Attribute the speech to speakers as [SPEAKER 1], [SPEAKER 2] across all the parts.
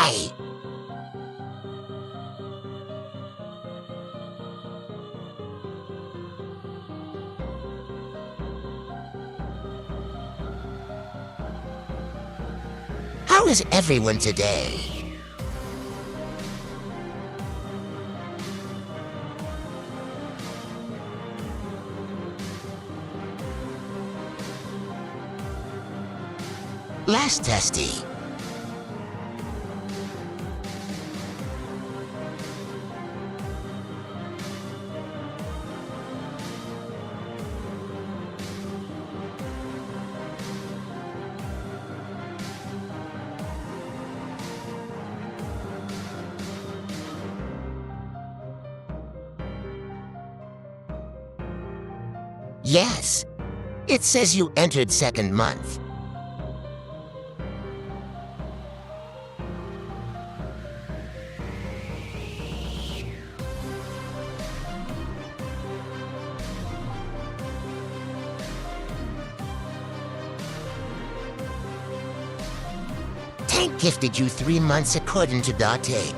[SPEAKER 1] Why? How is everyone today? Last testy. Yes, it says you entered second month. Tank gifted you 3 months according to Date.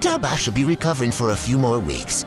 [SPEAKER 1] Daba should be recovering for a few more weeks.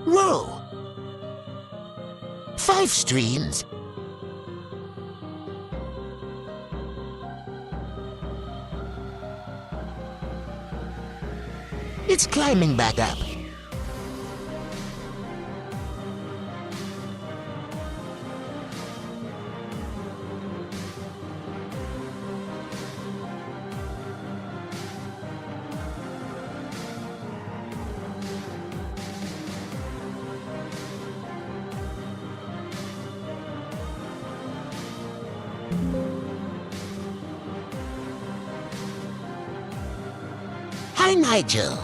[SPEAKER 1] Whoa! 5 streams? It's climbing back up. Hi, Nigel.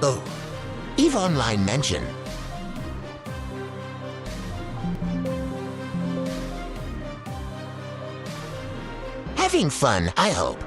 [SPEAKER 1] Oh, EVE Online mention. Having fun, I hope.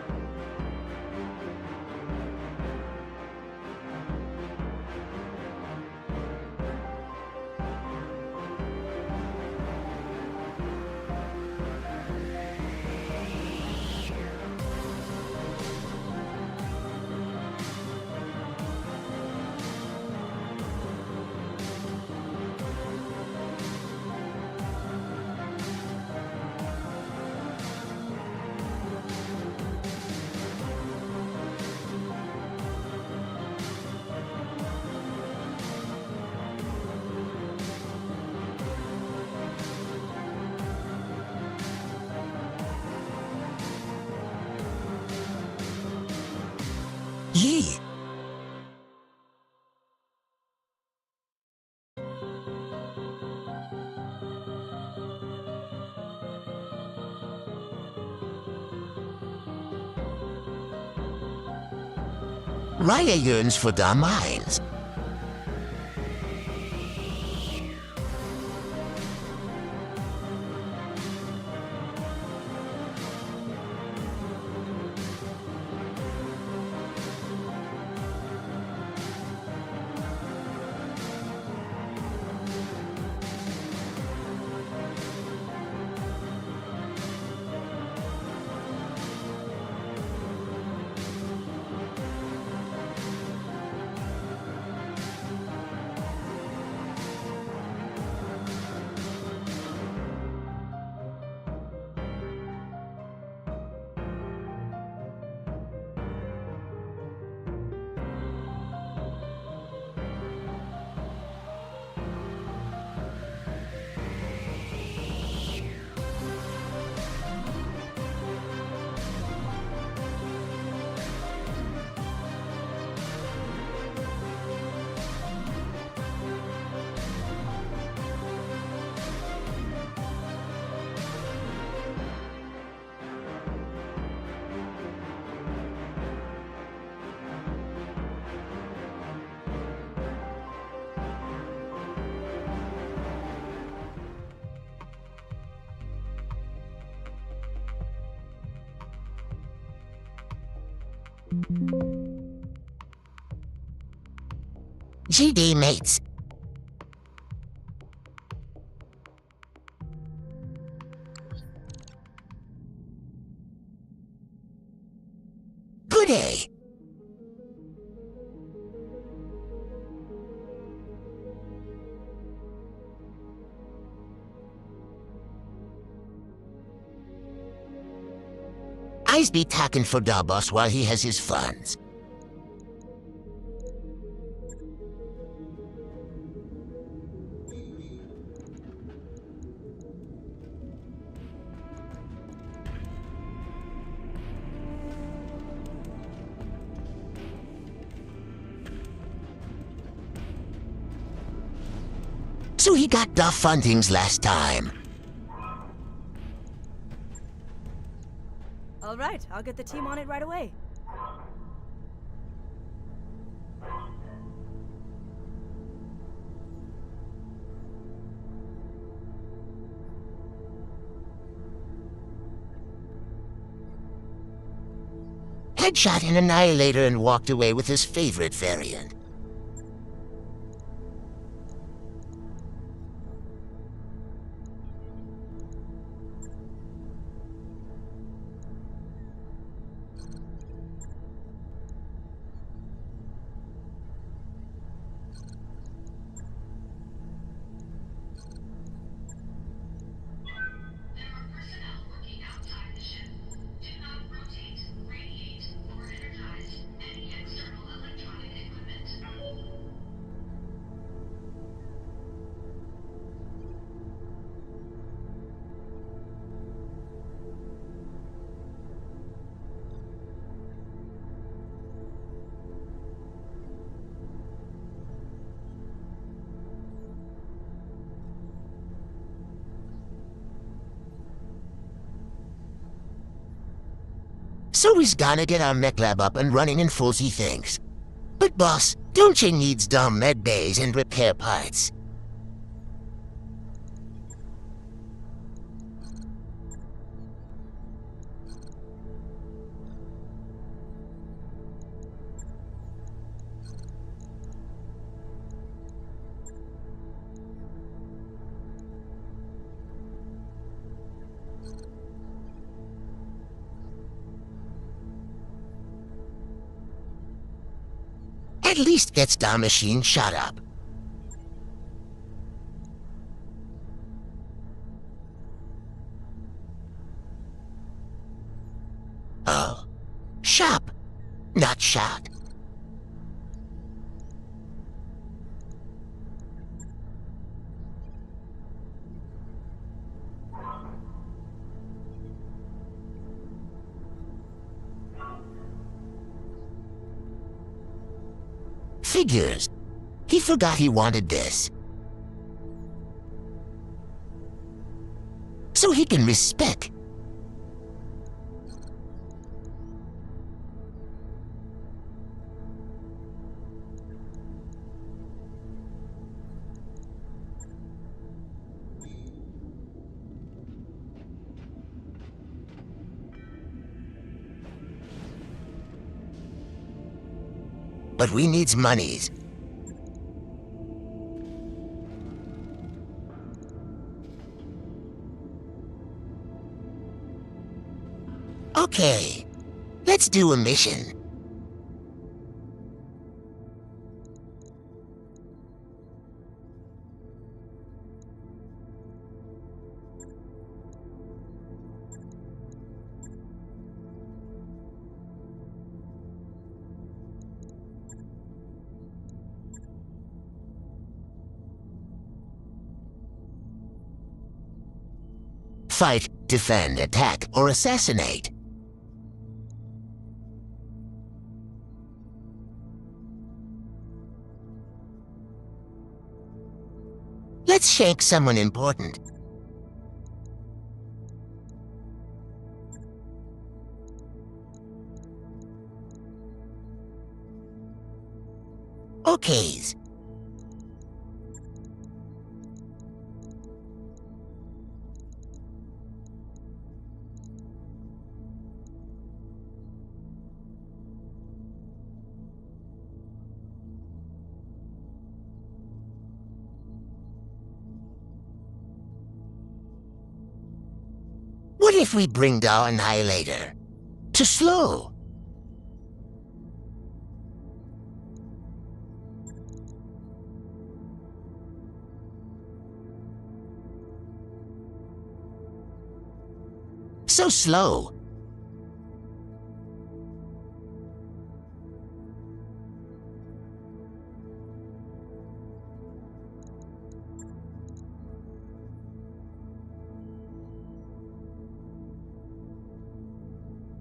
[SPEAKER 1] Yee. Raya yearns for the mines. GD mates. Good day. I's be talking for the boss while he has his funds. So he got the fundings last time.
[SPEAKER 2] All right, I'll get the team on it right away.
[SPEAKER 1] Headshot an annihilator and walked away with his favorite variant. So we's gonna get our mech lab up and running in full Z things. But boss, don't you needs dumb med bays and repair parts? At least gets the machine shut up. Oh. Shop. Not shot. Figures. He forgot he wanted this. So he can respec. But we needs monies. Okay, let's do a mission. Fight, defend, attack, or assassinate. Let's shank someone important. Okays. What if we bring the Annihilator to slow? So slow.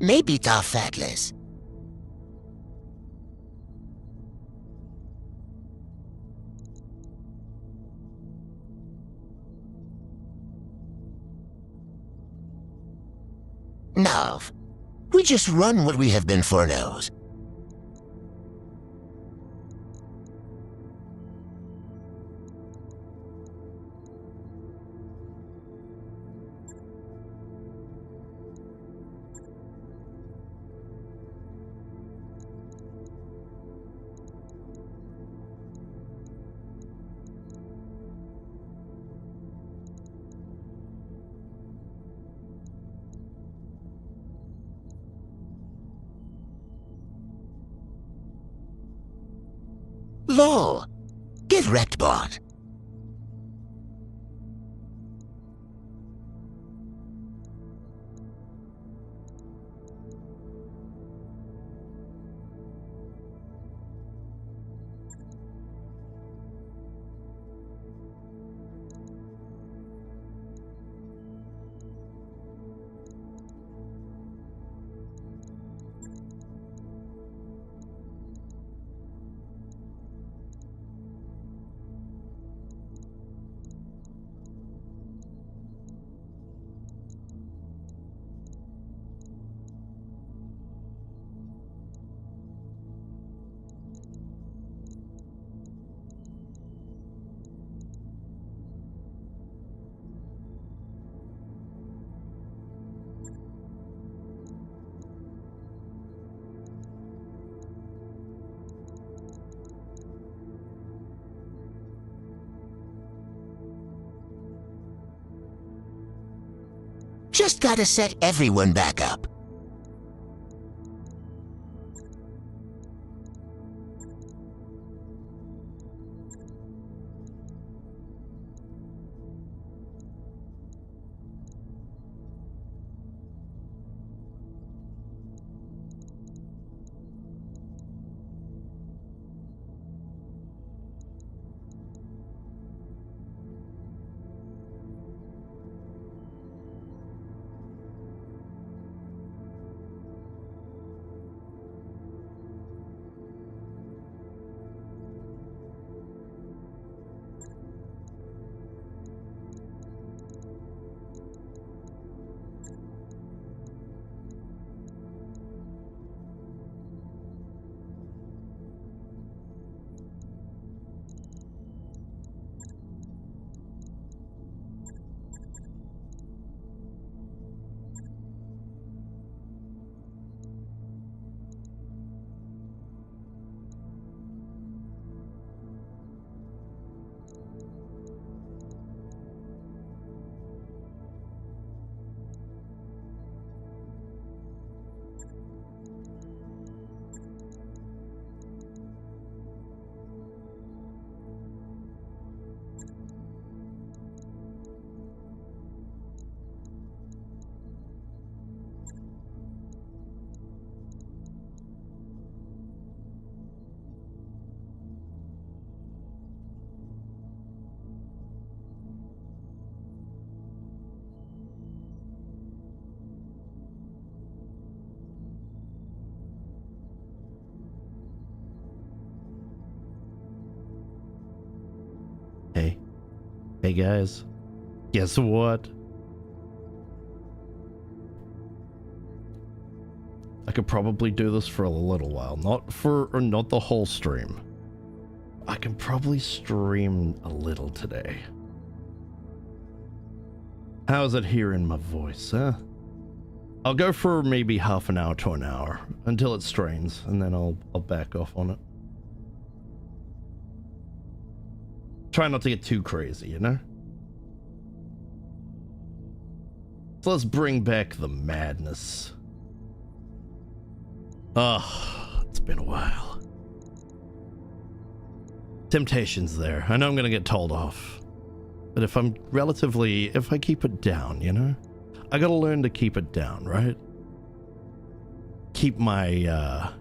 [SPEAKER 1] Maybe the fatless. No, we just run what we have been foreknows. Lol, get wrecked, bot. Just gotta set everyone back up.
[SPEAKER 3] Hey guys, guess what? I could probably do this for a little while, not the whole stream. I can probably stream a little today. How's it hearing my voice, huh? I'll go for maybe half an hour to an hour until it strains, and then I'll back off on it. Try not to get too crazy, you know? So let's bring back the madness. Oh, it's been a while. Temptation's there. I know I'm gonna get told off. But if I keep it down, you know? I gotta learn to keep it down, right? Keep the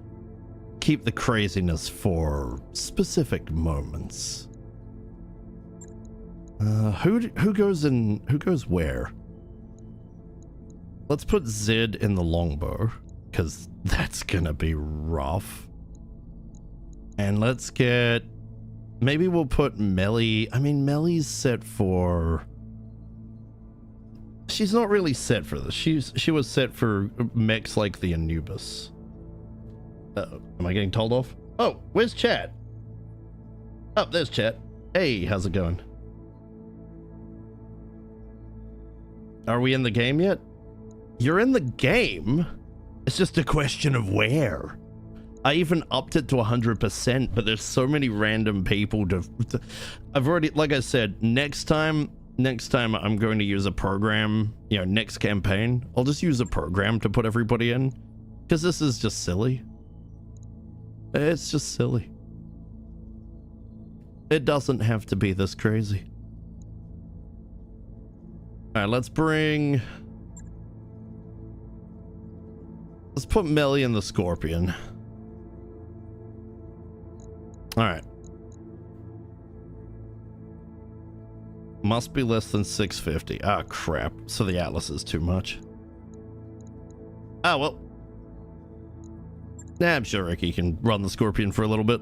[SPEAKER 3] craziness for specific moments. Who goes where? Let's put Zed in the longbow, because that's gonna be rough. And let's get, maybe we'll put Melly. I mean, Melly's set for, she's not really set for this. She was set for mechs like the Anubis. Am I getting told off? Oh, where's chat? Oh, there's chat. Hey, how's it going? Are we in the game yet? You're in the game? It's just a question of where. I even upped it to 100%, but there's so many random people to I've already, like I said, next time I'm going to use a program, you know, next campaign, I'll just use a program to put everybody in, because this is just silly. It's just silly. It doesn't have to be this crazy. All right, let's put Melly in the Scorpion. All right. Must be less than 650. Ah, crap. So the Atlas is too much. Ah, well. Nah, I'm sure Ricky can run the Scorpion for a little bit.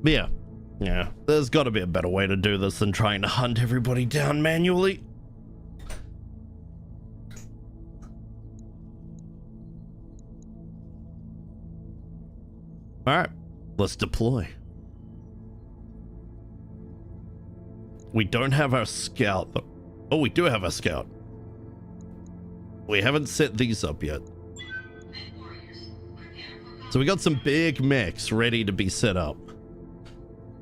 [SPEAKER 3] But yeah, there's got to be a better way to do this than trying to hunt everybody down manually. All right, let's deploy. We don't have our scout though. Oh, we do have our scout. We haven't set these up yet. So we got some big mechs ready to be set up.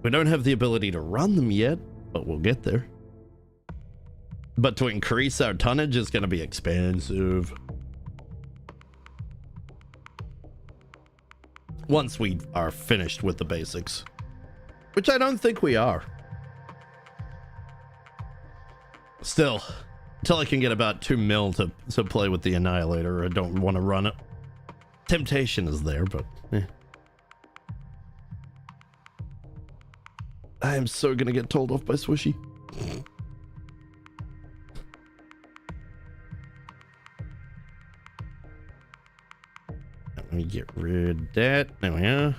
[SPEAKER 3] We don't have the ability to run them yet, but we'll get there. But to increase our tonnage is going to be expensive. Once we are finished with the basics. Which I don't think we are. Still, until I can get about 2 mil to play with the Annihilator, I don't want to run it. Temptation is there, but eh. I am so gonna get told off by Swishy. Let me get rid of that. There we are.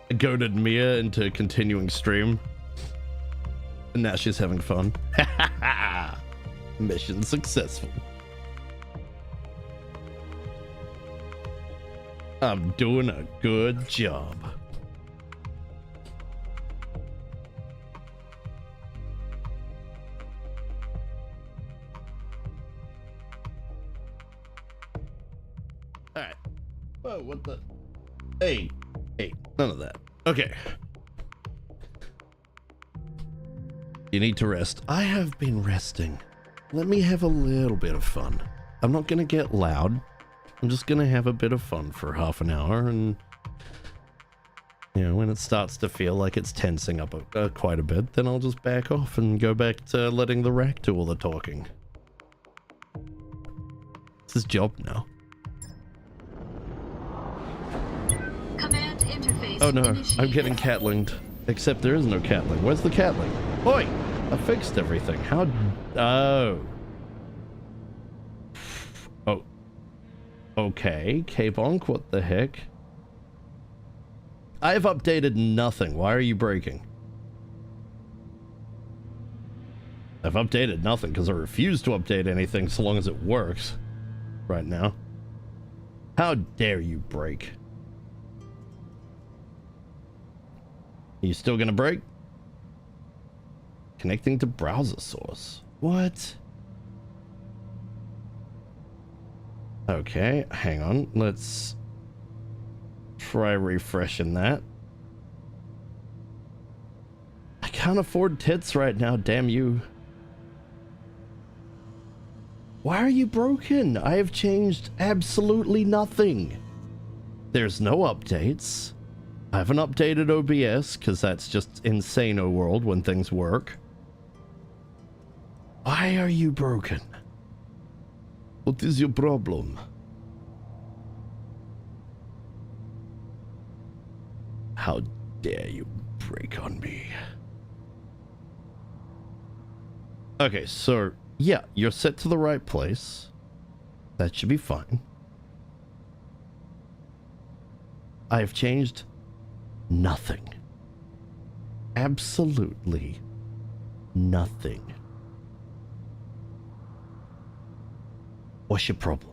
[SPEAKER 3] I goaded Mia into continuing stream, and now she's having fun. Mission successful. I'm doing a good job. Alright. Whoa, what the? Hey, none of that. Okay. You need to rest. I have been resting. Let me have a little bit of fun. I'm not gonna get loud. I'm just gonna have a bit of fun for half an hour, and you know, when it starts to feel like it's tensing up quite a bit, then I'll just back off and go back to letting the Racc do all the talking. It's his job now.
[SPEAKER 4] Command interface.
[SPEAKER 3] Oh no,
[SPEAKER 4] initiated.
[SPEAKER 3] I'm getting catlinged. Except there is no catling. Where's the catling? Oi! I fixed everything. How? Oh. Oh. Okay, K-Bonk, what the heck? I have updated nothing. Why are you breaking? I've updated nothing because I refuse to update anything so long as it works right now. How dare you break? Are you still gonna break? Connecting to browser source. What? Okay, hang on. Let's try refreshing that. I can't afford tits right now, damn you. Why are you broken? I have changed absolutely nothing. There's no updates. I haven't updated OBS because that's just insano world when things work. Why are you broken? What is your problem? How dare you break on me? Okay, so yeah, you're set to the right place. That should be fine. I've changed nothing. Absolutely nothing. What's your problem?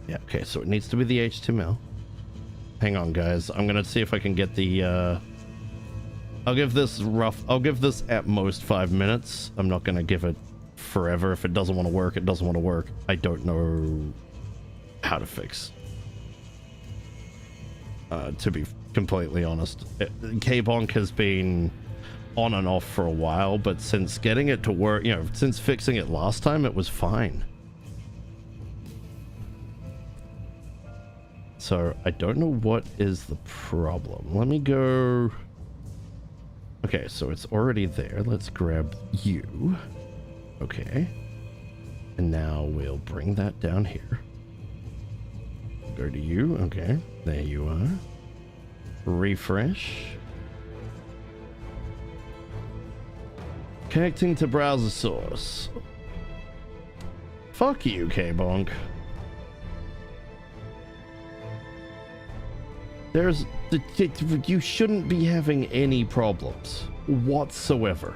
[SPEAKER 3] Yeah, okay, so it needs to be the HTML. Hang on, guys. I'm gonna see if I can get the, I'll give this at most 5 minutes. I'm not gonna give it forever. If it doesn't want to work, it doesn't want to work. I don't know how to fix. To be completely honest. K-Bonk has been on and off for a while, but since getting it to work, you know, since fixing it last time, it was fine. So I don't know what is the problem. Let me go. Okay, so it's already there. Let's grab you. Okay. And now we'll bring that down here. Go to you. Okay, there you are. Refresh. Connecting to browser source. Fuck you, K-Bonk. You shouldn't be having any problems whatsoever.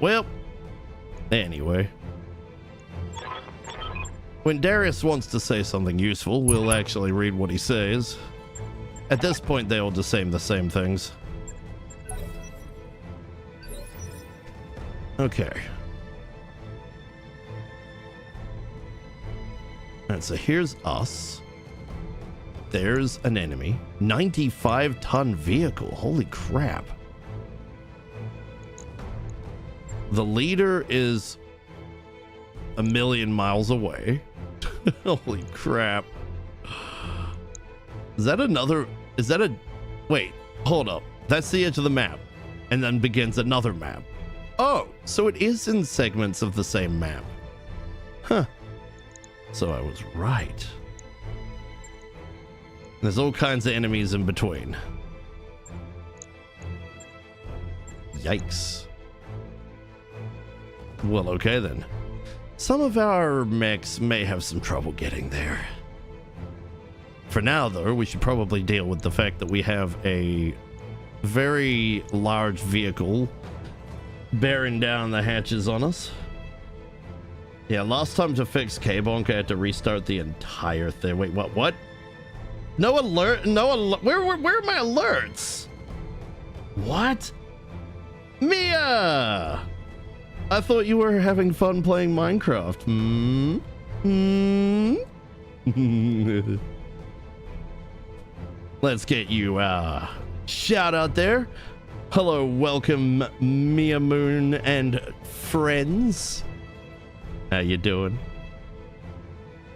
[SPEAKER 3] Well, anyway. When Darius wants to say something useful, we'll actually read what he says. At this point, they all just say the same things. Okay. And so here's us. There's an enemy. 95-ton vehicle. Holy crap. The leader is a million miles away. Holy crap. Is that another... Is that a... Wait, hold up. That's the edge of the map. And then begins another map. Oh, so it is in segments of the same map. Huh. So I was right. There's all kinds of enemies in between. Yikes. Well, okay then. Some of our mechs may have some trouble getting there. For now, though, we should probably deal with the fact that we have a very large vehicle bearing down the hatches on us. Yeah, last time to fix K-Bonk, I had to restart the entire thing. Wait, what? No alert? No alert? Where are my alerts? What? Mia! I thought you were having fun playing Minecraft. Let's get you shout out there. Hello, welcome Mia Moon and friends. How you doing?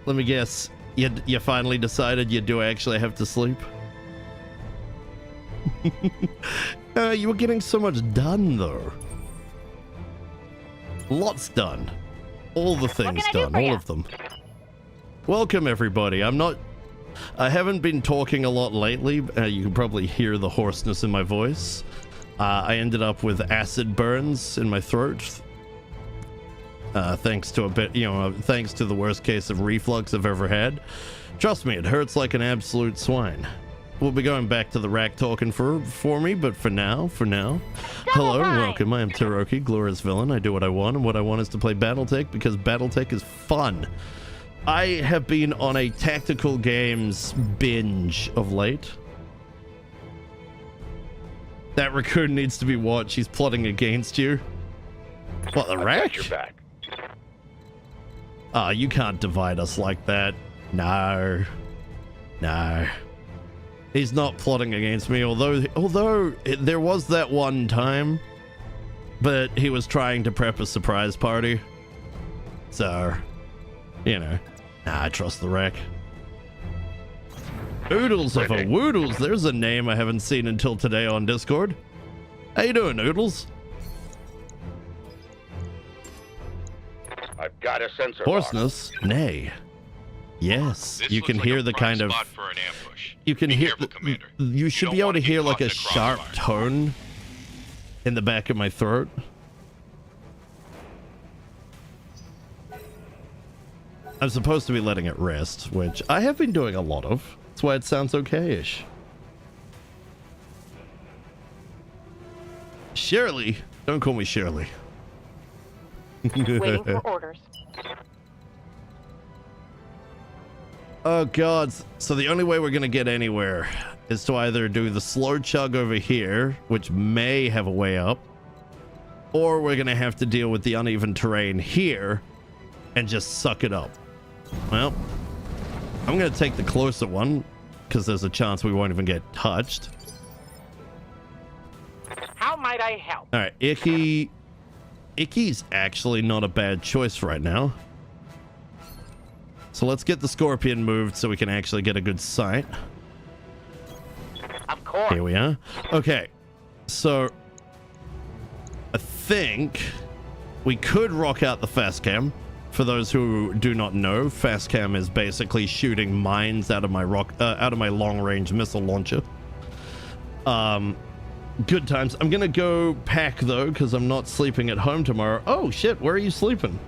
[SPEAKER 3] Let me guess, you finally decided you do actually have to sleep? You were getting so much done though. Lots done. All the things done, all of them. Welcome everybody. I haven't been talking a lot lately. You can probably hear the hoarseness in my voice. I ended up with acid burns in my throat. Thanks to thanks to the worst case of reflux I've ever had. Trust me, it hurts like an absolute swine. We'll be going back to the Racc talking for me, but for now. Hello and welcome. I am Tyroki, glorious villain. I do what I want, and what I want is to play BattleTech because BattleTech is fun. I have been on a tactical games binge of late. That raccoon needs to be watched. He's plotting against you. What, the Racc? Your back. Ah, you can't divide us like that. No. He's not plotting against me, although there was that one time, but he was trying to prep a surprise party. So, you know, I trust the Racc. Oodles of a Woodles. There's a name I haven't seen until today on Discord. How you doing, Oodles?
[SPEAKER 5] I've got a sensor.
[SPEAKER 3] Hoarseness? Nay. Yes, you can hear the kind of... You can hear... You should be able to hear like a sharp tone in the back of my throat. I'm supposed to be letting it rest, which I have been doing a lot of. That's why it sounds okay-ish. Shirley. Don't call me Shirley.
[SPEAKER 6] Waiting for orders.
[SPEAKER 3] Oh god, so the only way we're gonna get anywhere is to either do the slow chug over here, which may have a way up, or we're gonna have to deal with the uneven terrain here and just suck it up. Well, I'm gonna take the closer one because there's a chance we won't even get touched.
[SPEAKER 6] How might I help?
[SPEAKER 3] All right, Icky's actually not a bad choice right now. So let's get the Scorpion moved so we can actually get a good sight.
[SPEAKER 6] Of course.
[SPEAKER 3] Here we are. Okay, so I think we could rock out the fast cam. For those who do not know, fast cam is basically shooting mines out of my long range missile launcher. Good times. I'm gonna go pack though because I'm not sleeping at home tomorrow. Oh shit, where are you sleeping?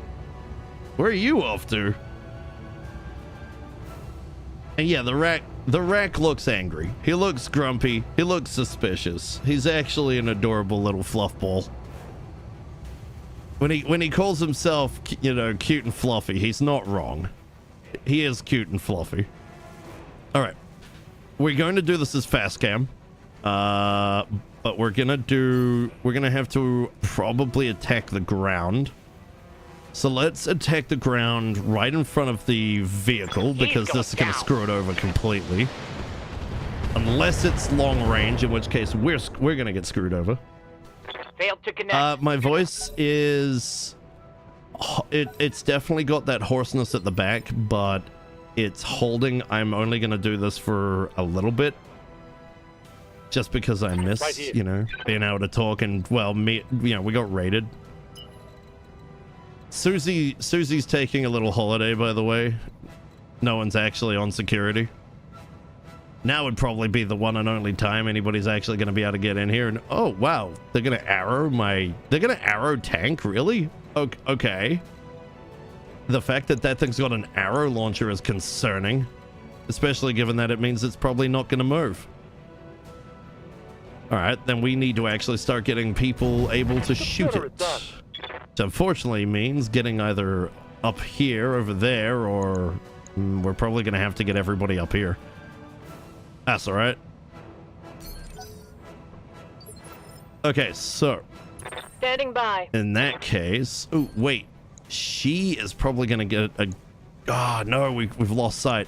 [SPEAKER 3] Where are you off to? And yeah, the Racc looks angry. He looks grumpy. He looks suspicious. He's actually an adorable little fluffball. When he calls himself, you know, cute and fluffy, he's not wrong. He is cute and fluffy. All right. We're going to do this as fast cam. But we're gonna have to probably attack the ground. So let's attack the ground right in front of the vehicle, because this is gonna screw it over completely. Unless it's long range, in which case we're gonna get screwed over.
[SPEAKER 5] Failed to connect.
[SPEAKER 3] My voice is it's definitely got that hoarseness at the back, but it's holding. I'm only gonna do this for a little bit. Just because I miss, you know, being able to talk, and well, we got raided. Susie's taking a little holiday, by the way. No one's actually on security. Now would probably be the one and only time anybody's actually going to be able to get in here. And oh wow, they're gonna arrow tank, really? Okay. The fact that thing's got an arrow launcher is concerning, especially given that it means it's probably not going to move. All right, then we need to actually start getting people able to shoot it. Which unfortunately means getting either up here, over there, or we're probably going to have to get everybody up here. That's all right. Okay, so.
[SPEAKER 5] Standing by.
[SPEAKER 3] In that case, oh, wait. She is probably going to get a... Oh, no, we've lost sight.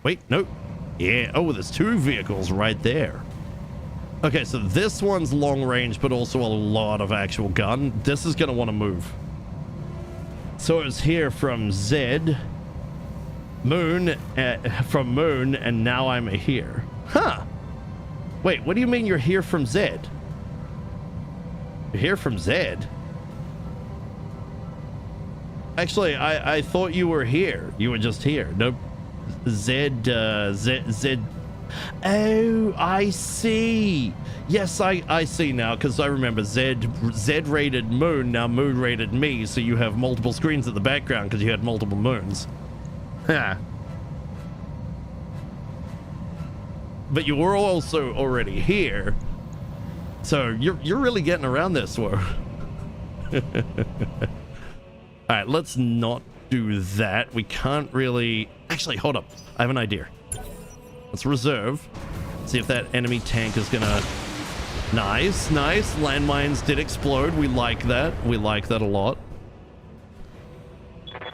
[SPEAKER 3] Wait, nope. Yeah, oh, there's two vehicles right there. Okay, so this one's long range, but also a lot of actual gun. This is going to want to move. So it's here from Zed, Moon, from Moon, and now I'm here. Huh. Wait, what do you mean you're here from Zed? You're here from Zed? Actually, I thought you were here. You were just here. Nope. Zed. Oh, I see. Yes, I see now, because I remember Zed raided Moon, now Moon raided me, so you have multiple screens at the background because you had multiple Moons. Ha. But you were also already here, so you're really getting around this, Swore. Alright, let's not do that. We can't really... Actually, hold up. I have an idea. Let's reserve. See if that enemy tank is gonna... Nice. Landmines did explode. We like that. We like that a lot.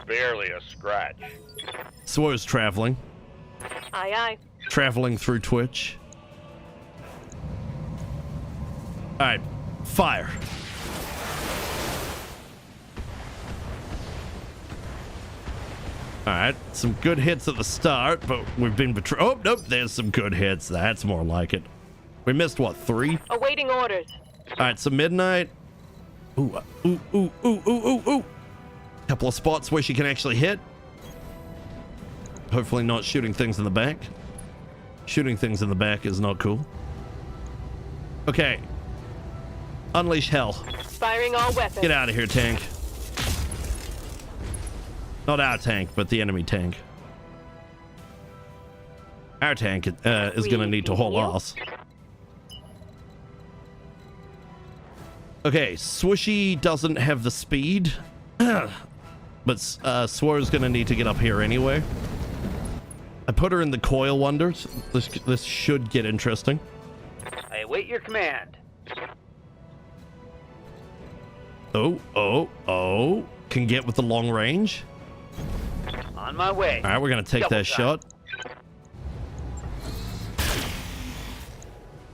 [SPEAKER 6] Barely a scratch.
[SPEAKER 3] Swo's traveling.
[SPEAKER 5] Aye, aye.
[SPEAKER 3] Traveling through Twitch. Alright. Fire. Alright, some good hits at the start, but we've been betrayed. Oh, nope, there's some good hits. That's more like it. We missed, what, 3?
[SPEAKER 5] Awaiting orders.
[SPEAKER 3] Alright, so midnight. Ooh. Couple of spots where she can actually hit. Hopefully not shooting things in the back. Shooting things in the back is not cool. Okay. Unleash hell.
[SPEAKER 5] Firing all weapons.
[SPEAKER 3] Get out of here, tank. Not our tank, but the enemy tank. Our tank is going to need to haul ass. Okay, Swooshy doesn't have the speed, but Swo's going to need to get up here anyway. I put her in the coil wonders. This should get interesting.
[SPEAKER 5] I await your command.
[SPEAKER 3] Oh. Can get with the long range.
[SPEAKER 5] On my way.
[SPEAKER 3] All right, we're going to take that shot.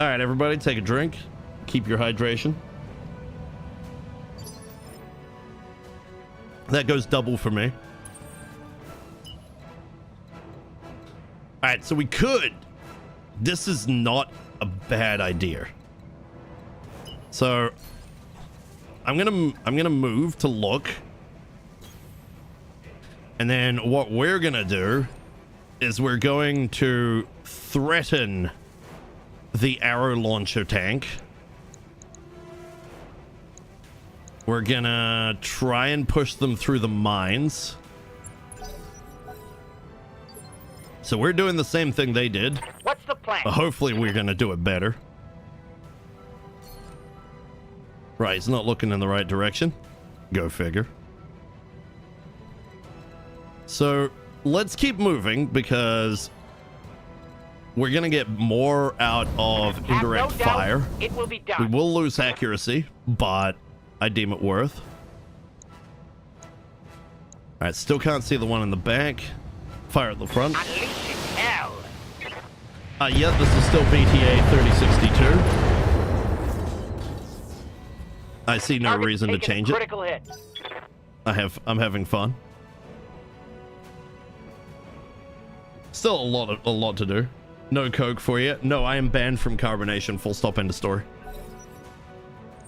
[SPEAKER 3] All right, everybody, take a drink. Keep your hydration. That goes double for me. All right, so we could. This is not a bad idea. So I'm gonna move to look. And then what we're gonna do is we're going to threaten the arrow launcher tank. We're gonna try and push them through the mines. So we're doing the same thing they did.
[SPEAKER 5] What's the plan?
[SPEAKER 3] But hopefully we're gonna do it better. Right, he's not looking in the right direction. Go figure. So let's keep moving because we're gonna get more out of
[SPEAKER 5] Have
[SPEAKER 3] indirect
[SPEAKER 5] no doubt
[SPEAKER 3] fire.
[SPEAKER 5] It will be
[SPEAKER 3] We
[SPEAKER 5] done.
[SPEAKER 3] will lose accuracy, but I deem it worth. All right, still can't see the one in the back. Fire at the front.
[SPEAKER 5] Unleashing hell.
[SPEAKER 3] Yeah, this is still BTA 3062. I see no
[SPEAKER 5] Target's
[SPEAKER 3] reason to
[SPEAKER 5] taking a
[SPEAKER 3] change it.
[SPEAKER 5] critical hit.
[SPEAKER 3] I'm having fun. Still a lot to do. No coke for you. No, I am banned from carbonation. Full stop, end of story.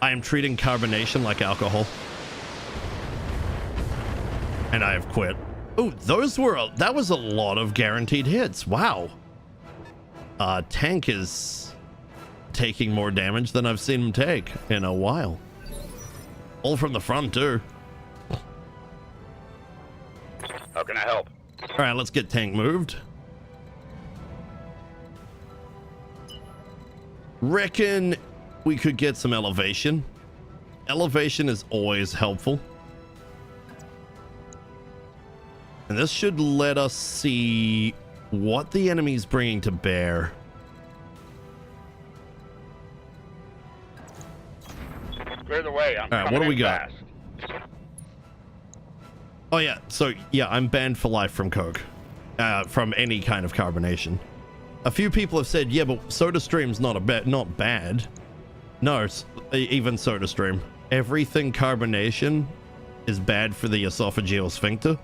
[SPEAKER 3] I am treating carbonation like alcohol. And I have quit. Oh, that was a lot of guaranteed hits. Wow. Tank is taking more damage than I've seen him take in a while. All from the front too.
[SPEAKER 5] How can I help?
[SPEAKER 3] All right, let's get tank moved. Reckon we could get some elevation. Elevation is always helpful. And this should let us see what the enemy's bringing to bear.
[SPEAKER 5] Clear the way. I'm
[SPEAKER 3] All right, what do we got?
[SPEAKER 5] fast.
[SPEAKER 3] Oh yeah, so yeah, I'm banned for life from coke, from any kind of carbonation. A few people have said, yeah, but SodaStream's not bad. No, even SodaStream. Everything carbonation is bad for the esophageal sphincter.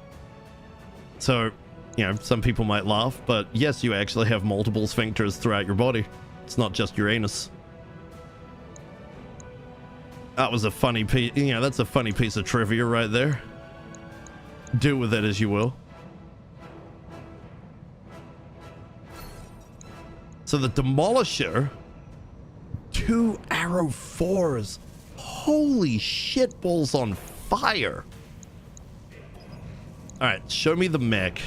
[SPEAKER 3] So, you know, some people might laugh, but yes, you actually have multiple sphincters throughout your body. It's not just your anus. That was a funny piece, you know, that's a funny piece of trivia right there. Do with it as you will. So the Demolisher, 2 arrow 4s. Holy shit balls on fire. All right, show me the mech.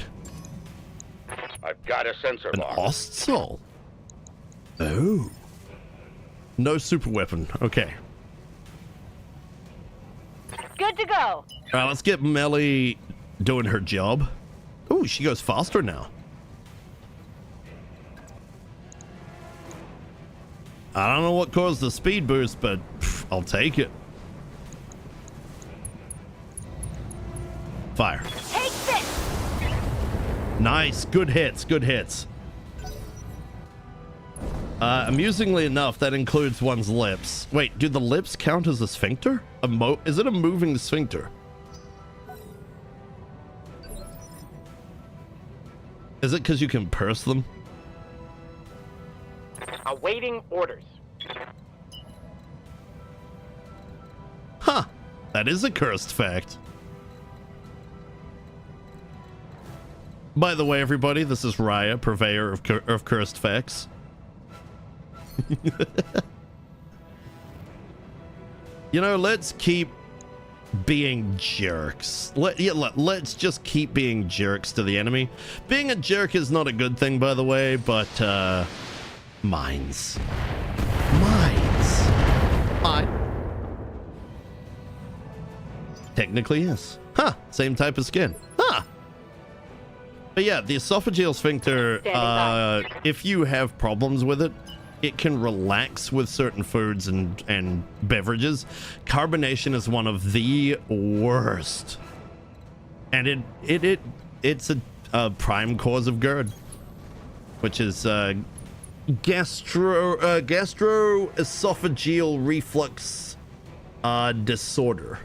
[SPEAKER 5] I've got a sensor
[SPEAKER 3] An
[SPEAKER 5] lock.
[SPEAKER 3] Ostsol. Oh. No super weapon. Okay.
[SPEAKER 2] Good to go.
[SPEAKER 3] All right, let's get Melly doing her job. Oh, she goes faster now. I don't know what caused the speed boost, but I'll take it. Fire.
[SPEAKER 2] Take this.
[SPEAKER 3] Nice. Good hits. Good hits. Amusingly enough, that includes one's lips. Wait, do the lips count as a sphincter? Is it a moving sphincter? Is it because you can purse them?
[SPEAKER 5] Awaiting orders.
[SPEAKER 3] Huh. That is a cursed fact. By the way, everybody, this is Raya, purveyor of cursed facts. You know, let's keep being jerks. Let's just keep being jerks to the enemy. Being a jerk is not a good thing, by the way, but mines. Technically, yes. Huh, same type of skin. Huh. But yeah, the esophageal sphincter, if you have problems with it, it can relax with certain foods and beverages. Carbonation is one of the worst. And it's a prime cause of GERD, which is gastroesophageal reflux disorder.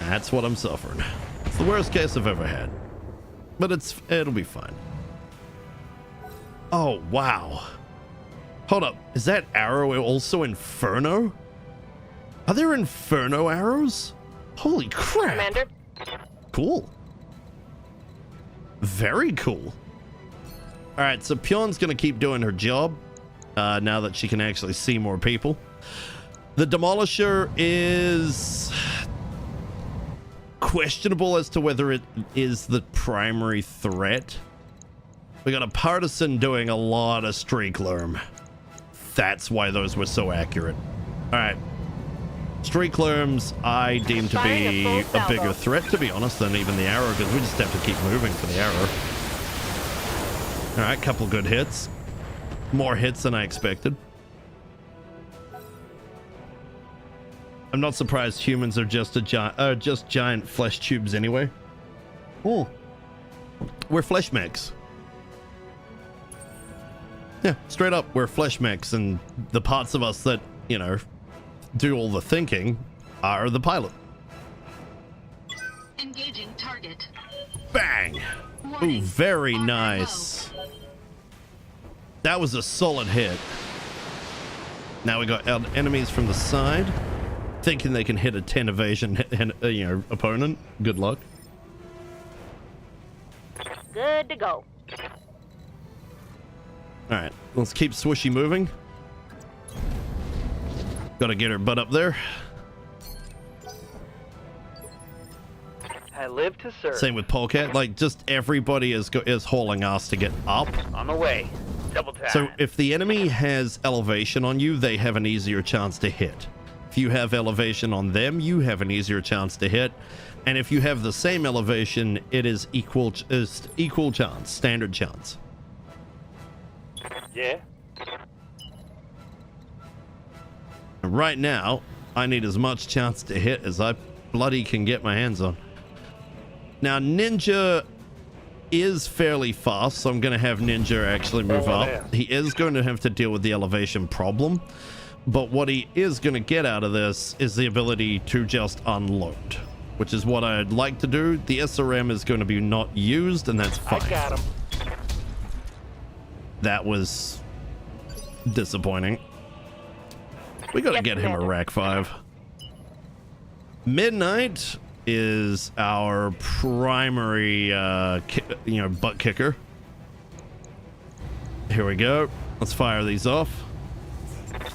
[SPEAKER 3] That's what I'm suffering. It's the worst case I've ever had, but it'll be fine. Oh wow, hold up, is that arrow also Inferno? Are there Inferno arrows? Holy crap.
[SPEAKER 5] Commander.
[SPEAKER 3] Cool. Very cool. All right, so Pion's gonna keep doing her job now that she can actually see more people. The Demolisher is questionable as to whether it is the primary threat. We got a Partisan doing a lot of streak lerm. That's why those were so accurate. All right. Streakworms I deem to
[SPEAKER 2] Firing
[SPEAKER 3] be
[SPEAKER 2] a full
[SPEAKER 3] a bigger
[SPEAKER 2] salvo.
[SPEAKER 3] threat, to be honest, than even the arrow, because we just have to keep moving for the arrow. All right, couple good hits. More hits than I expected. I'm not surprised humans are just giant flesh tubes anyway. Oh, we're flesh mechs. Yeah, straight up, we're flesh mechs, and the parts of us that, you know, do all the thinking are the pilot.
[SPEAKER 4] Engaging target.
[SPEAKER 3] Bang! Ooh,
[SPEAKER 4] Warning.
[SPEAKER 3] very
[SPEAKER 4] Armor
[SPEAKER 3] nice. That was a solid hit. Now we got enemies from the side, thinking they can hit a 10 evasion, you know, opponent. Good luck.
[SPEAKER 2] Good to go.
[SPEAKER 3] All right, let's keep Swishy moving. Gotta get her butt up there.
[SPEAKER 5] I live to serve.
[SPEAKER 3] Same with Polecat. Like, just everybody is hauling ass to get up.
[SPEAKER 5] On the way. Double tap.
[SPEAKER 3] So if the enemy has elevation on you, they have an easier chance to hit. If you have elevation on them, you have an easier chance to hit. And if you have the same elevation, it is equal chance, standard chance.
[SPEAKER 5] Yeah.
[SPEAKER 3] And right now, I need as much chance to hit as I bloody can get my hands on. Now, Ninja is fairly fast, so I'm going to have Ninja actually move up. He is going to have to deal with the elevation problem, but what he is going to get out of this is the ability to just unload, which is what I'd like to do. The SRM is going to be not used, and that's fine.
[SPEAKER 5] I got him.
[SPEAKER 3] That was disappointing. We got to
[SPEAKER 2] Yes,
[SPEAKER 3] get him a
[SPEAKER 2] Commander.
[SPEAKER 3] Racc 5. Midnight is our primary, butt kicker. Here we go. Let's fire these off.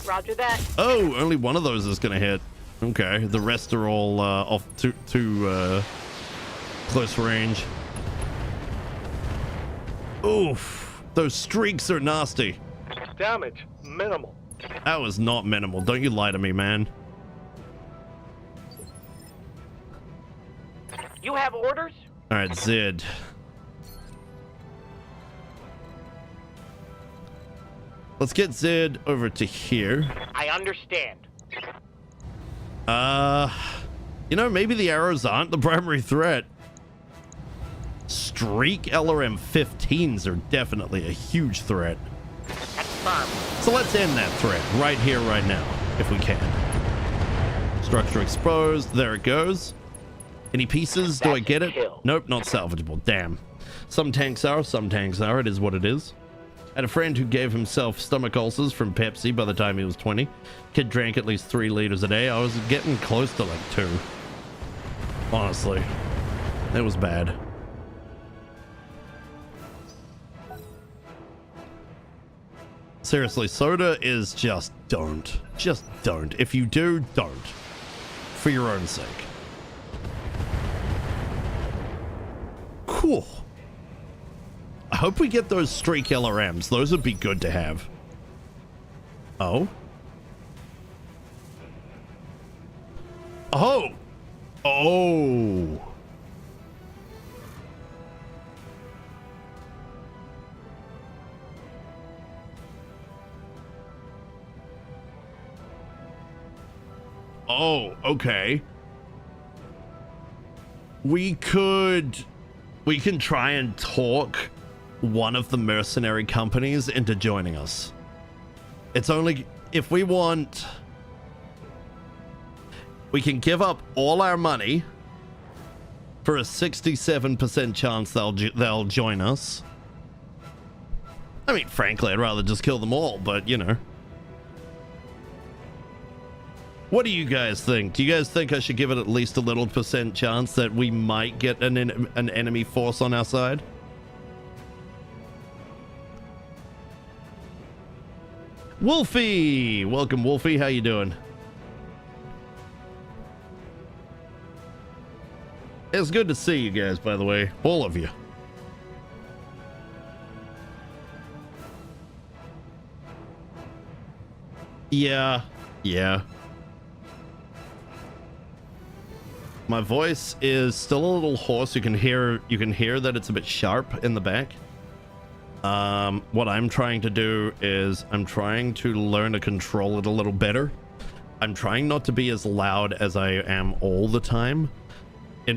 [SPEAKER 2] Roger that.
[SPEAKER 3] Oh, only one of those is going to hit. Okay, the rest are all off to close range. Oof. Those streaks are nasty.
[SPEAKER 5] Damage minimal.
[SPEAKER 3] That was not minimal. Don't you lie to me, man.
[SPEAKER 5] You have orders?
[SPEAKER 3] All right, Zed. Let's get Zed over to here.
[SPEAKER 5] I understand.
[SPEAKER 3] You know, maybe the arrows aren't the primary threat. Streak LRM 15s are definitely a huge threat.
[SPEAKER 5] Confirm.
[SPEAKER 3] So let's end that threat right here, right now, if we can. Structure exposed. There it goes. Any pieces? Do I get it?
[SPEAKER 5] Kill.
[SPEAKER 3] Nope, not salvageable. Damn. Some tanks are, some tanks are. It is what it is. I had a friend who gave himself stomach ulcers from Pepsi by the time he was 20. Kid drank at least 3 liters a day. I was getting close to like 2. Honestly. It was bad. Seriously, soda is just don't. Just don't. If you do, don't. For your own sake. Cool. I hope we get those streak LRMs. Those would be good to have. Oh? Oh! Oh! Oh, okay. We can try and talk one of the mercenary companies into joining us. It's only if we want. We can give up all our money for a 67% chance they'll join us. I mean, frankly, I'd rather just kill them all, but you know. What do you guys think? Do you guys think I should give it at least a little % chance that we might get an enemy force on our side? Wolfie! Welcome, Wolfie. How you doing? It's good to see you guys, by the way. All of you. Yeah. My voice is still a little hoarse. You can hear that it's a bit sharp in the back. What I'm trying to do is I'm trying to learn to control it a little better. I'm trying not to be as loud as I am all the time,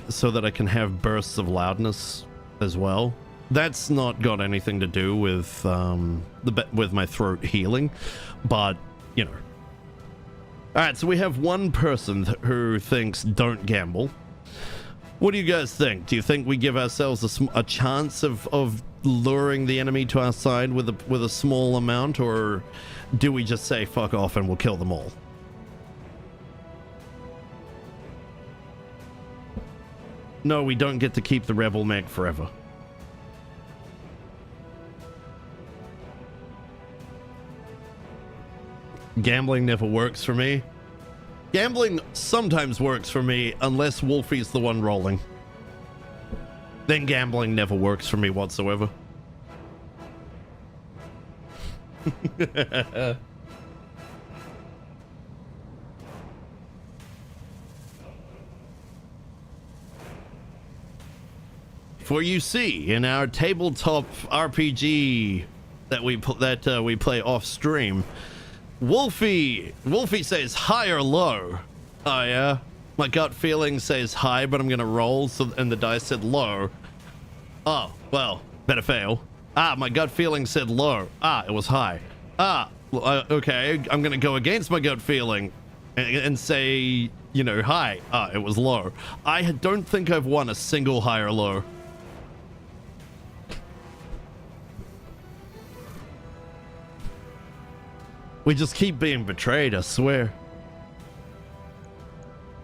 [SPEAKER 3] so that I can have bursts of loudness as well. That's not got anything to do with with my throat healing, but you know. All right, so we have one person who thinks don't gamble. What do you guys think? Do you think we give ourselves a chance of luring the enemy to our side with a small amount, or do we just say fuck off and we'll kill them all? No, we don't get to keep the rebel mech forever. Gambling never works for me. Gambling sometimes works for me unless Wolfie's the one rolling. Then gambling never works for me whatsoever. For you see, in our tabletop RPG that we play off stream, Wolfie says high or low. Oh yeah, my gut feeling says high, but I'm gonna roll. And the dice said low. Oh well, better fail. Ah, my gut feeling said low. Ah, it was high. Ah, okay, I'm gonna go against my gut feeling and say, you know, high. Ah, it was low. I don't think I've won a single high or low. We just keep being betrayed, I swear.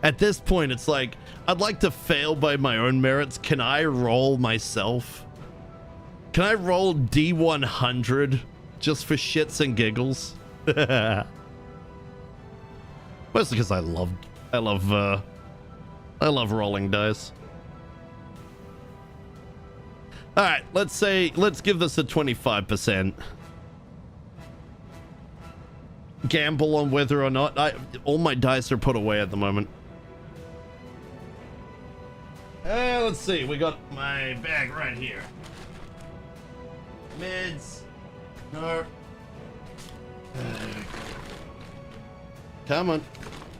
[SPEAKER 3] At this point, it's like, I'd like to fail by my own merits. Can I roll myself? Can I roll D100 just for shits and giggles? Mostly because I love rolling dice. All right, let's give this a 25%. Gamble on whether or not all my dice are put away at the moment. Let's see, we got my bag right here. Mids. No. Come on.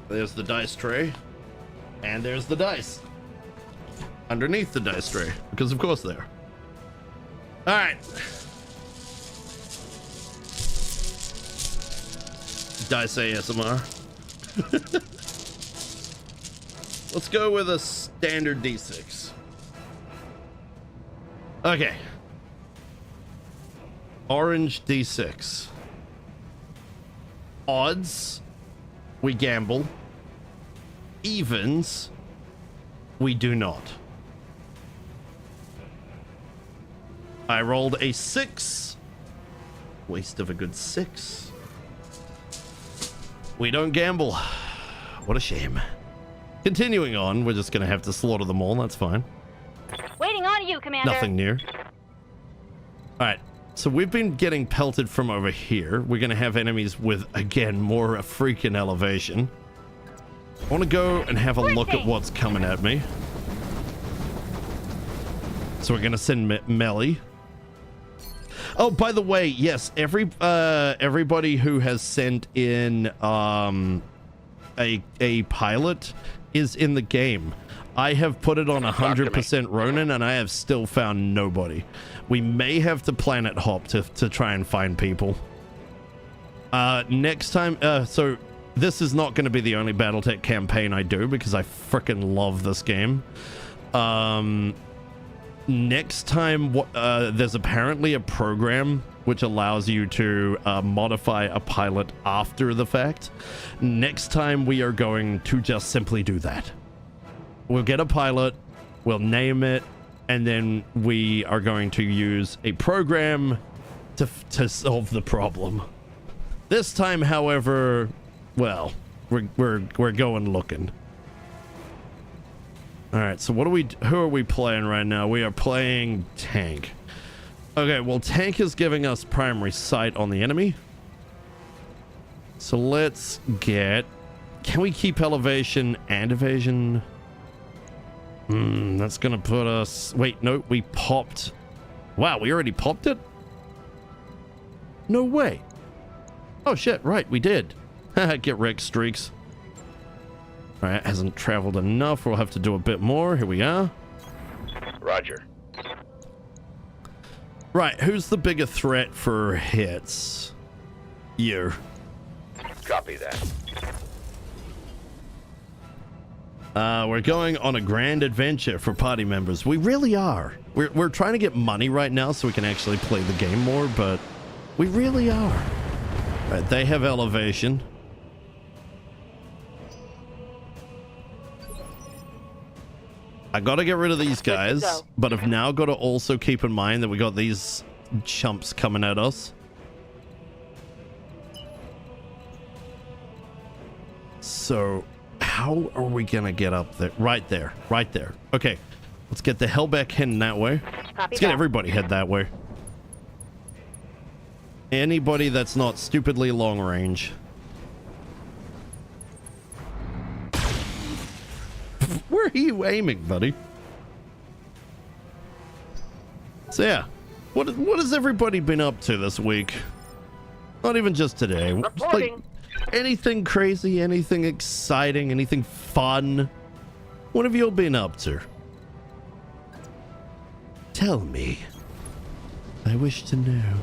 [SPEAKER 3] There's the dice tray. And there's the dice. Underneath the dice tray. Because of course they are. Alright. Dice ASMR. Let's go with a standard D6. Okay. Orange D6. Odds, we gamble. Evens, we do not. I rolled a 6. Waste of a good 6. We don't gamble. What a shame. Continuing on, we're just gonna have to slaughter them all. That's fine.
[SPEAKER 2] Waiting on you, Commander.
[SPEAKER 3] Nothing near. All right. So we've been getting pelted from over here. We're gonna have enemies with, again, more freaking elevation. I want to go and have a look at what's coming at me. So we're gonna send melee. Oh, by the way, yes, everybody who has sent in a pilot is in the game. I have put it on 100% Ronin, and I have still found nobody. We may have to planet hop to try and find people. Next time, so this is not going to be the only BattleTech campaign I do, because I freaking love this game. Next time, there's apparently a program which allows you to modify a pilot after the fact. Next time, we are going to just simply do that. We'll get a pilot, we'll name it, and then we are going to use a program to solve the problem. This time, however, well, we're going looking. All right, so who are we playing right now? We are playing tank. Okay, well, tank is giving us primary sight on the enemy. So let's get... Can we keep elevation and evasion? That's gonna put us... Wait, no, we popped... Wow, we already popped it? No way. Oh shit, right, we did. Get wrecked, streaks. Alright, hasn't traveled enough. We'll have to do a bit more. Here we are.
[SPEAKER 5] Roger.
[SPEAKER 3] Right, who's the bigger threat for hits? You.
[SPEAKER 5] Copy that.
[SPEAKER 3] We're going on a grand adventure for party members. We really are. We're trying to get money right now so we can actually play the game more, but we really are. Right, they have elevation. I gotta get rid of these guys, but I've now got to also keep in mind that we got these chumps coming at us. So how are we gonna get up there? Right there, right there. Okay, let's get the hell back in that way. Let's get everybody head that way. Anybody that's not stupidly long range. Where are you aiming, buddy? So yeah, what has everybody been up to this week? Not even just today. Like, anything crazy, anything exciting, anything fun? What have you all been up to? Tell me. I wish to know.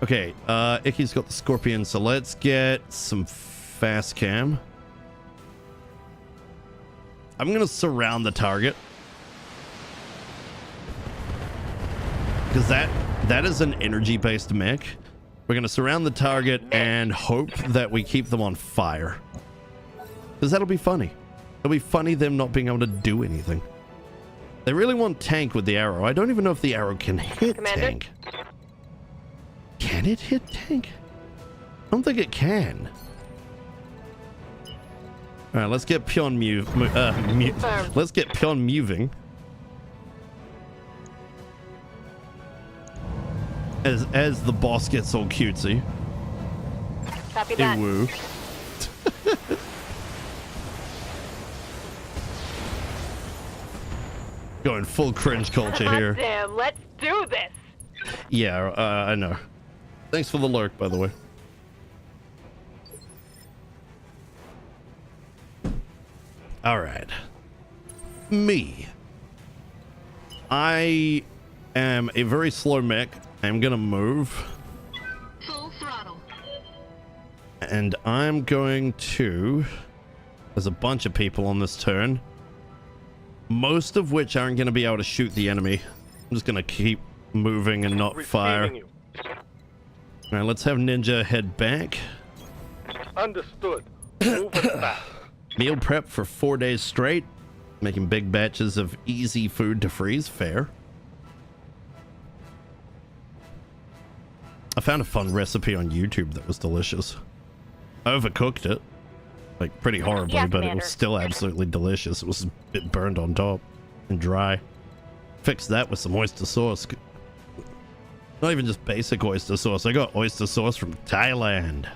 [SPEAKER 3] Okay, Icky's got the scorpion, so let's get some fast cam. I'm gonna surround the target. Because that is an energy-based mech. We're gonna surround the target and hope that we keep them on fire. Because that'll be funny. It'll be funny them not being able to do anything. They really want tank with the arrow. I don't even know if the arrow can hit
[SPEAKER 2] Commander?
[SPEAKER 3] tank. Can it hit tank? I don't think it can. All right, let's get Pion let's get Pion moving. As the boss gets all cutesy.
[SPEAKER 2] Copy that.
[SPEAKER 3] Woo. Going full cringe culture here.
[SPEAKER 2] Damn, let's do this.
[SPEAKER 3] Yeah, I know. Thanks for the lurk, by the way. All right. Me. I am a very slow mech. I'm gonna move.
[SPEAKER 4] Full throttle.
[SPEAKER 3] And I'm going to... There's a bunch of people on this turn. Most of which aren't going to be able to shoot the enemy. I'm just going to keep moving and not fire.
[SPEAKER 5] Receiving you.
[SPEAKER 3] All right, let's have Ninja head back.
[SPEAKER 5] Understood. Moving fast.
[SPEAKER 3] Meal prep for 4 days straight. Making big batches of easy food to freeze. Fair. I found a fun recipe on YouTube that was delicious. I overcooked it. Like, pretty horribly,
[SPEAKER 2] Yeah,
[SPEAKER 3] but it
[SPEAKER 2] Commander.
[SPEAKER 3] was still absolutely delicious. It was a bit burned on top and dry. Fixed that with some oyster sauce. Not even just basic oyster sauce. I got oyster sauce from Thailand.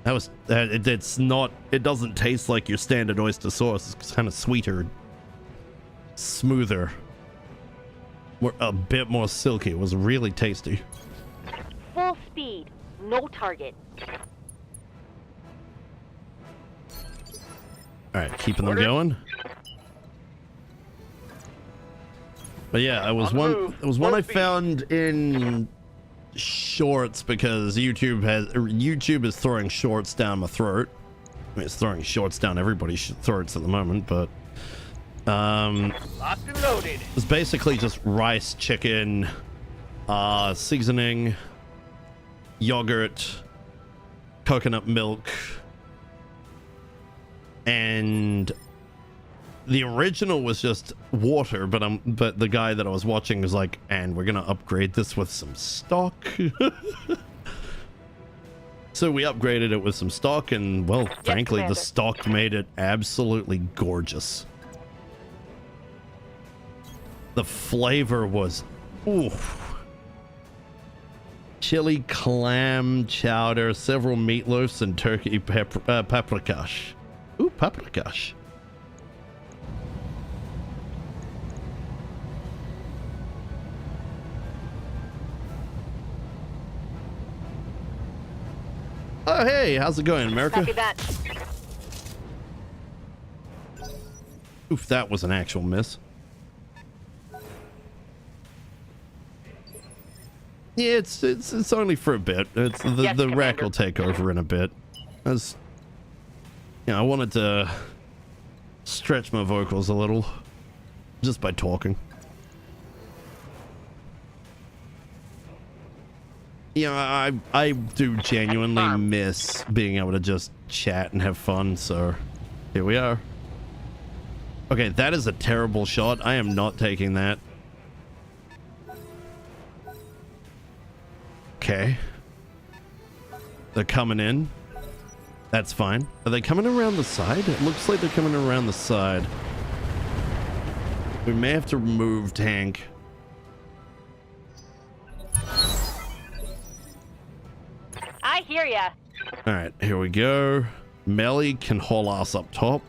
[SPEAKER 3] That was... it's not... It doesn't taste like your standard oyster sauce. It's kind of sweeter. Smoother. A bit more silky. It was really tasty.
[SPEAKER 2] Full speed, no target.
[SPEAKER 3] All right, keeping them going. But yeah, it was one I found in shorts because YouTube is throwing shorts down my throat. I mean, it's throwing shorts down everybody's throats at the moment, but
[SPEAKER 5] Locked and loaded.
[SPEAKER 3] it's basically just rice, chicken, seasoning, yogurt, coconut milk, and the original was just water, but the guy that I was watching was like, and we're gonna upgrade this with some stock. So we upgraded it with some stock, and well, frankly, the
[SPEAKER 2] Commander.
[SPEAKER 3] stock made it absolutely gorgeous. The flavor was, oof. Chili, clam, chowder, several meatloafs, and turkey paprikash. Oop. paprikash. Oh, hey, how's it going, America?
[SPEAKER 2] Copy that.
[SPEAKER 3] Oof, that was an actual miss. Yeah, it's only for a bit. It's the
[SPEAKER 2] Yes,
[SPEAKER 3] the Racc
[SPEAKER 2] Commander.
[SPEAKER 3] will take over in a bit. As I wanted to stretch my vocals a little just by talking. I do genuinely miss being able to just chat and have fun, so here we are. Okay, that is a terrible shot. I am not taking that. Okay. They're coming in. That's fine. Are they coming around the side? It looks like they're coming around the side. We may have to move tank.
[SPEAKER 2] I hear ya.
[SPEAKER 3] All right, here we go. Melly can haul ass up top.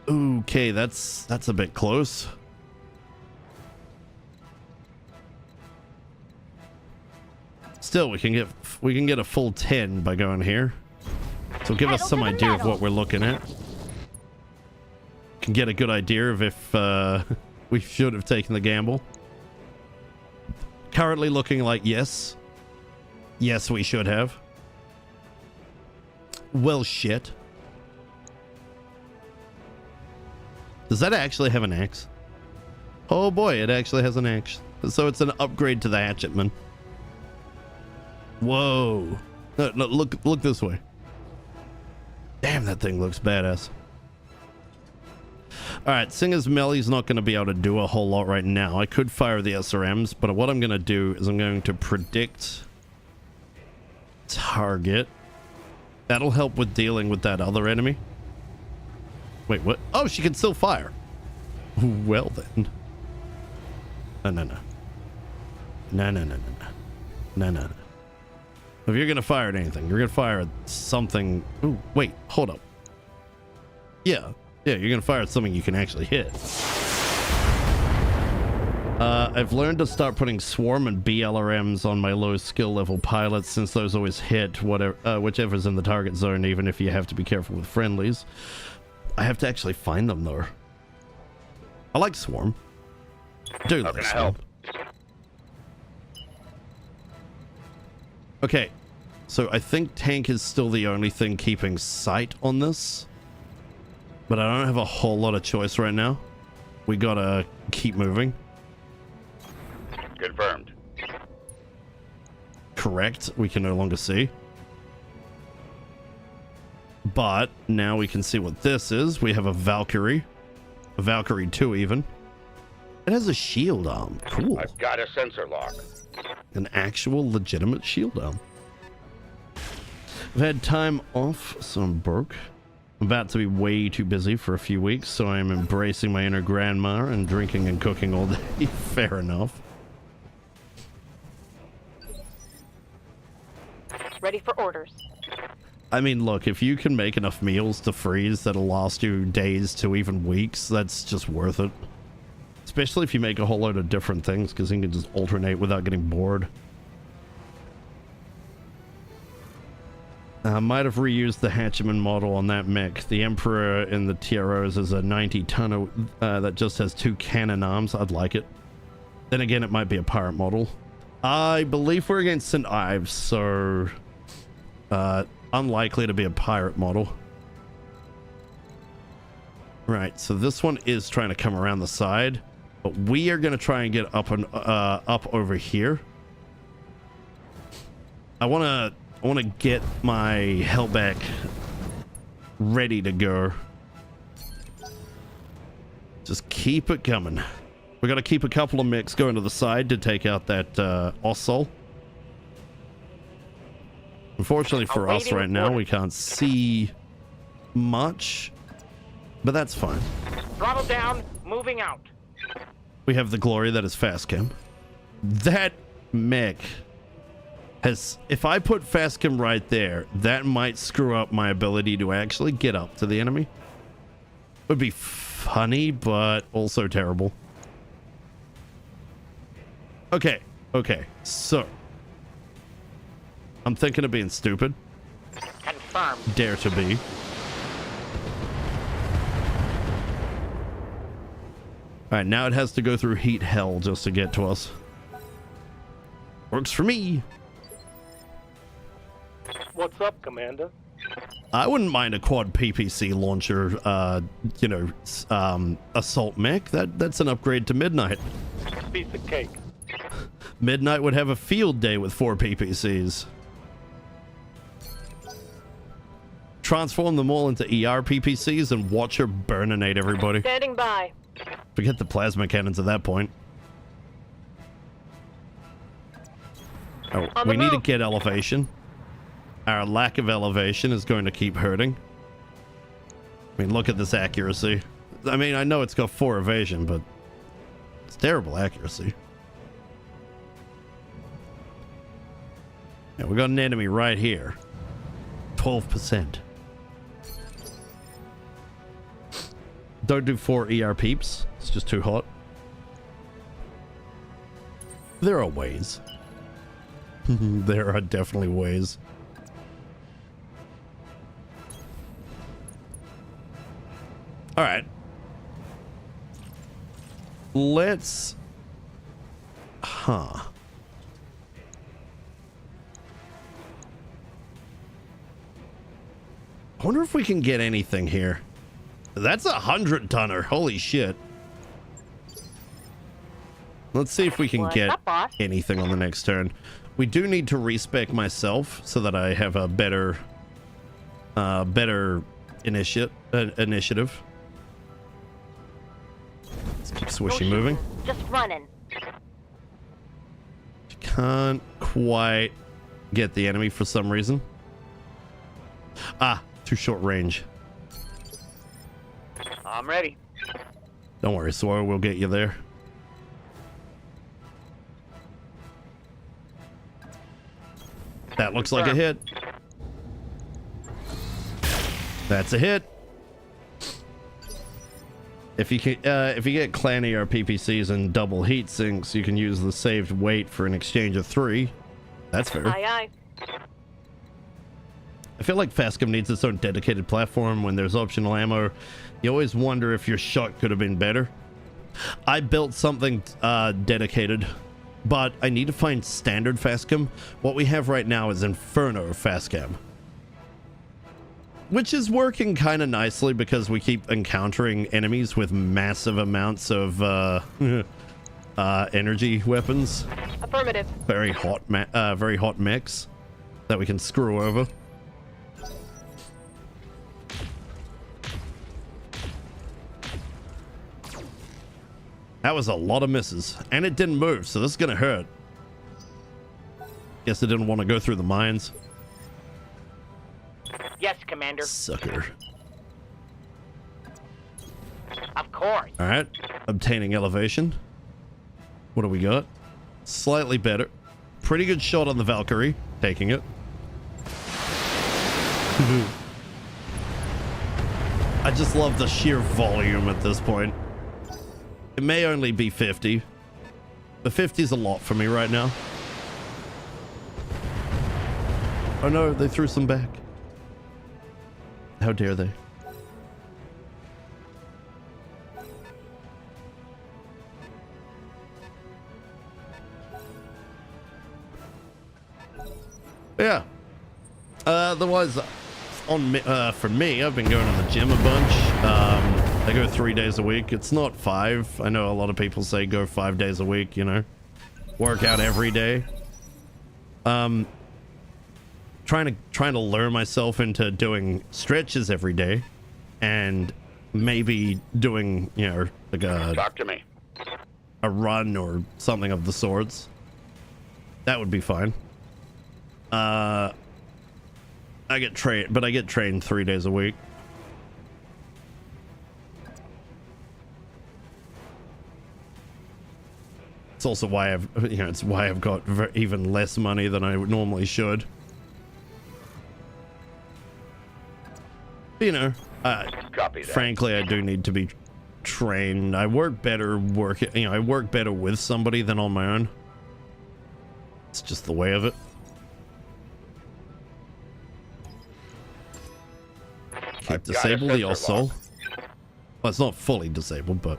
[SPEAKER 3] Okay, that's a bit close. Still, we can get a full 10 by going here. So give us some idea of what we're looking at. Can get a good idea of if we should have taken the gamble. Currently looking like yes. Yes, we should have. Well, shit. Does that actually have an axe? Oh boy, it actually has an axe. So it's an upgrade to the hatchetman. Whoa. No, look this way. Damn, that thing looks badass. Alright, seeing as Melly's not going to be able to do a whole lot right now, I could fire the SRMs, but what I'm going to do is I'm going to predict target. That'll help with dealing with that other enemy. Wait, what? Oh, she can still fire. Well then. No. If you're going to fire at anything, you're going to fire at something. Ooh, wait, hold up. Yeah, you're going to fire at something you can actually hit. I've learned to start putting swarm and BLRMs on my low skill level pilots, since those always hit whichever's in the target zone, even if you have to be careful with friendlies. I have to actually find them though. I like swarm. Do
[SPEAKER 5] How
[SPEAKER 3] like
[SPEAKER 5] can I
[SPEAKER 3] swarm.
[SPEAKER 5] help?
[SPEAKER 3] Okay, so I think tank is still the only thing keeping sight on this, but I don't have a whole lot of choice right now. We gotta keep moving.
[SPEAKER 5] Confirmed.
[SPEAKER 3] Correct, we can no longer see. But now we can see what this is. We have a Valkyrie 2 even. It has a shield arm. Cool.
[SPEAKER 5] I've got a sensor lock.
[SPEAKER 3] An actual legitimate shield arm. I've had time off, so I'm broke. I'm about to be way too busy for a few weeks, so I'm embracing my inner grandma and drinking and cooking all day. Fair enough.
[SPEAKER 2] Ready for orders.
[SPEAKER 3] I mean, look, if you can make enough meals to freeze that'll last you days to even weeks, that's just worth it. Especially if you make a whole load of different things, because you can just alternate without getting bored. I might have reused the Hatchman model on that mech. The Emperor in the TROs is a 90-tonner that just has 2 cannon arms. I'd like it. Then again, it might be a pirate model. I believe we're against St. Ives, so unlikely to be a pirate model. Right, so this one is trying to come around the side, but we are going to try and get up and up over here. I want to get my Hellback ready to go. Just keep it coming. We got to keep a couple of mechs going to the side to take out that Ossol. Unfortunately for us right now, we can't see much, but that's fine.
[SPEAKER 6] Throttle down, moving out.
[SPEAKER 3] We have the glory that is fast cam. That mech If I put Fascom right there, that might screw up my ability to actually get up to the enemy. Would be funny, but also terrible. Okay, so I'm thinking of being stupid.
[SPEAKER 6] Confirmed.
[SPEAKER 3] Dare to be. Alright, now it has to go through heat hell just to get to us. Works for me.
[SPEAKER 5] What's up, Commander?
[SPEAKER 3] I wouldn't mind a quad PPC launcher, assault mech. That's an upgrade to Midnight.
[SPEAKER 5] Piece of cake.
[SPEAKER 3] Midnight would have a field day with 4 PPCs. Transform them all into ER PPCs and watch her burninate everybody.
[SPEAKER 2] Standing by.
[SPEAKER 3] Forget the plasma cannons at that point. Oh,
[SPEAKER 2] On the
[SPEAKER 3] we need to
[SPEAKER 2] move.
[SPEAKER 3] get elevation. Our lack of elevation is going to keep hurting. I mean, look at this accuracy. I mean, I know it's got 4 evasion, but it's terrible accuracy. Yeah, we got an enemy right here. 12%. Don't do 4 ER peeps. It's just too hot. There are ways. There are definitely ways. All right. Let's... I wonder if we can get anything here. That's a 100-tonner. Holy shit. Let's see if we can
[SPEAKER 2] What's
[SPEAKER 3] get
[SPEAKER 2] up, boss?
[SPEAKER 3] anything on the next turn. We do need to respec myself so that I have a better initiative. Let's keep swishing moving.
[SPEAKER 2] Just running.
[SPEAKER 3] Can't quite get the enemy for some reason. Ah, too short range.
[SPEAKER 6] I'm ready.
[SPEAKER 3] Don't worry, Sora, we'll get you there. That looks like a hit. That's a hit. If you get clan ER PPCs and double heat sinks, you can use the saved weight for an exchange of 3. That's fair.
[SPEAKER 2] Aye, aye.
[SPEAKER 3] I feel like Fascom needs its own dedicated platform. When there's optional ammo, you always wonder if your shot could have been better. I built something dedicated, but I need to find standard Fascom. What we have right now is Inferno Fascom, which is working kind of nicely because we keep encountering enemies with massive amounts of energy weapons.
[SPEAKER 2] Affirmative.
[SPEAKER 3] Very hot mechs that we can screw over. That was a lot of misses, and it didn't move, so this is gonna hurt. Guess it didn't want to go through the mines.
[SPEAKER 6] Yes, Commander.
[SPEAKER 3] Sucker.
[SPEAKER 6] Of course.
[SPEAKER 3] All right, obtaining elevation. What do we got? Slightly better. Pretty good shot on the Valkyrie. Taking it. I just love the sheer volume at this point. It may only be 50. The 50 is a lot for me right now. Oh no, they threw some back. How dare they? Yeah. Otherwise, for me, I've been going to the gym a bunch. I go 3 days a week. It's not 5. I know a lot of people say go 5 days a week, you know. Work out every day. Trying to lure myself into doing stretches every day, and maybe doing, you know, like
[SPEAKER 5] Talk to me.
[SPEAKER 3] a run or something of the sorts. That would be fine. I get trained 3 days a week. It's also why it's why I've got even less money than I normally should. You know,
[SPEAKER 5] Copy that.
[SPEAKER 3] frankly, I do need to be trained. I work better I work better with somebody than on my own. It's just the way of it. Keep disable the all-soul. Well, it's not fully disabled, but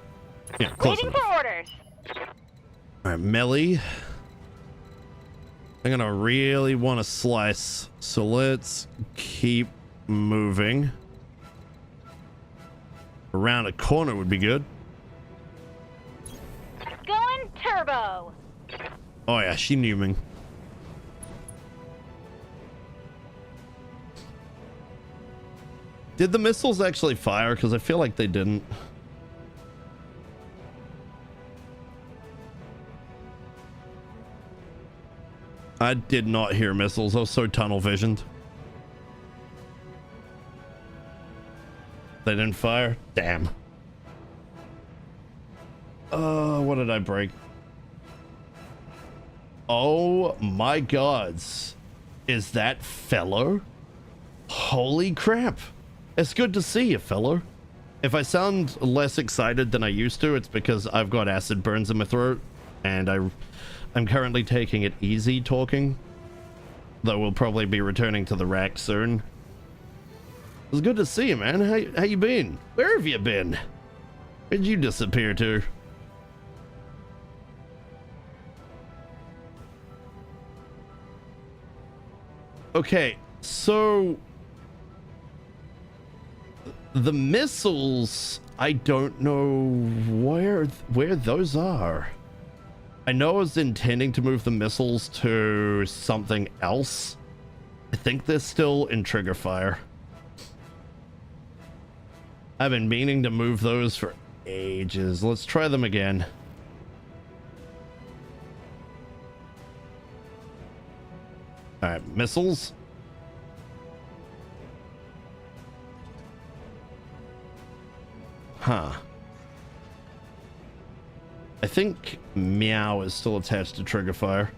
[SPEAKER 3] yeah, close
[SPEAKER 2] Waiting
[SPEAKER 3] enough.
[SPEAKER 2] for orders.
[SPEAKER 3] All right, melee. I'm gonna really want to slice, so let's keep moving. Around a corner would be good.
[SPEAKER 2] Going turbo.
[SPEAKER 3] Oh yeah, she knew me. Did the missiles actually fire? Because I feel like they didn't. I did not hear missiles. I was so tunnel visioned. They didn't fire? Damn. What did I break? Oh my gods. Is that fellow? Holy crap. It's good to see you, fellow. If I sound less excited than I used to, it's because I've got acid burns in my throat, and I'm currently taking it easy talking, though we'll probably be returning to the Racc soon. It's good to see you, man. How you been? Where have you been? Where'd you disappear to? Okay, so the missiles, I don't know where those are. I know I was intending to move the missiles to something else. I think they're still in trigger fire. I've been meaning to move those for ages. Let's try them again. All right, missiles. Huh. I think Meow is still attached to trigger fire.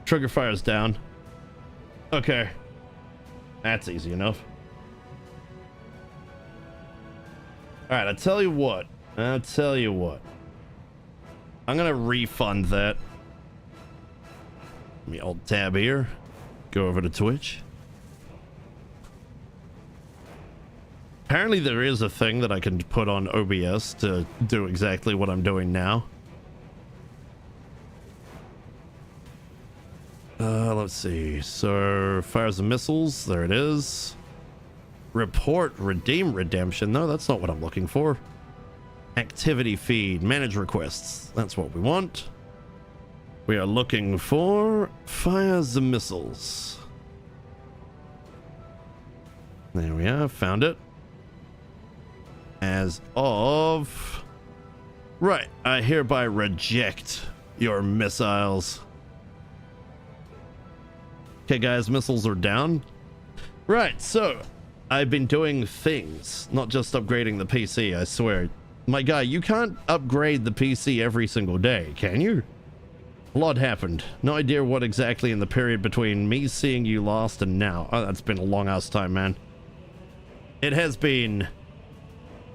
[SPEAKER 3] Trigger fire is down. Okay. That's easy enough. All right, I'll tell you what. I'm gonna refund that. Let me alt tab here. Go over to Twitch. Apparently there is a thing that I can put on OBS to do exactly what I'm doing now. Let's see. So, fires and missiles. There it is. Report, redeem, redemption. No, that's not what I'm looking for. Activity feed, manage requests. That's what we want. We are looking for fires and missiles. There we are, found it. As of... Right, I hereby reject your missiles. Okay, guys, missiles are down. Right, so... I've been doing things, not just upgrading the PC, I swear. My guy, you can't upgrade the PC every single day, can you? A lot happened. No idea what exactly in the period between me seeing you last and now. Oh, that's been a long ass time, man. It has been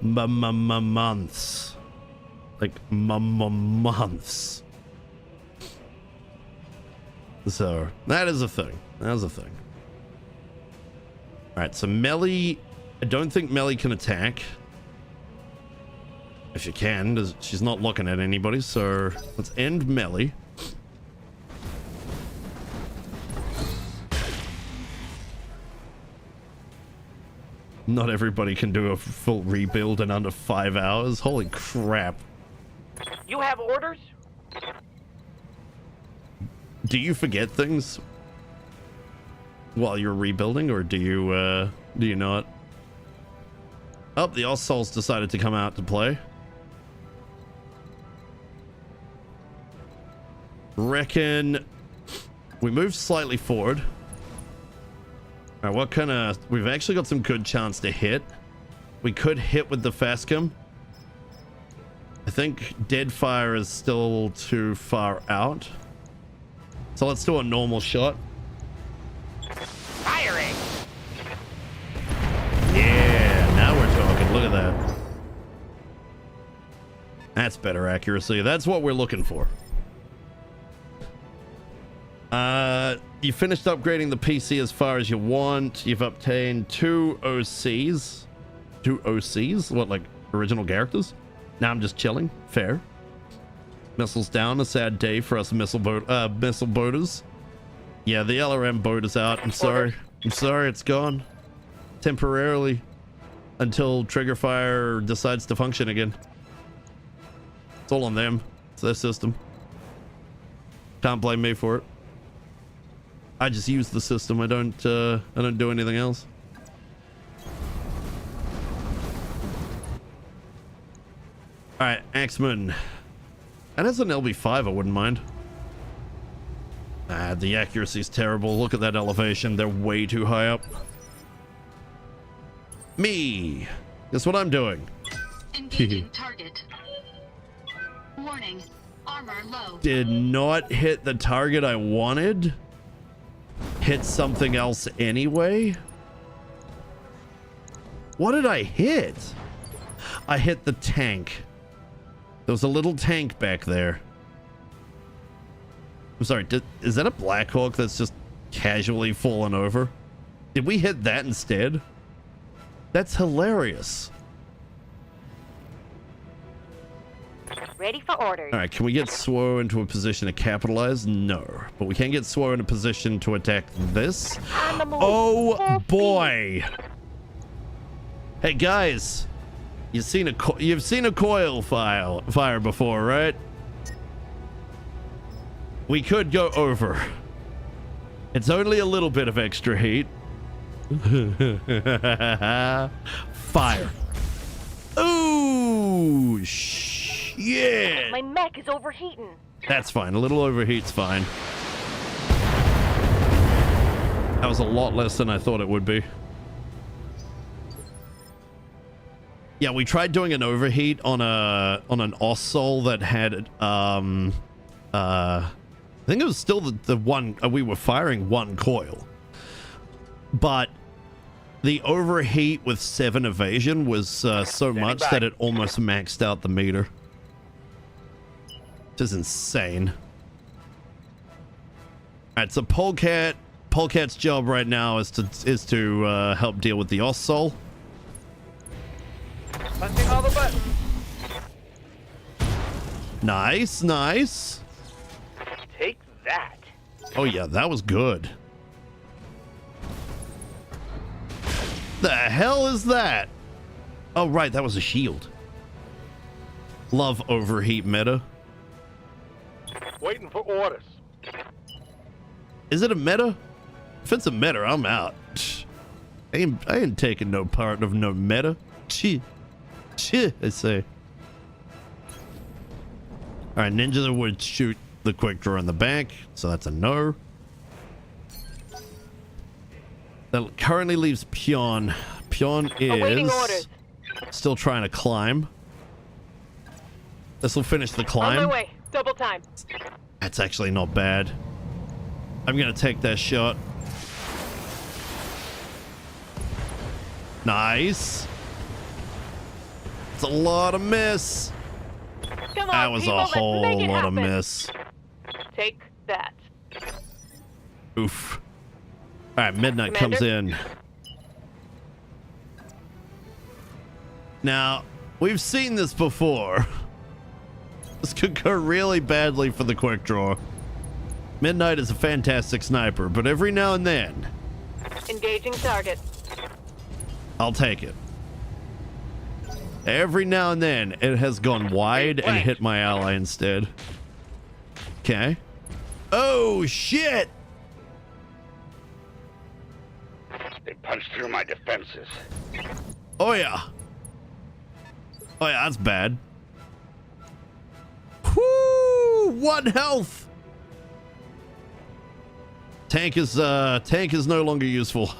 [SPEAKER 3] months. Like months. So that is a thing. That is a thing. Alright, so melee, I don't think melee can attack. If she can, she's not looking at anybody, so let's end melee. Not everybody can do a full rebuild in under 5 hours. Holy crap.
[SPEAKER 6] You have orders?
[SPEAKER 3] Do you forget things while you're rebuilding, or do you not? Oh, the All-Souls decided to come out to play. Reckon we move slightly forward. All right, what kind of... We've actually got some good chance to hit. We could hit with the Fascum. I think dead fire is still too far out. So let's do a normal shot.
[SPEAKER 6] Firing!
[SPEAKER 3] Yeah, now we're talking. Look at that. That's better accuracy. That's what we're looking for. You finished upgrading the PC as far as you want. You've obtained 2 OCs. 2 OCs? What, like original characters? Now I'm just chilling. Fair. Missiles down. A sad day for us missile boaters. Yeah, the LRM boat is out. I'm sorry. I'm sorry, it's gone. Temporarily. Until trigger fire decides to function again. It's all on them. It's their system. Can't blame me for it. I just use the system. I don't do anything else. All right, Axeman. And as an LB5, I wouldn't mind. Ah, the accuracy's terrible. Look at that elevation. They're way too high up. Me. Guess what I'm doing?
[SPEAKER 4] Engaging target. Warning. Armor low.
[SPEAKER 3] Did not hit the target I wanted. Hit something else anyway. What did I hit? I hit the tank. There was a little tank back there. I'm sorry, is that a Black Hawk that's just casually fallen over? Did we hit that instead? That's hilarious.
[SPEAKER 2] Ready for orders.
[SPEAKER 3] All right, can we get SWO into a position to capitalize? No, but we can get SWO in a position to attack this. Oh boy! Hey guys, you've seen a coil fire before, right? We could go over. It's only a little bit of extra heat. Fire. Ooh, shit.
[SPEAKER 2] My mech is overheating.
[SPEAKER 3] That's fine. A little overheat's fine. That was a lot less than I thought it would be. Yeah, we tried doing an overheat on an Ossol that had I think it was still the one we were firing one coil, but the overheat with 7 evasion was so much that it almost maxed out the meter. Which is insane. All right, so Polecat's job right now is to help deal with the Ossol.
[SPEAKER 6] Punching all the buttons.
[SPEAKER 3] Nice, nice.
[SPEAKER 6] Take that.
[SPEAKER 3] Oh yeah, that was good. The hell is that? Oh right, that was a shield. Love overheat meta.
[SPEAKER 5] Waiting for orders.
[SPEAKER 3] Is it a meta? If it's a meta, I'm out. I ain't taking no part of no meta. Chi, I say. All right, Ninja would shoot the quick draw in the back, so that's a no. That currently leaves Pion. Pion
[SPEAKER 2] Awaiting
[SPEAKER 3] is
[SPEAKER 2] orders.
[SPEAKER 3] still trying to climb. This will finish the
[SPEAKER 2] On
[SPEAKER 3] climb.
[SPEAKER 2] my way. Double time.
[SPEAKER 3] That's actually not bad. I'm gonna take that shot. Nice. It's a lot of miss.
[SPEAKER 2] Come on,
[SPEAKER 3] That was
[SPEAKER 2] people,
[SPEAKER 3] a
[SPEAKER 2] let's make
[SPEAKER 3] whole
[SPEAKER 2] it
[SPEAKER 3] lot of
[SPEAKER 2] happen.
[SPEAKER 3] miss.
[SPEAKER 2] Take that.
[SPEAKER 3] Oof. All right, Midnight
[SPEAKER 2] Commander?
[SPEAKER 3] comes in. Now, we've seen this before. This could go really badly for the quick draw. Midnight is a fantastic sniper, but every now and then,
[SPEAKER 2] Engaging target.
[SPEAKER 3] I'll take it. Every now and then, it has gone wide and hit my ally instead. Okay. Oh, shit!
[SPEAKER 5] They punched through my defenses.
[SPEAKER 3] Oh, yeah. Oh, yeah, that's bad. Whoo! 1 health! Tank is no longer useful.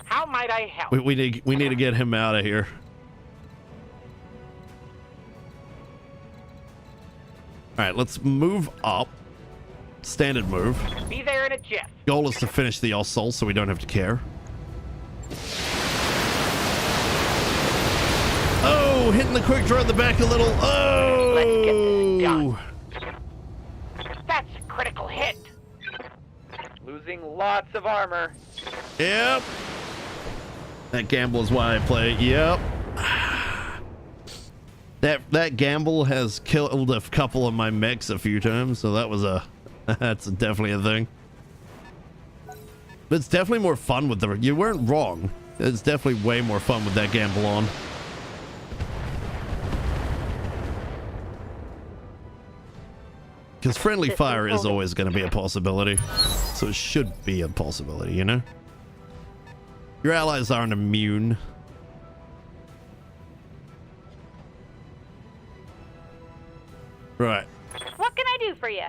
[SPEAKER 6] How might I help?
[SPEAKER 3] We need to get him out of here. right, let's move up. Standard move.
[SPEAKER 6] Be there in a jiff.
[SPEAKER 3] Goal is to finish the assault so we don't have to care. Oh, hitting the quick draw at the back a little. Oh!
[SPEAKER 6] Let's get this done. That's a critical hit. Losing lots of armor.
[SPEAKER 3] Yep. That gamble is why I play. Yep. That gamble has killed a couple of my mechs a few times, so that was that's definitely a thing. But it's definitely more fun with the. You weren't wrong. It's definitely way more fun with that gamble on. Because friendly fire is always going to be a possibility. So it should be a possibility, you know? Your allies aren't immune. Right.
[SPEAKER 2] What can I do for you?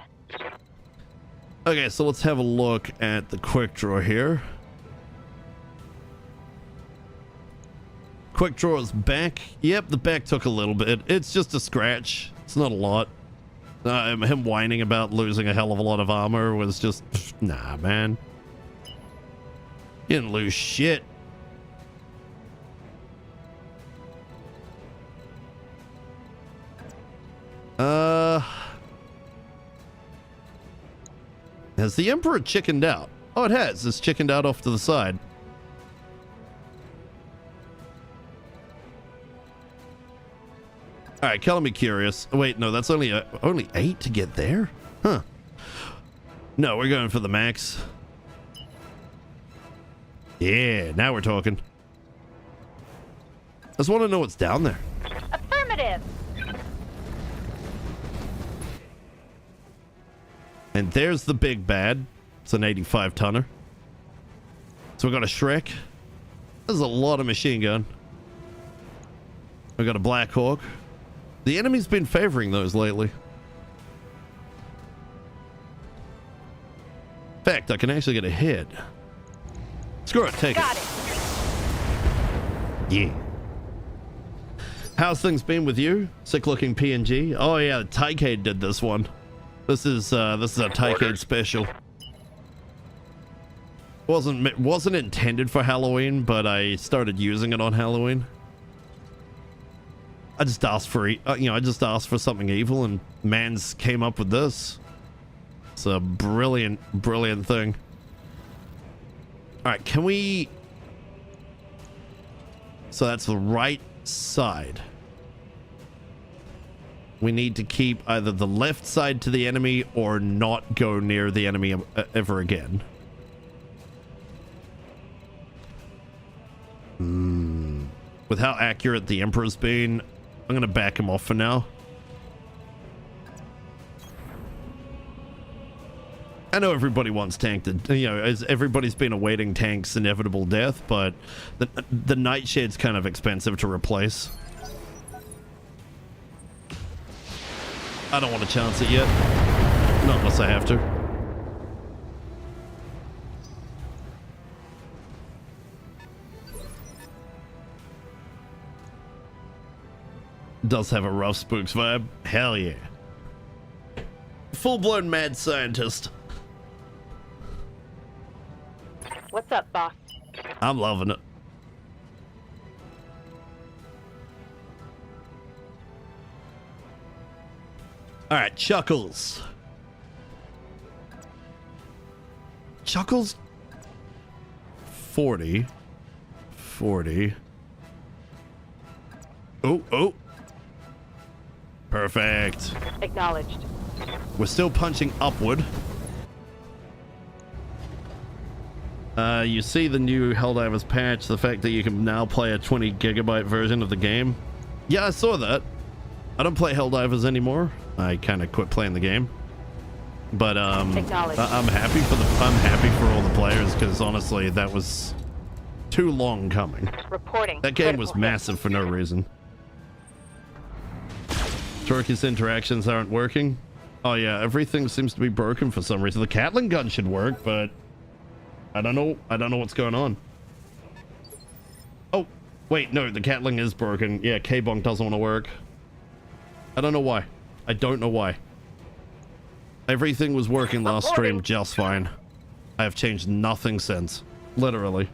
[SPEAKER 3] Okay, so let's have a look at the quick draw here. Quick draw is back. Yep, the back took a little bit. It's just a scratch. It's not a lot. Him whining about losing a hell of a lot of armor was just, nah, man. You didn't lose shit. Has the Emperor chickened out? Oh, it has. It's chickened out off to the side. All right, color me curious. Wait, no, that's only 8 to get there? Huh. No, we're going for the max. Yeah, now we're talking. I just want to know what's down there.
[SPEAKER 2] Affirmative.
[SPEAKER 3] And there's the big bad. It's an 85 tonner. So we got a Shrek. There's a lot of machine gun. We got a Black Hawk. The enemy's been favoring those lately. In fact, I can actually get a hit. Screw it, take
[SPEAKER 2] Got
[SPEAKER 3] it.
[SPEAKER 2] it.
[SPEAKER 3] Yeah. How's things been with you? Sick looking PNG. Oh yeah, Tycade did this one. This is a Tycade special. Wasn't intended for Halloween, but I started using it on Halloween. I just asked for I just asked for something evil, and Mans came up with this. It's a brilliant thing. All right, can we? So that's the right side. We need to keep either the left side to the enemy or not go near the enemy ever again. With how accurate the Emperor's been, I'm going to back him off for now. I know everybody wants tank to, everybody's been awaiting tank's inevitable death, but the Nightshade's kind of expensive to replace. I don't want to chance it yet. Not unless I have to. Does have a rough Spooks vibe. Hell yeah. Full-blown mad scientist.
[SPEAKER 2] What's up, boss?
[SPEAKER 3] I'm loving it. All right, Chuckles. Chuckles 40. Oh. Perfect.
[SPEAKER 2] Acknowledged.
[SPEAKER 3] We're still punching upward. You see the new Helldivers patch, the fact that you can now play a 20 gigabyte version of the game. Yeah, I saw that. I don't play Helldivers anymore. I kind of quit playing the game. But I'm happy for all the players, because honestly, that was too long coming.
[SPEAKER 2] Reporting.
[SPEAKER 3] That game was
[SPEAKER 2] Critical
[SPEAKER 3] massive for no reason. Tyroki's interactions aren't working. Oh yeah, everything seems to be broken for some reason. The Catling gun should work, but I don't know what's going on. Oh, wait, no, the Catling is broken. Yeah, K-Bonk doesn't want to work. I don't know why. I don't know why. Everything was working last stream
[SPEAKER 2] Reporting.
[SPEAKER 3] just fine. I have changed nothing since. Literally.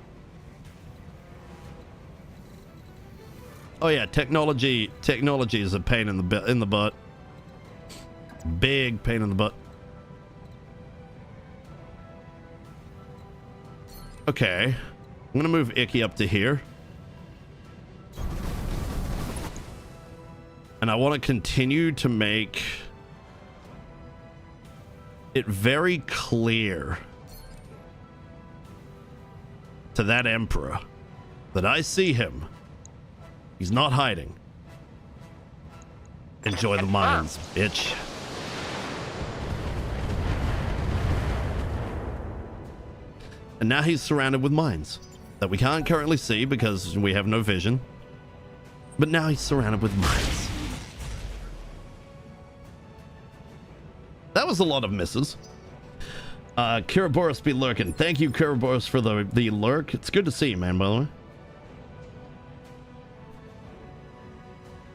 [SPEAKER 3] Oh yeah, technology is a pain in the butt. Big pain in the butt. Okay. I'm gonna move Icky up to here. And I want to continue to make it very clear to that Emperor that I see him. He's not hiding. Enjoy the mines, bitch. And now he's surrounded with mines that we can't currently see because we have no vision. But now he's surrounded with mines. That was a lot of misses. Kiraboros be lurking. Thank you, Kiraboros, for the lurk. It's good to see you, man, by the way.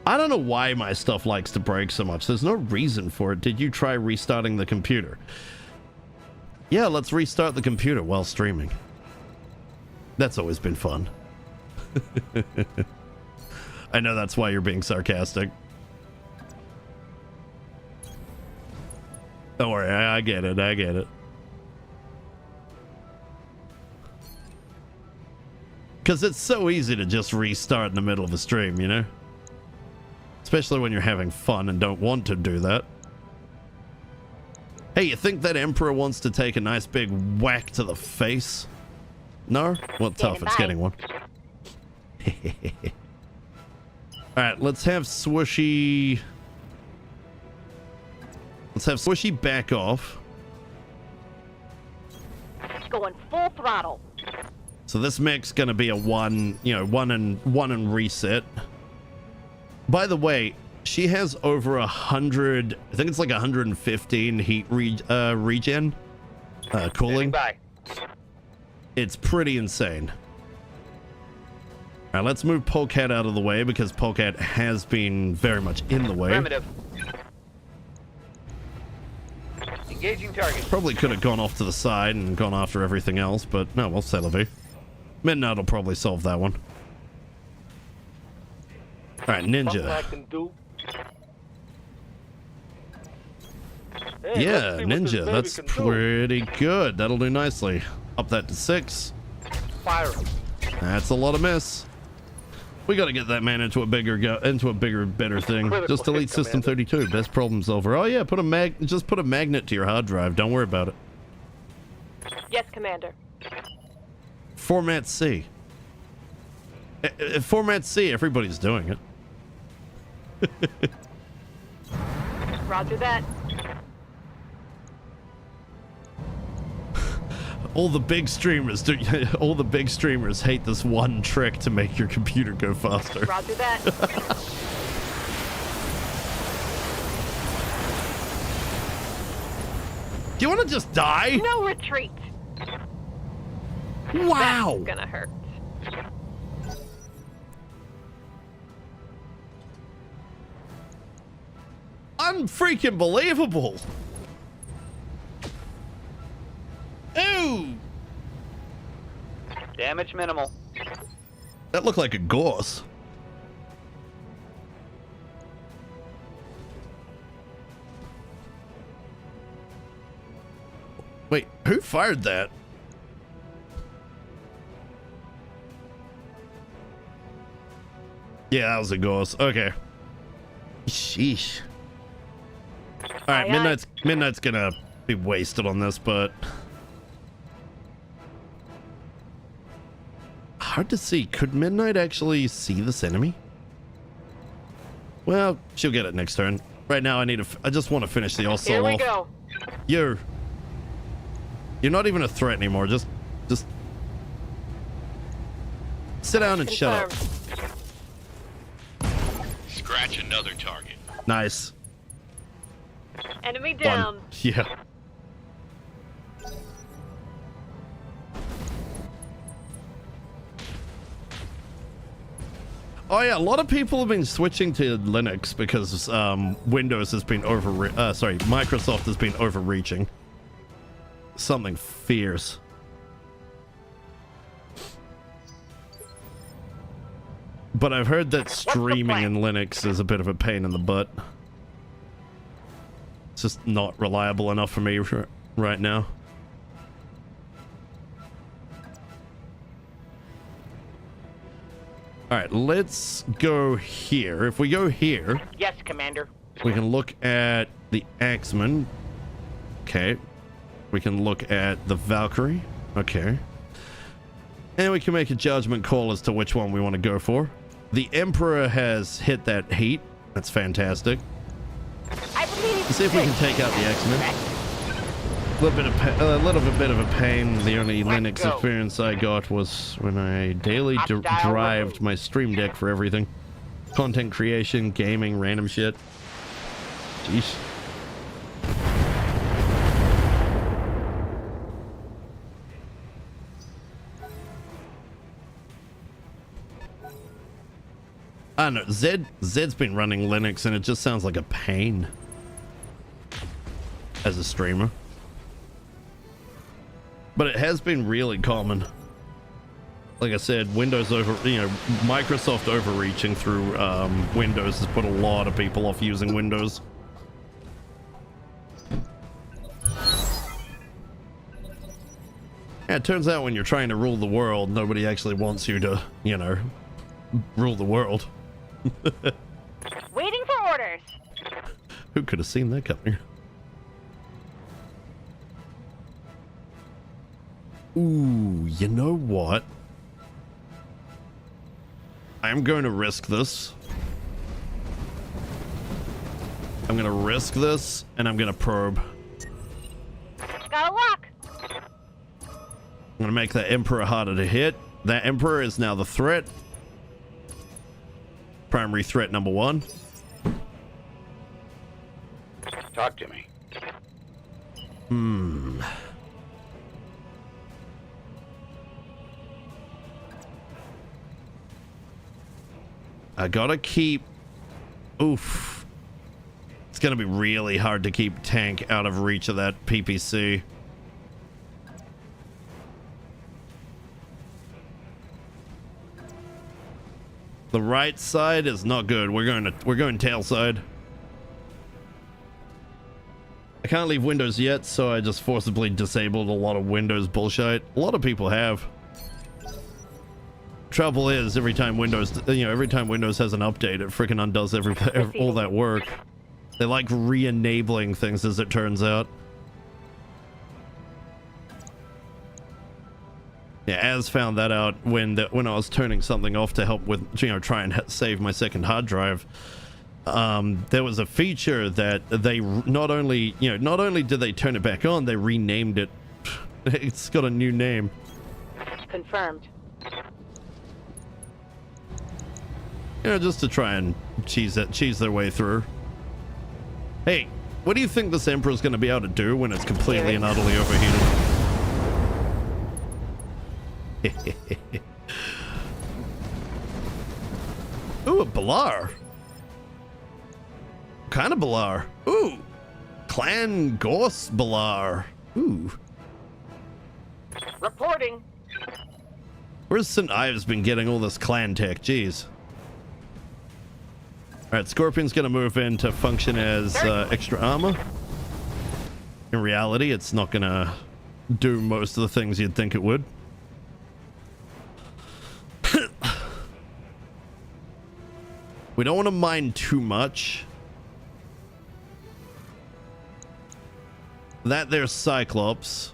[SPEAKER 3] I don't know why my stuff likes to break so much. There's no reason for it. Did you try restarting the computer? Yeah, let's restart the computer while streaming. That's always been fun. I know that's why you're being sarcastic. Don't worry, I get it, I get it. Because it's so easy to just restart in the middle of a stream, you know? Especially when you're having fun and don't want to do that. Hey, you think that Emperor wants to take a nice big whack to the face? No? Well, tough, it's getting one. Alright, let's have Swooshy... Let's have Swooshy back off.
[SPEAKER 2] Going full throttle.
[SPEAKER 3] So this mech's gonna be a one and reset. By the way, she has over 100, I think it's like 115 heat regen, cooling.
[SPEAKER 6] By.
[SPEAKER 3] It's pretty insane. All right, let's move Polecat out of the way because Polecat has been very much in the way.
[SPEAKER 6] Affirmative. Engaging target.
[SPEAKER 3] Probably could have gone off to the side and gone after everything else, but no, well, c'est la vie. Midnight will probably solve that one. All right, Ninja.
[SPEAKER 6] Hey,
[SPEAKER 3] Yeah, Ninja, that's pretty good. That'll do nicely. Up that to 6.
[SPEAKER 6] Fire.
[SPEAKER 3] That's a lot of miss. We got to get that man into a bigger, better thing.
[SPEAKER 6] Critical
[SPEAKER 3] Just delete
[SPEAKER 6] hit,
[SPEAKER 3] System
[SPEAKER 6] Commander.
[SPEAKER 3] 32. Best problem solver. Oh yeah, just put a magnet to your hard drive. Don't worry about it.
[SPEAKER 2] Yes, Commander.
[SPEAKER 3] Format C. Format C. Everybody's doing it.
[SPEAKER 2] Roger that.
[SPEAKER 3] All the big streamers hate this one trick to make your computer go faster.
[SPEAKER 2] Roger that.
[SPEAKER 3] Do you want to just die?
[SPEAKER 2] No retreat.
[SPEAKER 3] Wow.
[SPEAKER 2] That's gonna hurt.
[SPEAKER 3] Unfreaking believable. Ooh.
[SPEAKER 6] Damage minimal.
[SPEAKER 3] That looked like a gorse. Wait, who fired that? Yeah, that was a gorse. Okay. Sheesh. All right,
[SPEAKER 2] Aye, aye.
[SPEAKER 3] Midnight's gonna be wasted on this, but hard to see. Could Midnight actually see this enemy? Well, she'll get it next turn. Right now, I just want to finish the
[SPEAKER 2] Here
[SPEAKER 3] Osol
[SPEAKER 2] we
[SPEAKER 3] off.
[SPEAKER 2] go.
[SPEAKER 3] You're not even a threat anymore. Just sit down and shut up.
[SPEAKER 2] Confirmed.
[SPEAKER 5] Scratch another target.
[SPEAKER 3] Nice.
[SPEAKER 2] Enemy down.
[SPEAKER 3] One. Yeah. Oh yeah, a lot of people have been switching to Linux because Windows has been Microsoft has been overreaching. Something fierce. But I've heard that streaming in Linux is a bit of a pain in the butt. It's just not reliable enough for me right now. Alright, let's go here. If we go here...
[SPEAKER 6] Yes, Commander.
[SPEAKER 3] We can look at the Axeman. Okay. We can look at the Valkyrie. Okay. And we can make a judgment call as to which one we want to go for. The Emperor has hit that heat. That's fantastic. Let's see if we can take out the X-Men. A little bit of a pain. The only Linux experience I got was when I daily derived my Stream Deck for everything. Content creation, gaming, random shit. Jeez. I don't know, Zed's been running Linux and it just sounds like a pain as a streamer. But it has been really common. Like I said, Microsoft overreaching through Windows has put a lot of people off using Windows. Yeah, it turns out when you're trying to rule the world, nobody actually wants you to, rule the world.
[SPEAKER 2] Waiting for orders.
[SPEAKER 3] Who could have seen that coming? Ooh, you know what? I'm going to risk this. I'm going to risk this, and I'm going to probe.
[SPEAKER 2] Got a lock.
[SPEAKER 3] I'm going to make that Emperor harder to hit. That Emperor is now the threat. Primary threat number 1.
[SPEAKER 6] Talk to me.
[SPEAKER 3] I gotta keep... Oof. It's gonna be really hard to keep tank out of reach of that PPC. The right side is not good. We're going tail side. I can't leave Windows yet, so I just forcibly disabled a lot of Windows bullshit. A lot of people have. Trouble is, every time Windows has an update, it freaking undoes all that work. They like re-enabling things, as it turns out. Yeah, Az found that out when I was turning something off to help with, try and save my second hard drive. There was a feature that they not only did they turn it back on, they renamed it. It's got a new name.
[SPEAKER 2] Confirmed.
[SPEAKER 3] Just to try and cheese their way through. Hey, what do you think this Emperor's going to be able to do when it's completely and utterly overheated? Ooh, a Balar. What kind of Balar? Ooh, Clan Gorse Balar. Ooh.
[SPEAKER 6] Reporting.
[SPEAKER 3] Where's St. Ives been getting all this clan tech? Jeez. Alright, Scorpion's gonna move in to function as extra armor. In reality, it's not gonna do most of the things you'd think it would. We don't want to mine too much. That there's Cyclops.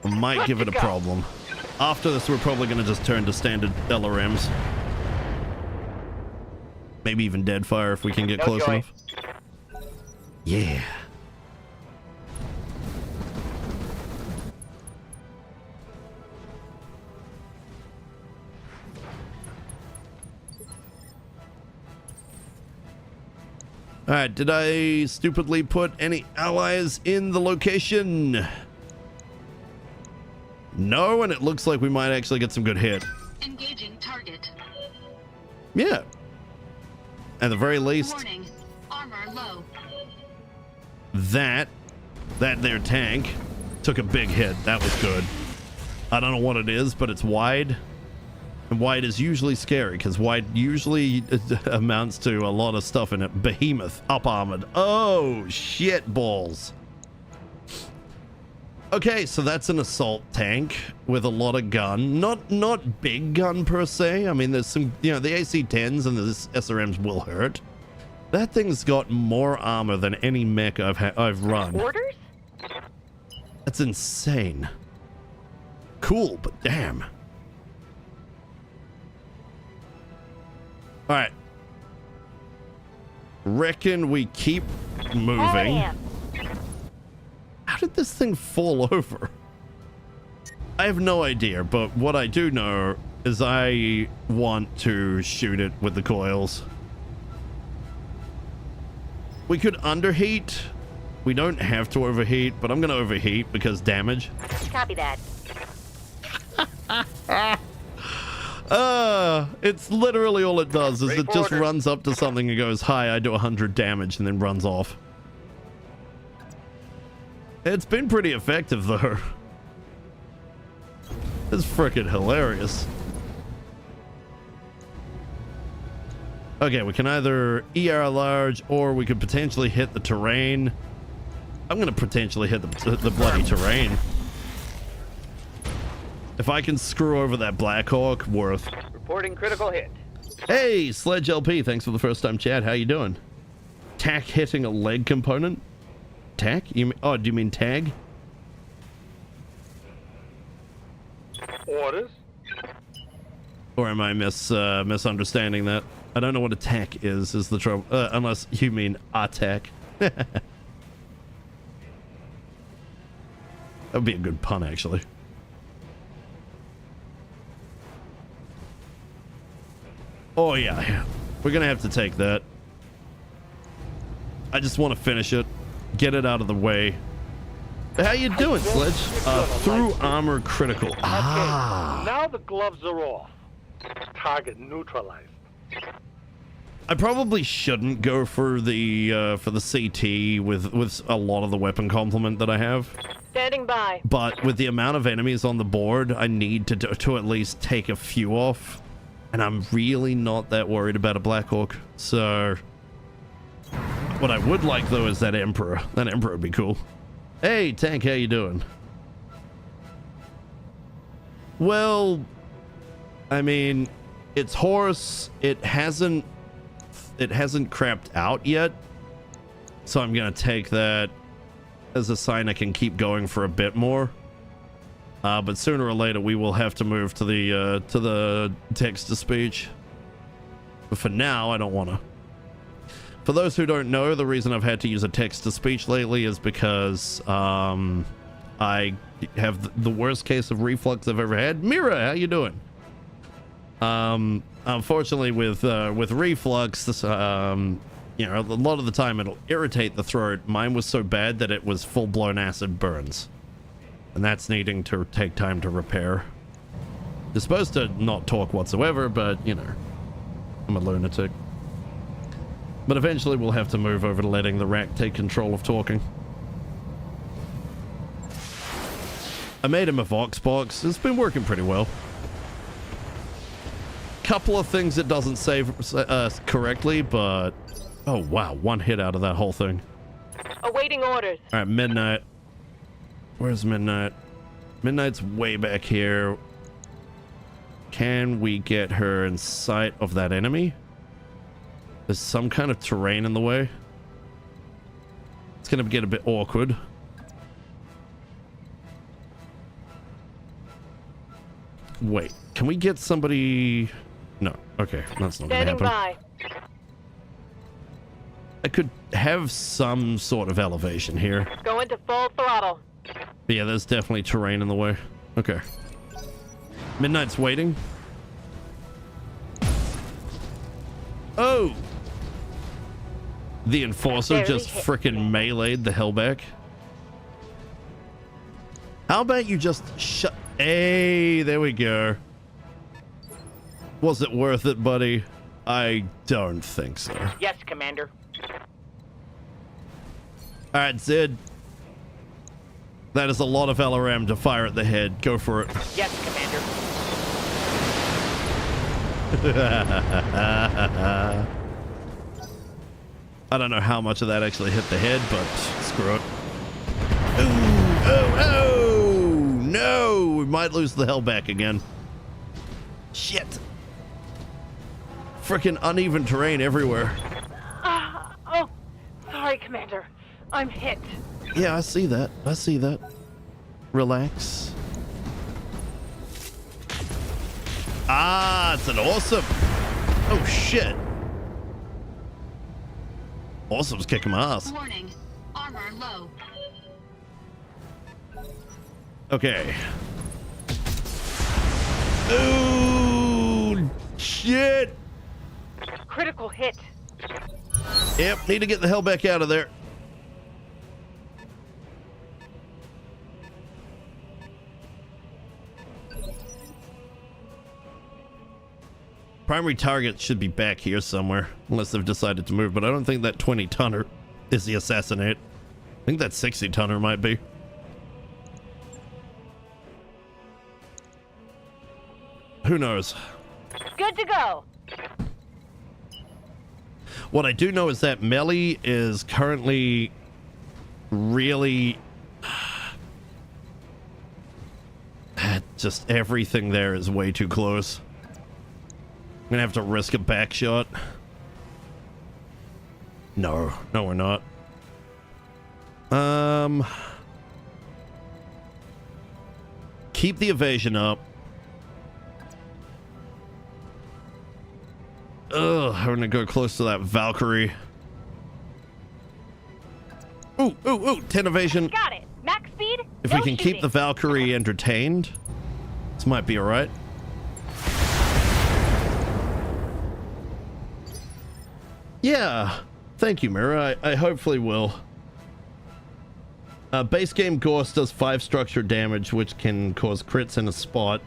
[SPEAKER 3] Might give it a problem. After this, we're probably going to just turn to standard LRMs. Maybe even Deadfire if we can get close enough. Yeah. Alright, did I stupidly put any allies in the location? No, and it looks like we might actually get some good hit.
[SPEAKER 4] Engaging target.
[SPEAKER 3] Yeah. At the very least,
[SPEAKER 4] Warning. Armor low.
[SPEAKER 3] that their tank took a big hit. That was good. I don't know what it is, but it's wide. And wide is usually scary because wide usually amounts to a lot of stuff in it. Behemoth, up armored. Oh, shit balls. Okay, so that's an assault tank with a lot of gun. Not big gun per se. I mean, there's some, you know, the AC-10s and the SRMs will hurt. That thing's got more armor than any mech I've run.
[SPEAKER 2] Orders?
[SPEAKER 3] That's insane. Cool, but damn. All right. Reckon we keep moving. How did this thing fall over? I have no idea, but what I do know is I want to shoot it with the coils. We could underheat. We don't have to overheat, but I'm going to overheat because damage.
[SPEAKER 2] Copy that.
[SPEAKER 3] It's literally all it does is it just runs up to something and goes, hi, I do 100 damage, and then runs off. It's been pretty effective, though. It's freaking hilarious. Okay, we can either ER large, or we could potentially hit the terrain. I'm going to potentially hit the bloody terrain. If I can screw over that Blackhawk, worth.
[SPEAKER 6] Reporting critical hit.
[SPEAKER 3] Hey, Sledge LP, thanks for the first time chat. How you doing? Tack hitting a leg component? Tack? You mean, oh, do you mean tag?
[SPEAKER 6] Orders?
[SPEAKER 3] Or am I misunderstanding that? I don't know what attack is the trouble. Unless you mean attack. That would be a good pun, actually. Oh, yeah. We're going to have to take that. I just want to finish it. Get it out of the way. How you doing, Sledge? Through armor critical. Ah.
[SPEAKER 7] Now the gloves are off. Target neutralized.
[SPEAKER 3] I probably shouldn't go for the CT with a lot of the weapon complement that I have.
[SPEAKER 2] Standing by.
[SPEAKER 3] But with the amount of enemies on the board, I need to at least take a few off. And I'm really not that worried about a Blackhawk. So what I would like, though, is that Emperor. That Emperor would be cool. Hey, Tank, how you doing? Well, I mean, it's horse. It hasn't crapped out yet. So I'm going to take that as a sign I can keep going for a bit more. But sooner or later, we will have to move to the text-to-speech. But for now, I don't want to. For those who don't know, the reason I've had to use a text-to-speech lately is because I have the worst case of reflux I've ever had. Mira, how you doing? Unfortunately, with reflux, this, you know, a lot of the time it'll irritate the throat. Mine was so bad that it was full-blown acid burns. And that's needing to take time to repair. You're supposed to not talk whatsoever, but, you know, I'm a lunatic. But eventually we'll have to move over to letting the Racc take control of talking. I made him a VOX box. It's been working pretty well. Couple of things it doesn't save correctly, but... Oh, wow. One hit out of that whole thing.
[SPEAKER 2] Awaiting orders.
[SPEAKER 3] All right, Midnight. Where's Midnight? Midnight's way back here. Can we get her in sight of that enemy? There's some kind of terrain in the way. It's going to get a bit awkward. Wait, can we get somebody... No, okay, that's not going to happen.
[SPEAKER 2] By.
[SPEAKER 3] I could have some sort of elevation here.
[SPEAKER 2] Go into full throttle.
[SPEAKER 3] But yeah, there's definitely terrain in the way. Okay. Midnight's waiting. Oh! The Enforcer
[SPEAKER 2] Barely
[SPEAKER 3] just
[SPEAKER 2] hit
[SPEAKER 3] frickin' meleeed the Hellback. How about you just shut... Hey, there we go. Was it worth it, buddy? I don't think so.
[SPEAKER 6] Yes, Commander.
[SPEAKER 3] All right, Zed. That is a lot of LRM to fire at the head. Go for it.
[SPEAKER 6] Yes, Commander.
[SPEAKER 3] I don't know how much of that actually hit the head, but screw it. Ooh, oh, no! We might lose the hell back again. Shit. Frickin' uneven terrain everywhere.
[SPEAKER 2] Oh, sorry, Commander. I'm hit.
[SPEAKER 3] Yeah, I see that. I see that. Relax. Ah, it's an awesome. Oh, shit. Awesome's kicking my ass.
[SPEAKER 4] Warning. Armor low.
[SPEAKER 3] Okay. Ooh, shit.
[SPEAKER 2] Critical hit.
[SPEAKER 3] Yep, need to get the hell back out of there. Primary target should be back here somewhere, unless they've decided to move, but I don't think that 20-tonner is the assassinate. I think that 60-tonner might be. Who knows?
[SPEAKER 2] Good to go.
[SPEAKER 3] What I do know is that melee is currently really... just everything there is way too close. I'm gonna have to risk a back shot. No, we're not. Keep the evasion up. Ugh, I'm gonna go close to that Valkyrie. Ooh, 10 evasion.
[SPEAKER 2] Got it. Max speed.
[SPEAKER 3] If
[SPEAKER 2] no
[SPEAKER 3] we can keep the
[SPEAKER 2] shooting.
[SPEAKER 3] Valkyrie entertained, this might be alright. Yeah, thank you, Mira. I hopefully will. Base game Gorse does 5 structure damage, which can cause crits in a spot.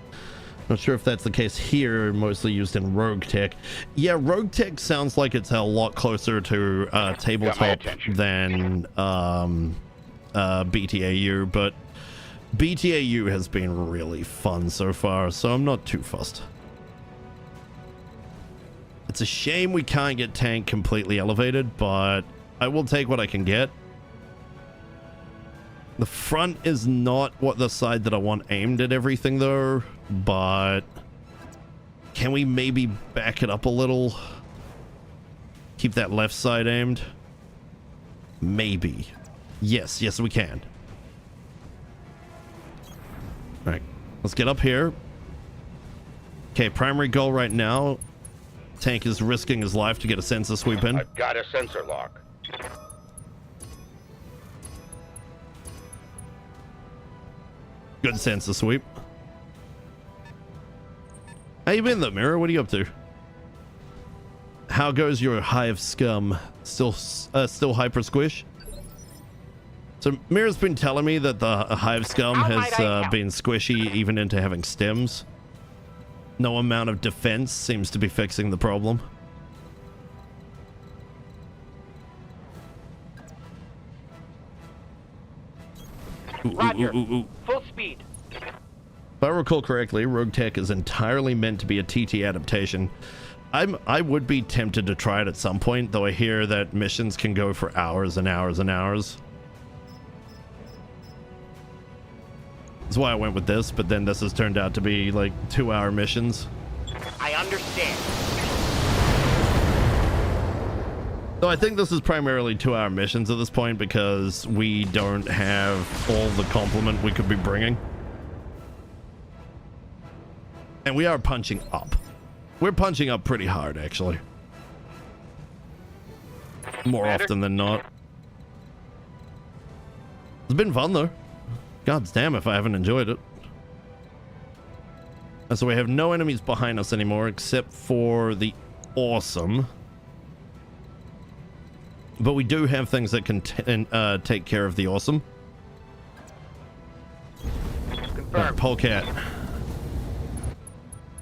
[SPEAKER 3] Not sure if that's the case here, mostly used in Rogue Tech. Yeah, Rogue Tech sounds like it's a lot closer to tabletop than BTAU, but BTAU has been really fun so far, so I'm not too fussed. It's a shame we can't get tank completely elevated, but I will take what I can get. The front is not what the side that I want aimed at everything though, but can we maybe back it up a little? Keep that left side aimed? Maybe. Yes, we can. All right, let's get up here. Okay, primary goal right now. Tank is risking his life to get a sensor sweep in.
[SPEAKER 8] I've got a sensor lock.
[SPEAKER 3] Good sensor sweep. How you been though, Mirror? What are you up to? How goes your hive scum? Still hyper squish? So Mirror's been telling me that the hive scum has been squishy even into having stems. No amount of defense seems to be fixing the problem.
[SPEAKER 6] Roger. Full speed.
[SPEAKER 3] If I recall correctly, Rogue Tech is entirely meant to be a TT adaptation. I would be tempted to try it at some point, though I hear that missions can go for hours and hours and hours. That's why I went with this, but then this has turned out to be like 2-hour missions.
[SPEAKER 6] I understand.
[SPEAKER 3] So I think this is primarily 2-hour missions at this point because we don't have all the complement we could be bringing. And we are punching up. We're punching up pretty hard, actually. More often than not. It's been fun, though. God damn if I haven't enjoyed it. And so we have no enemies behind us anymore except for the awesome. But we do have things that can take care of the awesome.
[SPEAKER 6] Confirmed.
[SPEAKER 3] Polecat.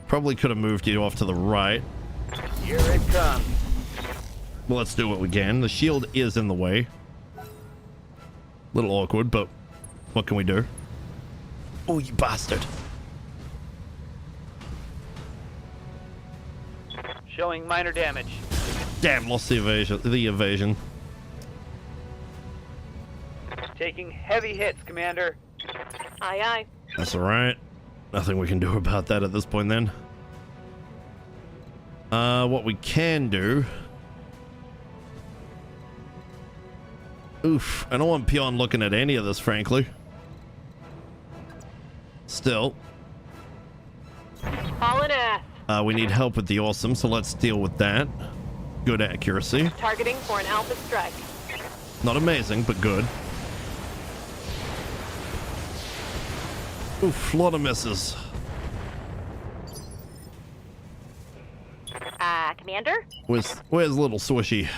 [SPEAKER 3] Probably could have moved you off to the right.
[SPEAKER 6] Here it comes.
[SPEAKER 3] Well, let's do what we can. The shield is in the way. Little awkward, but what can we do? Oh, you bastard.
[SPEAKER 6] Showing minor damage.
[SPEAKER 3] Damn, lost the evasion.
[SPEAKER 6] Taking heavy hits, Commander.
[SPEAKER 2] Aye, aye.
[SPEAKER 3] That's alright. Nothing we can do about that at this point then. What we can do... Oof, I don't want Peon looking at any of this, frankly. Still.
[SPEAKER 2] Hauling ass.
[SPEAKER 3] We need help with the awesome, so let's deal with that. Good accuracy.
[SPEAKER 2] Targeting for an alpha strike.
[SPEAKER 3] Not amazing, but good. Oof, lot of misses.
[SPEAKER 2] Commander?
[SPEAKER 3] Where's little Swishy?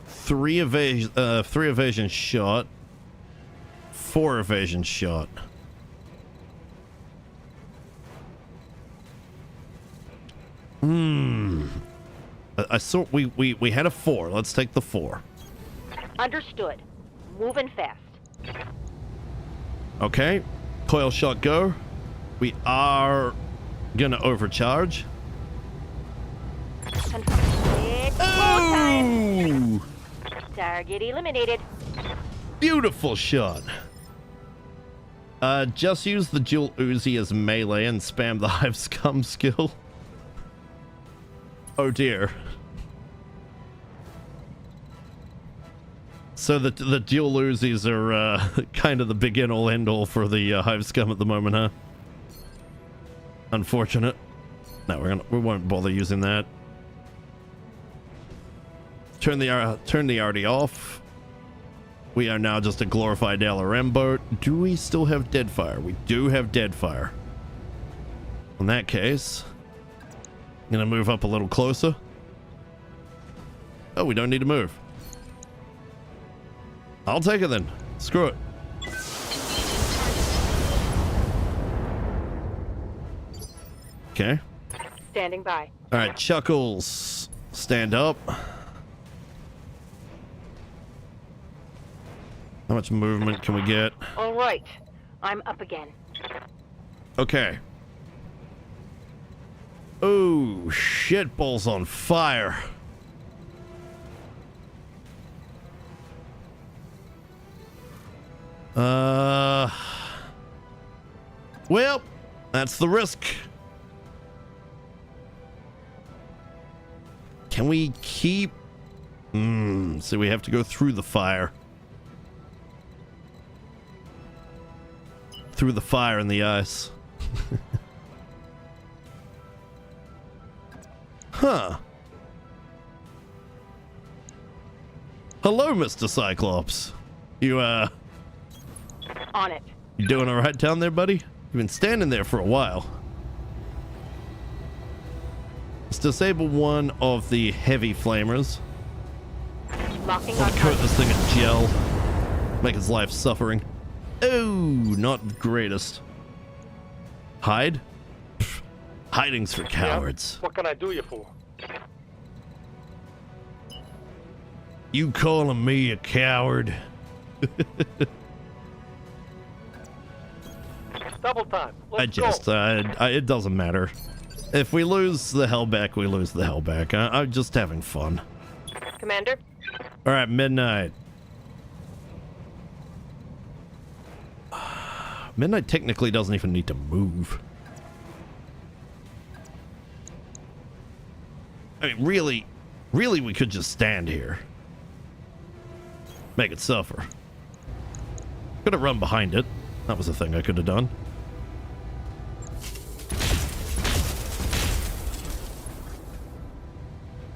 [SPEAKER 3] Three evasion shot. 4 evasion shot. I saw we had a 4. Let's take the 4.
[SPEAKER 2] Understood. Moving fast.
[SPEAKER 3] Okay. Coil shot go. We are gonna overcharge.
[SPEAKER 2] Confirm. It's blow time.
[SPEAKER 3] Ooh!
[SPEAKER 2] Target eliminated.
[SPEAKER 3] Beautiful shot. Just use the dual Uzi as melee and spam the Hive Scum skill. Oh dear. So the dual Uzis are kind of the begin all end all for the Hive Scum at the moment, huh? Unfortunate. No, we won't bother using that. Turn the RD off. We are now just a glorified LRM boat. Do we still have Deadfire? We do have Deadfire. In that case, I'm gonna move up a little closer. Oh, we don't need to move. I'll take it then. Screw it. Okay.
[SPEAKER 2] Standing by.
[SPEAKER 3] All right, Chuckles, stand up. How much movement can we get?
[SPEAKER 2] All right. I'm up again.
[SPEAKER 3] Okay. Oh, shit balls on fire. Well, that's the risk. Can we keep... so we have to go through the fire. Through the fire and the ice. Huh. Hello, Mr. Cyclops. You,
[SPEAKER 2] On it.
[SPEAKER 3] you doing all right down there, buddy? You've been standing there for a while. Let's disable one of the heavy flamers.
[SPEAKER 2] Locking
[SPEAKER 3] I'll
[SPEAKER 2] on
[SPEAKER 3] coat
[SPEAKER 2] target.
[SPEAKER 3] this thing in gel. Make his life suffering. Oh, not the greatest. Hide? Pff, hiding's for cowards.
[SPEAKER 7] What can I do you for?
[SPEAKER 3] You calling me a coward?
[SPEAKER 7] Double time. Let's go.
[SPEAKER 3] It doesn't matter. If we lose the Hellback, we lose the Hellback. I'm just having fun.
[SPEAKER 2] Commander?
[SPEAKER 3] All right, midnight. Midnight technically doesn't even need to move. I mean, really, we could just stand here. Make it suffer. Could have run behind it. That was a thing I could have done.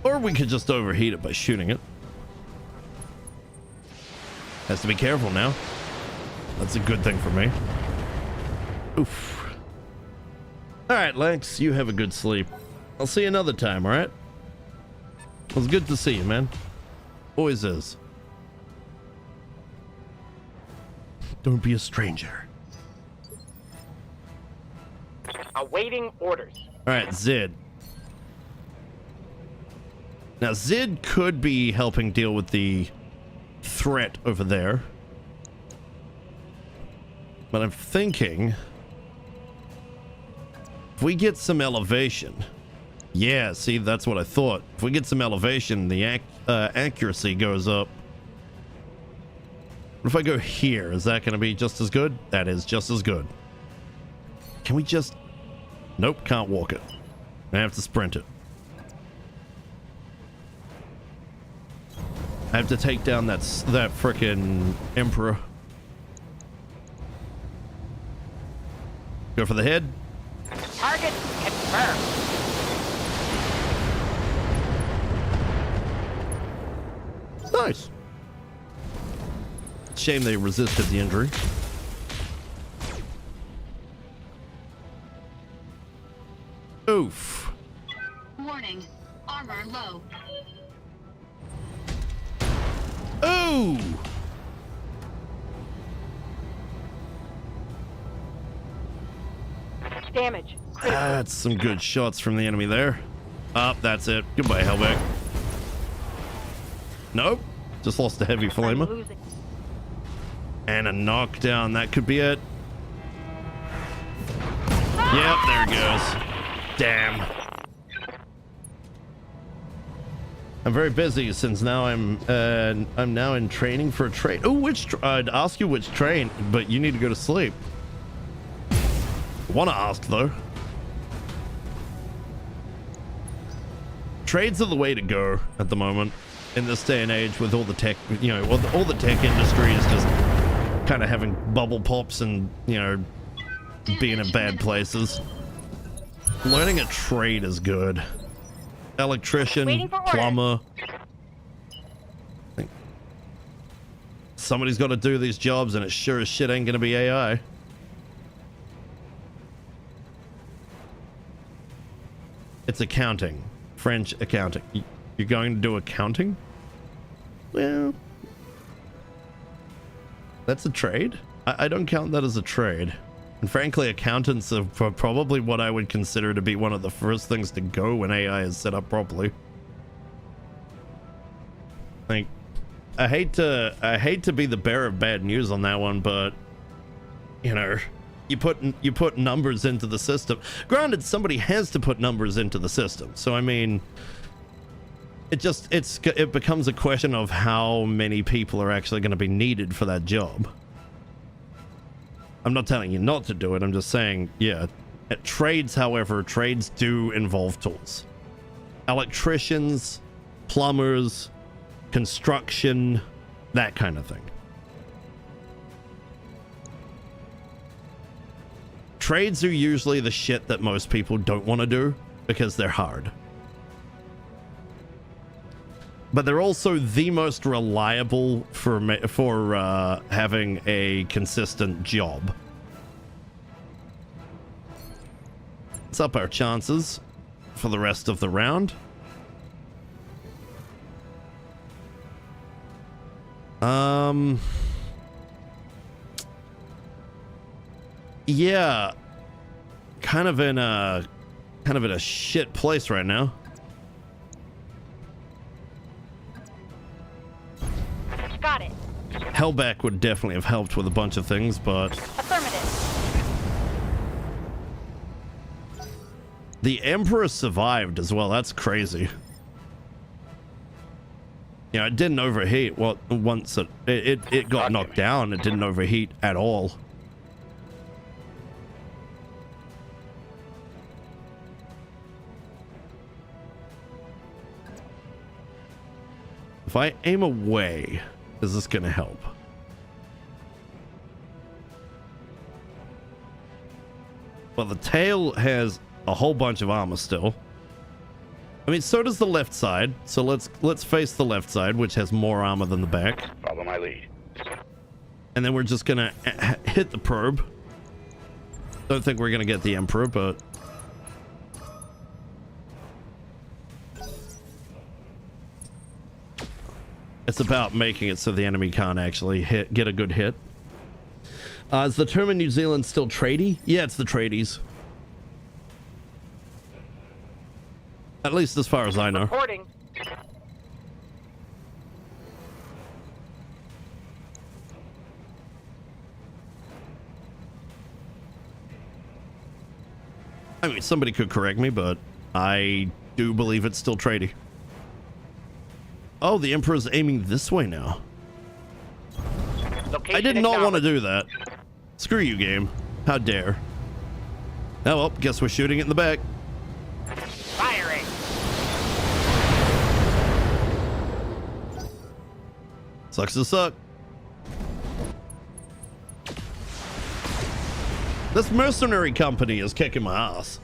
[SPEAKER 3] Or we could just overheat it by shooting it. Has to be careful now. That's a good thing for me. Oof. Alright, Lex, you have a good sleep. I'll see you another time, alright? It was good to see you, man. Always is. Don't be a stranger.
[SPEAKER 6] Awaiting orders.
[SPEAKER 3] Alright, Zid. Now, Zid could be helping deal with the threat over there. But I'm thinking... if we get some elevation... yeah, see, that's what I thought. If we get some elevation, the accuracy goes up. What if I go here? Is that going to be just as good? That is just as good. Can we just... nope, can't walk it. I have to sprint it. I have to take down that frickin' Emperor. Go for the head.
[SPEAKER 6] Target confirmed.
[SPEAKER 3] Nice. Shame they resisted the injury. Oof.
[SPEAKER 4] Warning. Armor low.
[SPEAKER 3] Ooh!
[SPEAKER 2] Damage. Critical.
[SPEAKER 3] That's some good shots from the enemy there. Up, that's it. Goodbye, Hellback. Nope. Just lost a heavy
[SPEAKER 2] I'm
[SPEAKER 3] flamer.
[SPEAKER 2] losing.
[SPEAKER 3] And a knockdown. That could be it. Yep, there it goes. Damn. I'm very busy since now I'm now in training for a train. Oh, I'd ask you which train, but you need to go to sleep. Want to ask though. Trades are the way to go at the moment in this day and age with all the tech, you know, all the tech industry is just kind of having bubble pops and, you know, being in bad places. Learning a trade is good. Electrician, plumber. Somebody's got to do these jobs, and it sure as shit ain't gonna be AI. It's accounting. French accounting. You're going to do accounting? Well, that's a trade. I don't count that as a trade. And frankly, accountants are probably what I would consider to be one of the first things to go when AI is set up properly. Like, I hate to be the bearer of bad news on that one, but you know, you put numbers into the system. Granted, somebody has to put numbers into the system. So I mean, it becomes a question of how many people are actually going to be needed for that job. I'm not telling you not to do it. I'm just saying, yeah. At trades, however, trades do involve tools. Electricians, plumbers, construction, that kind of thing. Trades are usually the shit that most people don't want to do because they're hard. But they're also the most reliable for having a consistent job. Let's up our chances for the rest of the round. Yeah, kind of in a shit place right now.
[SPEAKER 2] Got it.
[SPEAKER 3] Hellback would definitely have helped with a bunch of things, but
[SPEAKER 2] Affirmative.
[SPEAKER 3] the Emperor survived as well. That's crazy. Yeah, it didn't overheat. Well, once it got knocked down, it didn't overheat at all. If I aim away, is this going to help? Well, the tail has a whole bunch of armor still. I mean, so does the left side. So let's face the left side, which has more armor than the back.
[SPEAKER 5] Follow my lead.
[SPEAKER 3] And then we're just going to hit the probe. Don't think we're going to get the Emperor, but... it's about making it so the enemy can't actually get a good hit. Is the term in New Zealand still tradie? Yeah, it's the tradies. At least as far as I know.
[SPEAKER 6] Reporting.
[SPEAKER 3] I mean, somebody could correct me, but I do believe it's still tradie. Oh, the Emperor's aiming this way now.
[SPEAKER 6] Location
[SPEAKER 3] I did not want to
[SPEAKER 6] acknowledged.
[SPEAKER 3] do that. Screw you, game. How dare. Oh, well, guess we're shooting it in the back.
[SPEAKER 6] Firing.
[SPEAKER 3] Sucks to suck. This mercenary company is kicking my ass.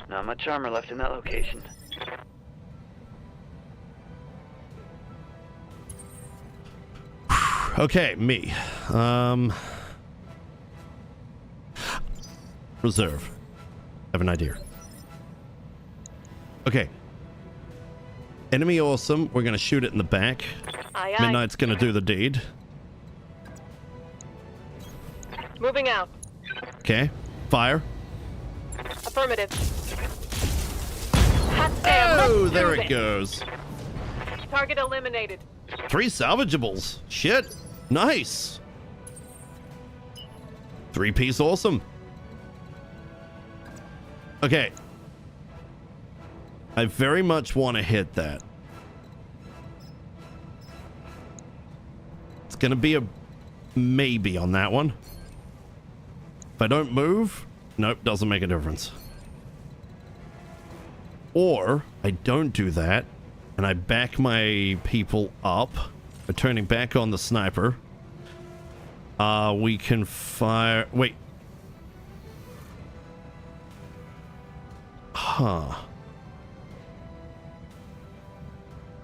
[SPEAKER 6] Not much armor left in that location.
[SPEAKER 3] Okay, me. Reserve. I have an idea. Okay. Enemy awesome. We're gonna shoot it in the back.
[SPEAKER 2] Aye, aye.
[SPEAKER 3] Midnight's gonna do the deed.
[SPEAKER 2] Moving out.
[SPEAKER 3] Okay. Fire.
[SPEAKER 2] Affirmative. Hot damn,
[SPEAKER 3] Oh,
[SPEAKER 2] let's
[SPEAKER 3] there
[SPEAKER 2] do
[SPEAKER 3] it
[SPEAKER 2] this.
[SPEAKER 3] goes.
[SPEAKER 2] Target eliminated.
[SPEAKER 3] 3 salvageables. Shit. Nice. 3-piece awesome. Okay. I very much want to hit that. It's going to be a maybe on that one. If I don't move, nope, doesn't make a difference. Or I don't do that and I back my people up by turning back on the sniper. We can fire. Wait. Huh.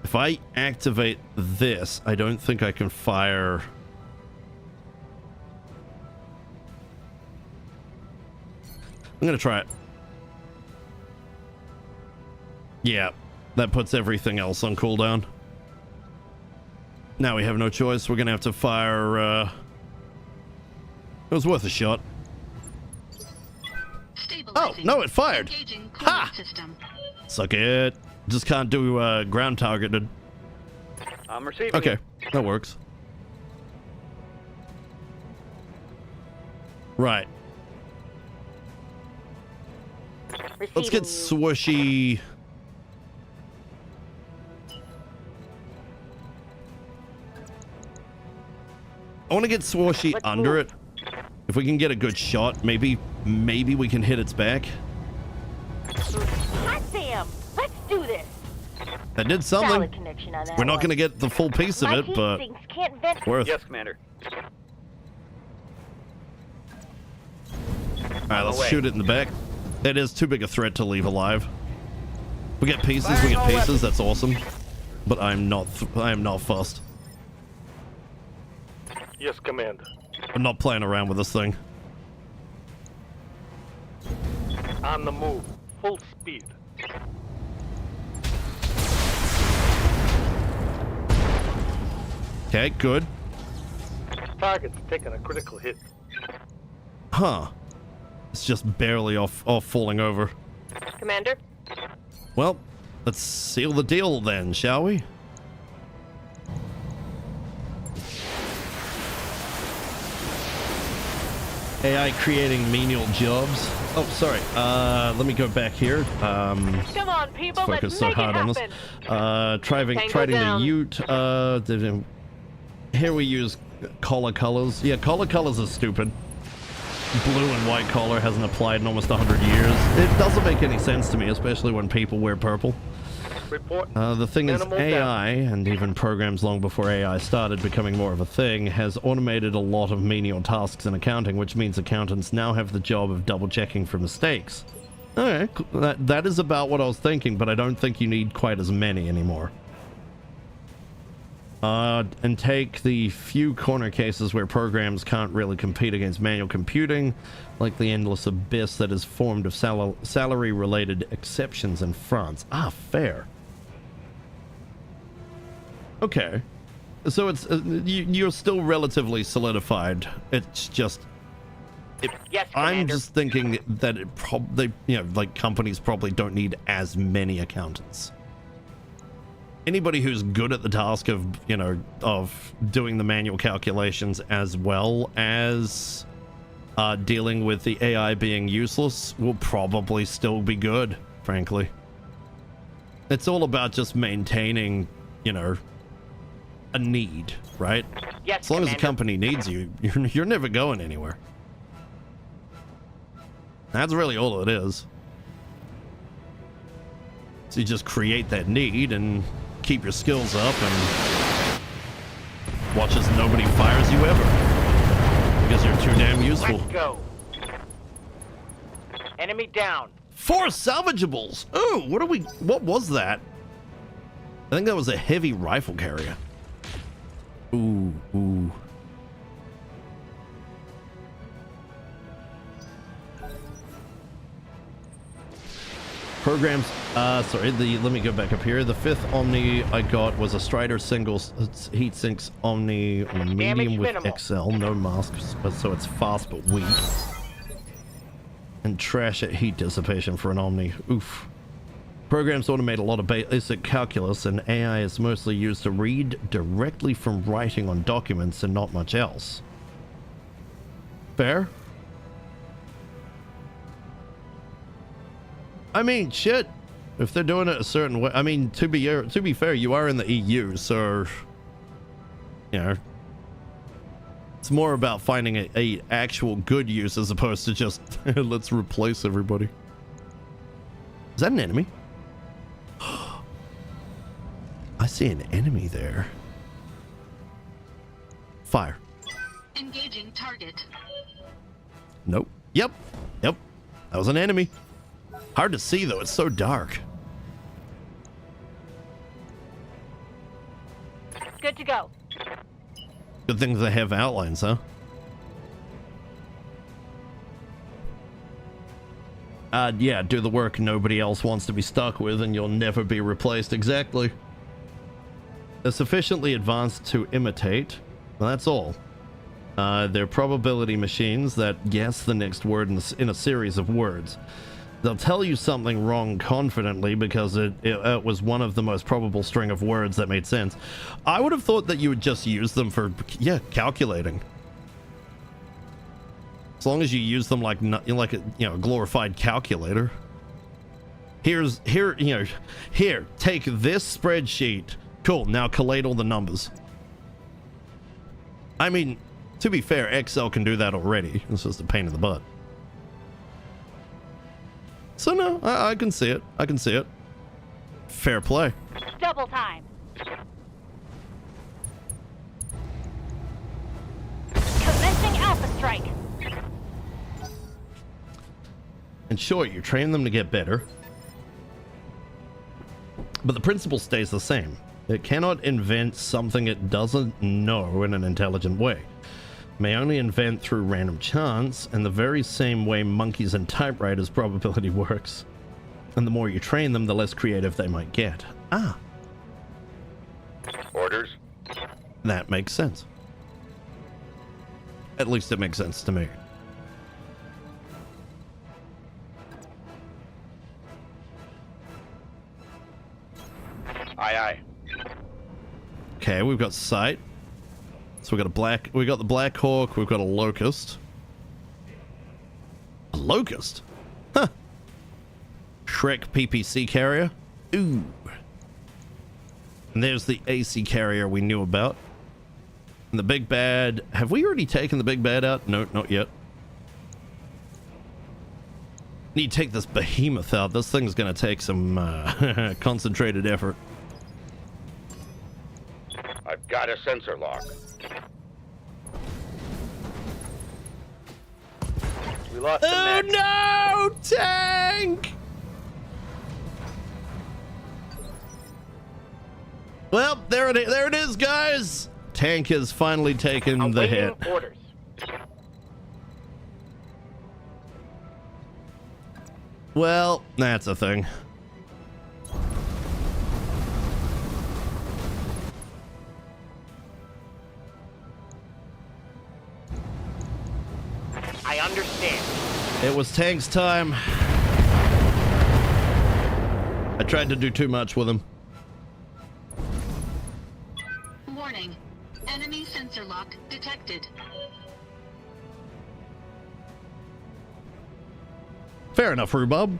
[SPEAKER 3] If I activate this, I don't think I can fire. I'm gonna try it. Yeah, that puts everything else on cooldown. Now we have no choice. We're gonna have to fire. It was worth a shot. Oh, no, it fired. Ha!
[SPEAKER 4] System.
[SPEAKER 3] Suck it. Just can't do ground targeted.
[SPEAKER 6] I'm receiving.
[SPEAKER 3] Okay,
[SPEAKER 6] it.
[SPEAKER 3] that works. Right. Let's get swooshy. I want to get swooshy
[SPEAKER 2] Let's
[SPEAKER 3] under
[SPEAKER 2] move.
[SPEAKER 3] it. If we can get a good shot, maybe we can hit its back.
[SPEAKER 2] Hot damn, let's do this.
[SPEAKER 3] That did
[SPEAKER 2] Solid
[SPEAKER 3] something.
[SPEAKER 2] connection on that
[SPEAKER 3] We're not
[SPEAKER 2] one.
[SPEAKER 3] going to get the full piece of
[SPEAKER 2] My
[SPEAKER 3] it,
[SPEAKER 2] heat
[SPEAKER 3] but
[SPEAKER 2] sinks can't vent.
[SPEAKER 3] worth.
[SPEAKER 6] Yes, Commander.
[SPEAKER 3] All right, let's
[SPEAKER 6] away.
[SPEAKER 3] shoot it in the back. It is too big a threat to leave alive. We get pieces, we get pieces. That's awesome. But I am not fussed.
[SPEAKER 7] Yes, Commander.
[SPEAKER 3] I'm not playing around with this thing.
[SPEAKER 7] On the move. Full speed.
[SPEAKER 3] Okay, good.
[SPEAKER 7] Target's taking a critical hit.
[SPEAKER 3] Huh. It's just barely off falling over.
[SPEAKER 2] Commander,
[SPEAKER 3] Well, let's seal the deal then, shall we? AI creating menial jobs. Oh, sorry. Let me go back here.
[SPEAKER 2] come on, people,
[SPEAKER 3] Focus
[SPEAKER 2] let's
[SPEAKER 3] so
[SPEAKER 2] make it
[SPEAKER 3] hard on this.
[SPEAKER 2] happen.
[SPEAKER 3] Trading
[SPEAKER 2] Tango
[SPEAKER 3] the
[SPEAKER 2] down.
[SPEAKER 3] Ute. Here we use collar colors. Yeah, collar colors are stupid. Blue and white collar hasn't applied in almost 100 years. It doesn't make any sense to me, especially when people wear purple.
[SPEAKER 7] Report.
[SPEAKER 3] The thing is,
[SPEAKER 7] Animal
[SPEAKER 3] AI, and even programs long before AI started becoming more of a thing, has automated a lot of menial tasks in accounting, which means accountants now have the job of double-checking for mistakes. Alright, that is about what I was thinking, but I don't think you need quite as many anymore. And take the few corner cases where programs can't really compete against manual computing, like the endless abyss that is formed of salary-related exceptions in France. Ah, fair. Okay. So it's you're still relatively solidified. It's just
[SPEAKER 6] Yes,
[SPEAKER 3] I'm
[SPEAKER 6] Commander.
[SPEAKER 3] just thinking that they, you know, like companies probably don't need as many accountants. Anybody who's good at the task of, you know, of doing the manual calculations as well as dealing with the AI being useless will probably still be good, frankly. It's all about just maintaining, you know, a need, right?
[SPEAKER 6] Yes,
[SPEAKER 3] As long as the
[SPEAKER 6] Commander.
[SPEAKER 3] company needs you, you're never going anywhere. That's really all it is. So you just create that need and keep your skills up and watch as nobody fires you ever. Because you're too damn useful.
[SPEAKER 6] Let's go. Enemy down.
[SPEAKER 3] 4 salvageables! Oh, what was that? I think that was a heavy rifle carrier. Ooh, ooh. Programs, sorry, let me go back up here. The 5th Omni I got was a Strider single heat sinks Omni on a medium with
[SPEAKER 6] minimal.
[SPEAKER 3] XL, no masks, but so it's fast but weak. And trash at heat dissipation for an Omni. Oof. Programs automate a lot of basic calculus, and AI is mostly used to read directly from writing on documents and not much else. Fair? I mean, shit. If they're doing it a certain way, I mean, to be fair, you are in the EU, so you know, it's more about finding a actual good use as opposed to just let's replace everybody. Is that an enemy? I see an enemy there. Fire.
[SPEAKER 4] Engaging target.
[SPEAKER 3] Nope. Yep. That was an enemy. Hard to see though, it's so dark.
[SPEAKER 2] Good to go.
[SPEAKER 3] Good thing they have outlines, huh? Yeah, do the work nobody else wants to be stuck with and you'll never be replaced. Exactly. They're sufficiently advanced to imitate. Well, that's all. They're probability machines that guess the next word in a series of words. They'll tell you something wrong confidently because it was one of the most probable string of words that made sense. I would have thought that you would just use them for, yeah, calculating. As long as you use them like a, you know, glorified calculator. Here, take this spreadsheet. Cool, now collate all the numbers. I mean, to be fair, Excel can do that already. It's just a pain in the butt. So no, I can see it. I can see it. Fair play.
[SPEAKER 2] Double time. Commencing Alpha Strike.
[SPEAKER 3] And sure, you train them to get better, but the principle stays the same. It cannot invent something it doesn't know in an intelligent way. May only invent through random chance, and the very same way monkeys and typewriters probability works. And the more you train them, the less creative they might get. Ah.
[SPEAKER 5] Orders.
[SPEAKER 3] That makes sense. At least it makes sense to me.
[SPEAKER 5] Aye, aye.
[SPEAKER 3] Okay, we've got sight. So we got the Black Hawk, we've got a Locust. A Locust? Huh. Shrek PPC carrier. Ooh. And there's the AC carrier we knew about. And the big bad. Have we already taken the big bad out? No, not yet. Need to take this behemoth out. This thing's gonna take some concentrated effort.
[SPEAKER 5] I've got a sensor lock.
[SPEAKER 6] We lost the
[SPEAKER 3] Oh
[SPEAKER 6] Mechs.
[SPEAKER 3] no! Tank! Well, there it is, guys! Tank has finally taken the hit.
[SPEAKER 6] Awaiting orders.
[SPEAKER 3] Well, that's a thing.
[SPEAKER 6] I understand.
[SPEAKER 3] It was Tank's time. I tried to do too much with him.
[SPEAKER 4] Warning. Enemy sensor lock detected.
[SPEAKER 3] Fair enough, Rhubarb.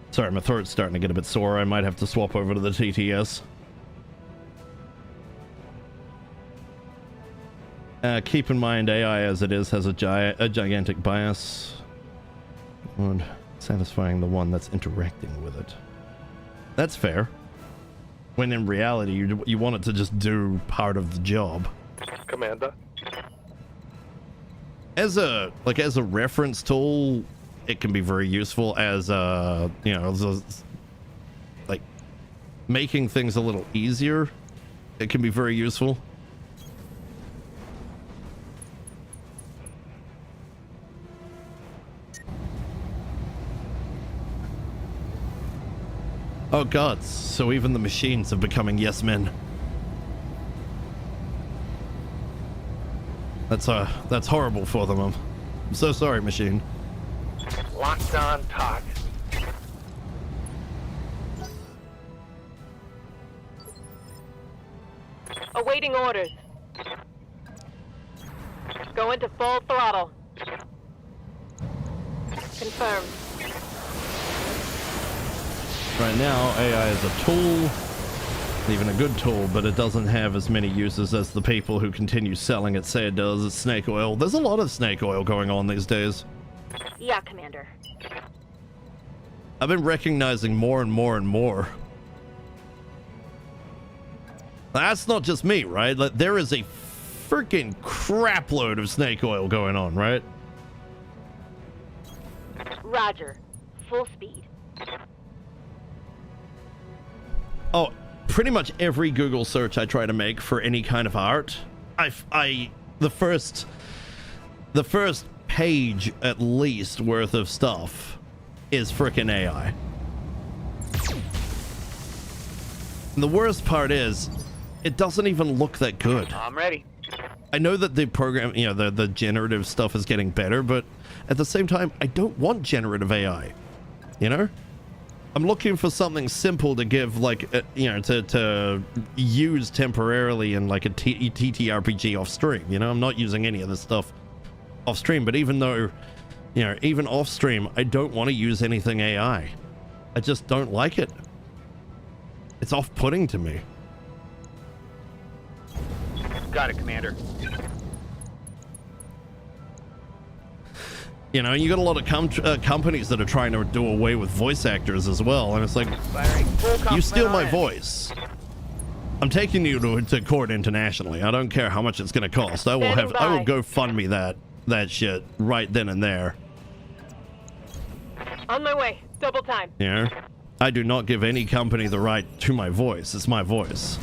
[SPEAKER 3] Sorry, my throat's starting to get a bit sore. I might have to swap over to the TTS. Keep in mind, AI as it is has a gigantic bias. And satisfying the one that's interacting with it. That's fair. When in reality, you want it to just do part of the job.
[SPEAKER 7] Commander.
[SPEAKER 3] As a reference tool, it can be very useful as like making things a little easier. It can be very useful. Oh god, so even the machines are becoming yes men. That's horrible for them. I'm so sorry, machine.
[SPEAKER 6] Locked on target.
[SPEAKER 2] Awaiting orders. Go into full throttle. Confirmed.
[SPEAKER 3] Right now, AI is a tool, even a good tool, but it doesn't have as many uses as the people who continue selling it say it does. It's snake oil. There's a lot of snake oil going on these days.
[SPEAKER 2] Yeah, Commander.
[SPEAKER 3] I've been recognizing more and more and more. That's not just me, right? Like, there is a freaking crapload of snake oil going on, right?
[SPEAKER 2] Roger. Full speed.
[SPEAKER 3] Oh, pretty much every Google search I try to make for any kind of art, the first page at least worth of stuff is frickin' AI. And the worst part is, it doesn't even look that good.
[SPEAKER 6] I'm ready.
[SPEAKER 3] I know that the program, you know, the generative stuff is getting better, but at the same time, I don't want generative AI, you know? I'm looking for something simple to give, like, you know, to use temporarily in, like, a TTRPG off stream, you know? I'm not using any of this stuff off stream, but even though, you know, even off stream, I don't want to use anything AI. I just don't like it. It's off-putting to me.
[SPEAKER 6] Got it, Commander.
[SPEAKER 3] You know, you got a lot of companies that are trying to do away with voice actors as well, and it's like, you steal my voice. I'm taking you to court internationally. I don't care how much it's going to cost. I will go fund me that shit right then and there.
[SPEAKER 2] On my way. Double time.
[SPEAKER 3] Yeah. I do not give any company the right to my voice. It's my voice.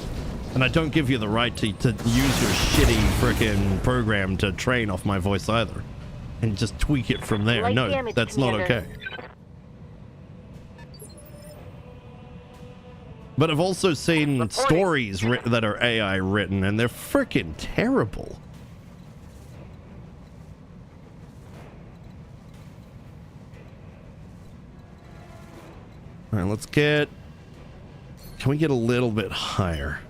[SPEAKER 3] And I don't give you the right to use your shitty frickin' program to train off my voice either. And just tweak it from there.
[SPEAKER 2] Light
[SPEAKER 3] No,
[SPEAKER 2] damage,
[SPEAKER 3] that's
[SPEAKER 2] Commander.
[SPEAKER 3] not okay. But I've also seen stories that are AI written, and they're frickin' terrible. All right, let's get... Can we get a little bit higher?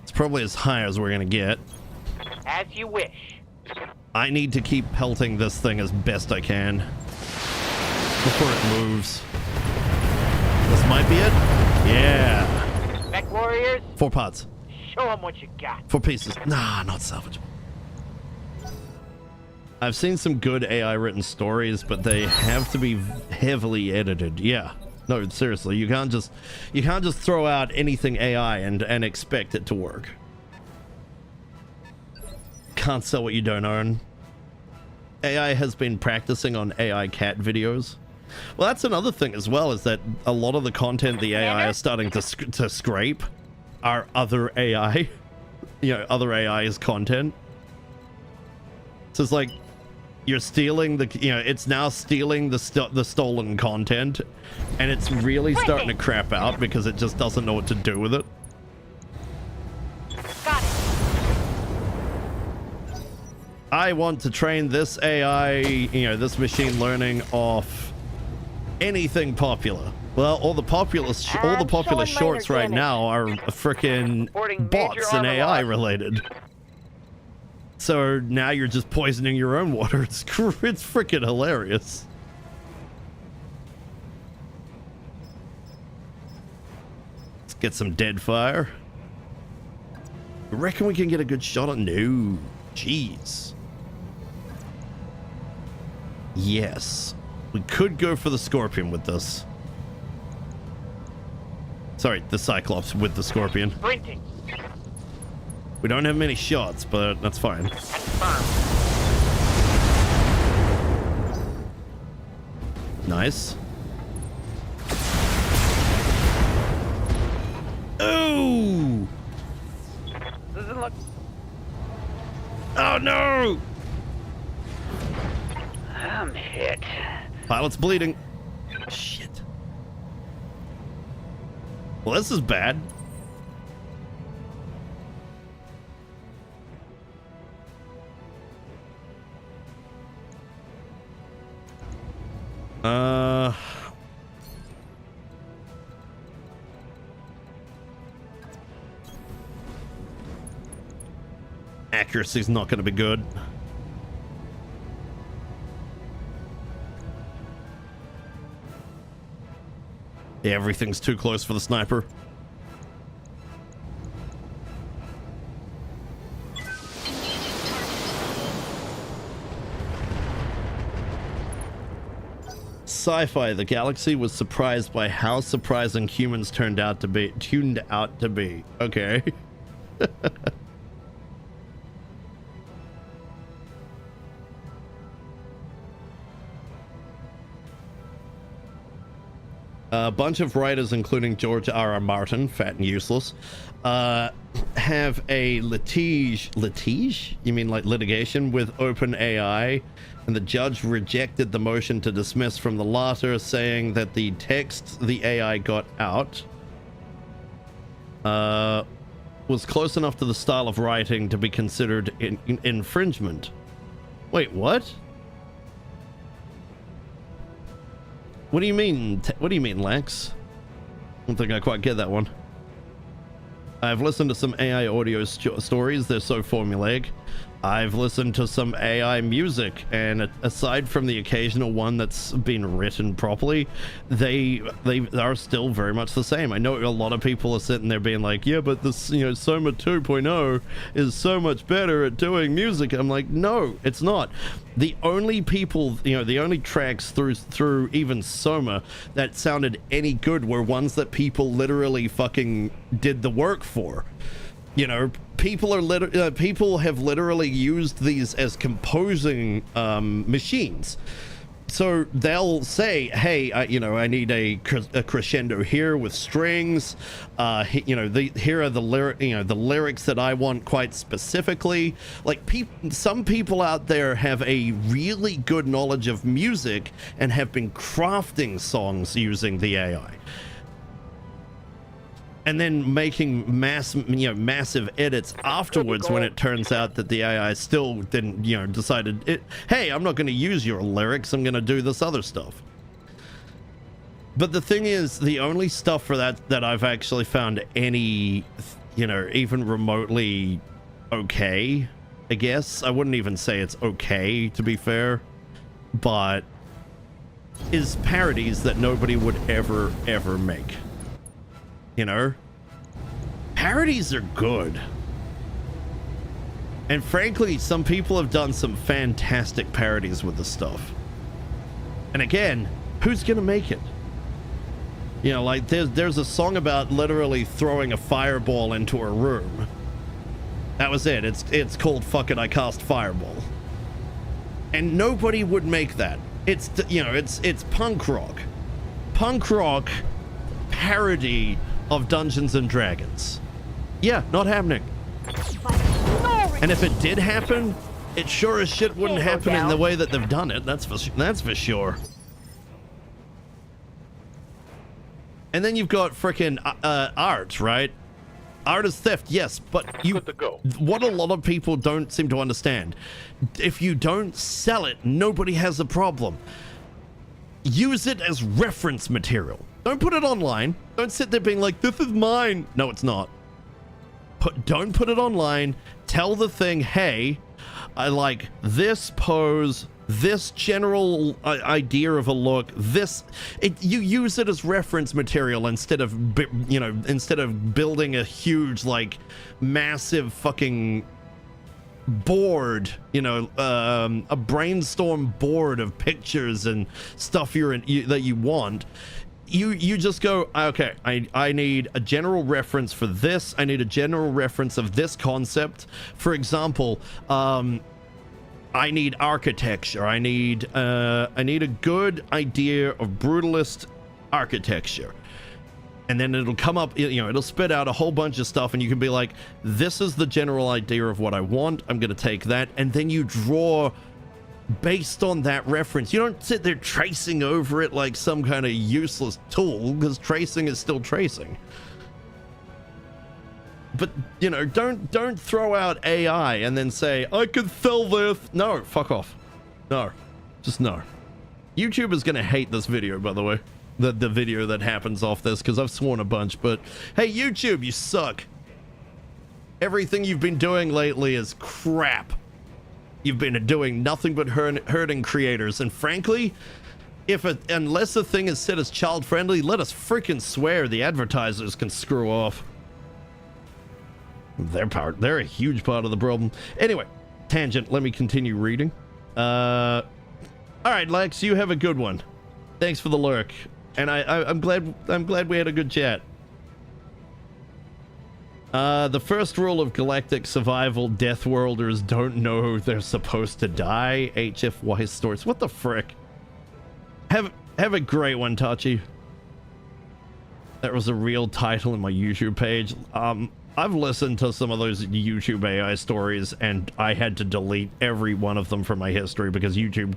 [SPEAKER 3] It's probably as high as we're gonna get.
[SPEAKER 6] As you wish.
[SPEAKER 3] I need to keep pelting this thing as best I can before it moves. This might be it. Yeah.
[SPEAKER 6] Mech warriors,
[SPEAKER 3] 4 pots.
[SPEAKER 6] show them what you got.
[SPEAKER 3] 4 pieces. Nah, not salvageable. I've seen some good AI written stories, but they have to be heavily edited. Yeah. No, seriously, you can't just throw out anything AI and expect it to work. Can't sell what you don't own. AI has been practicing on AI cat videos. Well, that's another thing as well, is that a lot of the content the AI is starting to scrape are other AI, you know, other AI's content. So it's like you're stealing the, you know, it's now stealing the stolen content, and it's really starting to crap out because it just doesn't know what to do with it. I want to train this AI, this machine learning off anything popular. Well, all the popular shorts right now are freaking bots and AI related. So now you're just poisoning your own water. It's freaking hilarious. Let's get some dead fire. You reckon we can get a good shot on? No. Jeez. Yes. We could go for the Scorpion with this. Sorry, the Cyclops with the Scorpion.
[SPEAKER 6] Sprinting.
[SPEAKER 3] We don't have many shots, but that's fine.
[SPEAKER 6] Confirmed.
[SPEAKER 3] Nice. Ooh!
[SPEAKER 6] Doesn't look.
[SPEAKER 3] Oh no!
[SPEAKER 6] I'm hit.
[SPEAKER 3] Pilot's bleeding. Shit. Well, this is bad. Accuracy's not going to be good. Yeah, everything's too close for the sniper. Sci-fi, the galaxy was surprised by how surprising humans tuned out to be. Okay. A bunch of writers, including George R.R. Martin, fat and useless, have a litige? You mean like litigation with OpenAI, and the judge rejected the motion to dismiss from the latter, saying that the text the AI got out was close enough to the style of writing to be considered infringement. Wait, what? What do you mean? What do you mean, Lex? I don't think I quite get that one. I've listened to some AI audio stories. They're so formulaic. I've listened to some AI music, and aside from the occasional one that's been written properly, they are still very much the same. I know a lot of people are sitting there being like, yeah, but this, Soma 2.0 is so much better at doing music. I'm like, no, it's not. The only people, the only tracks through even Soma that sounded any good were ones that people literally fucking did the work for. People have literally used these as composing machines. So they'll say, hey, I need a crescendo here with strings. Here are the lyrics that I want quite specifically. Like, some people out there have a really good knowledge of music and have been crafting songs using the AI. And then making massive edits afterwards when it turns out that the AI still didn't, decided, hey, I'm not going to use your lyrics, I'm going to do this other stuff. But the thing is, the only stuff for that I've actually found any, even remotely okay, I guess. I wouldn't even say it's okay, to be fair, but is parodies that nobody would ever make. Parodies are good. And frankly, some people have done some fantastic parodies with this stuff. And again, who's gonna make it? Like there's a song about literally throwing a fireball into a room. That was it. It's called Fuck It, I Cast Fireball. And nobody would make that. It's punk rock. Punk rock parody of Dungeons and Dragons. Yeah, not happening. And if it did happen, it sure as shit wouldn't happen in the way that they've done it. That's for sure. And then you've got frickin' art, right? Art is theft, yes, but you.
[SPEAKER 7] Good to go.
[SPEAKER 3] What a lot of people don't seem to understand. If you don't sell it, nobody has a problem. Use it as reference material. Don't put it online. Don't sit there being like, this is mine. No, it's not. Don't put it online. Tell the thing, hey, I like this pose, this general idea of a look, you use it as reference material instead of, instead of building a huge, like, massive fucking board, a brainstorm board of pictures and stuff that you want. You just go, okay, I need a general reference for this. I need a general reference of this concept. For example, I need architecture. I need a good idea of brutalist architecture. And then it'll come up, it'll spit out a whole bunch of stuff, and you can be like, this is the general idea of what I want. I'm going to take that. And then you draw based on that reference. You don't sit there tracing over it like some kind of useless tool, because tracing is still tracing. But, don't throw out AI and then say, I could sell this. No, fuck off. No, just no. YouTube is going to hate this video, by the way. The video that happens off this, because I've sworn a bunch. But, hey, YouTube, you suck. Everything you've been doing lately is crap. You've been doing nothing but hurting creators. And frankly, unless the thing is set as child-friendly, let us freaking swear the advertisers can screw off. They're a huge part of the problem. Anyway, tangent. Let me continue reading. All right, Lex, you have a good one. Thanks for the lurk, and I'm glad we had a good chat. The first rule of galactic survival: Death Worlders don't know they're supposed to die. HFY stories. What the frick? Have a great one, Tachi. That was a real title in my YouTube page. I've listened to some of those YouTube AI stories, and I had to delete every one of them from my history because YouTube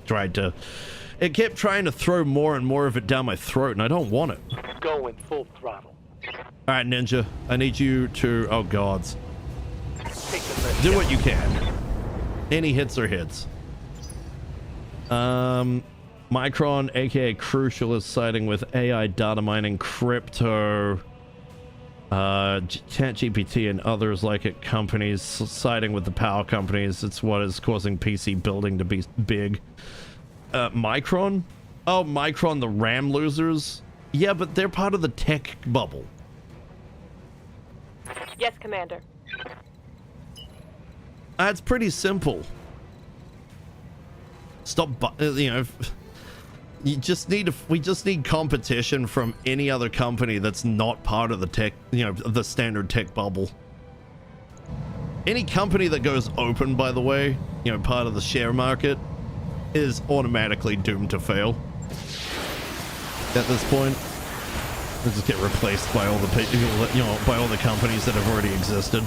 [SPEAKER 3] it kept trying to throw more and more of it down my throat, and I don't want it.
[SPEAKER 7] Going full throttle.
[SPEAKER 3] All right, Ninja, I need you to, oh gods,
[SPEAKER 7] Take the first
[SPEAKER 3] do
[SPEAKER 7] shot.
[SPEAKER 3] what you can. Any hits are hits. Micron, aka Crucial, is siding with AI data mining, crypto, ChatGPT and others like it companies siding with the power companies. It's what is causing PC building to be big. Micron? Oh, Micron, the RAM losers? Yeah, but they're part of the tech bubble.
[SPEAKER 2] Yes, Commander.
[SPEAKER 3] That's pretty simple. Stop, we just need competition from any other company that's not part of the tech, the standard tech bubble. Any company that goes open, by the way, part of the share market, is automatically doomed to fail. At this point, they'll just get replaced by all the by all the companies that have already existed.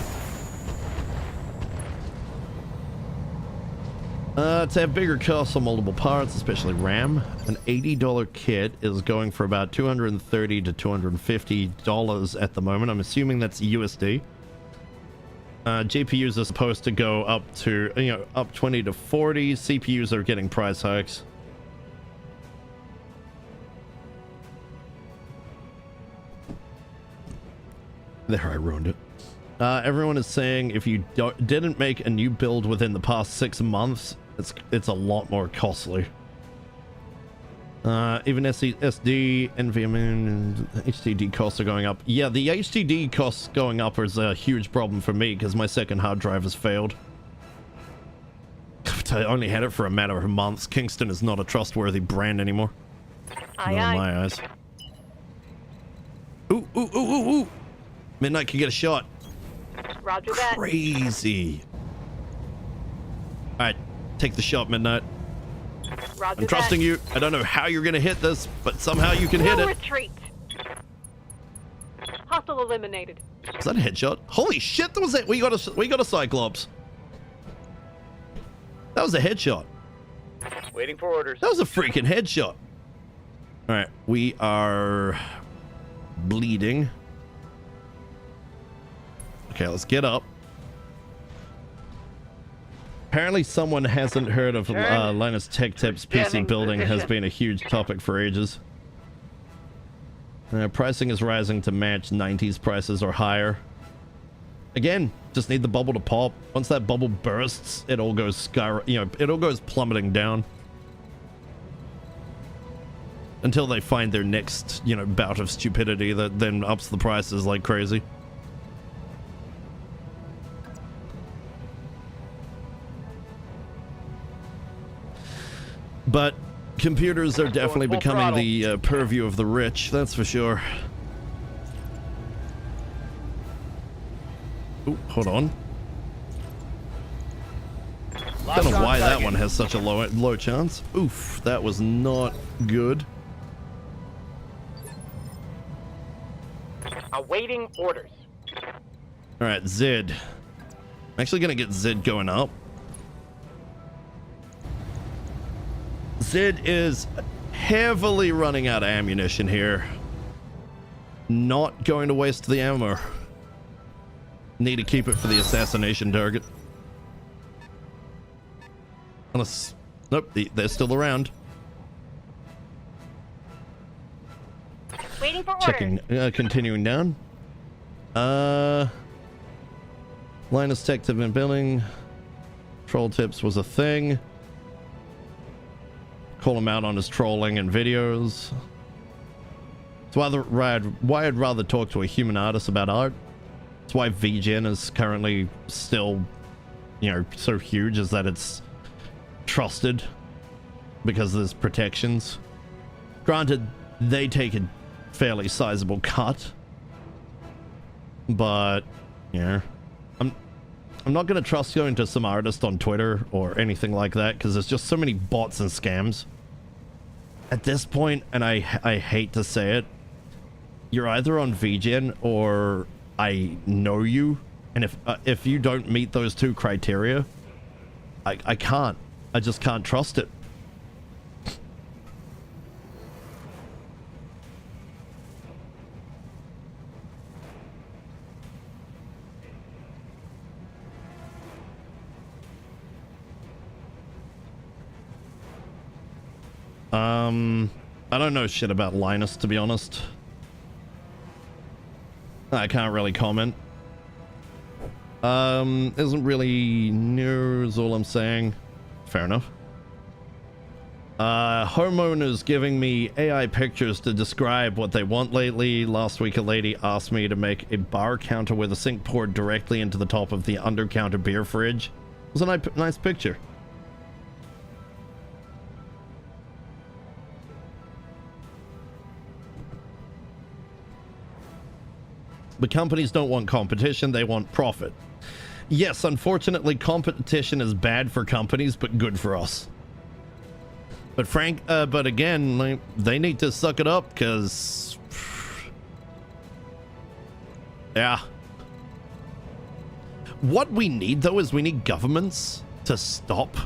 [SPEAKER 3] To have bigger costs on multiple parts, especially RAM, an $80 kit is going for about $230 to $250 at the moment. I'm assuming that's USD. GPUs are supposed to go up to, up 20 to 40. CPUs are getting price hikes. There, I ruined it. Everyone is saying if you didn't make a new build within the past 6 months, it's a lot more costly. Even SSD, NVMe, and HDD costs are going up. Yeah, the HDD costs going up is a huge problem for me because my second hard drive has failed. I only had it for a matter of months. Kingston is not a trustworthy brand anymore.
[SPEAKER 2] Aye,
[SPEAKER 3] Not in
[SPEAKER 2] aye.
[SPEAKER 3] my eyes. Ooh, ooh, ooh, ooh, ooh. Midnight can get a shot.
[SPEAKER 2] Roger that.
[SPEAKER 3] Crazy. All right, take the shot, Midnight.
[SPEAKER 2] Roger
[SPEAKER 3] I'm trusting you. I don't know how you're gonna hit this, but somehow you can hit
[SPEAKER 2] No
[SPEAKER 3] it.
[SPEAKER 2] retreat. Hostile eliminated.
[SPEAKER 3] Is that a headshot? Holy shit, that was it. We got a Cyclops. That was a headshot.
[SPEAKER 6] Waiting for orders.
[SPEAKER 3] That was a freaking headshot. All right, we are bleeding. Okay, let's get up. Apparently someone hasn't heard of Linus Tech Tip's PC building has been a huge topic for ages. Pricing is rising to match 90s prices or higher. Again, just need the bubble to pop. Once that bubble bursts, it all goes it all goes plummeting down. Until they find their next, bout of stupidity that then ups the prices like crazy. But computers are definitely becoming the purview of the rich, that's for sure. Ooh, hold on. Don't know why that one has such a low chance. Oof, that was not good.
[SPEAKER 6] Awaiting orders.
[SPEAKER 3] All right, Zed. I'm actually gonna get Zed going up. Zed is heavily running out of ammunition here. Not going to waste the ammo. Need to keep it for the assassination target. Unless, nope, they're still around.
[SPEAKER 2] Waiting for
[SPEAKER 3] Checking, continuing down. Linus Tech have been building. Troll tips was a thing. Call him out on his trolling and videos. It's why I'd rather talk to a human artist about art. It's why VGen is currently still, so huge, is that it's trusted because there's protections. Granted, they take a fairly sizable cut, but I'm not going to trust going to some artist on Twitter or anything like that because there's just so many bots and scams at this point, and I hate to say it, you're either on VGen or I know you, and if you don't meet those two criteria, I just can't trust it. I don't know shit about Linus, to be honest. I can't really comment. Isn't really news, all I'm saying. Fair enough. Homeowners giving me AI pictures to describe what they want lately. Last week, a lady asked me to make a bar counter with a sink poured directly into the top of the under counter beer fridge. It was a nice picture. But companies don't want competition, they want profit. Yes, unfortunately, competition is bad for companies, but good for us. But but again, they need to suck it up, because... yeah. What we need, though, is we need governments to stop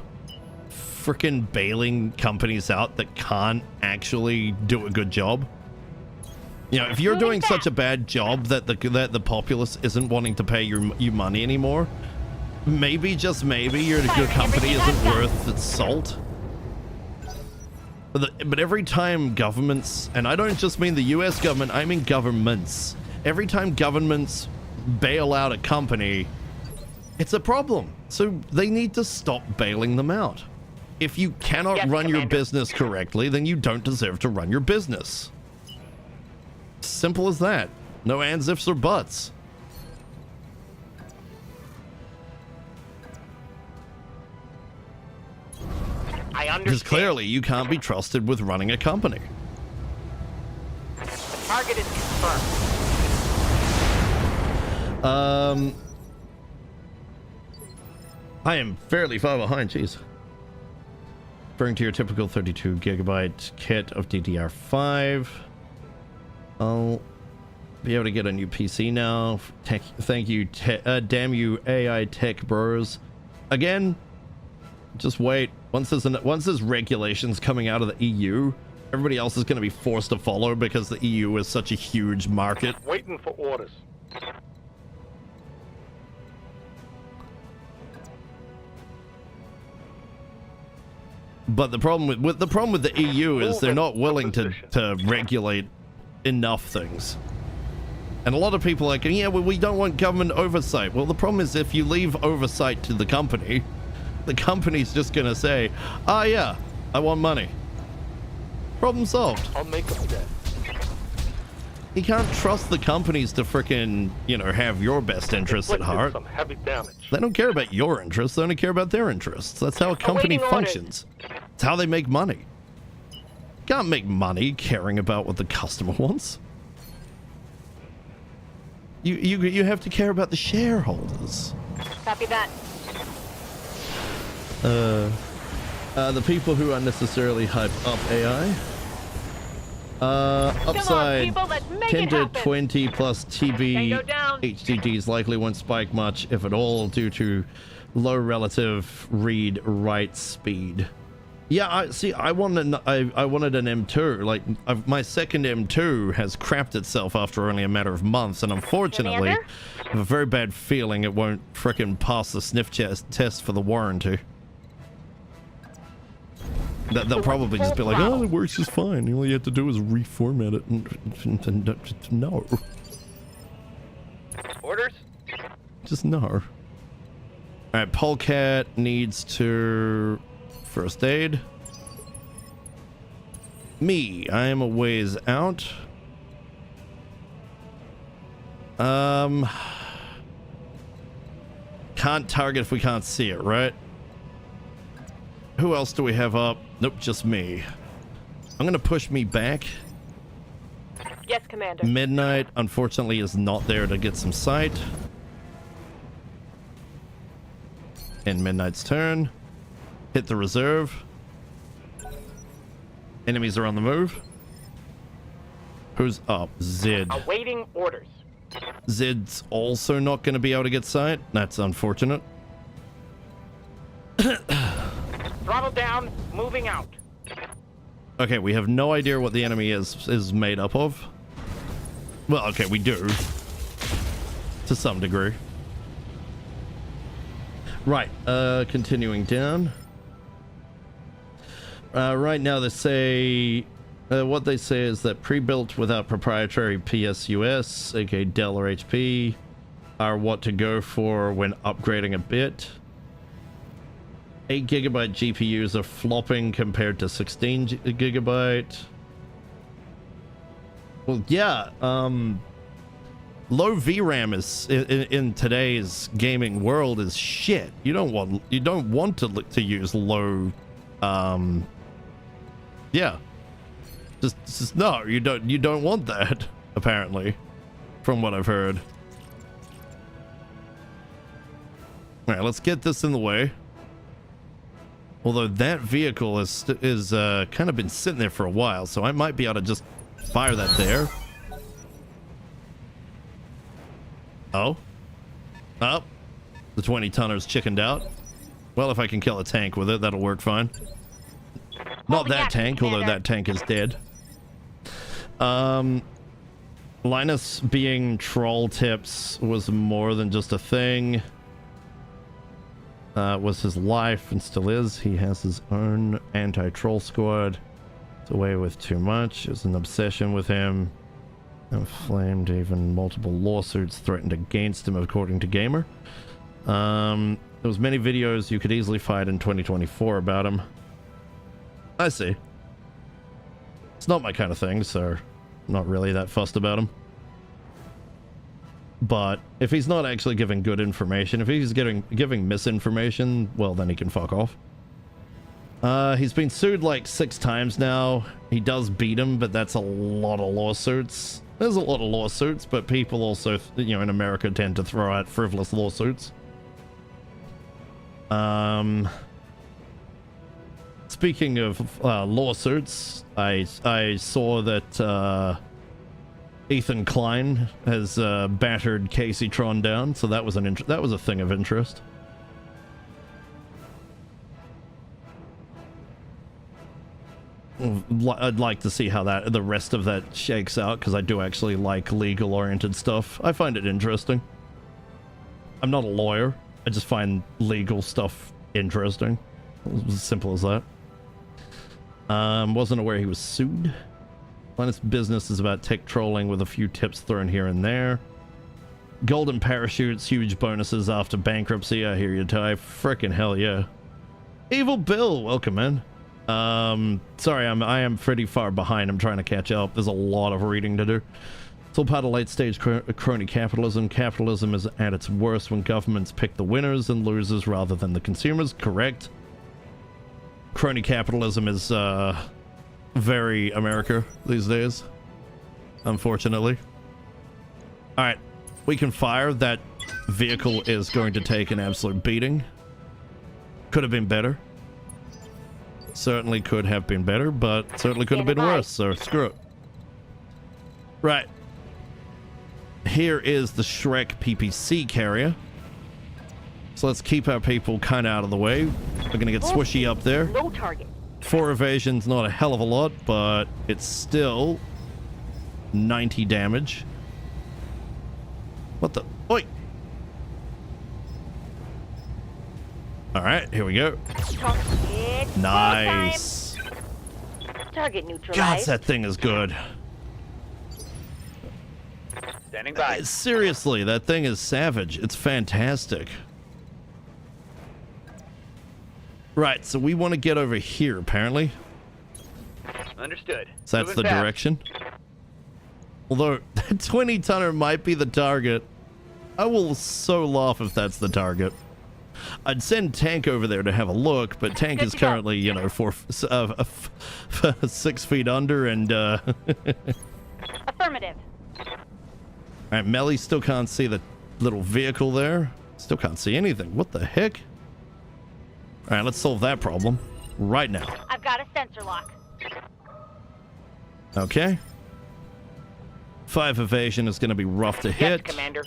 [SPEAKER 3] freaking bailing companies out that can't actually do a good job. If you're doing such a bad job that the populace isn't wanting to pay you money anymore, maybe, just maybe, your company isn't worth its salt. But every time governments, and I don't just mean the US government, I mean governments, every time governments bail out a company, it's a problem. So they need to stop bailing them out. If you cannot run your business correctly, then you don't deserve to run your business. Simple as that. No ands, ifs, or buts.
[SPEAKER 6] I understand.
[SPEAKER 3] Because clearly you can't be trusted with running a company.
[SPEAKER 6] Target is confirmed.
[SPEAKER 3] I am fairly far behind, jeez. Referring to your typical 32 gigabyte kit of DDR5. I'll be able to get a new PC now. Thank you, damn you AI tech bros. Again, just wait. Once there's regulations coming out of the EU, everybody else is going to be forced to follow because the EU is such a huge market.
[SPEAKER 7] Waiting for orders.
[SPEAKER 3] But the problem with the EU is they're not willing to regulate enough things. And a lot of people are like, yeah, well, we don't want government oversight. Well, the problem is if you leave oversight to the company's just gonna say, ah, yeah, I want money. Problem solved.
[SPEAKER 7] I'll make them dead.
[SPEAKER 3] You can't trust the companies to frickin', you know, have your best interests at heart.
[SPEAKER 7] Some heavy damage.
[SPEAKER 3] They don't care about your interests. They only care about their interests. That's how a company
[SPEAKER 2] Awaiting
[SPEAKER 3] functions. It's how they make money. Can't make money caring about what the customer wants. You have to care about the shareholders.
[SPEAKER 2] Copy that.
[SPEAKER 3] The people who unnecessarily hype up AI. Upside
[SPEAKER 2] people, let's make
[SPEAKER 3] 10
[SPEAKER 2] it
[SPEAKER 3] to
[SPEAKER 2] happen.
[SPEAKER 3] 20 plus TB
[SPEAKER 2] Can go down.
[SPEAKER 3] HDDs likely won't spike much, if at all, due to low relative read-write speed. Yeah, I wanted an M2. Like, my second M2 has crapped itself after only a matter of months, and unfortunately,
[SPEAKER 2] Commander?
[SPEAKER 3] I have a very bad feeling it won't frickin' pass the sniff test for the warranty. They'll probably just be like, oh, it works just fine. All you have to do is reformat it. And no.
[SPEAKER 6] Orders?
[SPEAKER 3] Just no. Alright, Polecat needs to first aid. Me, I am a ways out. Can't target if we can't see it, right? Who else do we have up? Nope, just me. I'm gonna push me back.
[SPEAKER 2] Yes, Commander.
[SPEAKER 3] Midnight, unfortunately, is not there to get some sight. In Midnight's turn. Hit the reserve. Enemies are on the move. Who's up? Zed.
[SPEAKER 6] Awaiting orders.
[SPEAKER 3] Zed's also not going to be able to get sight. That's unfortunate.
[SPEAKER 6] Throttle down, moving out.
[SPEAKER 3] Okay, we have no idea what the enemy is made up of. Well, okay, we do. To some degree. Right, continuing down. Right now they say... what they say is that pre-built without proprietary PSUS, aka Dell or HP, are what to go for when upgrading a bit. 8GB GPUs are flopping compared to 16GB. Well, yeah, low VRAM is in today's gaming world is shit. You don't want to use low, yeah. Just no, you don't want that, apparently, from what I've heard. All right, let's get this in the way. Although that vehicle is kind of been sitting there for a while, so I might be able to just fire that there. Oh, the 20-tonner's chickened out. Well, if I can kill a tank with it, that'll work fine. Not that tank, although that tank is dead. Linus being troll tips was more than just a thing. Was his life and still is. He has his own anti-troll squad. It's away with too much. It was an obsession with him. Inflamed, even multiple lawsuits threatened against him, according to Gamer. There was many videos you could easily find in 2024 about him. I see. It's not my kind of thing, so I'm not really that fussed about him. But if he's not actually giving good information, if he's giving misinformation, well, then he can fuck off. He's been sued like 6 times now. He does beat him, but that's a lot of lawsuits. There's a lot of lawsuits, but people also, you know, in America tend to throw out frivolous lawsuits. Speaking of lawsuits, I saw that Ethan Klein has battered Casey Tron down, so that was a thing of interest. I'd like to see how the rest of that shakes out, because I do actually like legal-oriented stuff. I find it interesting. I'm not a lawyer. I just find legal stuff interesting. As simple as that. Wasn't aware he was sued. Planet's business is about tech trolling with a few tips thrown here and there. Golden parachutes, huge bonuses after bankruptcy. I hear you, Ty. Frickin' hell yeah. Evil Bill, welcome, man. Sorry, I am pretty far behind. I'm trying to catch up. There's a lot of reading to do. It's all part of late-stage crony capitalism. Capitalism is at its worst when governments pick the winners and losers rather than the consumers. Correct. Crony capitalism is very America these days, unfortunately. All right, we can fire. That vehicle is going to take an absolute beating. Could have been better. Certainly could have been better, but certainly could have been worse, so screw it. Right. Here is the Shrek PPC carrier. So let's keep our people kind of out of the way. We're going to get swishy up there.
[SPEAKER 2] No target.
[SPEAKER 3] 4 evasion's not a hell of a lot, but it's still 90 damage. What the? Oi! Alright, here we go.
[SPEAKER 2] Target.
[SPEAKER 3] Nice.
[SPEAKER 2] Target neutralized.
[SPEAKER 3] God, that thing is good.
[SPEAKER 6] Standing by.
[SPEAKER 3] Seriously, that thing is savage. It's fantastic. Right, so we want to get over here, apparently.
[SPEAKER 6] Understood.
[SPEAKER 3] So that's
[SPEAKER 6] Moving
[SPEAKER 3] the
[SPEAKER 6] fast.
[SPEAKER 3] direction. Although, that 20-tonner might be the target. I will so laugh if that's the target. I'd send Tank over there to have a look, but Tank is currently, you know, 6 feet under, and,
[SPEAKER 2] Affirmative.
[SPEAKER 3] Alright, Melly still can't see the little vehicle there. Still can't see anything. What the heck? Alright, let's solve that problem right now.
[SPEAKER 2] I've got a sensor lock.
[SPEAKER 3] Okay. 5 evasion is going to be rough to
[SPEAKER 6] Yes,
[SPEAKER 3] hit.
[SPEAKER 6] Commander.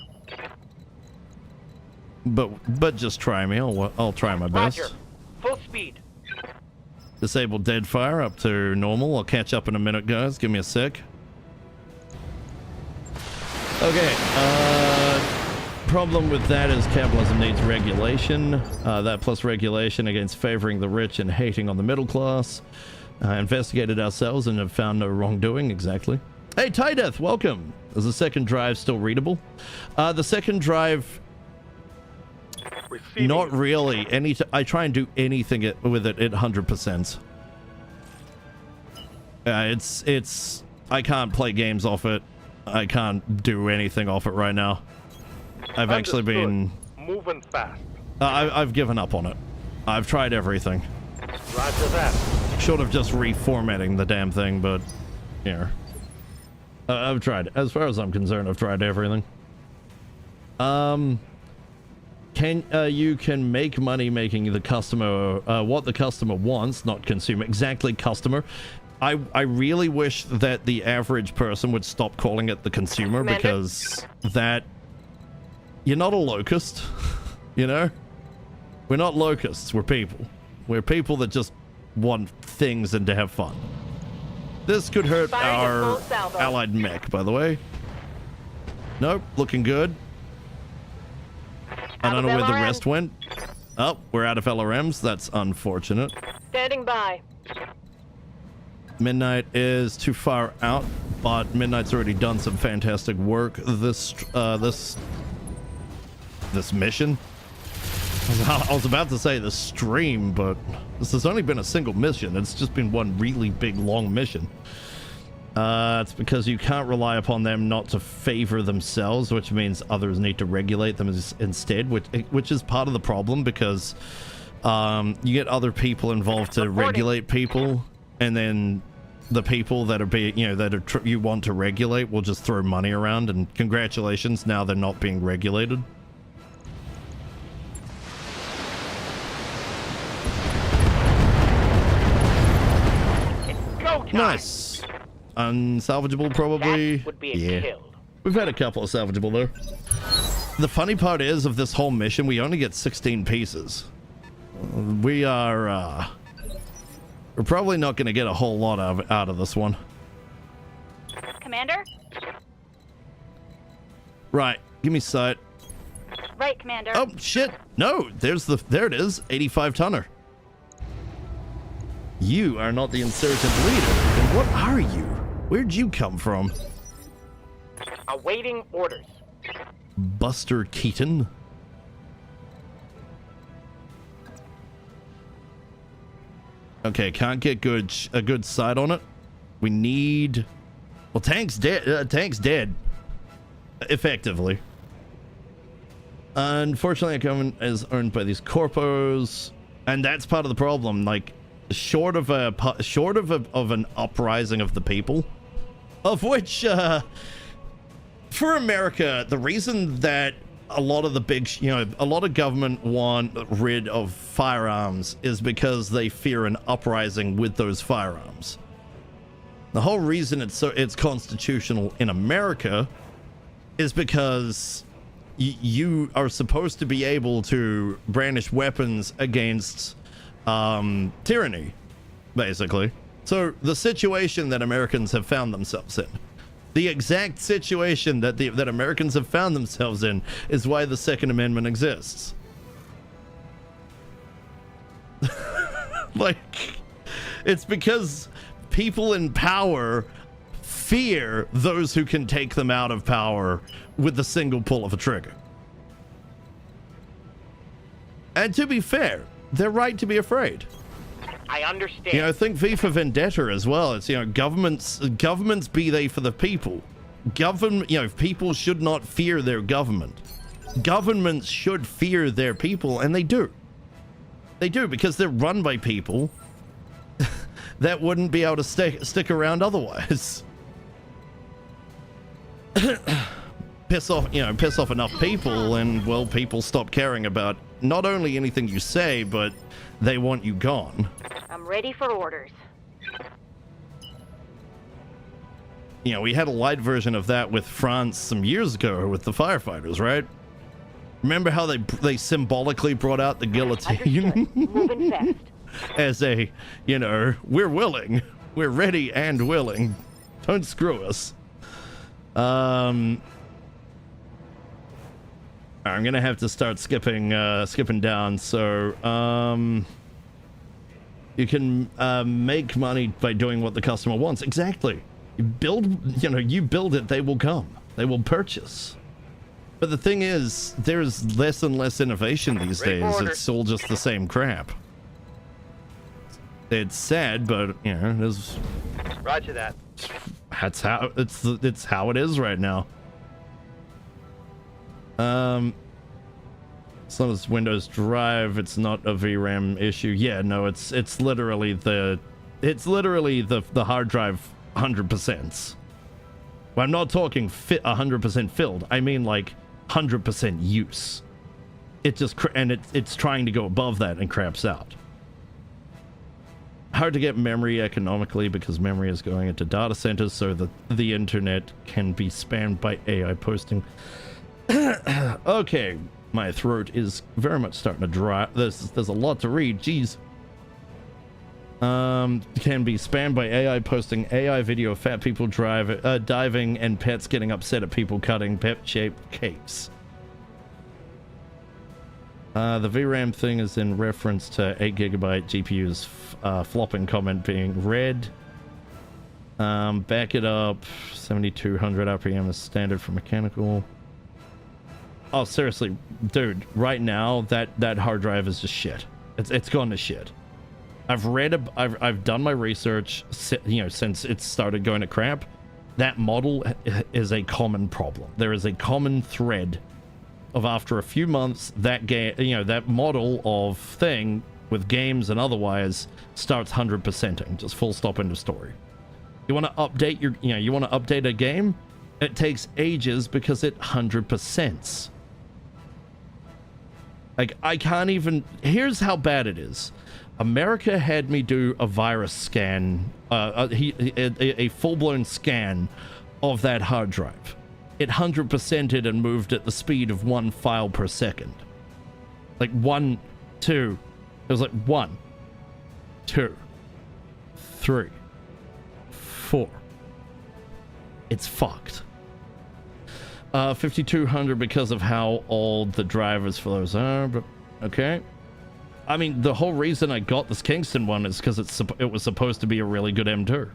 [SPEAKER 3] But just try me. I'll try my best.
[SPEAKER 6] Roger. Full speed.
[SPEAKER 3] Disable dead fire up to normal. I'll catch up in a minute, guys. Give me a sec. Okay. Problem with that is capitalism needs regulation. That plus regulation against favoring the rich and hating on the middle class. Investigated ourselves and have found no wrongdoing. Exactly. Hey, Tideth, welcome. Is the second drive still readable? The second drive,
[SPEAKER 7] Receiving.
[SPEAKER 3] not really. I try and do anything with it at 100%. It's. I can't play games off it. I can't do anything off it right now. I've actually been
[SPEAKER 7] moving fast.
[SPEAKER 3] I've given up on it. I've tried everything.
[SPEAKER 7] Roger that.
[SPEAKER 3] Short of just reformatting the damn thing, but yeah. I've tried. As far as I'm concerned, I've tried everything. You can make money making the customer what the customer wants, not consumer. Exactly, customer. I really wish that the average person would stop calling it the consumer,
[SPEAKER 2] Commander?
[SPEAKER 3] because that you're not a locust, you know? We're not locusts, we're people. We're people that just want things and to have fun. This could hurt
[SPEAKER 2] Firing a
[SPEAKER 3] our
[SPEAKER 2] full salvo.
[SPEAKER 3] allied mech, by the way. Nope, looking good. I
[SPEAKER 2] Out
[SPEAKER 3] don't
[SPEAKER 2] of
[SPEAKER 3] know where the
[SPEAKER 2] LRM.
[SPEAKER 3] rest went. Oh, we're out of LRMs. That's unfortunate.
[SPEAKER 2] Standing by.
[SPEAKER 3] Midnight is too far out, but Midnight's already done some fantastic work this mission. I was about to say the stream, but this has only been a single mission. It's just been one really big, long mission. It's because you can't rely upon them not to favor themselves, which means others need to regulate them instead, which is part of the problem, because you get other people involved to regulate people, and then the people that are being, you know, you want to regulate will just throw money around, and congratulations, now they're not being regulated.
[SPEAKER 6] Go time.
[SPEAKER 3] Nice. Unsalvageable, probably.
[SPEAKER 6] That would be a
[SPEAKER 3] Yeah.
[SPEAKER 6] kill.
[SPEAKER 3] We've had a couple of salvageable though. The funny part is, of this whole mission, we only get 16 pieces. We're probably not going to get a whole lot out of this one.
[SPEAKER 2] Commander?
[SPEAKER 3] Right, give me sight.
[SPEAKER 2] Right, Commander.
[SPEAKER 3] Oh shit! No, there it is, 85 tonner. You are not the insurgent leader. Then what are you? Where'd you come from?
[SPEAKER 6] Awaiting orders.
[SPEAKER 3] Buster Keaton? Okay, can't get a good sight on it. We need... Well, Tank's dead. Tank's dead. Effectively. Unfortunately, the government is owned by these corpos, and that's part of the problem. Like, short of an uprising of the people, of which, for America, the reason that a lot of the big, a lot of government want rid of firearms is because they fear an uprising with those firearms. The whole reason it's constitutional in America is because you are supposed to be able to brandish weapons against tyranny, basically. So the situation that Americans have found themselves in, the exact situation that Americans have found themselves in, is why the Second Amendment exists. Like, it's because people in power fear those who can take them out of power with the single pull of a trigger. And to be fair, they're right to be afraid.
[SPEAKER 6] I understand.
[SPEAKER 3] Think V for Vendetta as well. It's, governments be they for the people. People should not fear their government. Governments should fear their people, and they do. They do, because they're run by people that wouldn't be able to stick around otherwise. piss off enough people, and, well, people stop caring about not only anything you say, but they want you gone.
[SPEAKER 2] I'm ready for orders.
[SPEAKER 3] We had a light version of that with France some years ago with the firefighters, right? Remember how they symbolically brought out the guillotine?
[SPEAKER 2] Moving fast.
[SPEAKER 3] As a, we're willing. We're ready and willing. Don't screw us. I'm gonna have to start skipping down. So, you can make money by doing what the customer wants. Exactly. You build it, they will come. They will purchase. But the thing is, there's less and less innovation these days. It's all just the same crap. It's sad, but there's...
[SPEAKER 6] Roger that.
[SPEAKER 3] That's how it's how it is right now. As long as Windows Drive, it's not a VRAM issue. Yeah, no, it's literally the hard drive 100%. Well, I'm not talking 100% filled. I mean like 100% use. It just it's trying to go above that and craps out. Hard to get memory economically because memory is going into data centers so that the internet can be spammed by AI posting. Okay, my throat is very much starting to dry. There's a lot to read. Jeez. Can be spammed by AI posting AI video of fat people diving and pets getting upset at people cutting pet-shaped cakes. The VRAM thing is in reference to 8GB GPU's flopping comment being read. Back it up. 7200 RPM is standard for mechanical. Oh, seriously, dude, right now that hard drive is just shit. It's gone to shit. I've done my research, since it started going to crap. That model is a common problem. There is a common thread of, after a few months, that game, that model of thing with games and otherwise starts 100%ing, just full stop, end of story. You want to update you want to update a game? It takes ages because it 100%s. Like, I can't even... Here's how bad it is. America had me do a virus scan, a full-blown scan of that hard drive. It 100%ed and moved at the speed of 1 file per second. Like 1, 2. It was like 1, 2, 3, 4. It's fucked. 5200 because of how old the drivers for those are, but okay. I mean, the whole reason I got this Kingston one is because it was supposed to be a really good M2.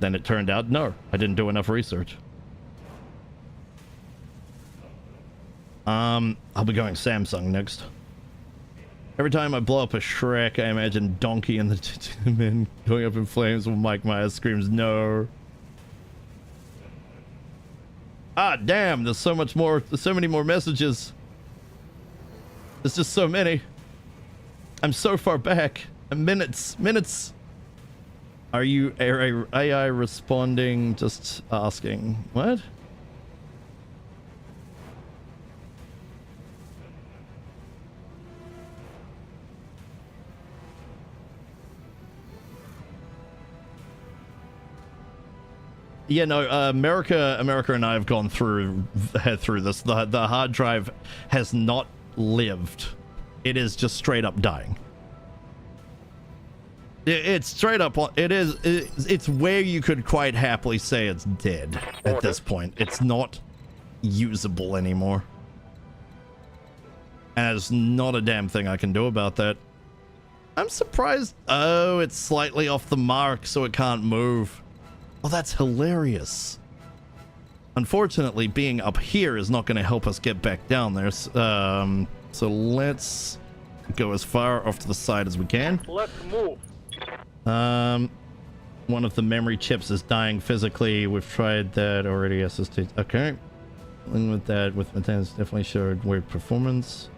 [SPEAKER 3] Then it turned out, no, I didn't do enough research. I'll be going Samsung next. Every time I blow up a Shrek, I imagine Donkey and the men going up in flames while Mike Myers screams, no. Ah, damn, there's so much more, there's so many more messages. There's just so many. I'm so far back. Minutes. Are you AI responding? Just asking. What? Yeah, no, America and I have gone through this. The hard drive has not lived. It is just straight up dying. It's straight up, it's where you could quite happily say it's dead at this point. It's not usable anymore. And there's not a damn thing I can do about that. I'm surprised. Oh, it's slightly off the mark, so it can't move. Well, that's hilarious. Unfortunately, being up here is not going to help us get back down there. So let's go as far off to the side as we can.
[SPEAKER 7] Let's move.
[SPEAKER 3] One of the memory chips is dying physically. We've tried that already. SSD. Okay. And with that, with Matthias, definitely showed weird performance.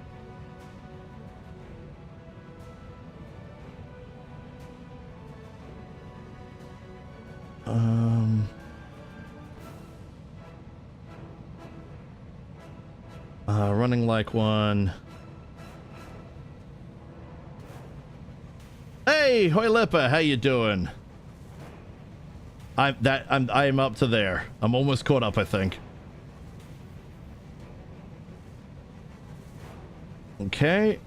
[SPEAKER 3] Running like one. Hey, Hoylepa, how you doing? I'm up to there. I'm almost caught up, I think. Okay.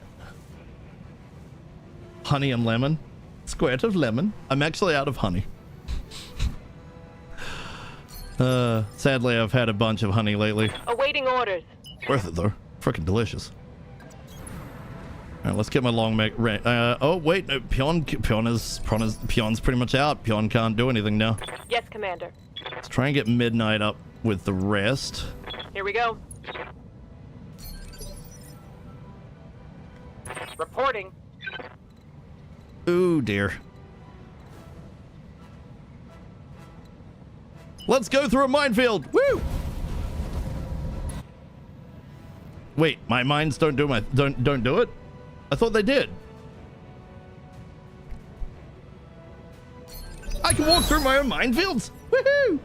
[SPEAKER 3] Honey and lemon. Squirt of lemon. I'm actually out of honey. Sadly, I've had a bunch of honey lately.
[SPEAKER 2] Awaiting orders.
[SPEAKER 3] Worth it though. Freaking delicious. Alright, let's get my long oh wait, no, Pion's pretty much out. Pion can't do anything now.
[SPEAKER 2] Yes, Commander.
[SPEAKER 3] Let's try and get Midnight up with the rest.
[SPEAKER 2] Here we go. Reporting.
[SPEAKER 3] Ooh dear. Let's go through a minefield. Woo! Wait, my mines don't do don't do it? I thought they did. I can walk through my own minefields. Woohoo!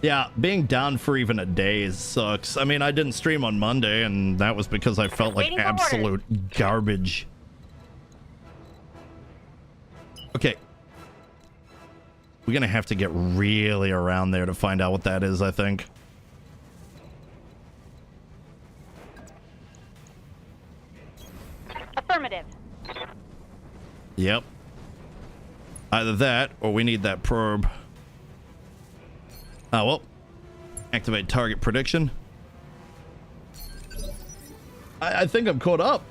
[SPEAKER 3] Yeah, being down for even a day sucks. I mean, I didn't stream on Monday, and that was because I felt like absolute garbage. Okay. We're gonna have to get really around there to find out what that is, I think.
[SPEAKER 2] Affirmative.
[SPEAKER 3] Yep. Either that, or we need that probe. Oh, well. Activate target prediction. I think I'm caught up.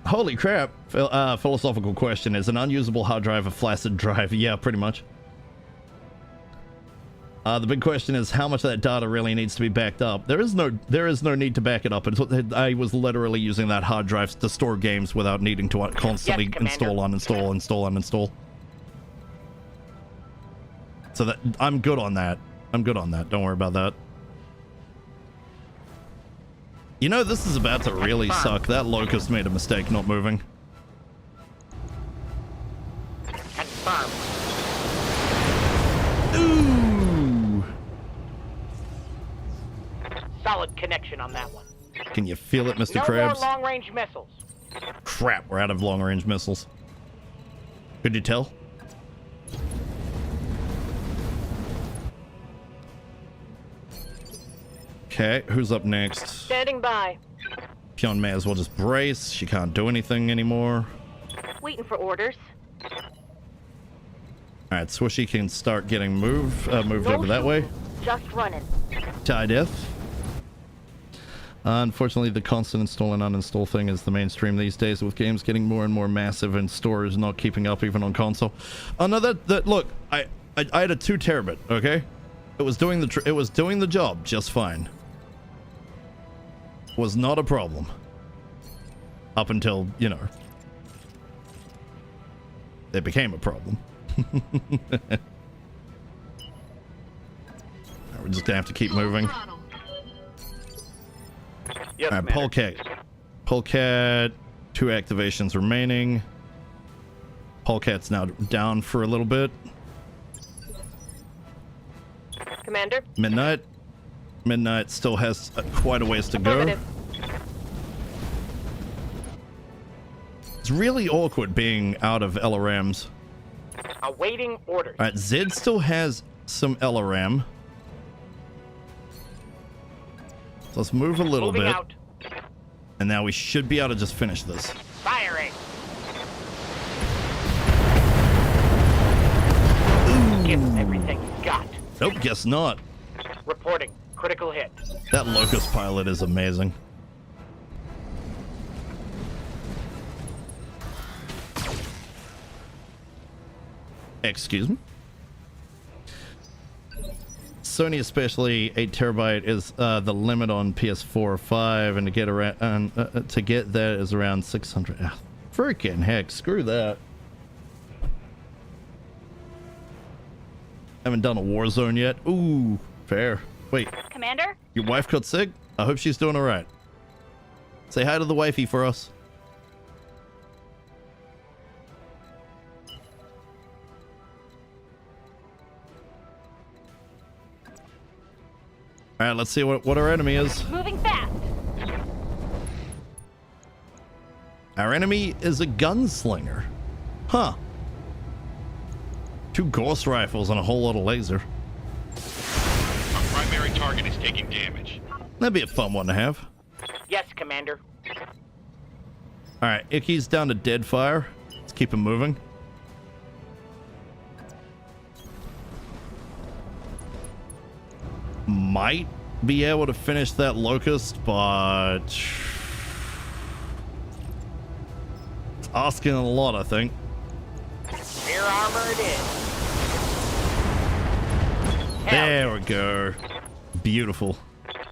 [SPEAKER 3] Holy crap. Philosophical question. Is an unusable hard drive a flaccid drive? Yeah, pretty much. The big question is how much of that data really needs to be backed up. There is no need to back it up. I was literally using that hard drive to store games without needing to constantly install, uninstall. So that I'm good on that. Don't worry about that. You know, this is about to really suck. That locust made a mistake not moving.
[SPEAKER 6] Confirmed.
[SPEAKER 3] Ooh!
[SPEAKER 6] Solid connection on that one.
[SPEAKER 3] Can you feel it, Mr.
[SPEAKER 6] No
[SPEAKER 3] Krabs?
[SPEAKER 6] more long-range missiles.
[SPEAKER 3] Crap, we're out of long-range missiles. Could you tell? Okay, who's up next?
[SPEAKER 2] Standing by.
[SPEAKER 3] Pion may as well just brace. She can't do anything anymore.
[SPEAKER 2] Waiting for orders.
[SPEAKER 3] All right, Swishy can start getting moved over that way.
[SPEAKER 2] Just running.
[SPEAKER 3] To death. Unfortunately, the constant install and uninstall thing is the mainstream these days, with games getting more and more massive and storage not keeping up even on console. Oh no, that look, I had a 2 terabit. Okay, it was doing the job just fine. Was not a problem up until, you know, it became a problem. We're just gonna have to keep moving.
[SPEAKER 6] Yes,
[SPEAKER 3] All right, Polecat, 2 activations remaining. Polecat's now down for a little bit.
[SPEAKER 2] Commander?
[SPEAKER 3] Midnight still has quite a ways to go. It's really awkward being out of LRMs.
[SPEAKER 6] Awaiting orders.
[SPEAKER 3] All right, Zed still has some LRM. So let's move a little
[SPEAKER 6] Moving
[SPEAKER 3] bit.
[SPEAKER 6] out.
[SPEAKER 3] And now we should be able to just finish this.
[SPEAKER 6] Firing. Give everything you got.
[SPEAKER 3] Nope, guess not.
[SPEAKER 6] Reporting. Critical hit.
[SPEAKER 3] That Locust pilot is amazing. Excuse me? Sony, especially 8 terabyte, is the limit on PS4 or 5, and to get around to get that is around 600. Ah, freaking heck, screw that. Haven't done a Warzone yet. Ooh, fair. Wait,
[SPEAKER 2] Commander?
[SPEAKER 3] your wife got sick? I hope she's doing all right. Say hi to the wifey for us. All right, let's see what our enemy is.
[SPEAKER 2] Moving fast.
[SPEAKER 3] Our enemy is a gunslinger. Huh. 2 ghost rifles and a whole lot of laser.
[SPEAKER 5] Our primary target is taking damage.
[SPEAKER 3] That'd be a fun one to have.
[SPEAKER 6] Yes, Commander.
[SPEAKER 3] All right, Icky's down to dead fire. Let's keep him moving. Might be able to finish that Locust, but it's asking a lot, I think.
[SPEAKER 6] Rear armor it is. Hell,
[SPEAKER 3] There we go. Beautiful.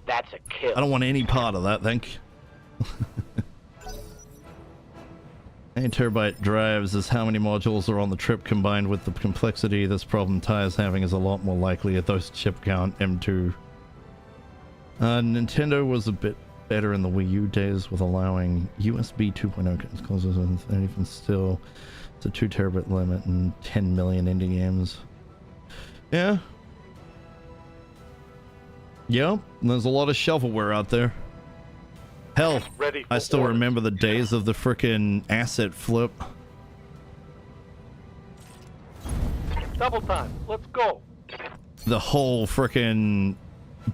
[SPEAKER 6] that's a kill.
[SPEAKER 3] I don't want any part of that, thank you. 8 terabyte drives is how many modules are on the trip. Combined with the complexity this problem ties having is a lot more likely at those chip count M2. Nintendo was a bit better in the Wii U days with allowing USB 2.0 closes, and even still it's a 2 terabyte limit and 10 million indie games. Yeah. Yeah, there's a lot of shovelware out there. Hell,
[SPEAKER 7] Ready for
[SPEAKER 3] I still
[SPEAKER 7] orders.
[SPEAKER 3] remember the days of the frickin' asset flip.
[SPEAKER 7] Double time. Let's go.
[SPEAKER 3] The whole frickin'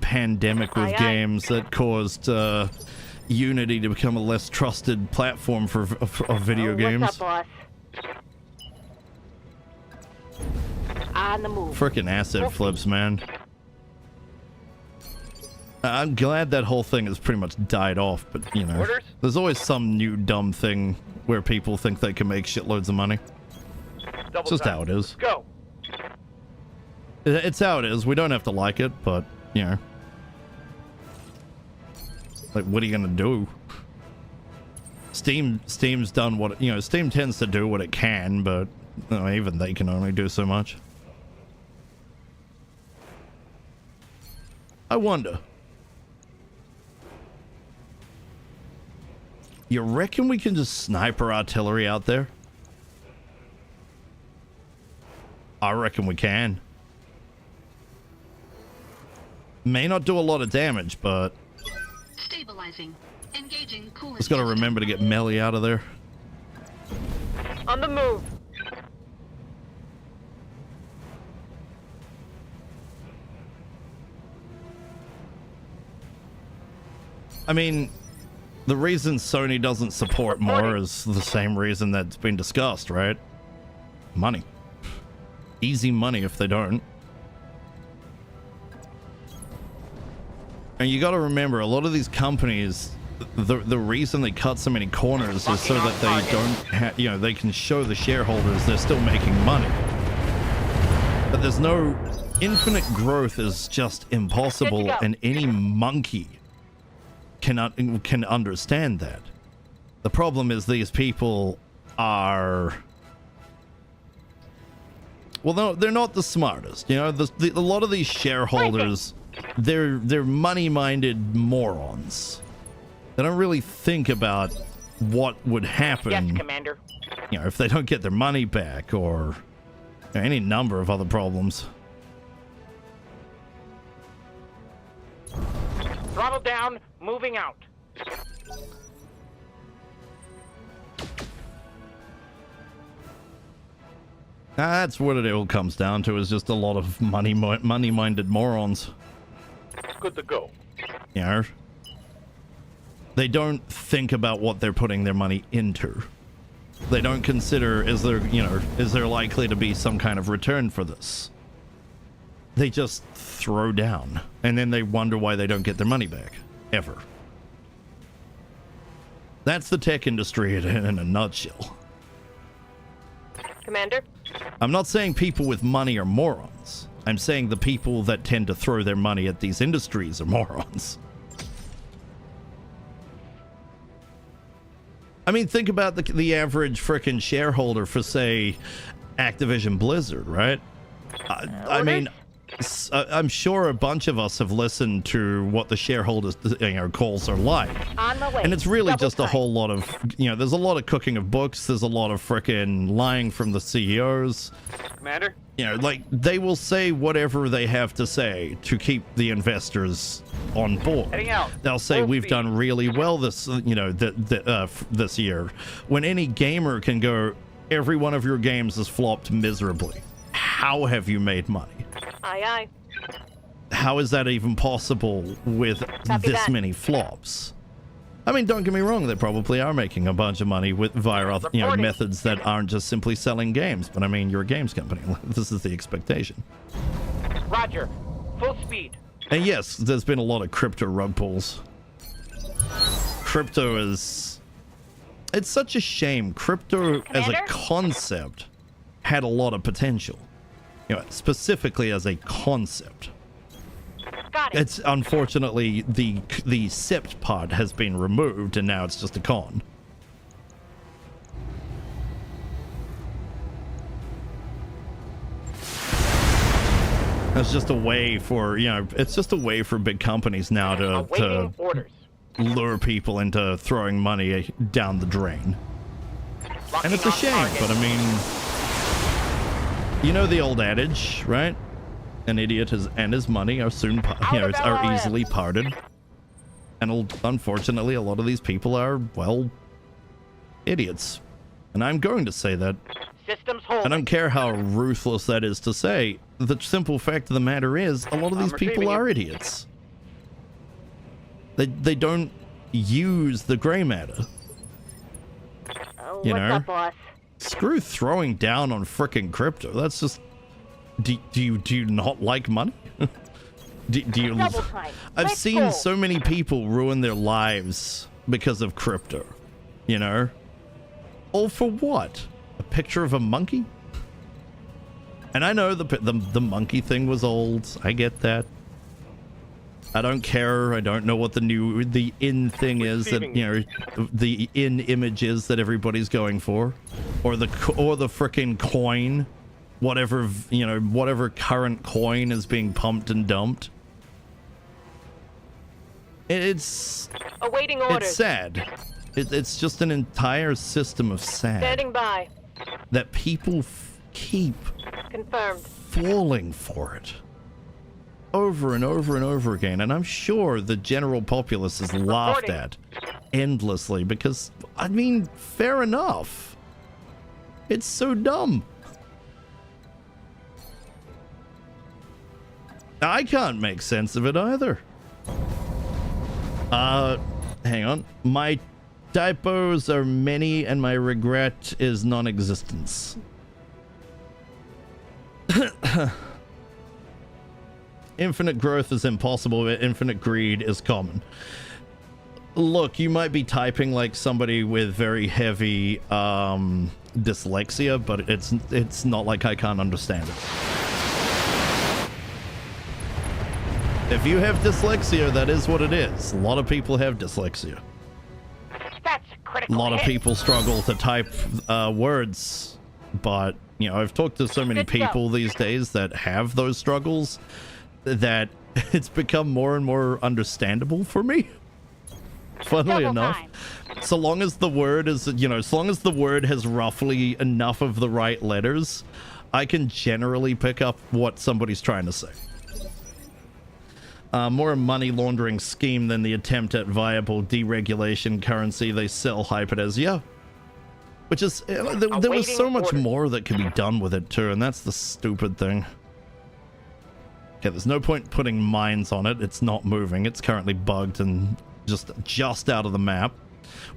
[SPEAKER 3] pandemic with
[SPEAKER 2] Aye, aye.
[SPEAKER 3] games that caused Unity to become a less trusted platform for video games.
[SPEAKER 2] What's up, boss? On the move.
[SPEAKER 3] Frickin' asset flips, man. I'm glad that whole thing has pretty much died off, but you know,
[SPEAKER 6] Orders?
[SPEAKER 3] there's always some new dumb thing where people think they can make shitloads of money.
[SPEAKER 6] Double
[SPEAKER 3] It's just
[SPEAKER 6] time.
[SPEAKER 3] how it is.
[SPEAKER 6] Go.
[SPEAKER 3] It's how it is. We don't have to like it, but you know, like, what are you gonna do? Steam's done what, you know, Steam tends to do what it can, but you know, even they can only do so much. I wonder. You reckon we can just sniper artillery out there? I reckon we can. May not do a lot of damage, but
[SPEAKER 4] Stabilizing. Engaging coolant.
[SPEAKER 3] just gotta remember to get melee out of there.
[SPEAKER 2] On the move.
[SPEAKER 3] I mean, the reason Sony doesn't support more is the same reason that's been discussed, right? Money. easy money if they don't. And you got to remember, a lot of these companies, the reason they cut so many corners is so that they don't, you know, they can show the shareholders they're still making money. But there's no infinite growth is just impossible, and any monkey can understand that. The problem is these people are, well, no, they're not the smartest. You know, a lot of these shareholders, they're money-minded morons. They don't really think about what would happen.
[SPEAKER 6] Yes, Commander.
[SPEAKER 3] You know, if they don't get their money back, or any number of other problems.
[SPEAKER 6] Throttle down, moving out.
[SPEAKER 3] That's what it all comes down to, is just a lot of money-minded morons.
[SPEAKER 7] Good to go.
[SPEAKER 3] You know? They don't think about what they're putting their money into. They don't consider, is there likely to be some kind of return for this? They just throw down, and then they wonder why they don't get their money back, ever. That's the tech industry in a nutshell.
[SPEAKER 2] Commander?
[SPEAKER 3] I'm not saying people with money are morons. I'm saying the people that tend to throw their money at these industries are morons. I mean, think about the average frickin' shareholder for, say, Activision Blizzard, right? I mean, I'm sure a bunch of us have listened to what the shareholders' calls are like.
[SPEAKER 2] On the way.
[SPEAKER 3] And it's really just a whole lot of, there's a lot of cooking of books. There's a lot of frickin' lying from the CEOs.
[SPEAKER 6] Commander?
[SPEAKER 3] Like, they will say whatever they have to say to keep the investors on board.
[SPEAKER 6] Heading out.
[SPEAKER 3] They'll say,
[SPEAKER 6] Full
[SPEAKER 3] we've
[SPEAKER 6] speed.
[SPEAKER 3] done really well this, this year. When any gamer can go, every one of your games has flopped miserably. How have you made money?
[SPEAKER 2] Aye, aye.
[SPEAKER 3] How is that even possible with
[SPEAKER 2] Copy
[SPEAKER 3] this
[SPEAKER 2] that.
[SPEAKER 3] many flops? I mean, don't get me wrong, they probably are making a bunch of money via other,
[SPEAKER 6] Reporting.
[SPEAKER 3] methods that aren't just simply selling games. But I mean, you're a games company. This is the expectation.
[SPEAKER 6] Roger. Full speed.
[SPEAKER 3] And yes, there's been a lot of crypto rug pulls. Crypto is... It's such a shame. Crypto as a
[SPEAKER 2] Commander?
[SPEAKER 3] concept had a lot of potential. Specifically as a concept.
[SPEAKER 2] Got it.
[SPEAKER 3] It's unfortunately the sept part has been removed, and now it's just a con. It's just a way for it's just a way for big companies now to
[SPEAKER 6] Awaiting orders.
[SPEAKER 3] lure people into throwing money down the drain. And it's a
[SPEAKER 6] Locking on
[SPEAKER 3] shame,
[SPEAKER 6] target.
[SPEAKER 3] but I mean, the old adage, right? An idiot and his money are soon, are easily parted. And unfortunately, a lot of these people are, well, idiots. And I'm going to say that.
[SPEAKER 6] Systems hold.
[SPEAKER 3] I don't care how ruthless that is to say. The simple fact of the matter is, a lot of these people
[SPEAKER 6] receiving
[SPEAKER 3] are
[SPEAKER 6] it.
[SPEAKER 3] idiots. They don't use the gray matter.
[SPEAKER 2] What's up, boss?
[SPEAKER 3] Screw throwing down on frickin' crypto. That's just... Do you not like money? do you...
[SPEAKER 2] Double time.
[SPEAKER 3] I've
[SPEAKER 2] Let's
[SPEAKER 3] seen
[SPEAKER 2] go.
[SPEAKER 3] so many people ruin their lives because of crypto. All for what? A picture of a monkey? And I know the monkey thing was old. I get that. I don't care. I don't know what the in thing is that, the in image is that everybody's going for, or the frickin' coin, whatever current coin is being pumped and dumped. It's
[SPEAKER 2] Awaiting orders.
[SPEAKER 3] it's sad. It's just an entire system of sad
[SPEAKER 2] Standing by.
[SPEAKER 3] that people keep
[SPEAKER 2] Confirmed.
[SPEAKER 3] falling for it over and over and over again. And I'm sure the general populace is laughed at endlessly because, I mean, fair enough. It's so dumb. I can't make sense of it either. Hang on. My typos are many and my regret is non-existence. Infinite growth is impossible, but infinite greed is common. Look, you might be typing like somebody with very heavy dyslexia, but it's not like I can't understand it. If you have dyslexia, that is what it is. A lot of people have dyslexia.
[SPEAKER 6] That's a critical
[SPEAKER 3] A lot of
[SPEAKER 6] hit.
[SPEAKER 3] people struggle to type words, but you know, I've talked to so many people these days that have those struggles that it's become more and more understandable for me. Funnily enough, so long as the word is, you know, as long as the word has roughly enough of the right letters, I can generally pick up what somebody's trying to say. More a money laundering scheme than the attempt at viable deregulation currency they sell hype it as. Yeah. Which is, there was so much more that could be done with it too, and that's the stupid thing. Okay, there's no point putting mines on it. It's not moving. It's currently bugged and just out of the map.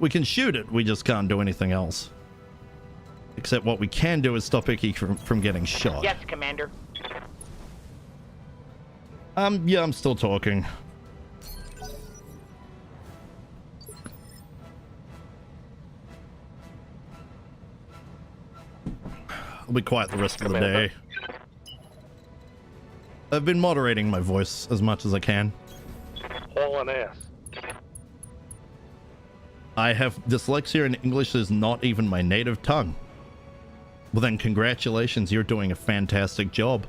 [SPEAKER 3] We can shoot it. We just can't do anything else. Except what we can do is stop Icky from getting shot.
[SPEAKER 6] Yes, Commander.
[SPEAKER 3] Yeah, I'm still talking. I'll be quiet the rest of the day. I've been moderating my voice as much as I can.
[SPEAKER 7] Hauling ass.
[SPEAKER 3] I have dyslexia and English is not even my native tongue. Well then, congratulations, you're doing a fantastic job.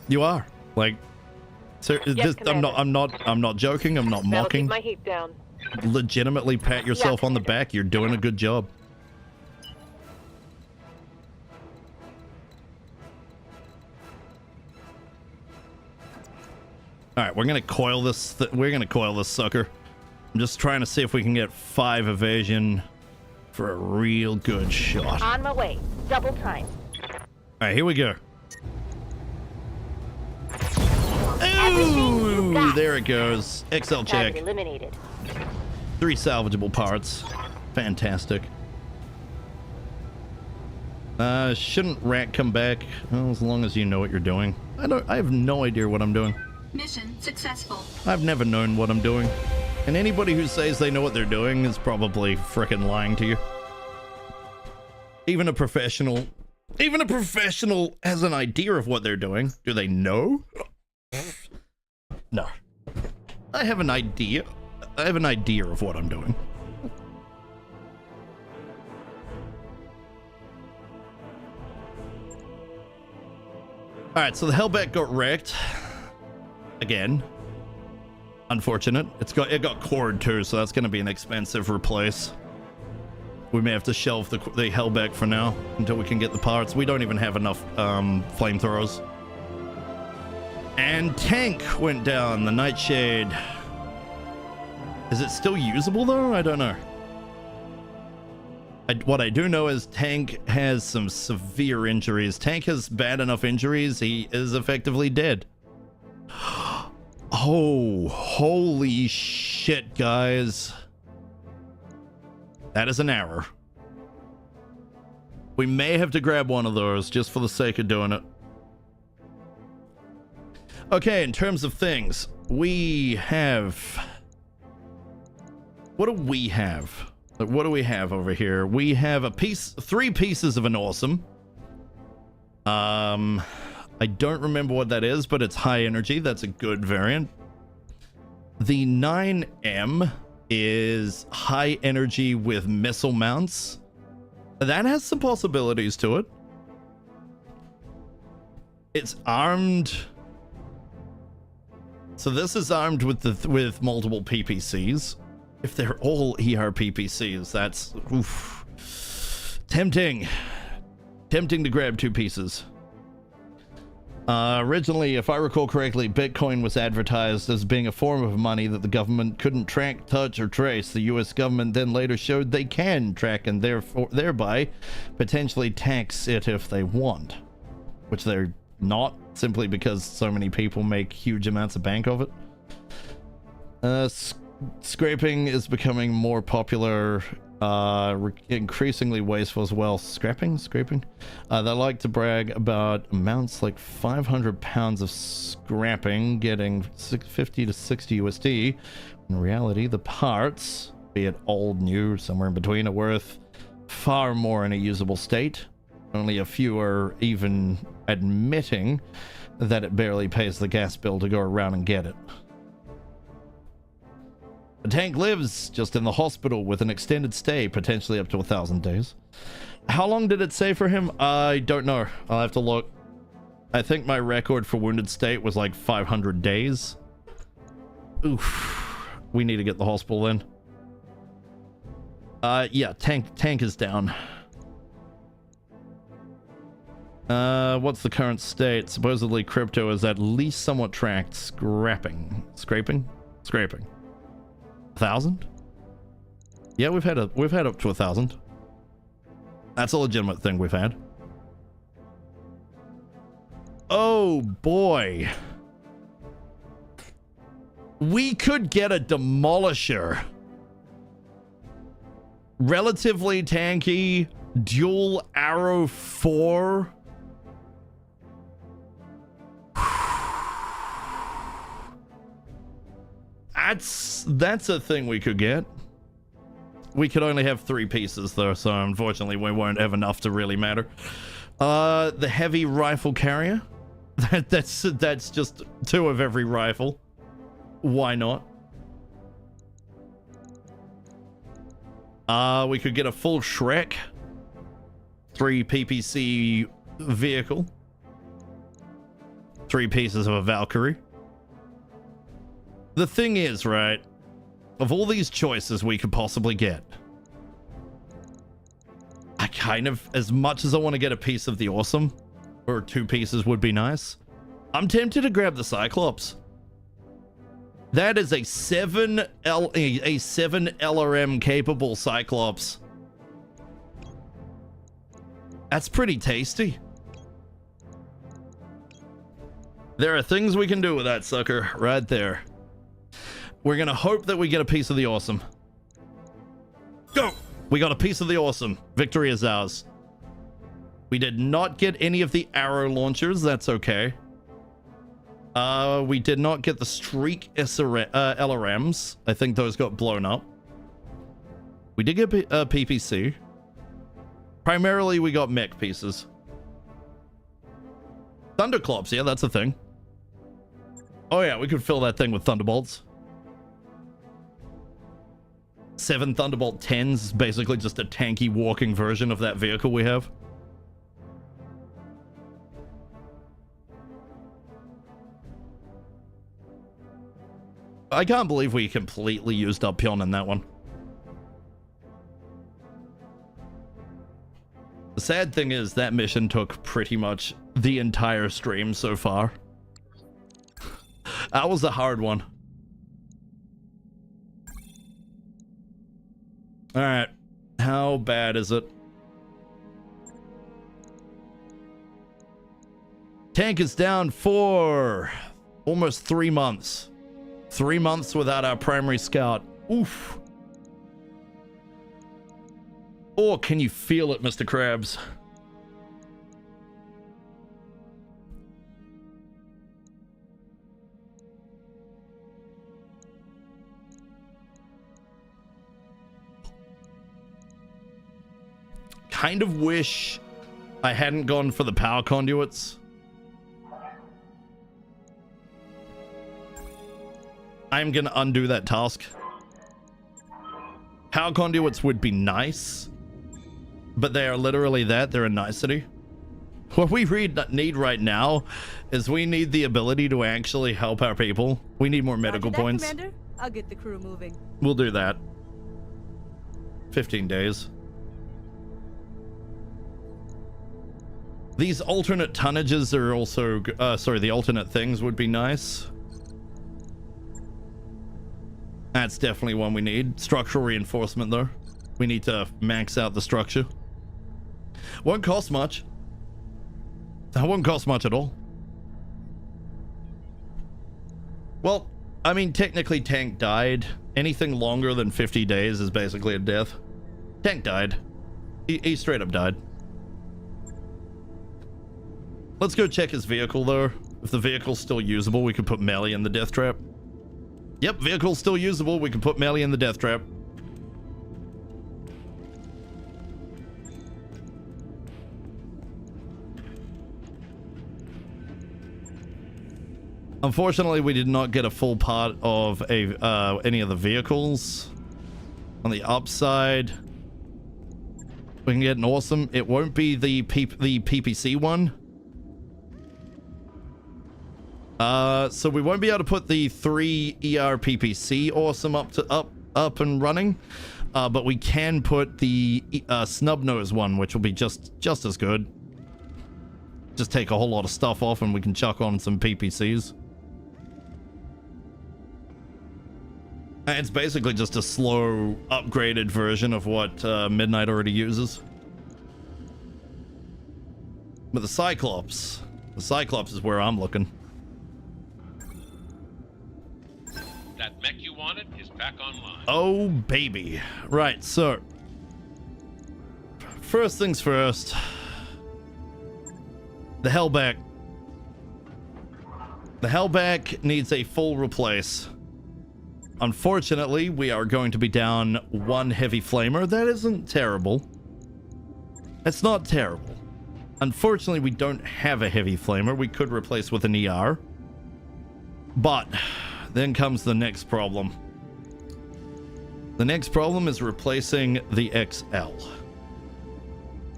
[SPEAKER 3] You are. Like, so
[SPEAKER 2] Yes,
[SPEAKER 3] I'm not joking, I'm not
[SPEAKER 2] That'll keep
[SPEAKER 3] mocking.
[SPEAKER 2] my heat down.
[SPEAKER 3] Legitimately pat yourself on the back, you're doing a good job. Alright, we're gonna coil this sucker. I'm just trying to see if we can get 5 evasion for a real good shot.
[SPEAKER 2] On my way. Double time.
[SPEAKER 3] Alright, here we go.
[SPEAKER 2] Everything you
[SPEAKER 3] Ooh,
[SPEAKER 2] got.
[SPEAKER 3] there it goes. XL
[SPEAKER 2] Target
[SPEAKER 3] check.
[SPEAKER 2] eliminated.
[SPEAKER 3] 3 salvageable parts. Fantastic. Shouldn't Racc come back? Well, as long as you know what you're doing. I have no idea what I'm doing.
[SPEAKER 4] Mission successful.
[SPEAKER 3] I've never known what I'm doing. And anybody who says they know what they're doing is probably frickin' lying to you. Even a professional has an idea of what they're doing. Do they know? No. I have an idea. I have an idea of what I'm doing. Alright, so the Hellback got wrecked. Again. Unfortunate. It got cored too, so that's going to be an expensive replace. We may have to shelve the Hellback for now until we can get the parts. We don't even have enough flamethrowers. And tank went down. The Nightshade. Is it still usable though? I don't know. What I do know is Tank has some severe injuries. Tank has bad enough injuries, he is effectively dead. Oh, holy shit, guys. That is an error. We may have to grab one of those just for the sake of doing it. Okay, in terms of things, we have... What do we have? What do we have over here? We have 3 pieces of an awesome. I don't remember what that is, but it's high energy. That's a good variant. The 9M is high energy with missile mounts. That has some possibilities to it. It's armed. So this is armed with multiple PPCs. If they're all ER PPCs, that's oof. Tempting to grab 2 pieces. Originally, if I recall correctly, Bitcoin was advertised as being a form of money that the government couldn't track, touch, or trace. The US government then later showed they can track and thereby potentially tax it if they want, which they're not, simply because so many people make huge amounts of bank of it. Scraping is becoming more popular Increasingly wasteful as well. Scrapping? They like to brag about amounts like 500 pounds of scrapping, getting 50 to 60 USD. In reality, the parts, be it old, new, somewhere in between, are worth far more in a usable state. Only a few are even admitting that it barely pays the gas bill to go around and get it. The tank lives just in the hospital with an extended stay, potentially up to 1,000 days. How long did it say for him? I don't know. I'll have to look. I think my record for wounded state was like 500 days. Oof. We need to get the hospital then. Yeah, tank is down. What's the current state? Supposedly crypto is at least somewhat tracked. Scrapping. Scraping? 1,000? Yeah, we've had up to 1,000. That's a legitimate thing we've had. Oh boy. We could get a demolisher. Relatively tanky, dual arrow 4. That's a thing we could get. We could only have 3 pieces though, so unfortunately we won't have enough to really matter. The heavy rifle carrier. That's just 2 of every rifle. Why not? We could get a full Shrek. 3 PPC vehicle. 3 pieces of a Valkyrie. The thing is, right, of all these choices we could possibly get, I kind of, as much as I want to get a piece of the awesome, or 2 pieces would be nice, I'm tempted to grab the Cyclops. That is a 7 LRM capable Cyclops. That's pretty tasty. There are things we can do with that sucker right there. We're gonna hope that we get a piece of the awesome. Go! We got a piece of the awesome. Victory is ours. We did not get any of the arrow launchers. That's okay. We did not get the streak LRMs. I think those got blown up. We did get a PPC. Primarily, we got mech pieces. Thunderclops, yeah, that's a thing. Oh yeah, we could fill that thing with Thunderbolts. 7 Thunderbolt 10s is basically just a tanky walking version of that vehicle we have. I can't believe we completely used up Pion in that one. The sad thing is that mission took pretty much the entire stream so far. That was a hard one. Alright, how bad is it? Tank is down for almost 3 months. 3 months without our primary scout. Oof. Oh, can you feel it, Mr. Krabs? Kind of wish I hadn't gone for the power conduits. I'm gonna undo that task. Power conduits would be nice, but they are literally that. They're a nicety. What we need right now is we need the ability to actually help our people. We need more medical points.
[SPEAKER 8] Commander. I'll get the crew moving.
[SPEAKER 3] We'll do that. 15 days. These alternate tonnages are also, sorry, the alternate things would be nice. That's definitely one we need. Structural reinforcement though. We need to max out the structure. Won't cost much. That won't cost much at all. Well, I mean, technically tank died. Anything longer than 50 days is basically a death. Tank died. He straight up died. Let's go check his vehicle, though. If the vehicle's still usable, we could put melee in the death trap. Yep, vehicle's still usable. We can put melee in the death trap. Unfortunately, we did not get a full part of any of the vehicles. On the upside, we can get an awesome. It won't be the PPC one. So we won't be able to put the 3 ER PPC awesome up and running. But we can put the snub nose one, which will be just as good. Just take a whole lot of stuff off, and we can chuck on some PPCs. It's basically just a slow, upgraded version of what Midnight already uses. But the Cyclops is where I'm looking.
[SPEAKER 5] That mech you wanted is back online.
[SPEAKER 3] Oh, baby. Right, so first things first. The Hellback. The Hellback needs a full replace. Unfortunately, we are going to be down 1 heavy flamer. That isn't terrible. It's not terrible. Unfortunately, we don't have a heavy flamer. We could replace with an ER. But then comes the next problem. The next problem is replacing the XL.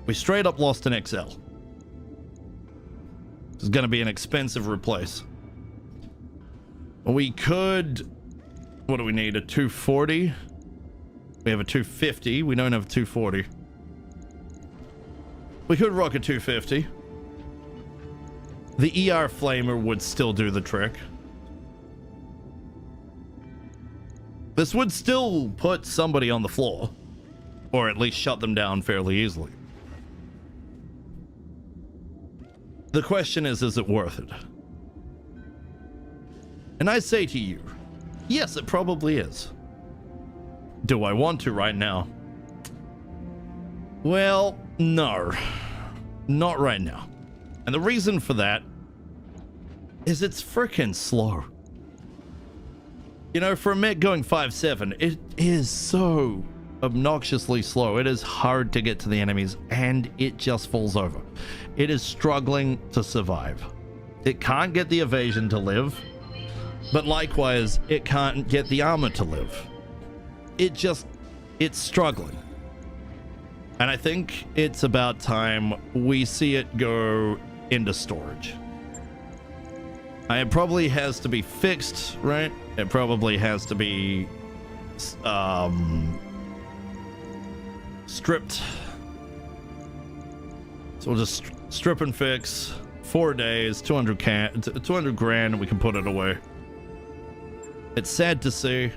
[SPEAKER 3] We straight up lost an XL. This is going to be an expensive replace. We could... What do we need? A 240? We have a 250. We don't have a 240. We could rock a 250. The ER flamer would still do the trick. This would still put somebody on the floor, or at least shut them down fairly easily. The question is it worth it? And I say to you, yes, it probably is. Do I want to right now? Well, no. Not right now. And the reason for that is it's freaking slow. You know, for a mech going 5.7, it is so obnoxiously slow. It is hard to get to the enemies, and it just falls over. It is struggling to survive. It can't get the evasion to live, but likewise, it can't get the armor to live. It's struggling. And I think it's about time we see it go into storage. It probably has to be fixed, right? It probably has to be stripped. So we'll just strip and fix. 4 days, 200 grand, we can put it away. It's sad to see,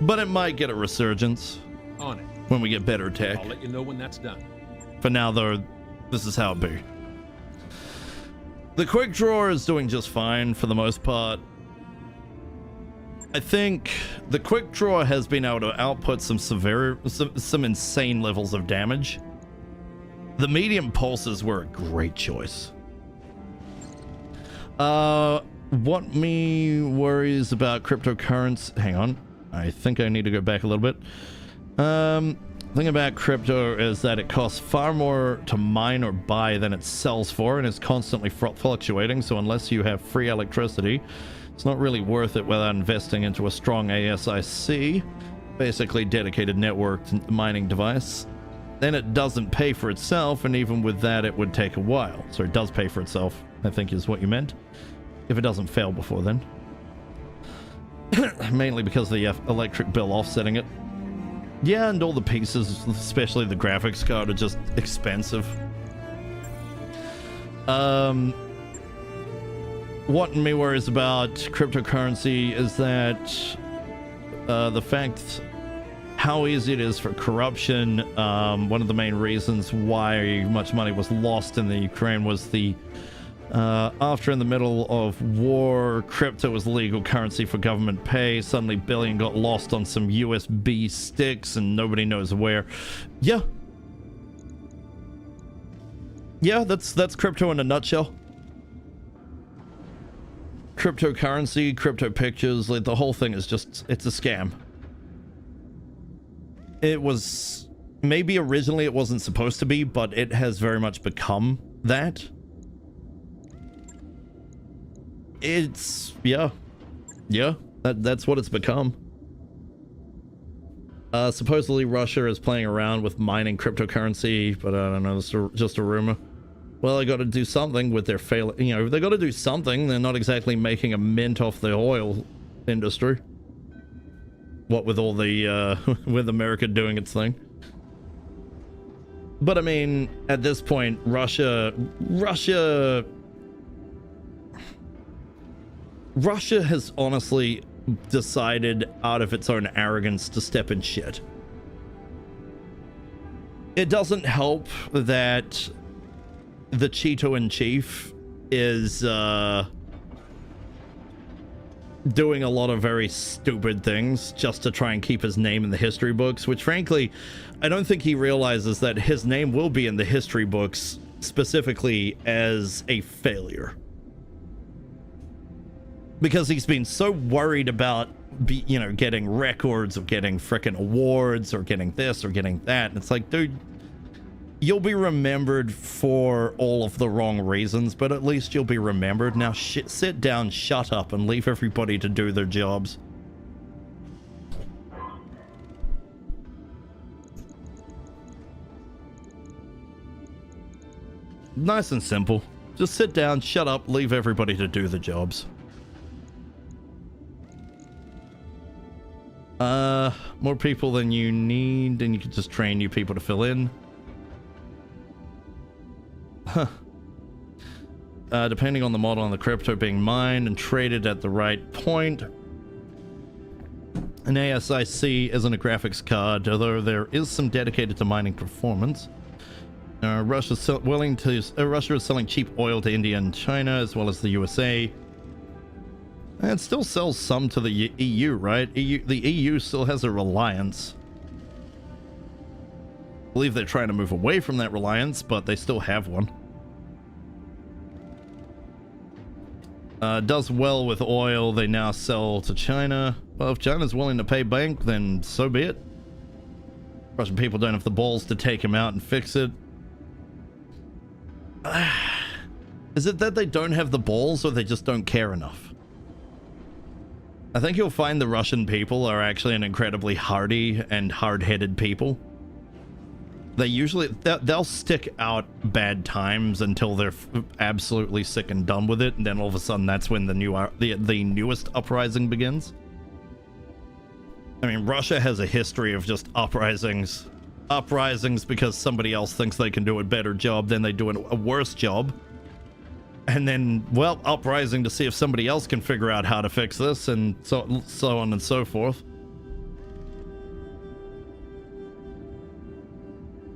[SPEAKER 3] but it might get a resurgence
[SPEAKER 9] On it.
[SPEAKER 3] when we get better tech.
[SPEAKER 9] I'll let you know when that's done.
[SPEAKER 3] For now, though, this is how it be. The quick draw is doing just fine for the most part. I think the quick draw has been able to output some insane levels of damage. The medium pulses were a great choice. What me worries about cryptocurrency... Hang on. I think I need to go back a little bit. Thing about crypto is that it costs far more to mine or buy than it sells for, and is constantly fluctuating. So unless you have free electricity, it's not really worth it without investing into a strong ASIC, basically dedicated networked mining device. Then it doesn't pay for itself, and even with that, it would take a while. So it does pay for itself, I think is what you meant. If it doesn't fail before then. Mainly because of the electric bill offsetting it. Yeah, and all the pieces, especially the graphics card, are just expensive. What me worries about cryptocurrency is that the fact how easy it is for corruption. One of the main reasons why much money was lost in the Ukraine was the After in the middle of war, crypto was legal currency for government pay. Suddenly billion got lost on some USB sticks and nobody knows where. Yeah. Yeah, that's crypto in a nutshell. Cryptocurrency, crypto pictures, like the whole thing is just, it's a scam. It was, maybe originally it wasn't supposed to be, but it has very much become that. It's, yeah, that's what it's become. Supposedly Russia is playing around with mining cryptocurrency, but I don't know, it's just a rumor. Well, they got to do something with their you know, they got to do something. They're not exactly making a mint off the oil industry. What with all the, with America doing its thing. But I mean, at this point, Russia has honestly decided out of its own arrogance to step in shit. It doesn't help that the Cheeto-in-Chief is doing a lot of very stupid things just to try and keep his name in the history books, which frankly, I don't think he realizes that his name will be in the history books specifically as a failure. Because he's been so worried about, you know, getting records or getting frickin' awards or getting this or getting that. And it's like, dude, you'll be remembered for all of the wrong reasons, but at least you'll be remembered. Now sit down, shut up, and leave everybody to do their jobs. Nice and simple. Just sit down, shut up, leave everybody to do the jobs. More people than you need, and you can just train new people to fill in. Huh. Depending on the model and the crypto being mined and traded at the right point. An ASIC isn't a graphics card, although there is some dedicated to mining performance. Russia is selling cheap oil to India and China, as well as the USA. And it still sells some to the EU, right? The EU still has a reliance. I believe they're trying to move away from that reliance, but they still have one. Does well with oil. They now sell to China. Well, if China's willing to pay bank, then so be it. Russian people don't have the balls to take him out and fix it. Is it that they don't have the balls, or they just don't care enough? I think you'll find the Russian people are actually an incredibly hardy and hard-headed people. They usually, they'll stick out bad times until they're absolutely sick and done with it, and then all of a sudden that's when the newest uprising begins. I mean, Russia has a history of just uprisings because somebody else thinks they can do a better job, then they do a worse job. And then, well, uprising to see if somebody else can figure out how to fix this, and so on and so forth.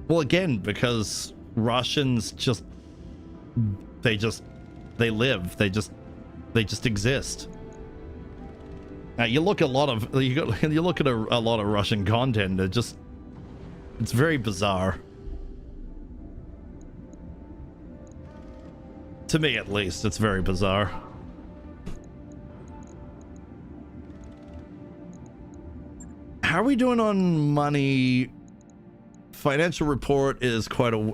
[SPEAKER 3] Well, again, because Russians they live, they just exist. Now, you look at a lot of Russian content. It's very bizarre. To me, at least, it's very bizarre. How are we doing on money? Financial report is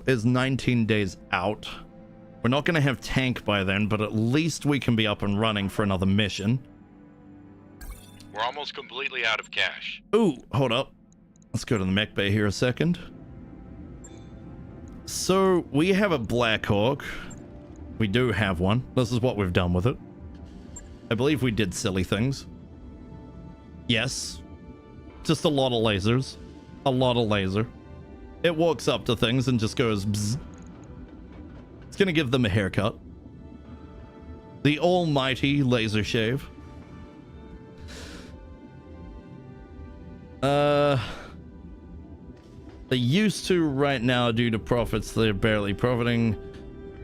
[SPEAKER 3] is 19 days out. We're not going to have tank by then, but at least we can be up and running for another mission.
[SPEAKER 5] We're almost completely out of cash.
[SPEAKER 3] Ooh, hold up. Let's go to the mech bay here a second. So we have a Black Hawk. We do have one. This is what we've done with it. I believe we did silly things. Yes. Just a lot of lasers. A lot of laser. It walks up to things and just goes bzz. It's gonna give them a haircut. The almighty laser shave. They used to right now, due to profits, they're barely profiting.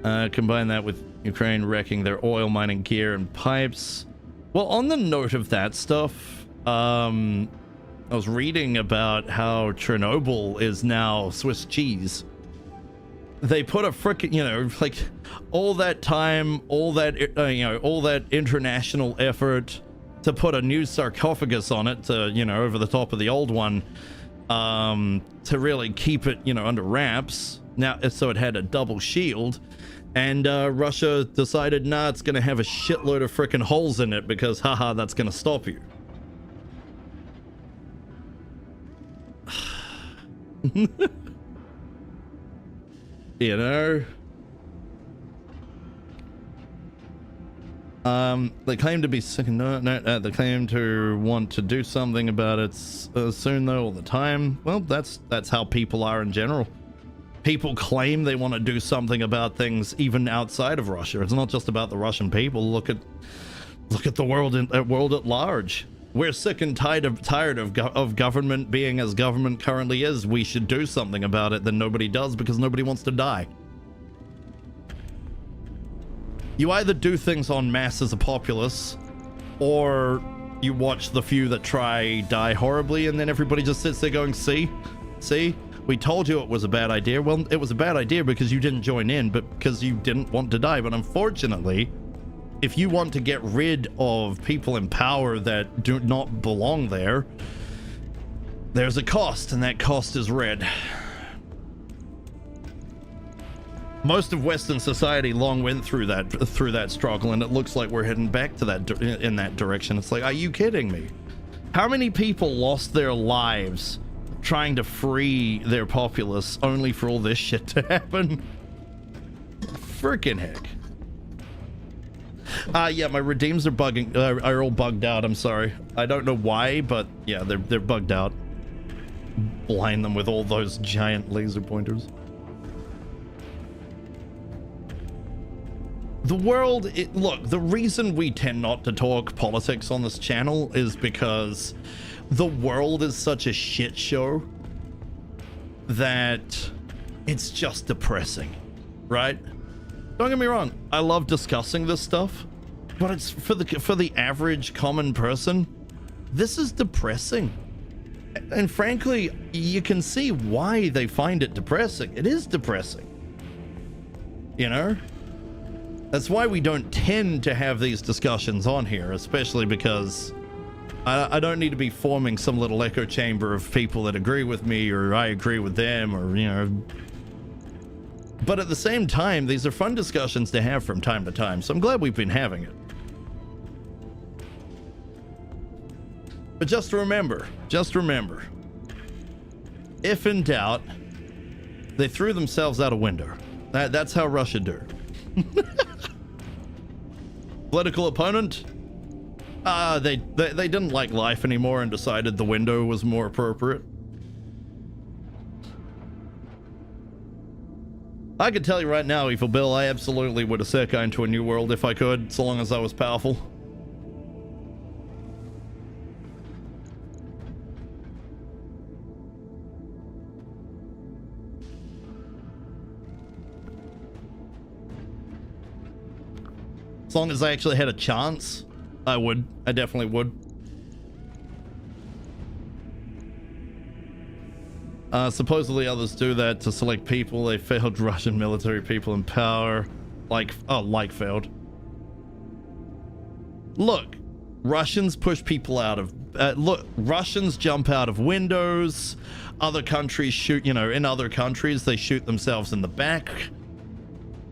[SPEAKER 3] Combine that with Ukraine wrecking their oil mining gear and pipes. Well, on the note of that stuff, I was reading about how Chernobyl is now Swiss cheese. They put a frickin', you know, like all that time, all that, all that international effort to put a new sarcophagus on it to, over the top of the old one, to really keep it, under wraps. Now, so it had a double shield. And Russia decided, nah, it's going to have a shitload of frickin' holes in it because, haha, that's going to stop you. You know? They claim to be sick. They claim to want to do something about it soon, though, all the time. Well, that's how people are in general. People claim they want to do something about things even outside of Russia. It's not just about the Russian people. Look at the world at large. We're sick and tired of government being as government currently is. We should do something about it. Then nobody does because nobody wants to die. You either do things en masse as a populace, or you watch the few that try die horribly, and then everybody just sits there going, see, we told you it was a bad idea. Well, it was a bad idea because you didn't join in, but because you didn't want to die. But unfortunately, if you want to get rid of people in power that do not belong there, there's a cost, and that cost is red. Most of Western society long went through that struggle, and it looks like we're heading back to that in that direction. It's like, are you kidding me? How many people lost their lives trying to free their populace only for all this shit to happen? Freaking heck. Yeah, my redeems are bugging, are all bugged out. I'm sorry. I don't know why, but yeah, they're bugged out. Blind them with all those giant laser pointers. The world, look, the reason we tend not to talk politics on this channel is because the world is such a shit show that it's just depressing, right? Don't get me wrong, I love discussing this stuff, but it's for the average common person, this is depressing. And frankly, you can see why they find it depressing. It is depressing. You know? That's why we don't tend to have these discussions on here, especially because I don't need to be forming some little echo chamber of people that agree with me or I agree with them, or, But at the same time, these are fun discussions to have from time to time, so I'm glad we've been having it. But just remember, if in doubt, they threw themselves out a window. That's how Russia do. Political opponent? They didn't like life anymore and decided the window was more appropriate. I can tell you right now, Evil Bill, I absolutely would isekai into a new world if I could, so long as I was powerful. As long as I actually had a chance, I would. I definitely would. Supposedly others do that to select people. They failed Russian military people in power. Failed. Look, Russians push people out of... Russians jump out of windows. Other countries shoot, in other countries, they shoot themselves in the back.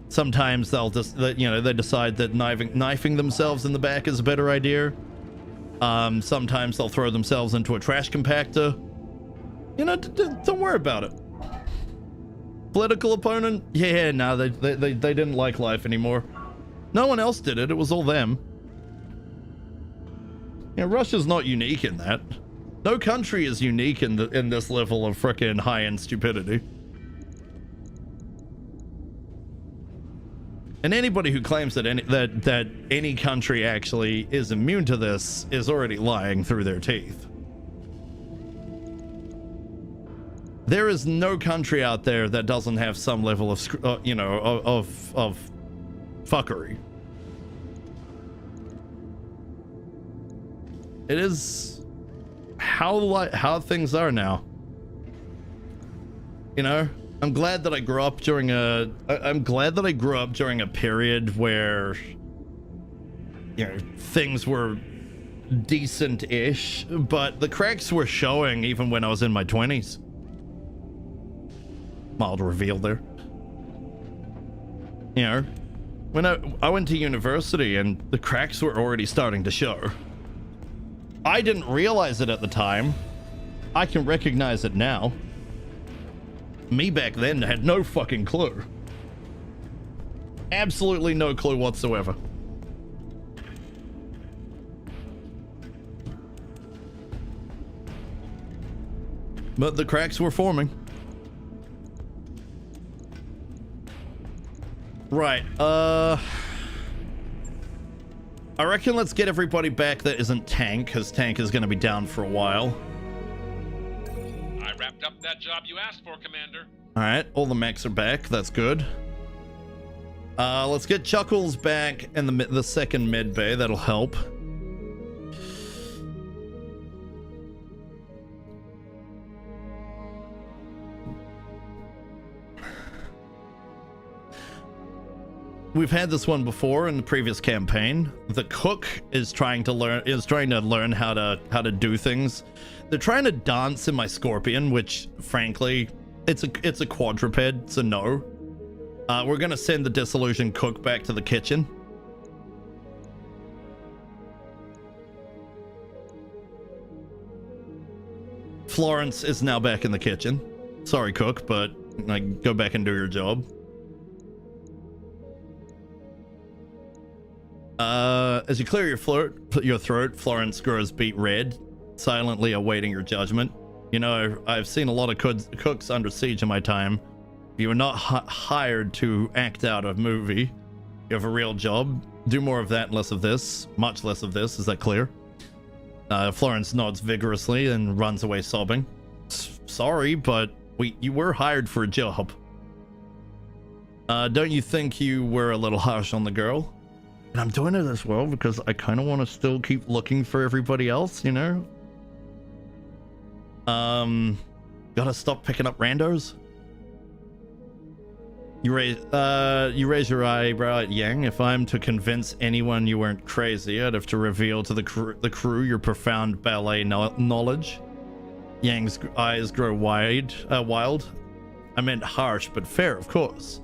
[SPEAKER 3] Sometimes they'll just, they decide that knifing themselves in the back is a better idea. Sometimes they'll throw themselves into a trash compactor. Don't worry about it. Political opponent? Yeah, no, they didn't like life anymore. No one else did it. It was all them. Russia's not unique in that. No country is unique in this level of frickin' high-end stupidity. And anybody who claims that any country actually is immune to this is already lying through their teeth. There is no country out there that doesn't have some level of, you know, of fuckery. It is how things are now. You know, I'm glad that I grew up during a period where, you know, things were decent-ish, but the cracks were showing even when I was in my 20s. Mild reveal there. You know, when I went to university and the cracks were already starting to show. I didn't realize it at the time. I can recognize it now. Me back then had no fucking clue. Absolutely no clue whatsoever. But the cracks were forming. Right, I reckon let's get everybody back that isn't tank, because tank is going to be down for a while.
[SPEAKER 5] I wrapped up that job you asked for, Commander.
[SPEAKER 3] Alright, all the mechs are back, that's good. Let's get Chuckles back in the second med bay, that'll help. We've had this one before in the previous campaign. The cook is trying to learn how to do things. They're trying to dance in my scorpion, which frankly, it's a quadruped, so no. We're gonna send the disillusioned cook back to the kitchen. Florence is now back in the kitchen. Sorry, cook, but like, go back and do your job. As you clear your throat, Florence grows beet red, silently awaiting your judgment. You know, I've seen a lot of cooks under siege in my time. You were not hired to act out a movie. You have a real job. Do more of that and less of this. Much less of this. Is that clear? Florence nods vigorously and runs away sobbing. Sorry, but you were hired for a job. Don't you think you were a little harsh on the girl? And I'm doing it as well because I kind of want to still keep looking for everybody else, you know? Gotta stop picking up randos. You raise your eyebrow at Yang. If I'm to convince anyone you weren't crazy, I'd have to reveal to the crew your profound ballet knowledge. Yang's eyes grow wild. I meant harsh, but fair, of course.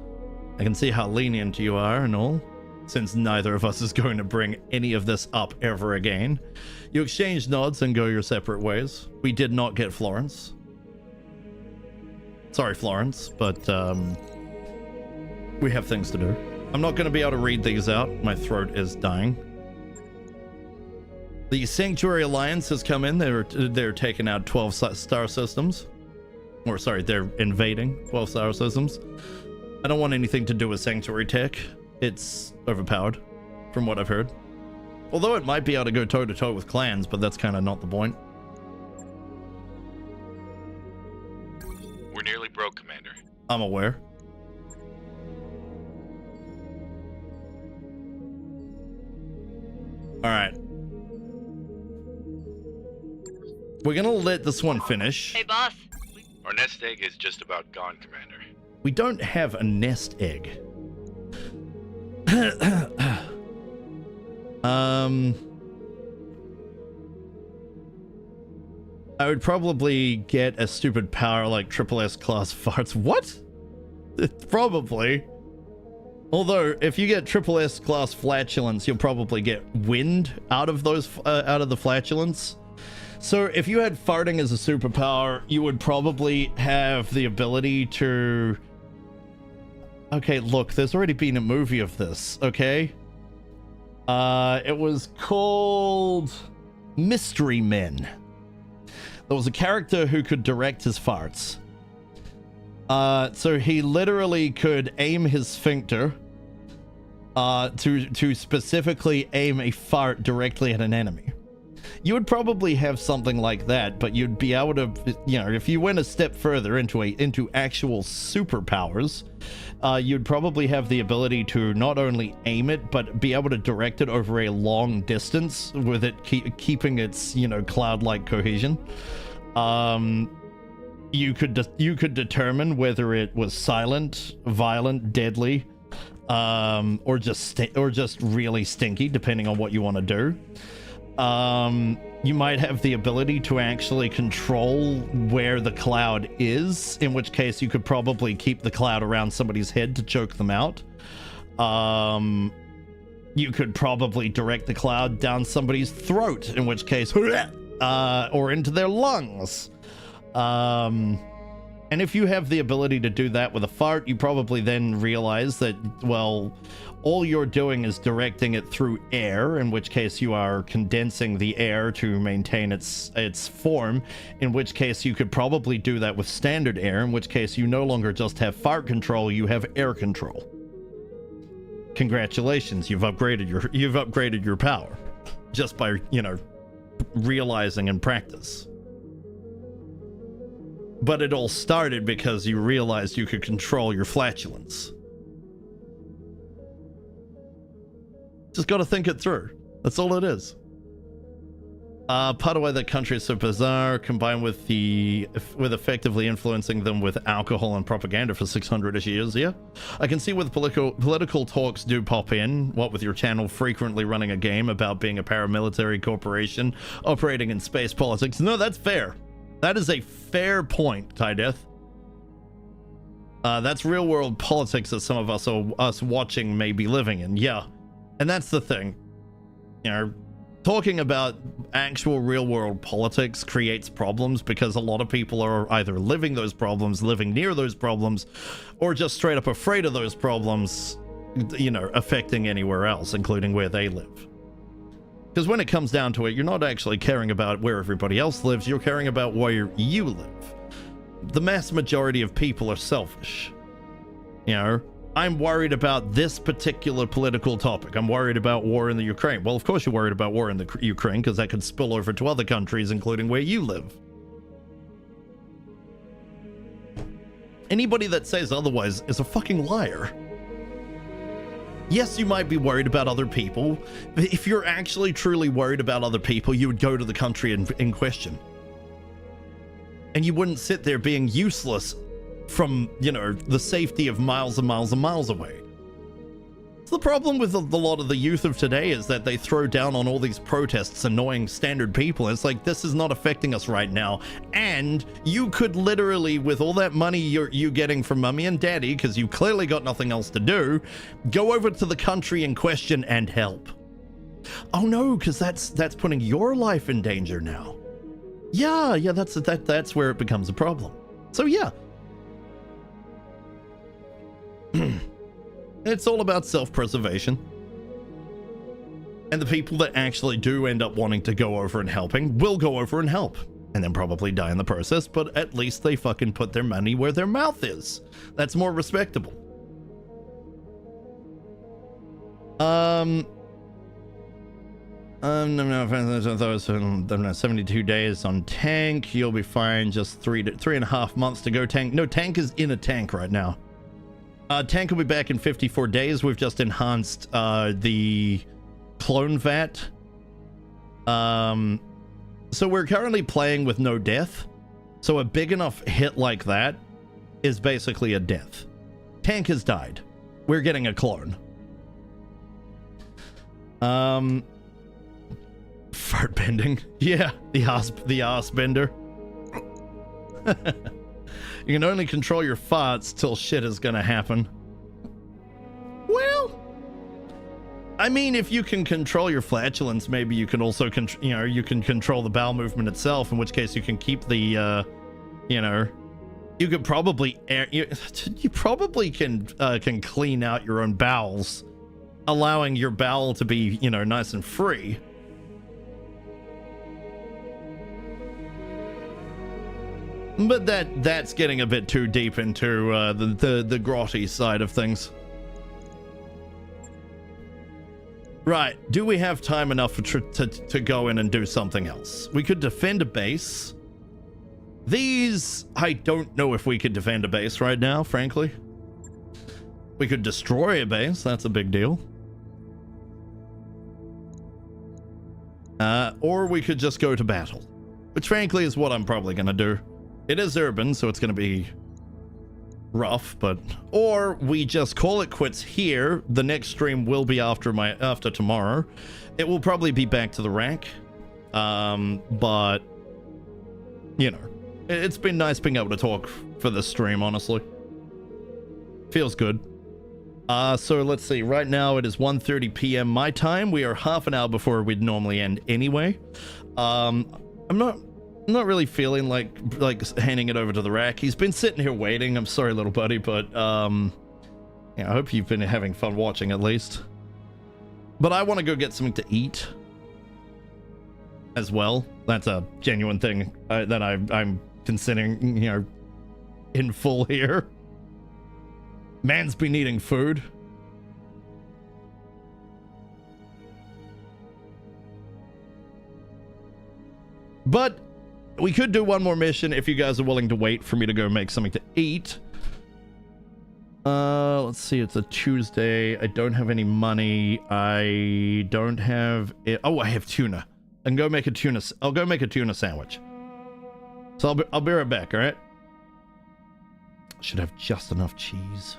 [SPEAKER 3] I can see how lenient you are and all. Since neither of us is going to bring any of this up ever again. You exchange nods and go your separate ways. We did not get Florence. Sorry, Florence, but we have things to do. I'm not going to be able to read these out. My throat is dying. The Sanctuary Alliance has come in. They're taking out 12 star systems. Or sorry, they're invading 12 star systems. I don't want anything to do with Sanctuary tech. It's overpowered, from what I've heard. Although it might be able to go toe-to-toe with clans, but that's kind of not the point.
[SPEAKER 5] We're nearly broke, Commander.
[SPEAKER 3] I'm aware. Alright. We're gonna let this one finish.
[SPEAKER 8] Hey, boss.
[SPEAKER 5] Our nest egg is just about gone, Commander.
[SPEAKER 3] We don't have a nest egg. I would probably get a stupid power like S class farts. What? Probably. Although, if you get S class flatulence, you'll probably get wind out of those, out of the flatulence. So if you had farting as a superpower, you would probably have the ability to... Okay, look, there's already been a movie of this, okay? It was called Mystery Men. There was a character who could direct his farts. So he literally could aim his sphincter to specifically aim a fart directly at an enemy. You would probably have something like that, but you'd be able to, you know, if you went a step further into actual superpowers, you'd probably have the ability to not only aim it, but be able to direct it over a long distance with it keeping its, you know, cloud-like cohesion. You could determine whether it was silent, violent, deadly, or just really stinky, depending on what you want to do. You might have the ability to actually control where the cloud is, in which case you could probably keep the cloud around somebody's head to choke them out. You could probably direct the cloud down somebody's throat, in which case, or into their lungs. And if you have the ability to do that with a fart, you probably then realize that, well, all you're doing is directing it through air, in which case you are condensing the air to maintain its form, in which case you could probably do that with standard air, in which case you no longer just have fart control, you have air control. Congratulations, you've upgraded your power just by, you know, realizing in practice. But it all started because you realized you could control your flatulence. Just gotta think it through. That's all it is. Part of why the country is so bizarre, combined with effectively influencing them with alcohol and propaganda for 600-ish years, yeah? I can see where the political talks do pop in, what with your channel frequently running a game about being a paramilitary corporation operating in space politics. No, that's fair. That is a fair point, Tydeath. That's real world politics that some of us watching may be living in, yeah. And that's the thing. You know, talking about actual real world politics creates problems because a lot of people are either living those problems, living near those problems, or just straight up afraid of those problems, you know, affecting anywhere else, including where they live. Because when it comes down to it, you're not actually caring about where everybody else lives, you're caring about where you live. The mass majority of people are selfish. You know, I'm worried about this particular political topic. I'm worried about war in the Ukraine. Well, of course you're worried about war in the Ukraine, because that could spill over to other countries, including where you live. Anybody that says otherwise is a fucking liar. Yes, you might be worried about other people, but if you're actually truly worried about other people, you would go to the country in question. And you wouldn't sit there being useless from, you know, the safety of miles and miles and miles away. So the problem with a lot of the youth of today is that they throw down on all these protests, annoying standard people. It's like, this is not affecting us right now. And you could literally, with all that money you getting from mummy and daddy, because you clearly got nothing else to do, go over to the country in question and help. Oh no, because that's putting your life in danger now. Yeah, that's where it becomes a problem. So yeah. It's all about self-preservation. And the people that actually do end up wanting to go over and helping will go over and help. And then probably die in the process, but at least they fucking put their money where their mouth is. That's more respectable. 72 days on tank. You'll be fine. Just 3.5 months to go tank. No, tank is in a tank right now. Tank will be back in 54 days. We've just enhanced the clone vat. So we're currently playing with no death. So a big enough hit like that is basically a death. Tank has died. We're getting a clone. Fart bending. Yeah, the ass bender. You can only control your farts till shit is gonna happen. Well, I mean, if you can control your flatulence, maybe you can also you can control the bowel movement itself, in which case you can keep the you could probably you probably can clean out your own bowels, allowing your bowel to be, nice and free. But that's getting a bit too deep into the grotty side of things. Right, do we have time enough to go in and do something else? We could defend a base. These, I don't know if we could defend a base right now, frankly. We could destroy a base, that's a big deal. Or we could just go to battle, which frankly is what I'm probably gonna do. It is urban, so it's gonna be rough, but or we just call it quits here. The next stream will be after tomorrow. It will probably be back to the Racc, but you know, it's been nice being able to talk for this stream, honestly. Feels good. So let's see, right now it is 1:30 p.m. my time. We are half an hour before we'd normally end anyway. I'm not really feeling like handing it over to the Racc. He's been sitting here waiting. I'm sorry, little buddy, but yeah, I hope you've been having fun watching at least. But I want to go get something to eat as well. That's a genuine thing that I'm considering, you know, in full here. Man's been eating food. But we could do one more mission if you guys are willing to wait for me to go make something to eat. Let's see, it's a Tuesday. I don't have any money. I don't have it. Oh, I have tuna. I can go make a tuna. I'll go make a tuna sandwich. So I'll be right back, all right? Should have just enough cheese.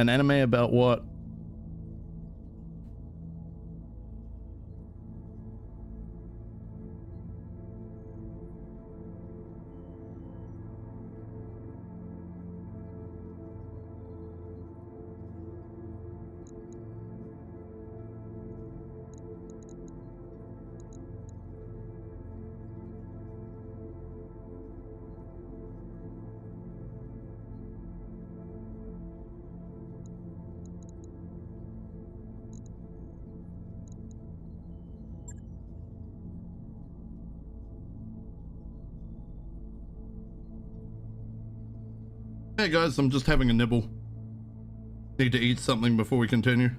[SPEAKER 3] An anime about what? Hey guys, I'm just having a nibble. Need to eat something before we continue.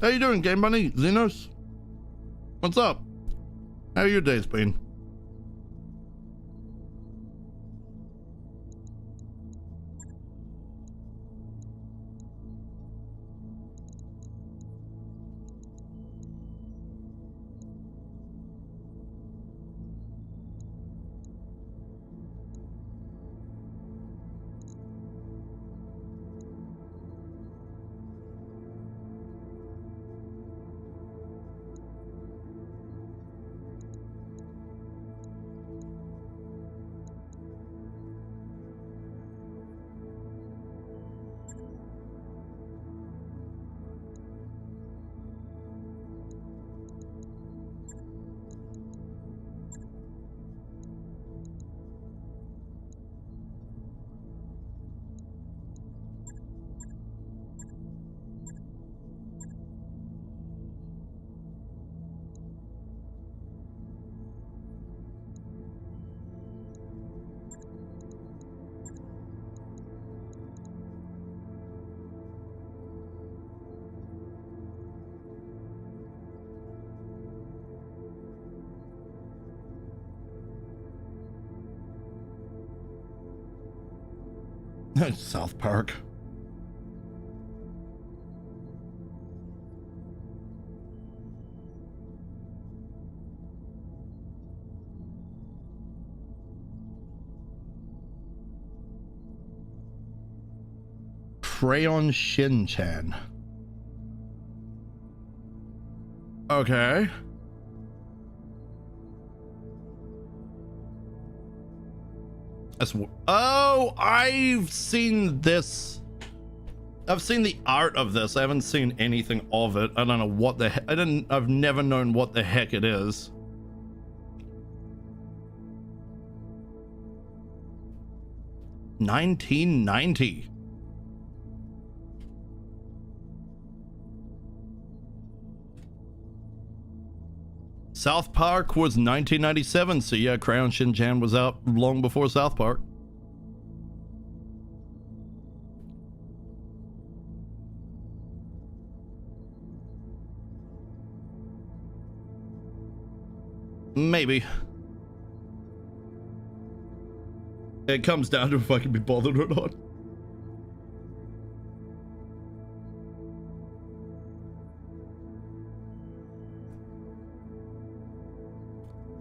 [SPEAKER 3] How you doing, Game Bunny? Xenos? What's up? How your days been? South Park. Crayon Shin-chan. Okay. Oh, I've seen this. I've seen the art of this. I haven't seen anything of it. I don't know what the heck. I've never known what the heck it is. $19.90. South Park was 1997, so yeah, Crayon Shin-chan was out long before South Park. Maybe. It comes down to if I can be bothered or not.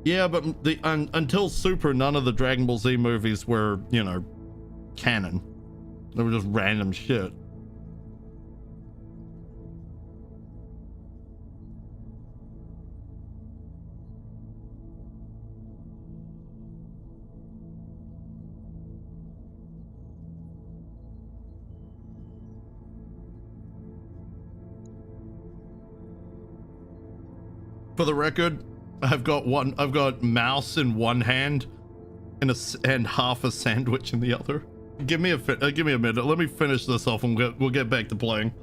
[SPEAKER 3] Yeah, but until Super, none of the Dragon Ball Z movies were, you know, canon. They were just random shit. For the record, I've got mouse in one hand and half a sandwich in the other. Give me a minute. Let me finish this off and we'll get back to playing.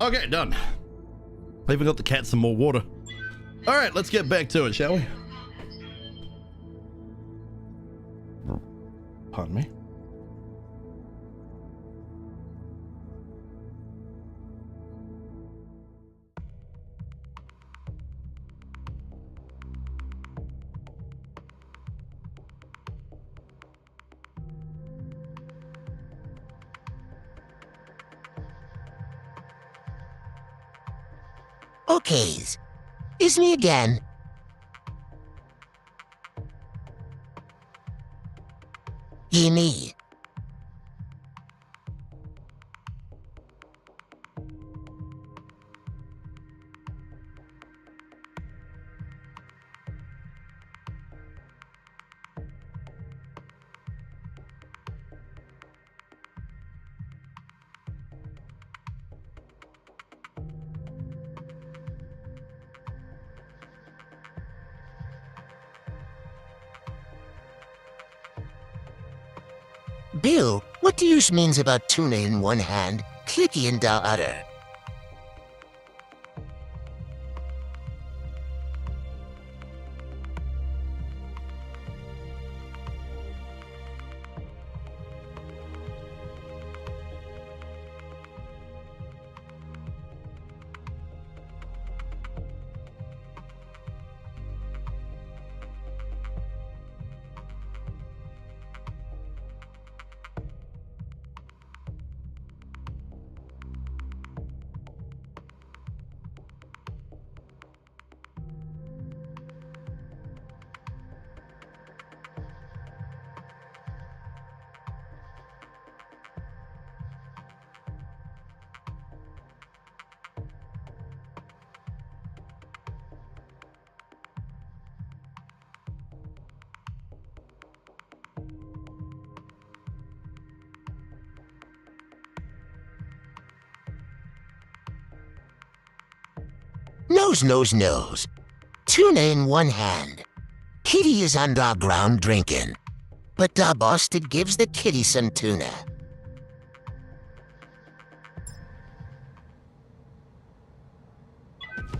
[SPEAKER 3] Okay, done. I even got the cat some more water. All right, let's get back to it, shall we? Pardon me.
[SPEAKER 1] Okays. It's me again. Me. Bill, what do you means about tuna in one hand, clicky in the other? Nose. Tuna in one hand. Kitty is underground drinking. But the boss did gives the kitty some tuna.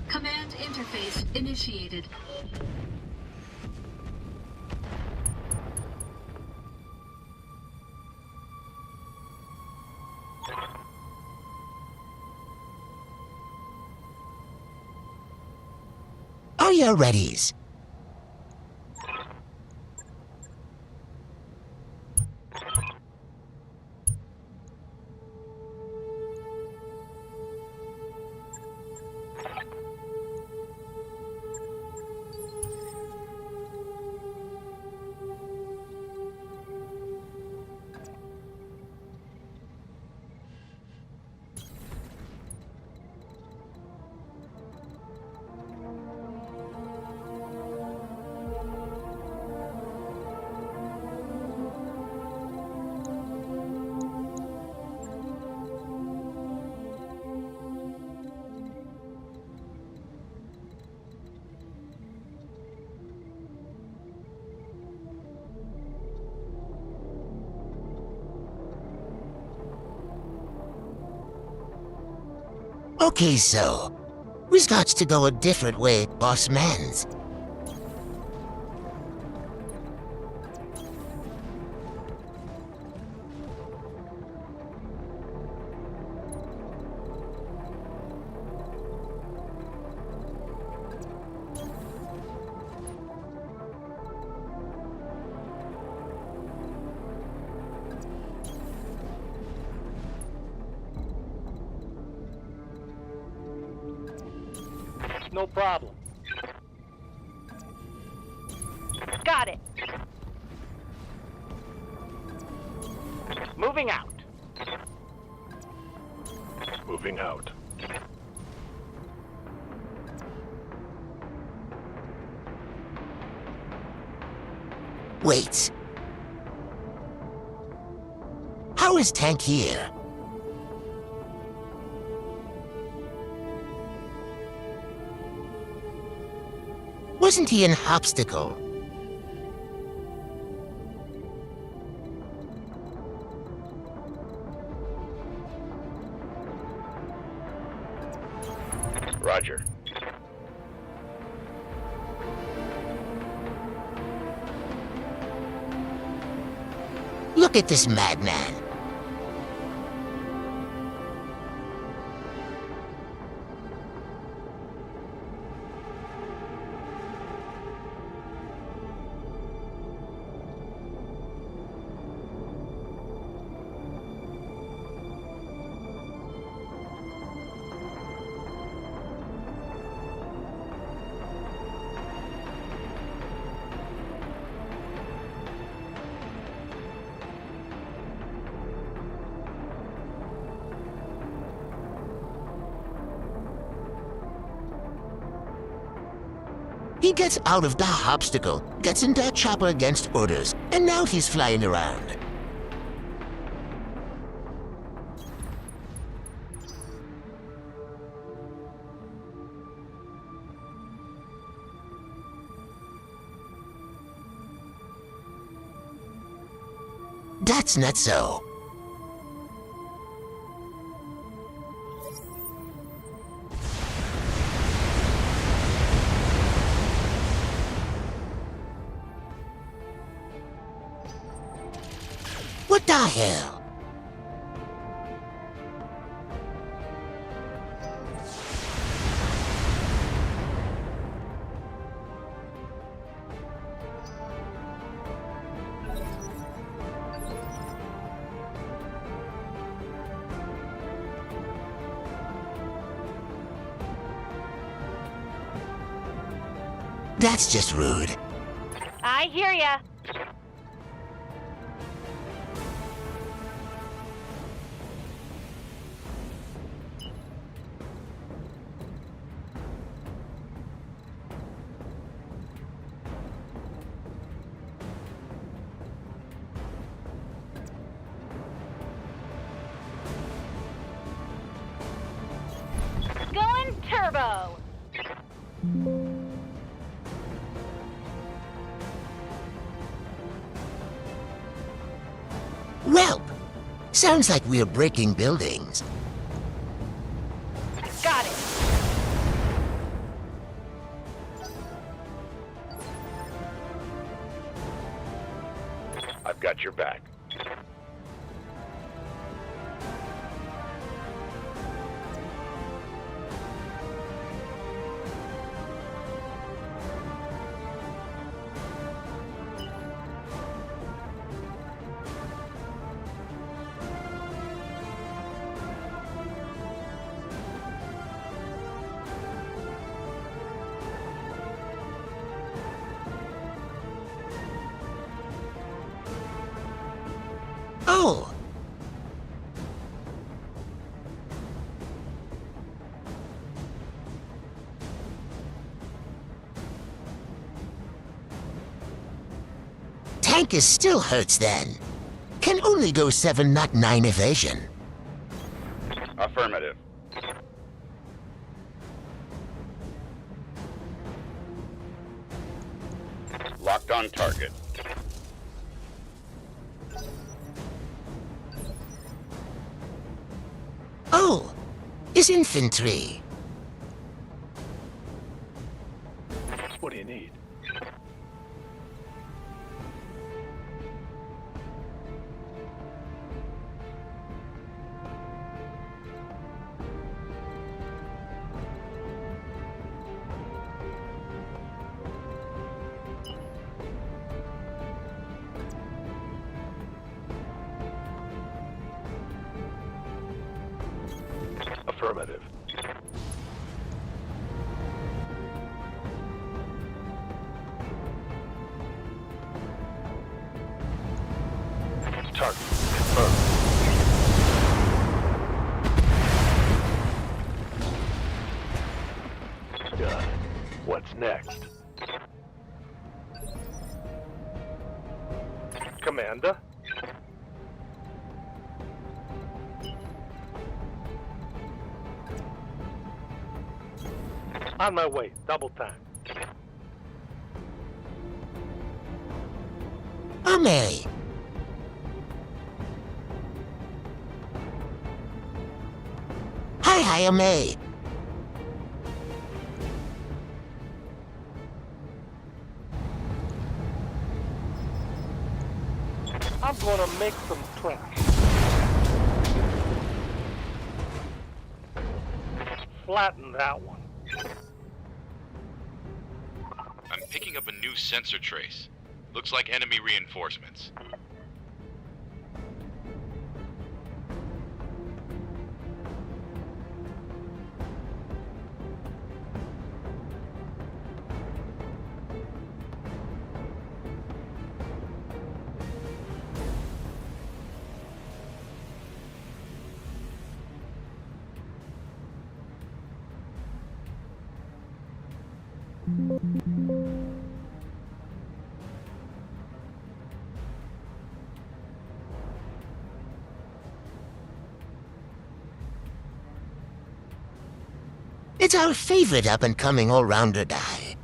[SPEAKER 4] Command interface initiated.
[SPEAKER 1] Are you readies? Okay, so we've got to go a different way, boss mans.
[SPEAKER 6] No problem.
[SPEAKER 2] Got it.
[SPEAKER 6] Moving out. Moving out.
[SPEAKER 1] Wait. How is Tank here? Wasn't he an obstacle?
[SPEAKER 5] Roger.
[SPEAKER 1] Look at this madman. He gets out of the obstacle, gets into a chopper against orders, and now he's flying around. That's not so. What the hell? That's just rude.
[SPEAKER 2] I hear ya. Going turbo.
[SPEAKER 1] Welp! Sounds like we're breaking buildings.
[SPEAKER 2] Got it.
[SPEAKER 5] I've got your back.
[SPEAKER 1] Oh! Tank is still hurts then. Can only go 7, not 9 evasion.
[SPEAKER 5] Affirmative. Locked on target.
[SPEAKER 1] Oh! Is infantry.
[SPEAKER 7] What do you need? Affirmative. Target confirmed. Done. What's next? Commander? On my way. Double time.
[SPEAKER 1] Ame! Hi, Ame!
[SPEAKER 7] I'm gonna make some trash. Flatten that one.
[SPEAKER 5] I'm picking up a new sensor trace. Looks like enemy reinforcements.
[SPEAKER 1] It's our favorite up-and-coming all-rounder guy.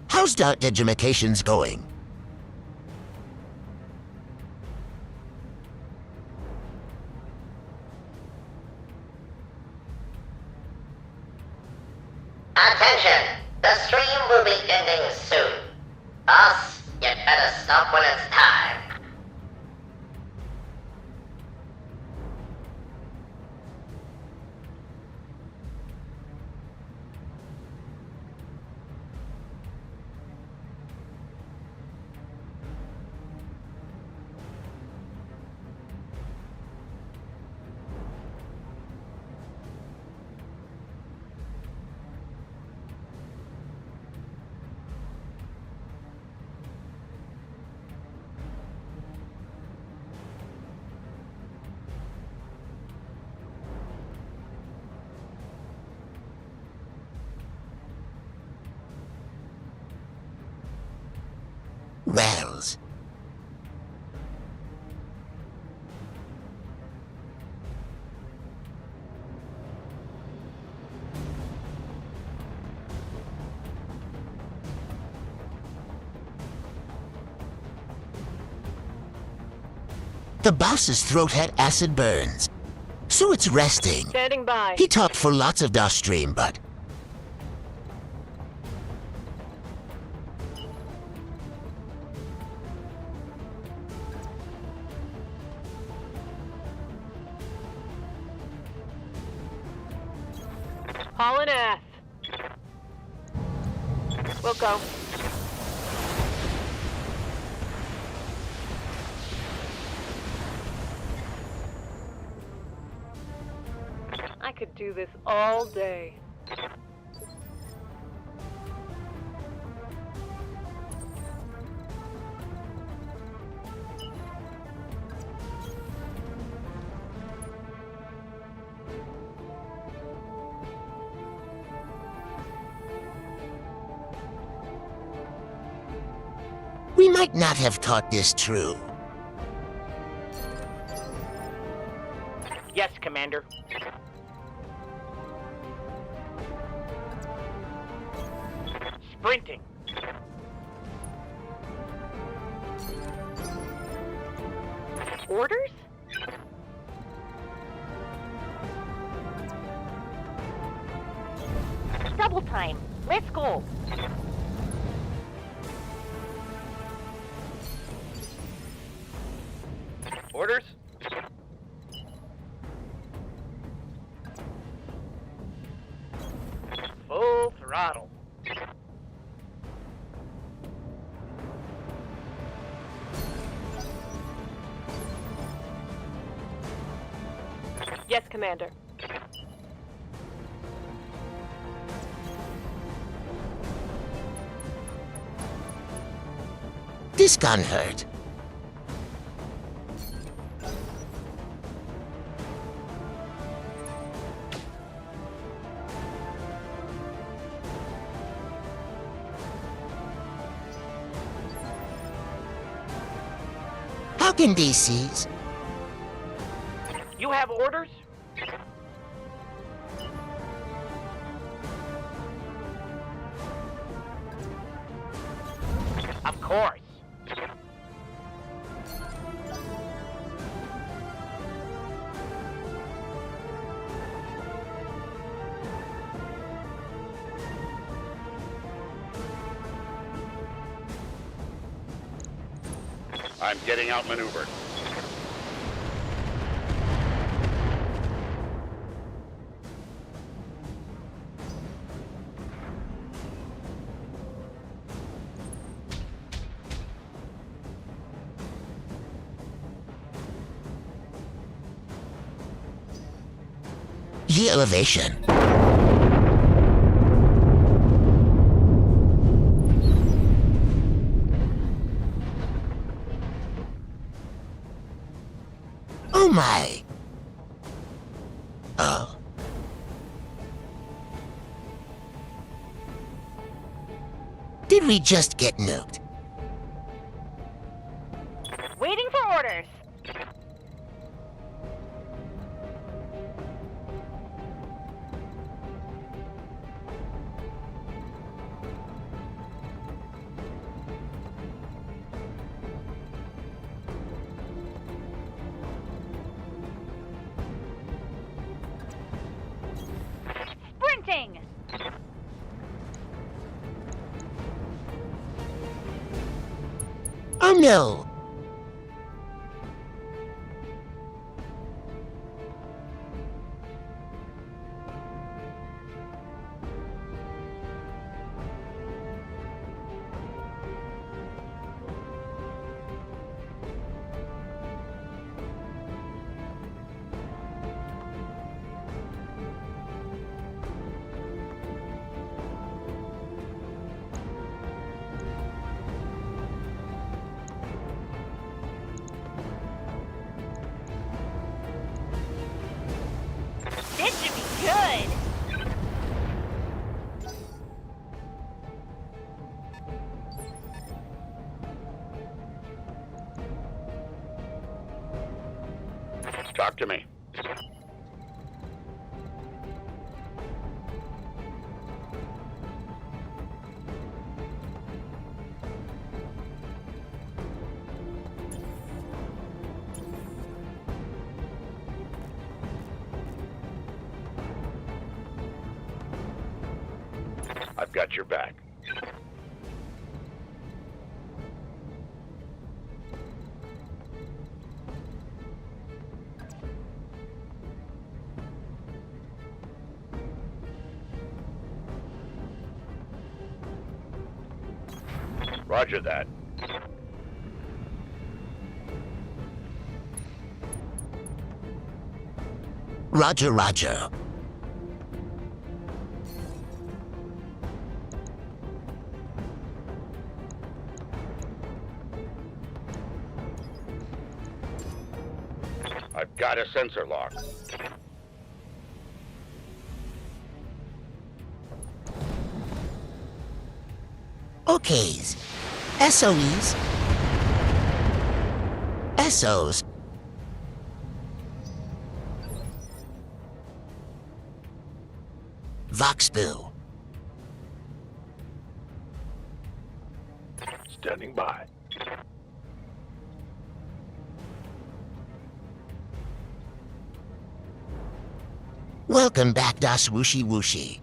[SPEAKER 1] How's Dart Edumacations going?
[SPEAKER 9] Attention! The stream will be ending soon. Boss, you better stop when it's time.
[SPEAKER 1] Wells. The boss's throat had acid burns, so it's resting.
[SPEAKER 2] Standing by.
[SPEAKER 1] He talked for lots of the stream, but
[SPEAKER 2] Hauling ass. We'll go. I could do this all day.
[SPEAKER 1] we might not have taught this true.
[SPEAKER 6] Yes, Commander. Sprinting.
[SPEAKER 2] Orders? Double time. Let's go.
[SPEAKER 6] Orders? Full throttle.
[SPEAKER 2] Yes, Commander.
[SPEAKER 1] This gun hurt. How can DCs?
[SPEAKER 6] You have orders? Of course.
[SPEAKER 5] I'm getting outmaneuvered.
[SPEAKER 1] The elevation. Oh my! Oh. Did we just get nuked?
[SPEAKER 2] Waiting for orders. Sprinting!
[SPEAKER 1] Oh no!
[SPEAKER 2] This should be good.
[SPEAKER 7] Talk to me. I've got your back. Roger that.
[SPEAKER 1] Roger, roger.
[SPEAKER 7] I've got a sensor lock.
[SPEAKER 1] OKs. SOEs. SOs. VOX BOX.
[SPEAKER 7] Standing by.
[SPEAKER 1] Welcome back, Das Wooshy Wooshy.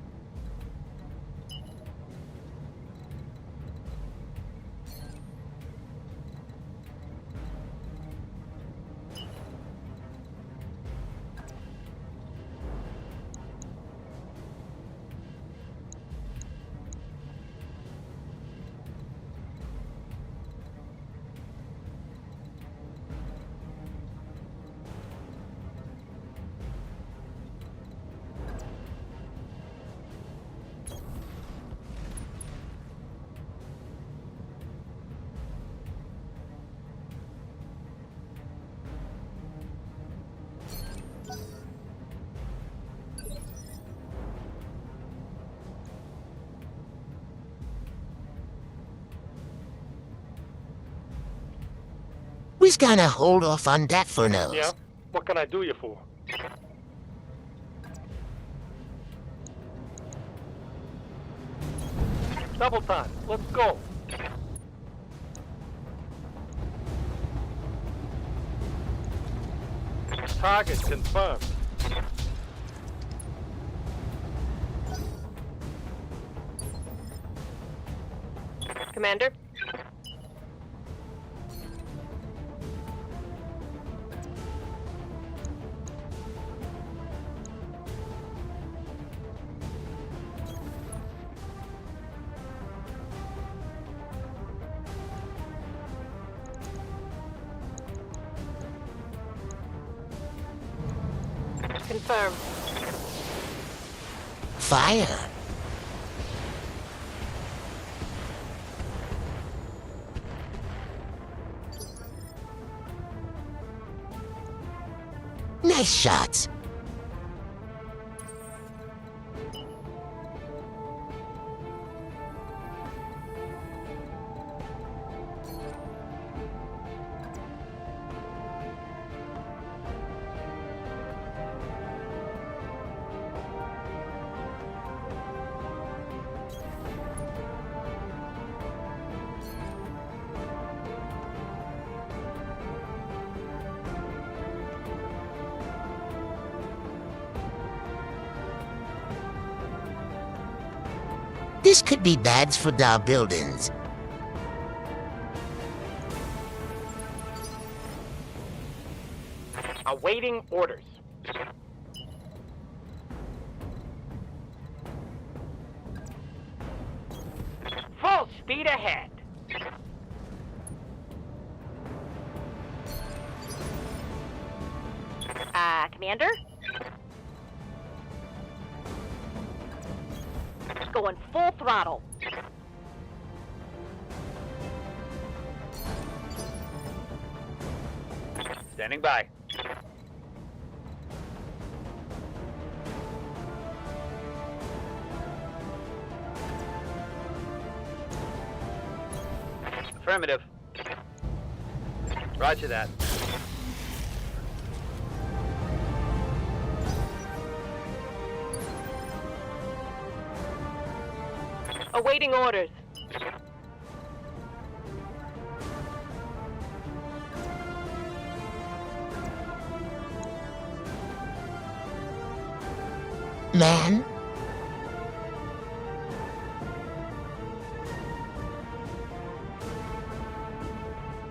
[SPEAKER 1] We's gonna hold off on that for now.
[SPEAKER 7] Yeah? What can I do you for? Double time. Let's go. Target confirmed.
[SPEAKER 2] Commander? Confirm.
[SPEAKER 1] fire. Nice shots. This could be bad for the buildings.
[SPEAKER 6] Awaiting orders. Full speed ahead.
[SPEAKER 2] Commander? Going full throttle.
[SPEAKER 6] Standing by. Affirmative. Roger that.
[SPEAKER 2] Awaiting orders.
[SPEAKER 1] Man?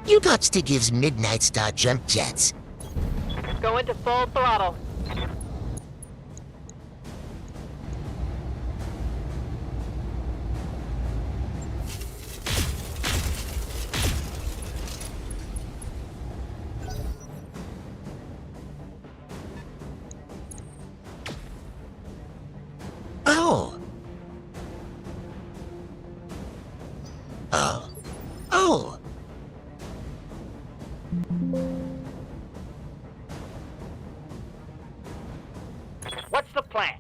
[SPEAKER 1] You got to give Midnight Star jump jets.
[SPEAKER 2] Go into full throttle.
[SPEAKER 1] Oh. Oh. Oh.
[SPEAKER 6] What's the plan?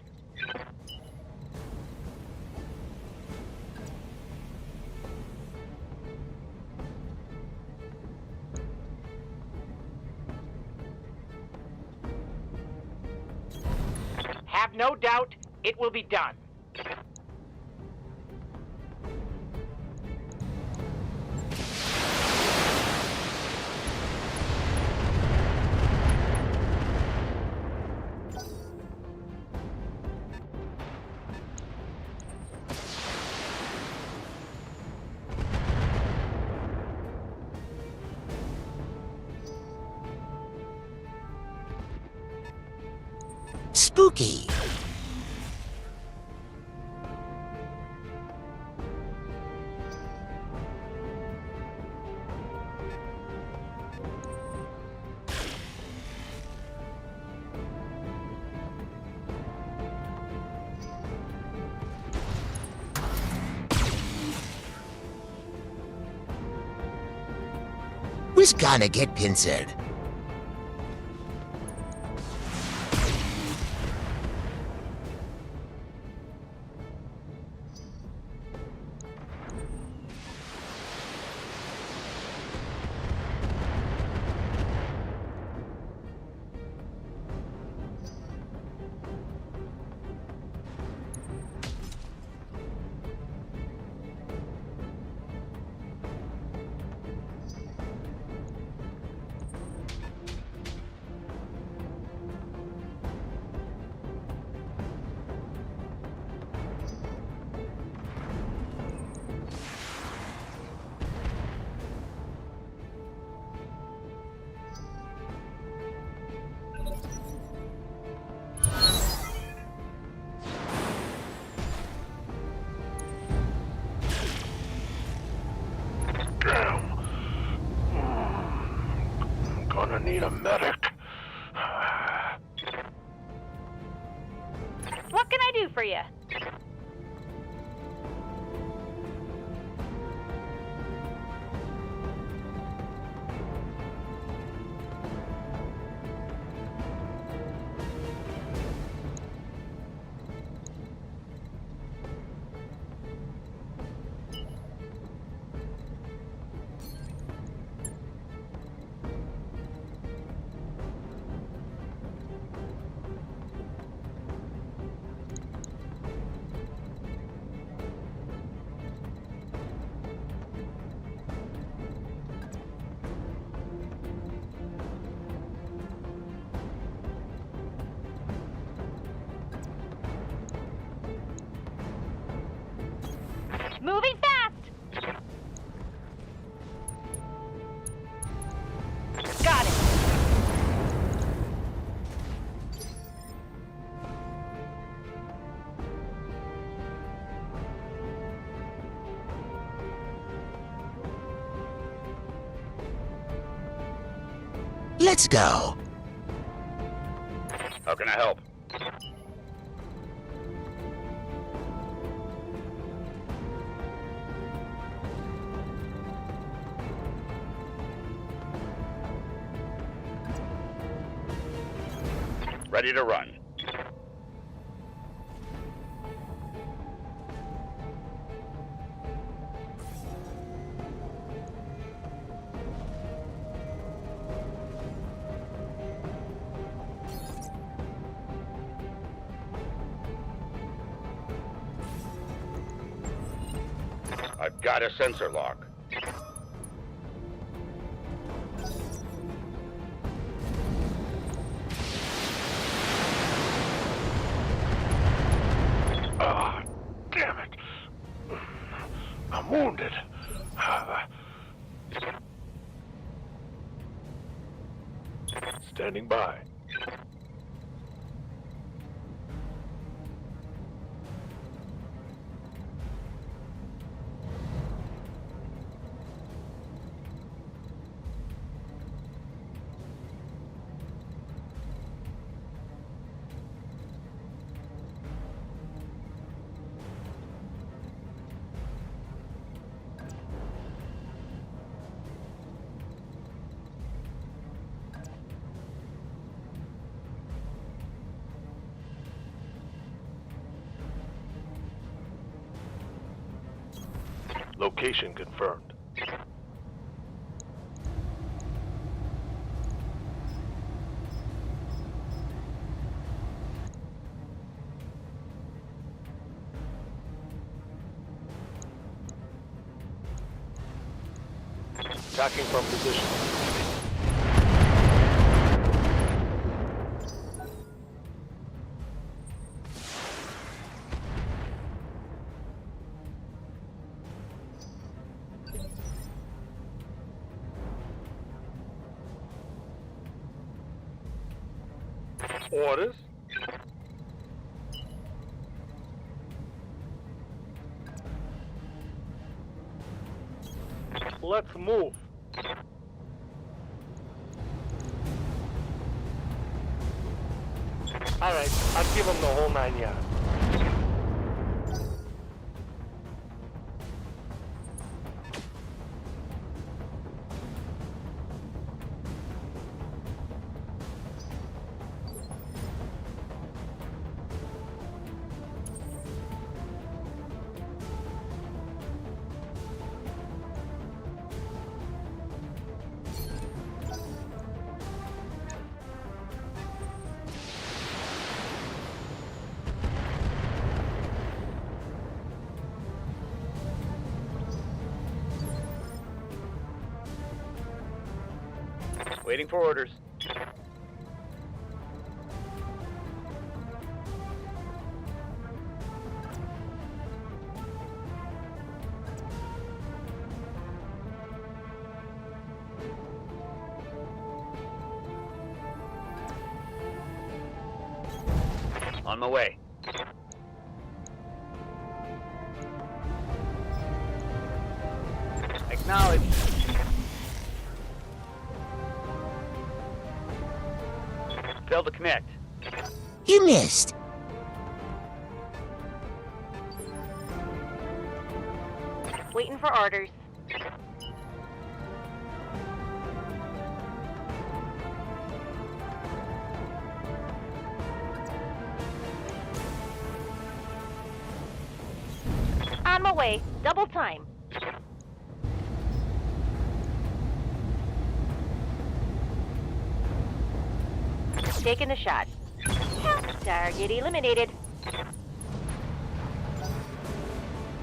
[SPEAKER 6] Have no doubt, it will be done.
[SPEAKER 1] Spooky. Who's gonna get pincered?
[SPEAKER 7] Gonna need a medic.
[SPEAKER 2] What can I do for you? Moving fast! Got it!
[SPEAKER 1] Let's go.
[SPEAKER 5] How can I help? Ready to run. I've got a sensor lock.
[SPEAKER 7] Ah, damn it. I'm wounded. Standing by. Location confirmed. Attacking from position. Orders. Let's move. All right, I'll give him the whole 9 yards.
[SPEAKER 5] Waiting for orders. On my way. Acknowledge. Failed to connect.
[SPEAKER 1] You missed.
[SPEAKER 2] Waiting for orders. On my way. Double time. Taking a shot. Target eliminated.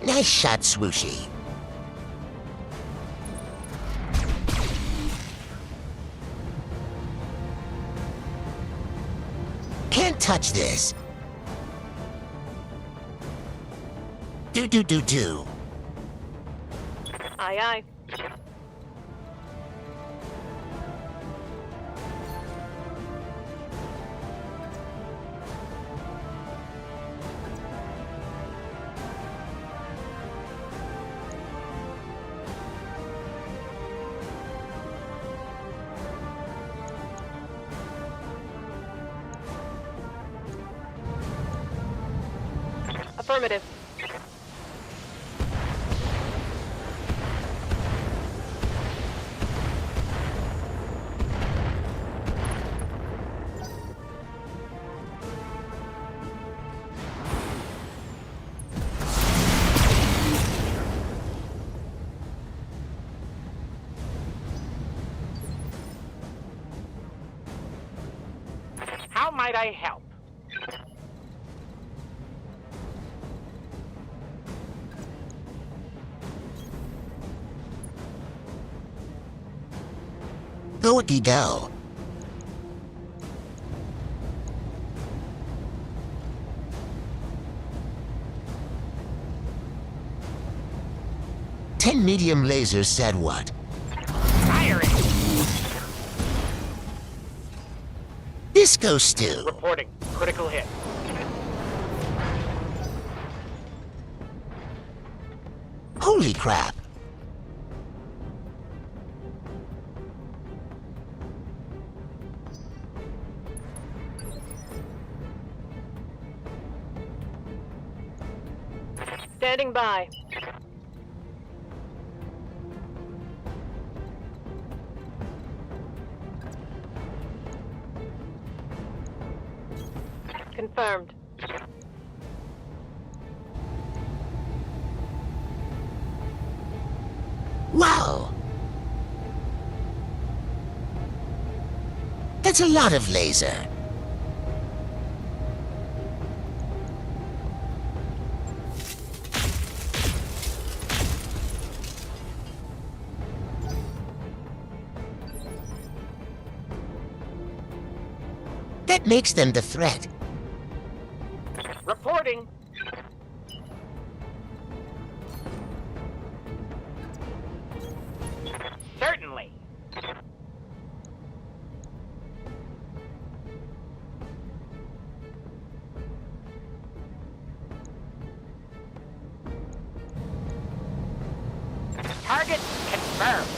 [SPEAKER 1] Nice shot, Swooshy. Can't touch this. Do.
[SPEAKER 2] Aye, aye. Affirmative.
[SPEAKER 6] How might I help?
[SPEAKER 1] Go-a-dee-do. Ten medium lasers said what?
[SPEAKER 6] Firing!
[SPEAKER 1] Disco stew.
[SPEAKER 6] Reporting. Critical hit.
[SPEAKER 1] Holy crap.
[SPEAKER 2] Standing by. Confirmed.
[SPEAKER 1] Wow. That's a lot of laser. That makes them the threat.
[SPEAKER 6] Reporting. Certainly. Target confirmed.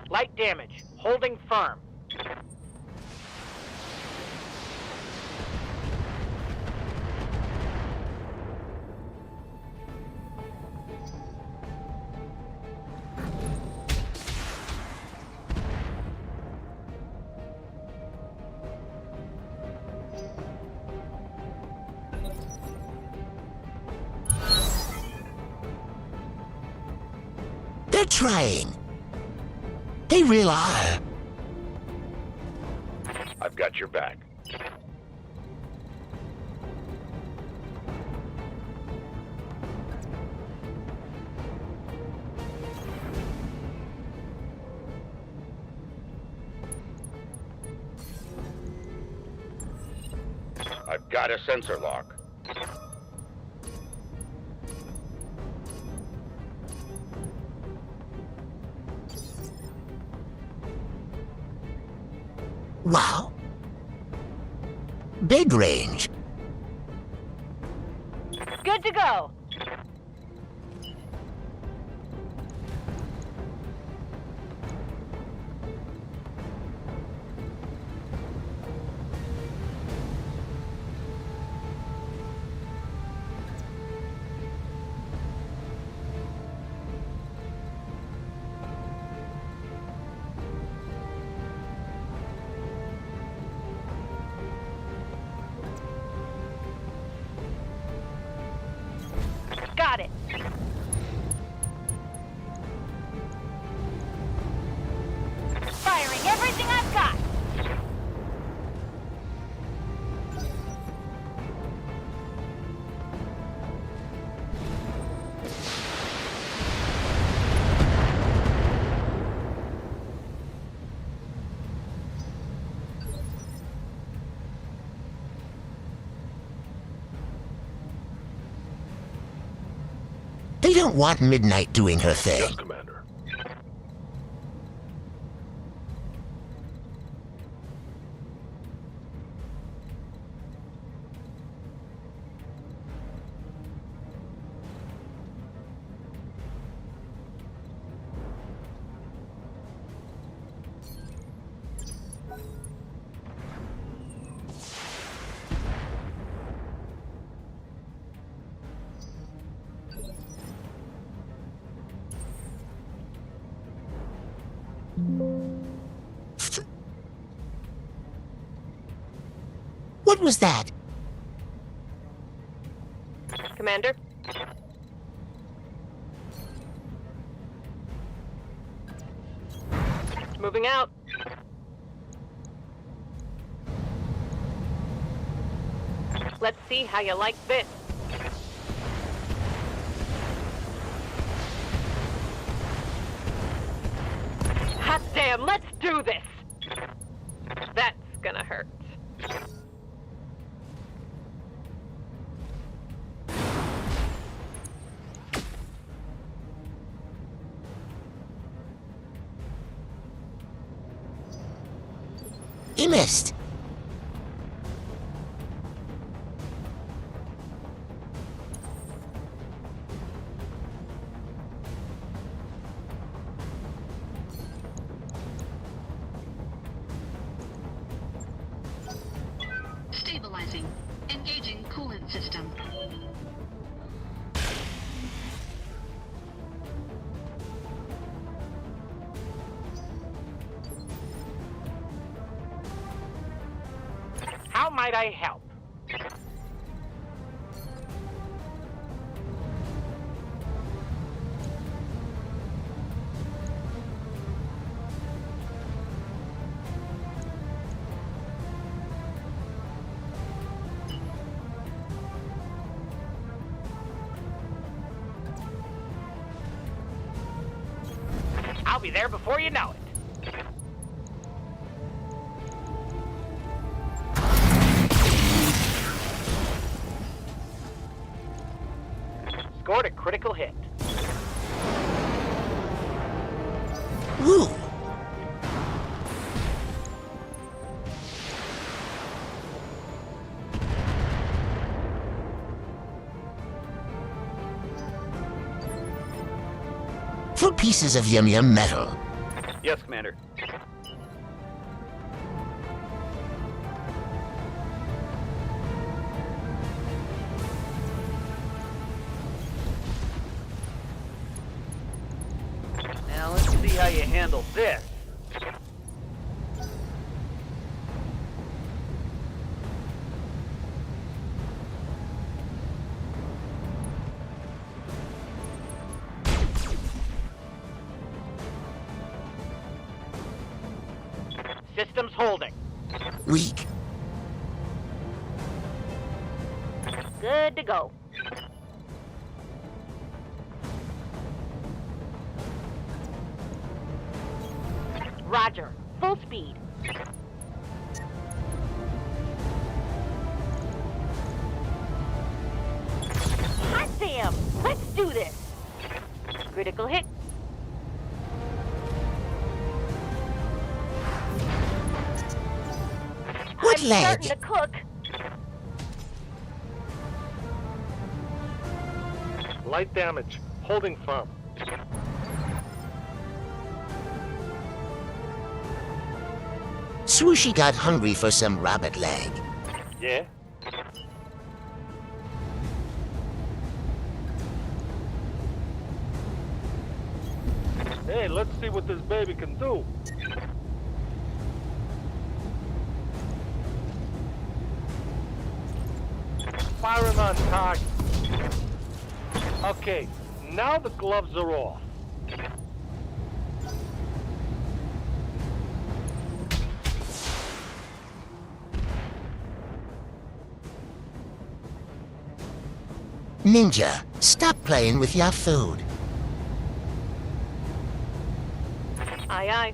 [SPEAKER 6] Light damage. Holding firm.
[SPEAKER 1] They're trying. They really are.
[SPEAKER 5] I've got your back. I've got a sensor lock.
[SPEAKER 1] Wow. Big range.
[SPEAKER 2] Good to go.
[SPEAKER 1] They don't want Midnight doing her thing.
[SPEAKER 7] Yes, Commander.
[SPEAKER 1] What was that?
[SPEAKER 2] Commander? Moving out. Let's see how you like this. Hot damn, let's do this! That's gonna hurt.
[SPEAKER 1] He missed.
[SPEAKER 4] Stabilizing. Engaging coolant system.
[SPEAKER 6] How might I help? I'll be there before you know it. Scored a critical hit.
[SPEAKER 1] Woo! For pieces of yum-yum metal.
[SPEAKER 6] Yes, Commander. Now let's see how you handle this. Systems holding.
[SPEAKER 1] Weak.
[SPEAKER 2] Good to go. Roger. Full speed. Hot damn! Let's do this! Critical hit.
[SPEAKER 1] What
[SPEAKER 2] I'm
[SPEAKER 1] leg?
[SPEAKER 2] starting to cook.
[SPEAKER 7] Light damage. Holding firm.
[SPEAKER 1] Swooshy got hungry for some rabbit leg.
[SPEAKER 7] Yeah? Hey, let's see what this baby can do. Firing on target. Okay, now the gloves are off.
[SPEAKER 1] Ninja, stop playing with your food.
[SPEAKER 2] Aye, aye.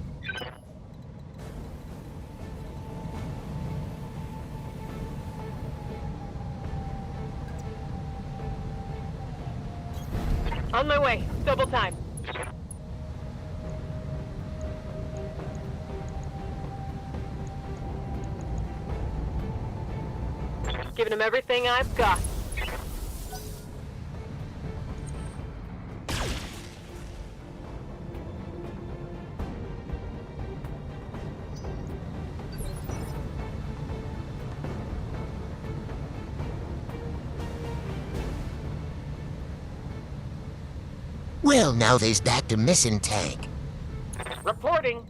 [SPEAKER 2] On my way. Double time. Giving him everything I've got.
[SPEAKER 1] Well, now there's that the missing tank.
[SPEAKER 6] Reporting.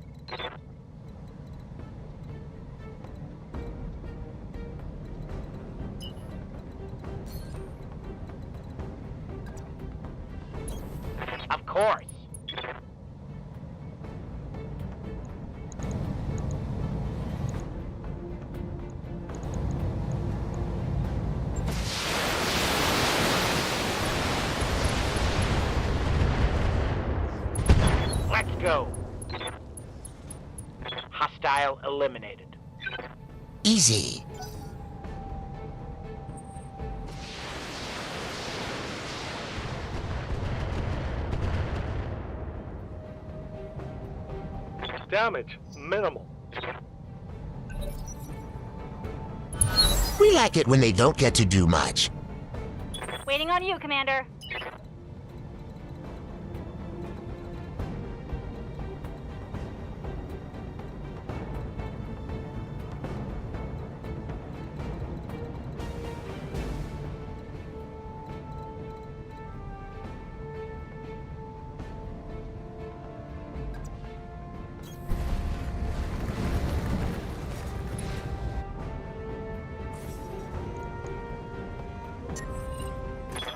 [SPEAKER 6] Of course. Let's go. Hostile eliminated.
[SPEAKER 1] Easy.
[SPEAKER 7] Damage minimal.
[SPEAKER 1] We like it when they don't get to do much.
[SPEAKER 10] Waiting on you, Commander.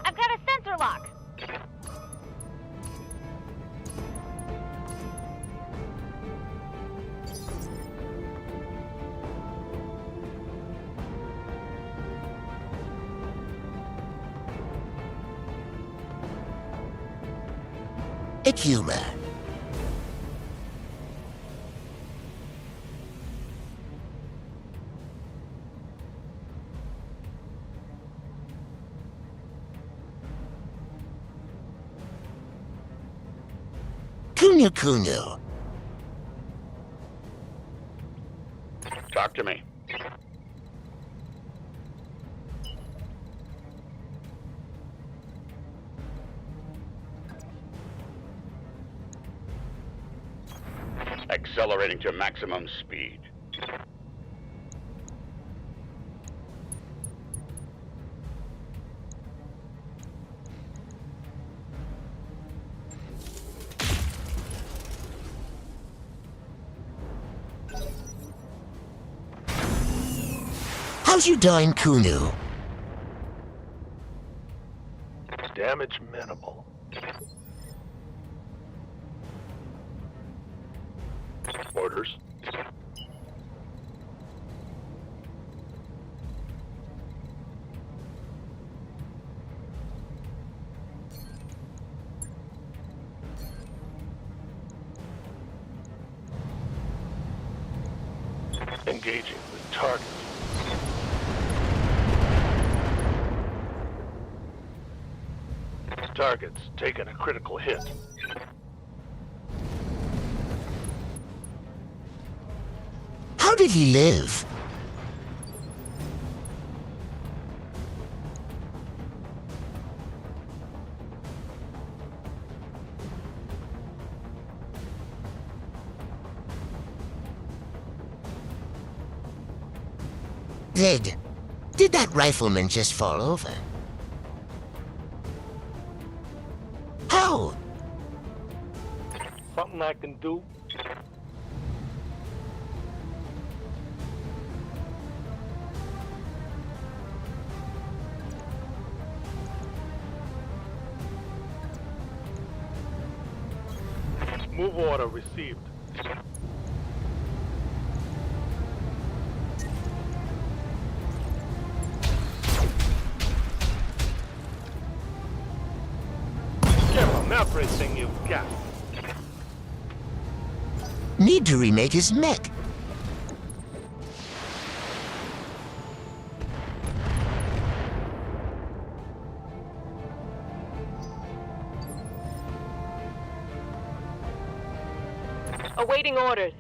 [SPEAKER 10] I've got a sensor lock.
[SPEAKER 1] It's humor. Kunu Kunu.
[SPEAKER 5] Talk to me. Accelerating to maximum speed.
[SPEAKER 1] How's you doing, Kunu?
[SPEAKER 7] Damage minimal. Orders. Engaging with target. Target's taken a critical hit.
[SPEAKER 1] How did he live? Did that rifleman just fall over? How?
[SPEAKER 7] Something I can do? Move order received. Give him everything you've got.
[SPEAKER 1] Need to remake his mech.
[SPEAKER 2] Awaiting orders.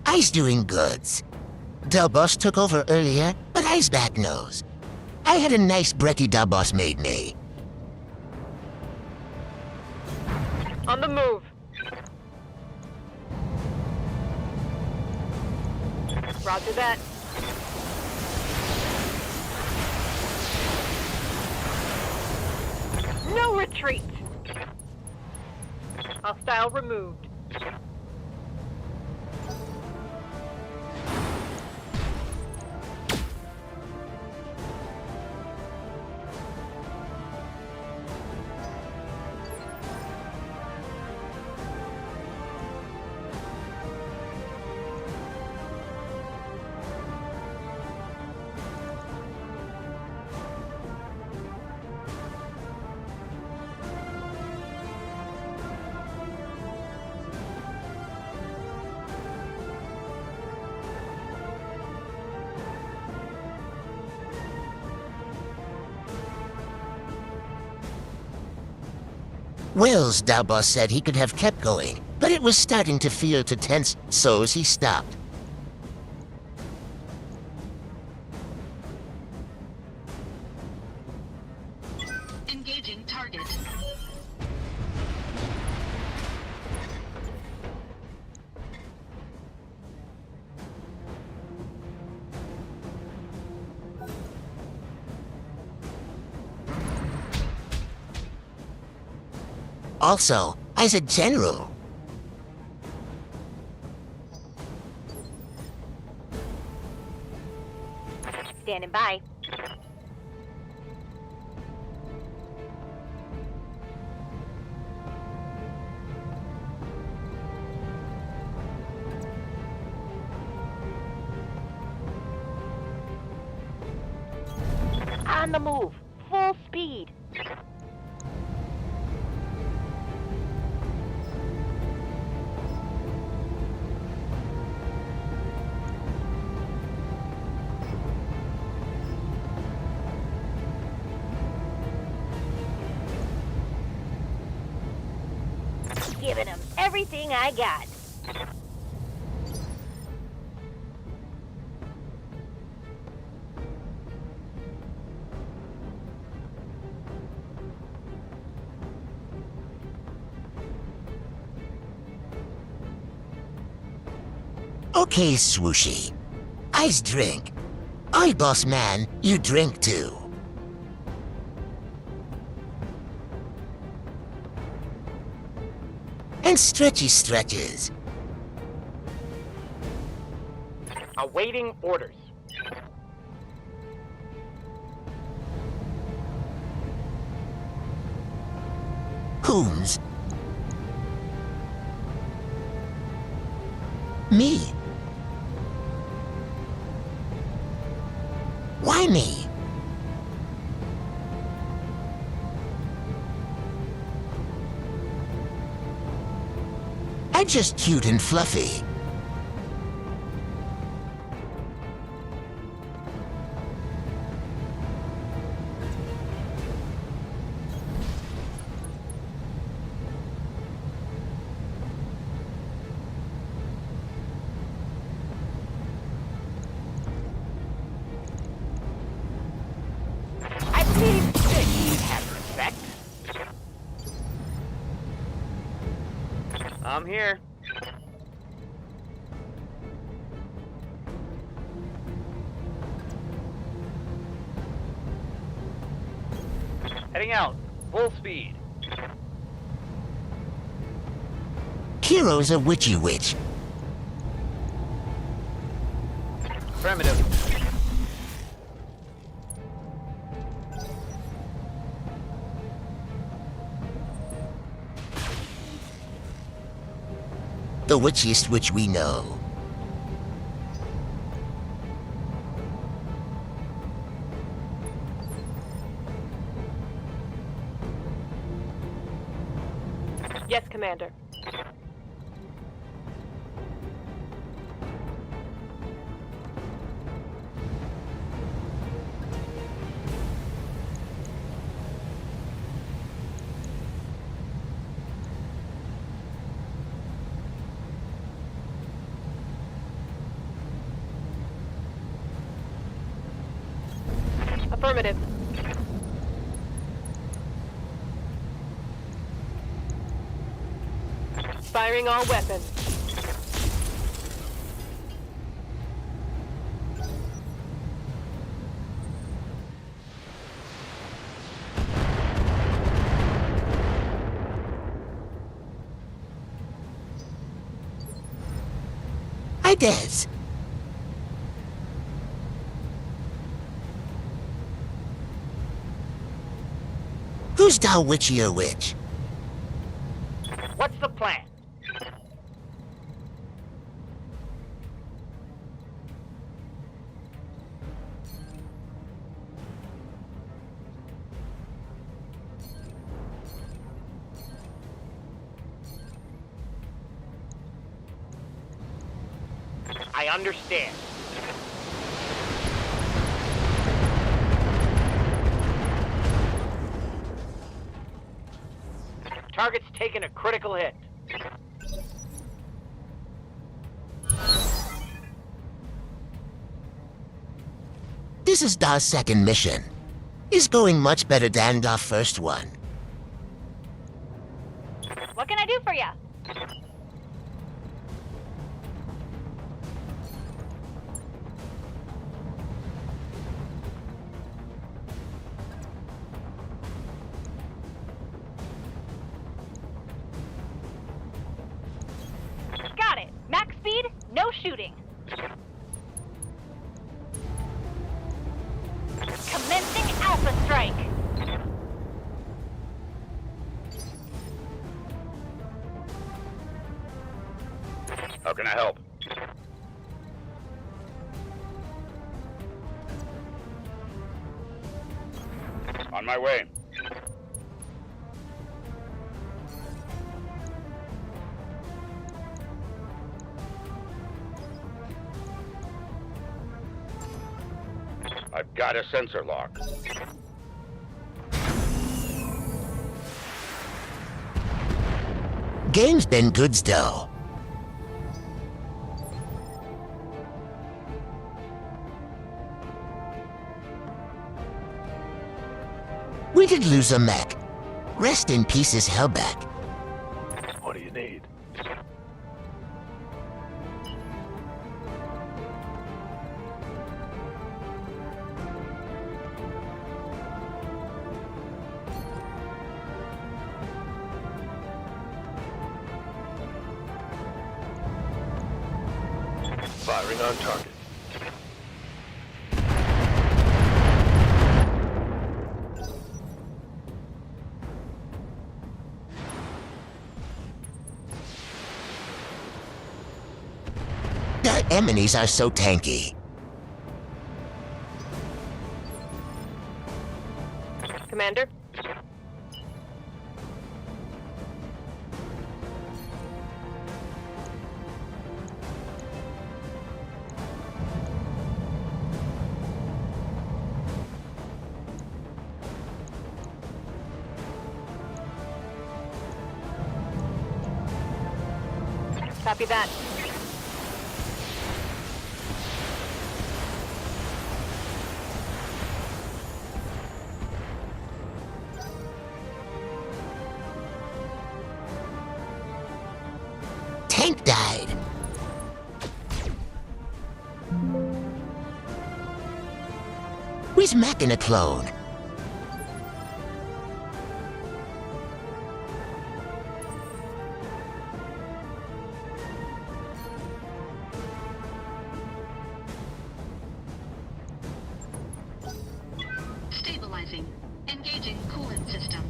[SPEAKER 1] I's doing goods. Del Boss took over earlier, but I's back nose. I had a nice brekkie Del Boss made me.
[SPEAKER 2] On the move. Roger that. No retreat! Hostile removed.
[SPEAKER 1] Will's Del Boss said he could have kept going, but it was starting to feel too tense, so he stopped.
[SPEAKER 4] Engaging target.
[SPEAKER 1] Also, I's a general.
[SPEAKER 10] Standing by. On the move. Full speed. Giving them everything I got.
[SPEAKER 1] Okay, Swooshy. I's drink. I boss man, you drink too. And stretchy stretches.
[SPEAKER 6] Awaiting orders.
[SPEAKER 1] Whom's? Me. Why me? I'm just cute and fluffy.
[SPEAKER 6] I believe that you have respect. I'm here. Heading out. Full speed.
[SPEAKER 1] Hero's a witchy witch.
[SPEAKER 6] Affirmative.
[SPEAKER 1] the witchiest witch we know.
[SPEAKER 2] Yes, Commander. Affirmative. Firing all weapons.
[SPEAKER 1] Hi, Des. Who's thou witchy or witch?
[SPEAKER 6] What's the plan? I understand. Target's taken a critical hit.
[SPEAKER 1] This is our second mission. It's going much better than our first one.
[SPEAKER 10] What can I do for ya? Got it. Max speed, no shooting. Commencing Alpha Strike.
[SPEAKER 5] How can I help? On my way. I've got a sensor lock.
[SPEAKER 1] Game's been good still. We did lose a mech. Rest in pieces, Hellback.
[SPEAKER 7] What do you need? Firing on target.
[SPEAKER 1] Their enemies are so tanky.
[SPEAKER 2] Commander? Copy that.
[SPEAKER 1] Tank died. We's macking a clone.
[SPEAKER 4] Stabilizing. Engaging coolant system.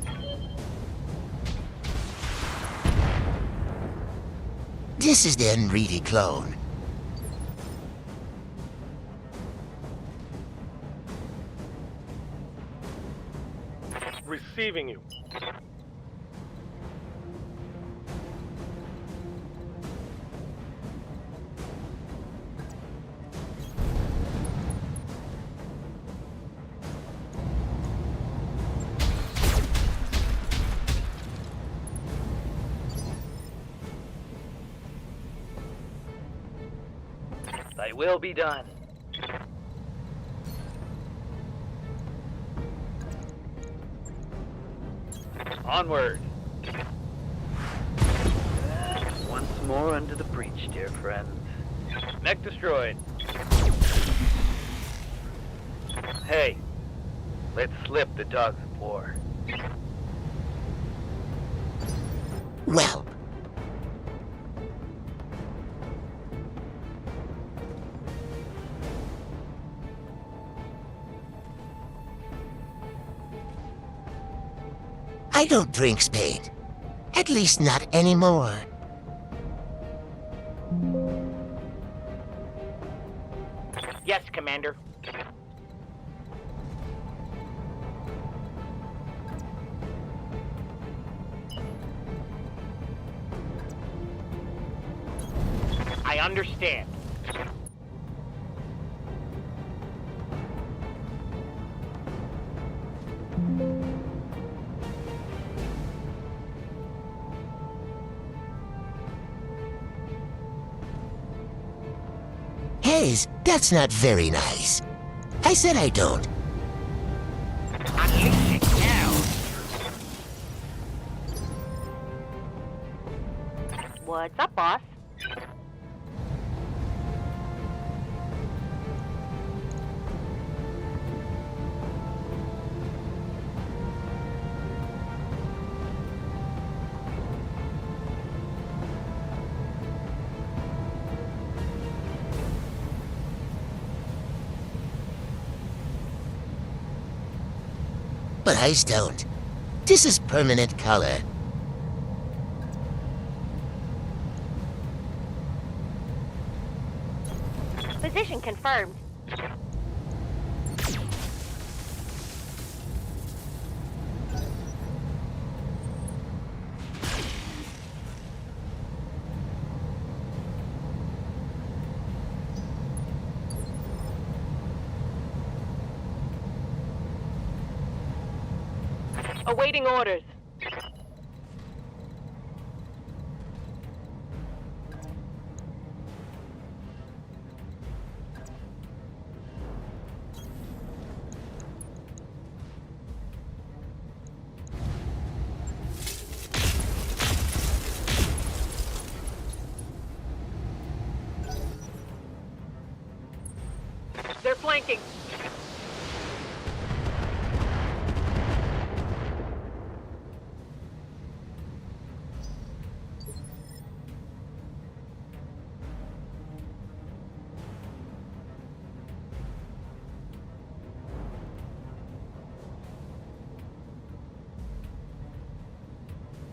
[SPEAKER 1] This is the unready clone.
[SPEAKER 7] Receiving you.
[SPEAKER 6] Thy will be done. Onward. Once more under the breach, dear friends. Mech destroyed. Hey, let's slip the dogs of war.
[SPEAKER 1] Well, I don't drink spade. At least not anymore.
[SPEAKER 6] Yes, Commander. I understand.
[SPEAKER 1] Hayes, that's not very nice. I said I don't.
[SPEAKER 6] Unleash it now.
[SPEAKER 10] What's up, boss?
[SPEAKER 1] But I don't. This is permanent color.
[SPEAKER 10] Position confirmed.
[SPEAKER 2] Awaiting orders. They're flanking.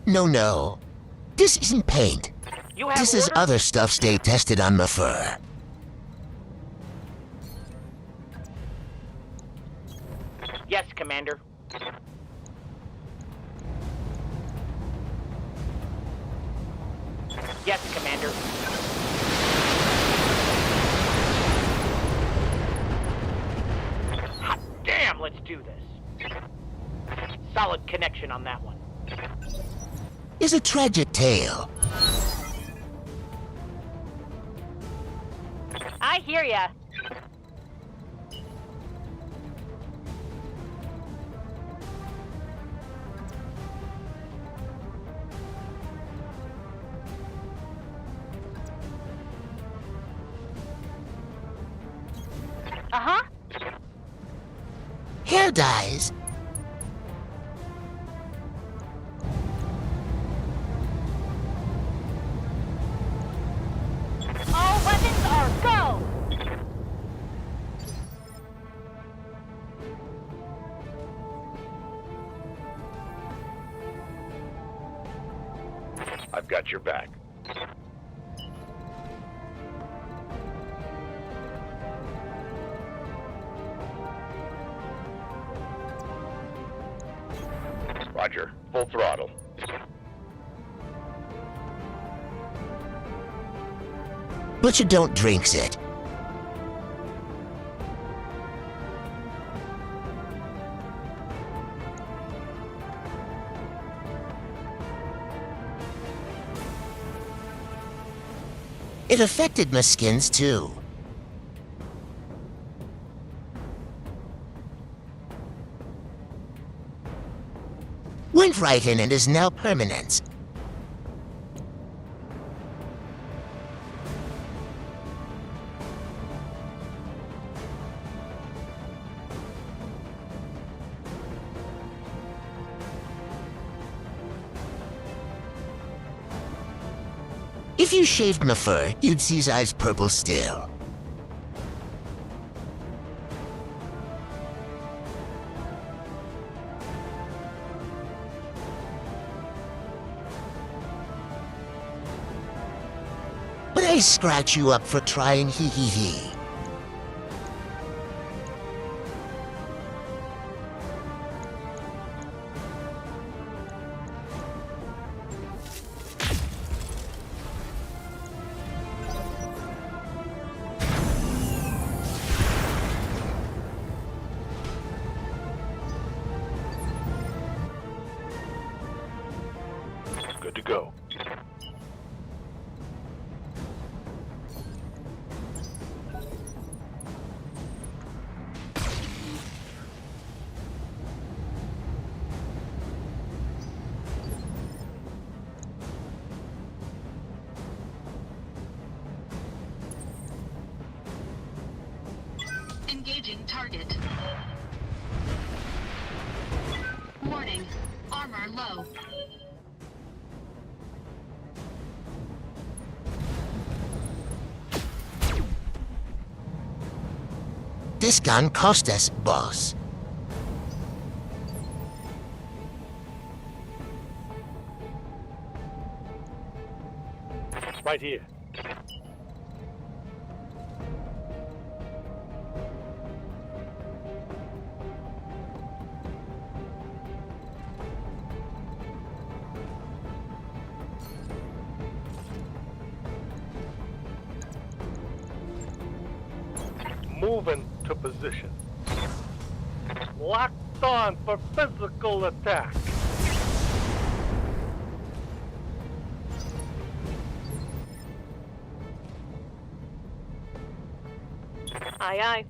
[SPEAKER 1] No. This isn't paint.
[SPEAKER 2] You have
[SPEAKER 1] This is
[SPEAKER 2] orders?
[SPEAKER 1] other stuff stay tested on my fur.
[SPEAKER 6] Yes, Commander. Yes, Commander. Hot damn, let's do this. Solid connection on that one.
[SPEAKER 1] Is a tragic tale.
[SPEAKER 10] I hear ya. Uh-huh.
[SPEAKER 1] Hair dyes.
[SPEAKER 10] All weapons are go!
[SPEAKER 5] I've got your back.
[SPEAKER 6] Full throttle.
[SPEAKER 1] But you don't drinks it. It affected my skins too. Went right in and is now permanent. If you shaved my fur, you'd see his eyes purple still. But I scratch you up for trying, hee hee hee.
[SPEAKER 6] Good to go.
[SPEAKER 4] Engaging target. Warning. Armor low.
[SPEAKER 1] This gun cost us, boss.
[SPEAKER 7] Right here. Move into position. Locked on for physical attack.
[SPEAKER 2] Aye, aye.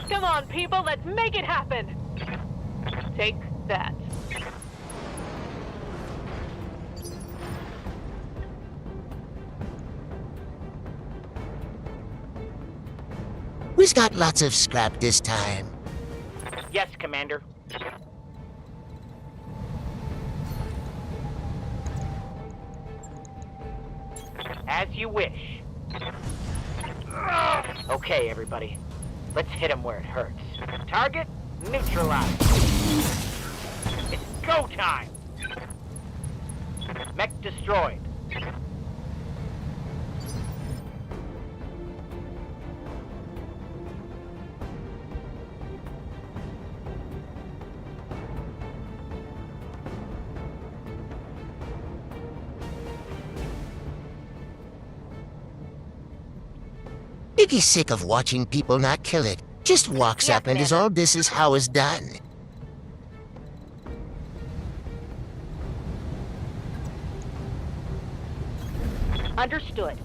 [SPEAKER 2] Come on, people, let's make it happen! Take that.
[SPEAKER 1] We've got lots of scrap this time.
[SPEAKER 6] Yes, Commander. As you wish. Okay, everybody. Let's hit him where it hurts. Target neutralized. It's go time. Mech destroyed.
[SPEAKER 1] Iggy's sick of watching people not kill it. Just walks up and is all this is how it's done.
[SPEAKER 10] Understood.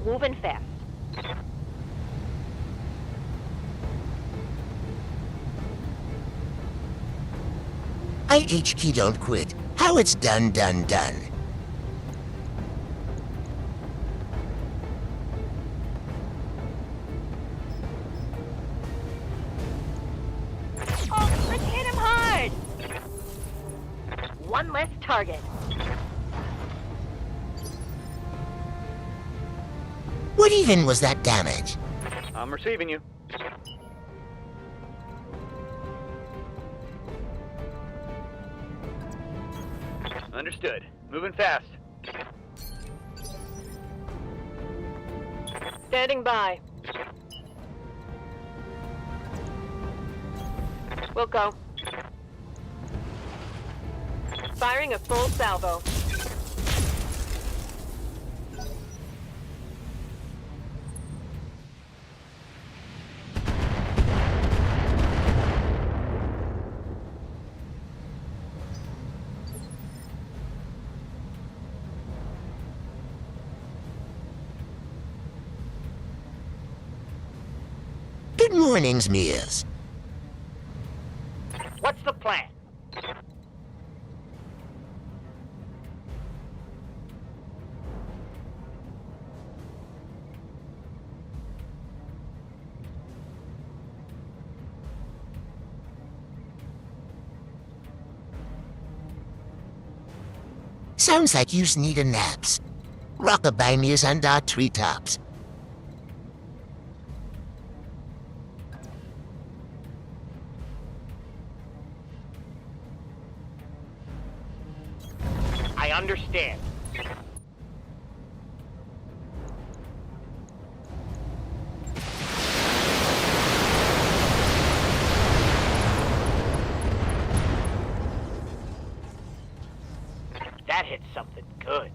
[SPEAKER 10] Moving fast.
[SPEAKER 1] IHK don't quit. How it's done, done, done.
[SPEAKER 10] Oh, let's hit him hard! One less target.
[SPEAKER 1] What even was that damage?
[SPEAKER 6] I'm receiving you. Understood. Moving fast.
[SPEAKER 2] Standing by. We'll go. Firing a full salvo.
[SPEAKER 1] Good mornings, Mias.
[SPEAKER 6] What's the plan?
[SPEAKER 1] Sounds like yous need a naps. Rockabye me is under treetops.
[SPEAKER 6] I understand. That hit something good.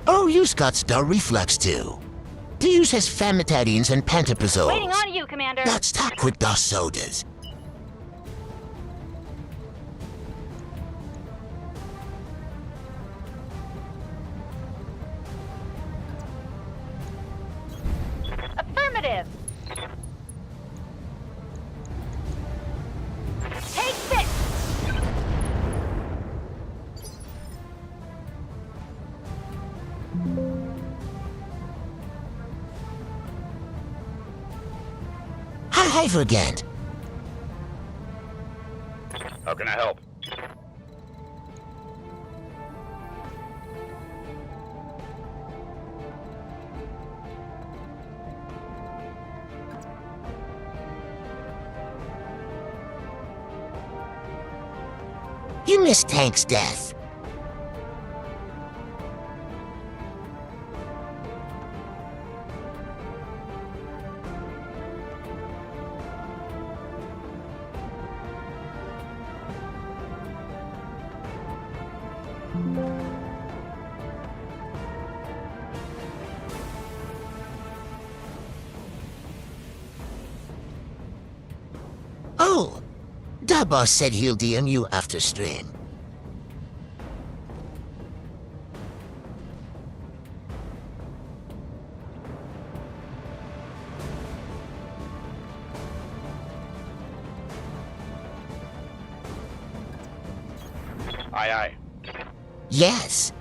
[SPEAKER 1] Oh, you's got star reflux too. The use has famotidines and pantoprazoles.
[SPEAKER 10] Waiting on you, Commander.
[SPEAKER 1] Let's talk with the sodas.
[SPEAKER 10] Affirmative. Take this.
[SPEAKER 1] Hi, Vergant.
[SPEAKER 5] How can I help?
[SPEAKER 1] You missed Tank's death. Oh, the boss said he'll DM you after stream.
[SPEAKER 5] Aye, aye.
[SPEAKER 1] Yes.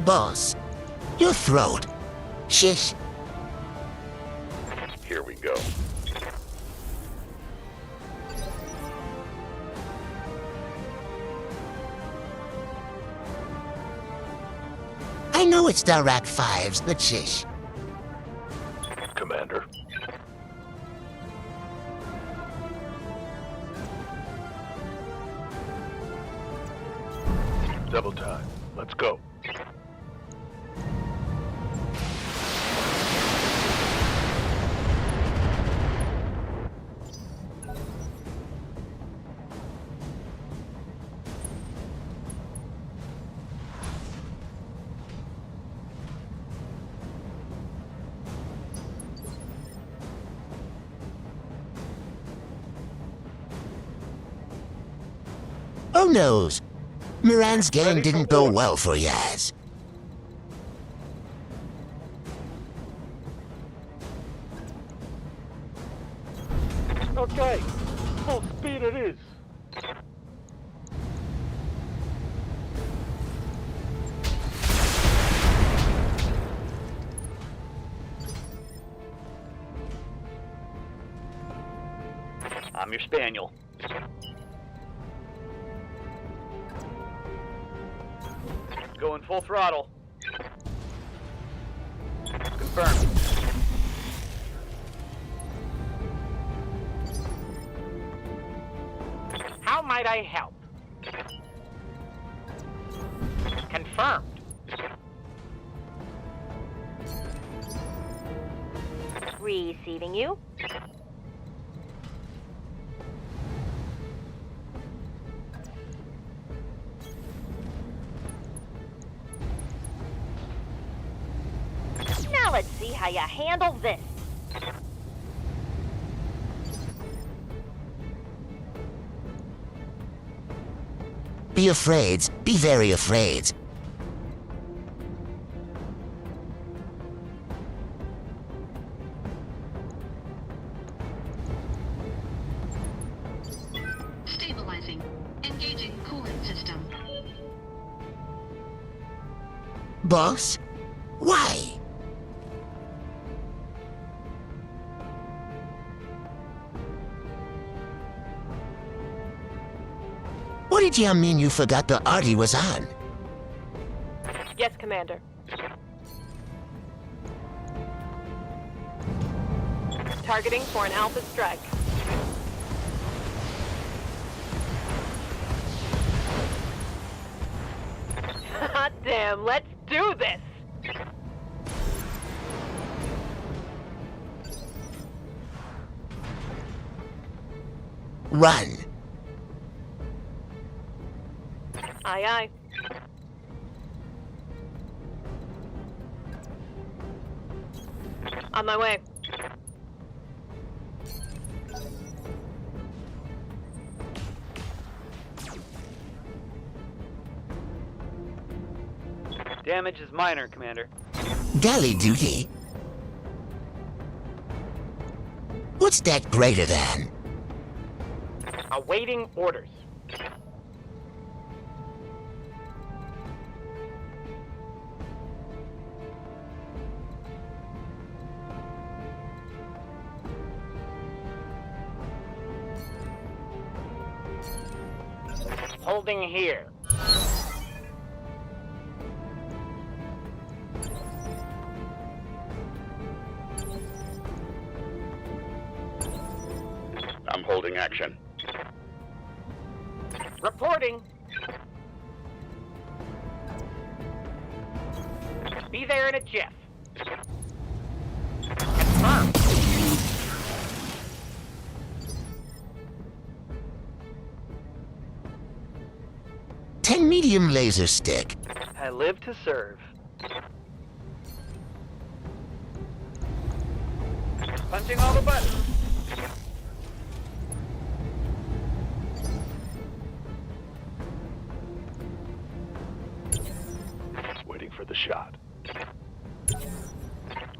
[SPEAKER 1] Boss, your throat. Shish.
[SPEAKER 5] Here we go.
[SPEAKER 1] I know it's the Racc 5s, but shish.
[SPEAKER 5] Commander.
[SPEAKER 7] Double time. Let's go.
[SPEAKER 1] Oh noes. Moran's game didn't go well for Yaz.
[SPEAKER 7] Okay, full speed it is.
[SPEAKER 6] I'm your spaniel. Going full throttle. Confirmed. How might I help? Confirmed.
[SPEAKER 10] Receiving you. Now let's see how you handle this.
[SPEAKER 1] Be afraid, be very afraid.
[SPEAKER 4] Stabilizing. Engaging cooling system.
[SPEAKER 1] Boss? Why? What did you mean you forgot the arty was on?
[SPEAKER 2] Yes, Commander. Targeting for an alpha strike. Hot damn, let's do this!
[SPEAKER 1] Run.
[SPEAKER 2] Aye, aye. On my way.
[SPEAKER 6] Damage is minor, Commander.
[SPEAKER 1] Galley duty? What's that greater than?
[SPEAKER 6] Awaiting orders. Holding here.
[SPEAKER 5] I'm holding action.
[SPEAKER 6] Reporting. Be there in a jiff. Confirmed.
[SPEAKER 1] Ten medium laser stick.
[SPEAKER 6] I live to serve. Punching all the buttons.
[SPEAKER 7] Waiting for the shot.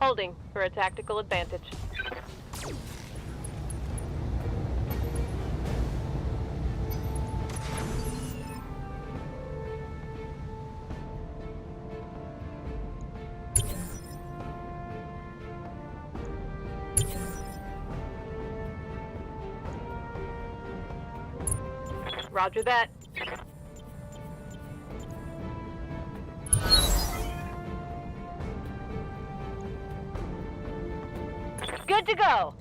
[SPEAKER 2] Holding for a tactical advantage. Roger that.
[SPEAKER 10] Good to go.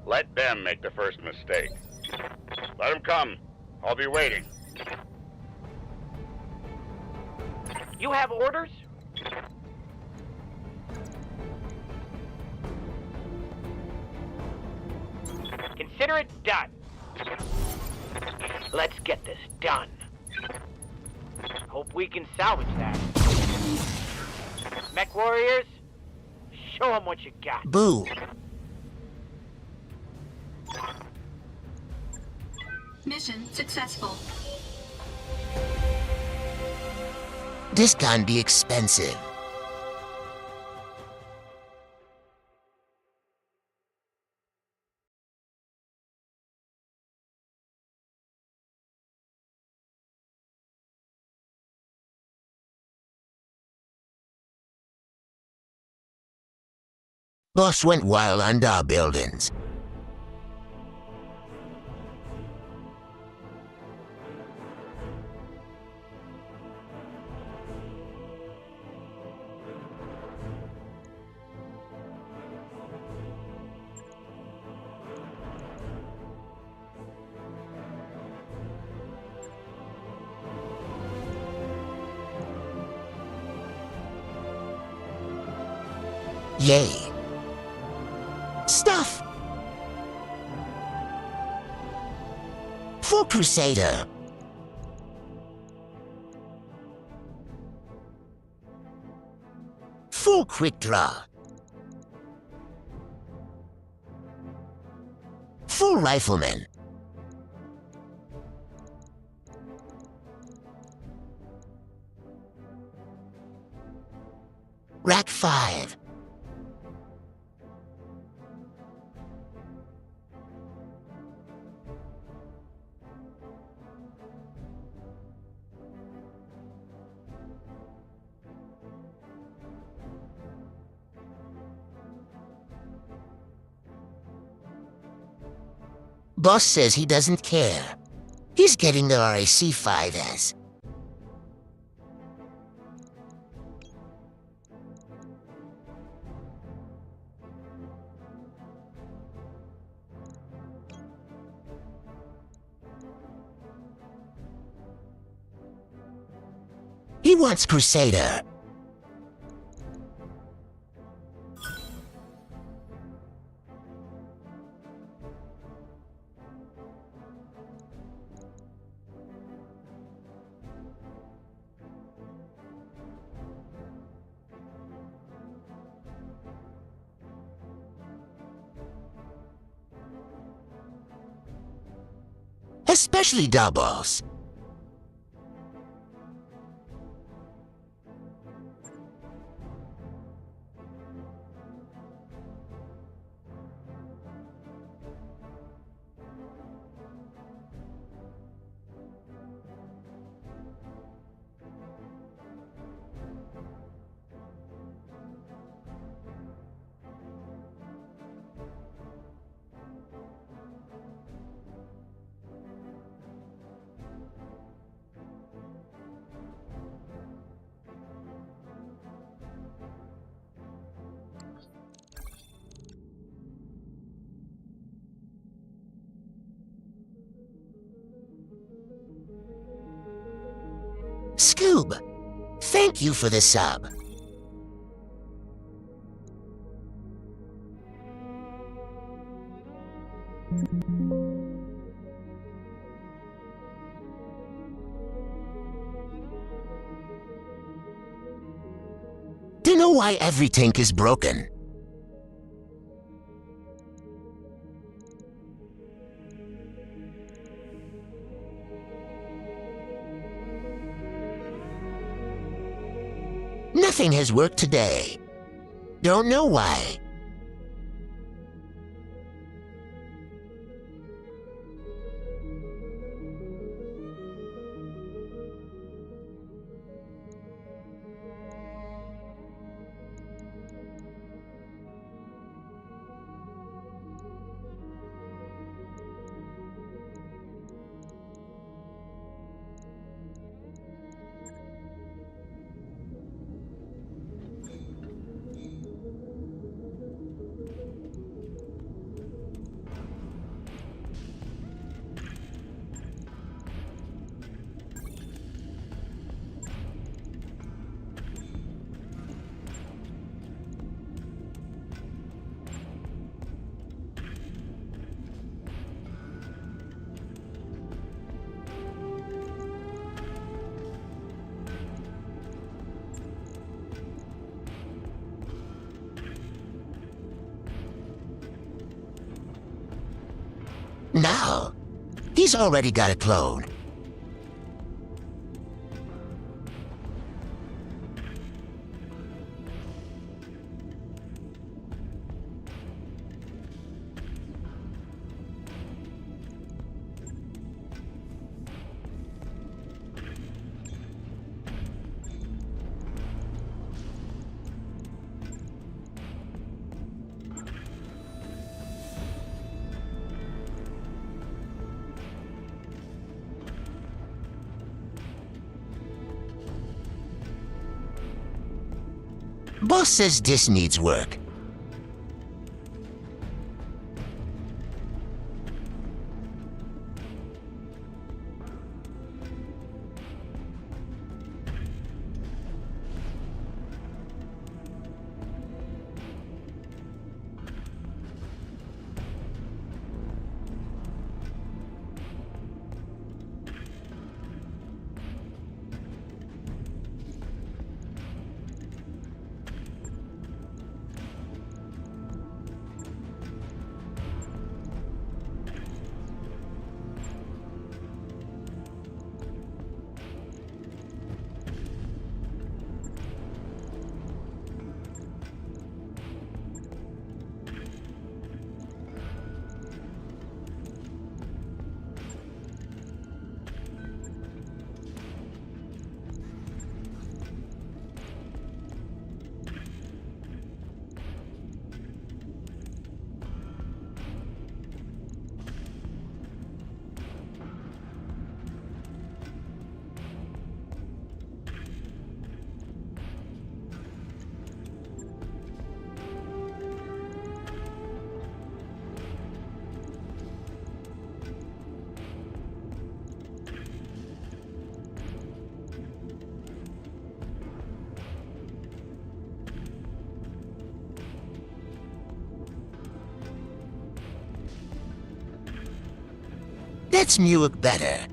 [SPEAKER 5] Let them make the first mistake. Let them come. I'll be waiting.
[SPEAKER 6] You have orders? Consider it done. Let's get this done. Hope we can salvage that. Mech warriors, show them what you got.
[SPEAKER 1] Boo.
[SPEAKER 4] Mission successful.
[SPEAKER 1] This can be expensive. Boss went wild on our buildings. Yay. Stuff! Full Crusader. Full Quick Draw. Full Rifleman. Racc 5. Boss says he doesn't care. He's getting the Racc 5S. He wants Crusader. Especially doubles. Scoob, thank you for the sub. Don't know why every tank is broken. Nothing has worked today. Don't know why. now. He's already got a clone. Boss says this needs work. That's Muick better.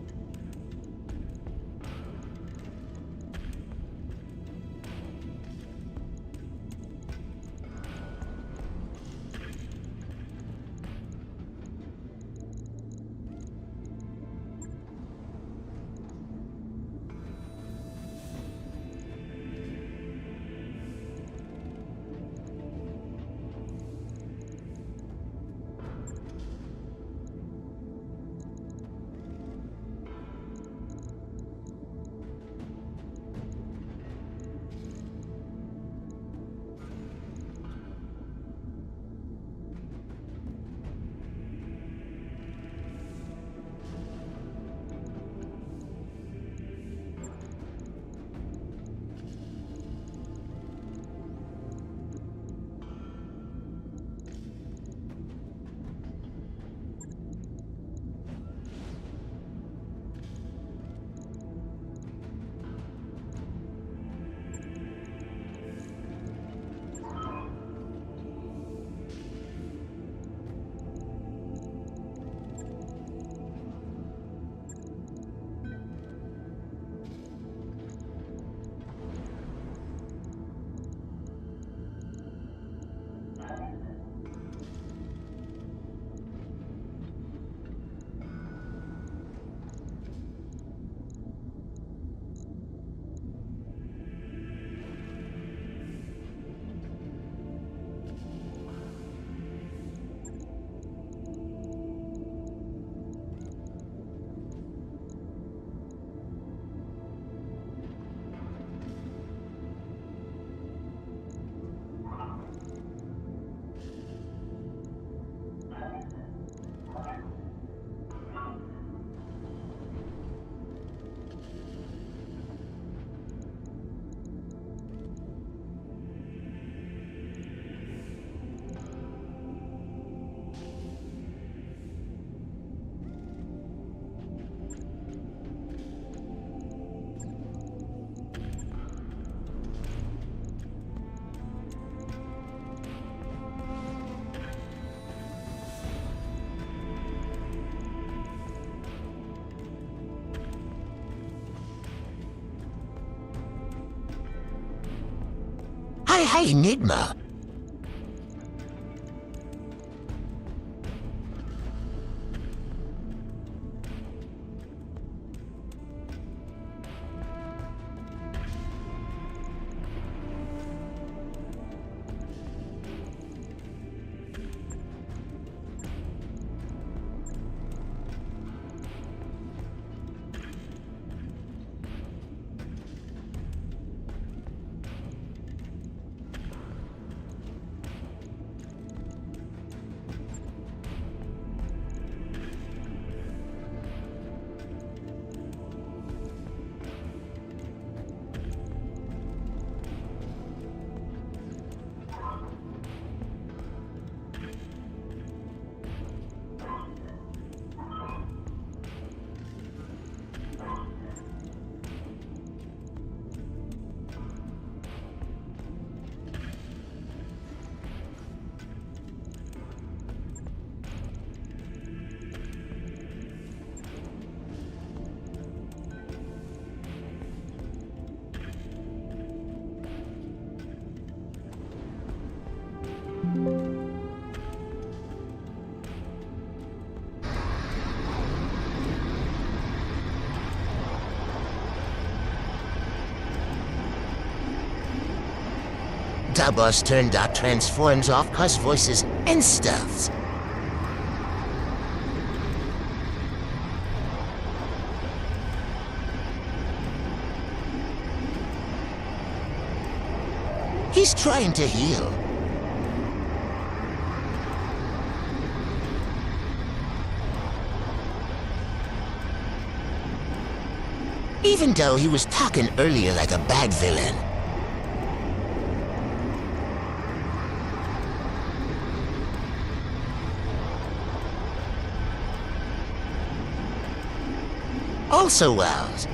[SPEAKER 1] Hi, Enigma. Dabos turned out transforms off cuss voices and stuffs. He's trying to heal. Even though he was talking earlier like a bad villain. Also Wells.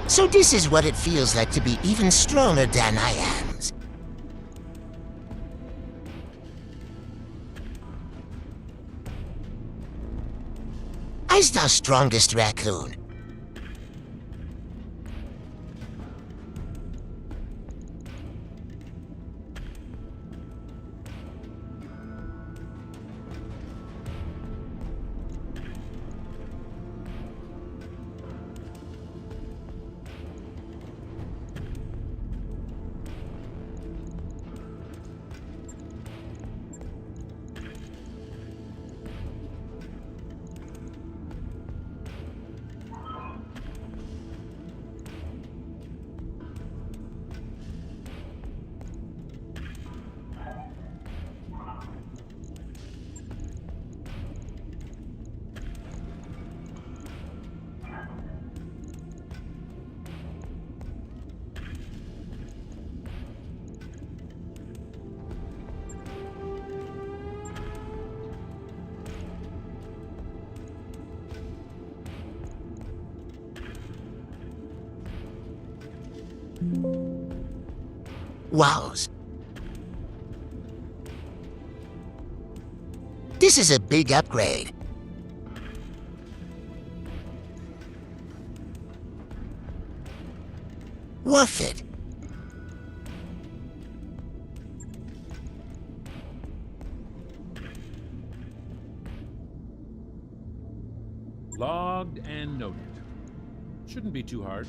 [SPEAKER 1] So this is what it feels like to be even stronger than I am. I's the strongest raccoon. Wows. This is a big upgrade. Worth it.
[SPEAKER 11] Logged and noted. Shouldn't be too hard.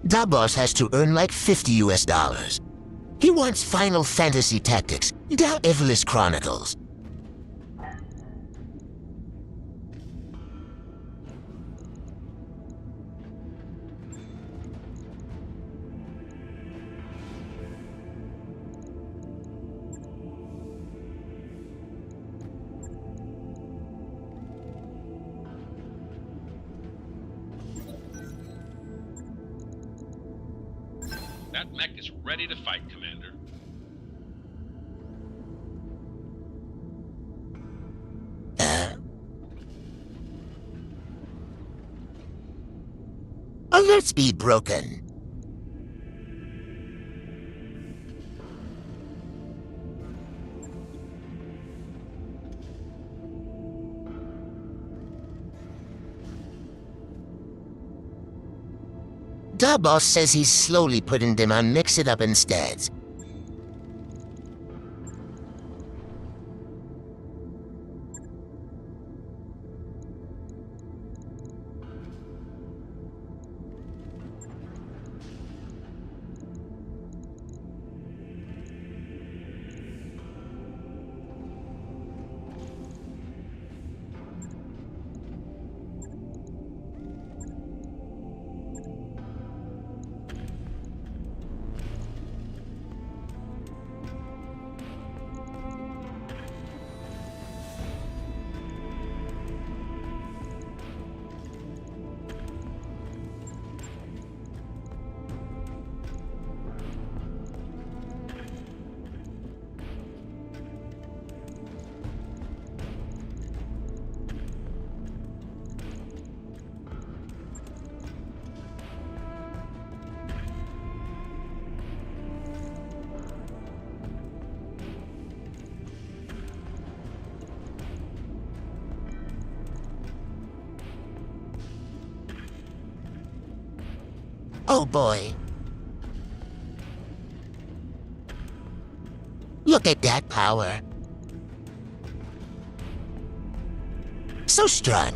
[SPEAKER 1] Dabos has to earn like $50 US. He wants Final Fantasy Tactics, the Everless Chronicles.
[SPEAKER 12] That mech is ready to fight, Commander.
[SPEAKER 1] Alert speed broken. Dabos says he's slowly putting them on Mix It Up instead. Oh boy. Look at that power. So strong.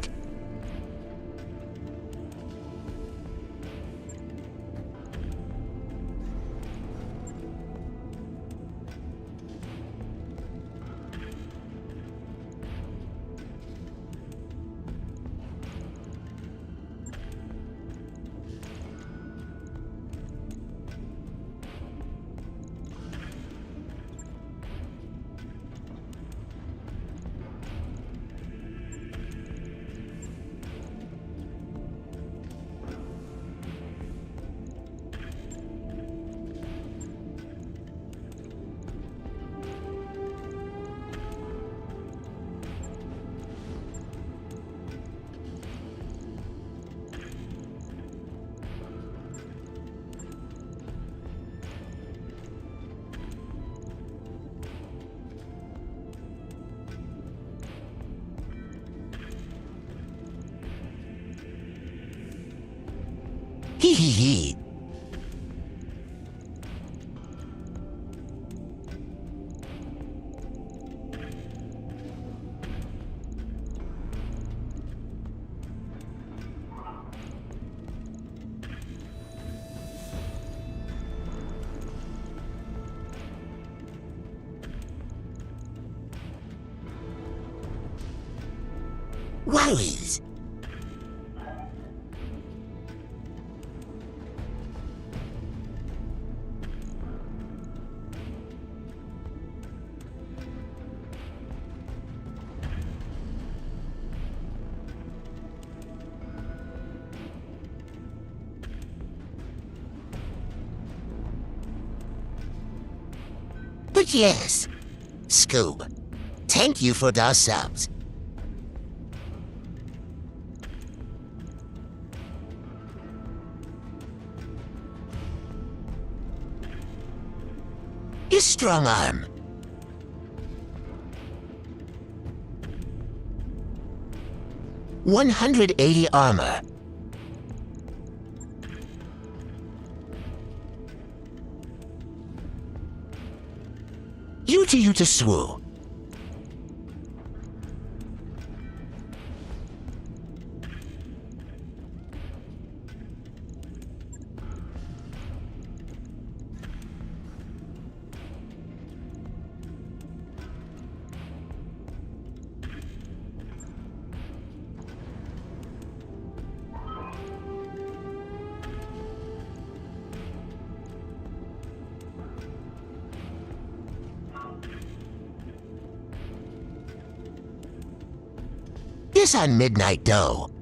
[SPEAKER 1] Hee hee hee. Wowies. But yes, Scoob, thank you for the subs. His strong arm. $180 armor. Yuta swoo. This on Midnight Dough.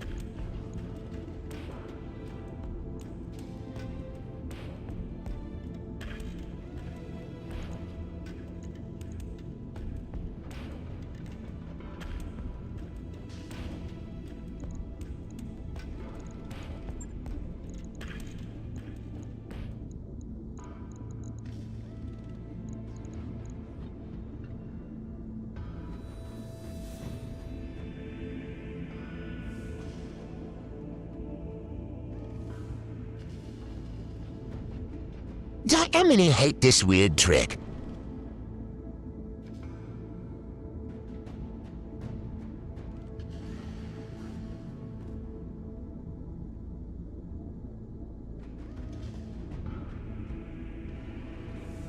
[SPEAKER 1] I Emily hate this weird trick.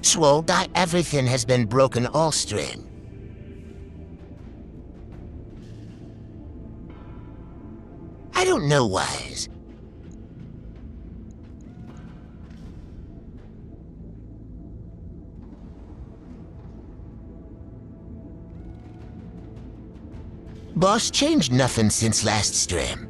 [SPEAKER 1] Swole, everything has been broken all string. I don't know whys. Boss changed nothing since last stream.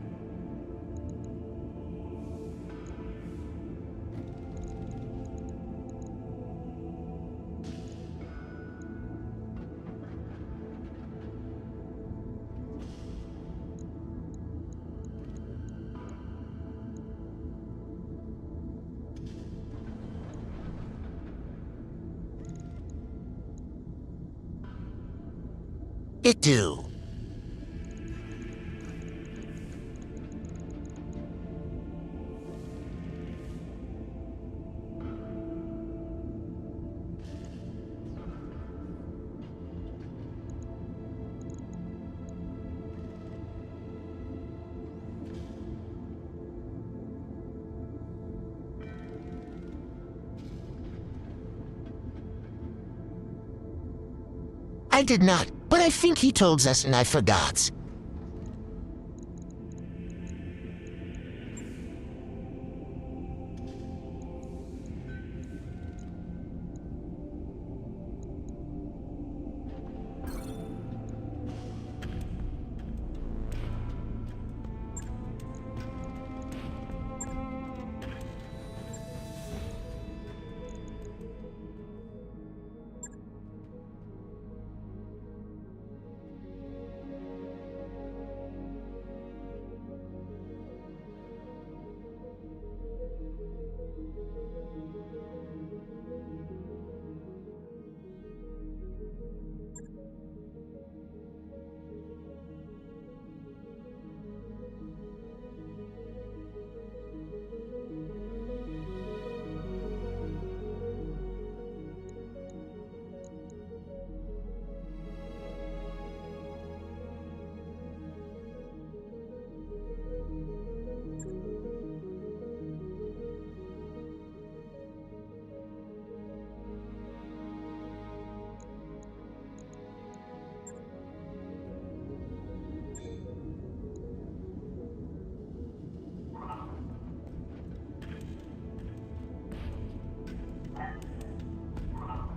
[SPEAKER 1] It do. I did not, but I think he told us and I forgot.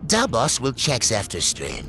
[SPEAKER 1] Da boss will checks after stream.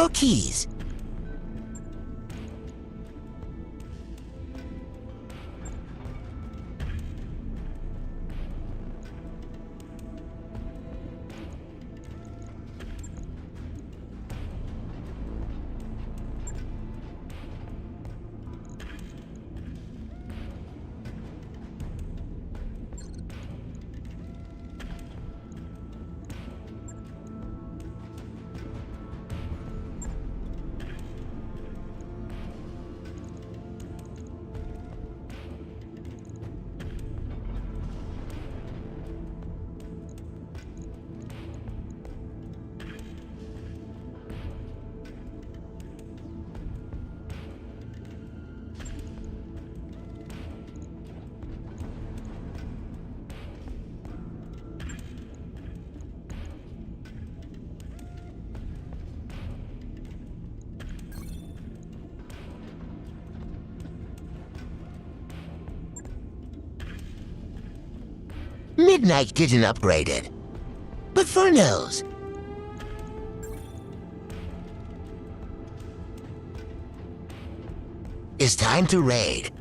[SPEAKER 1] Oh, keys. Midnight didn't upgrade it. But for knows. It's time to raid.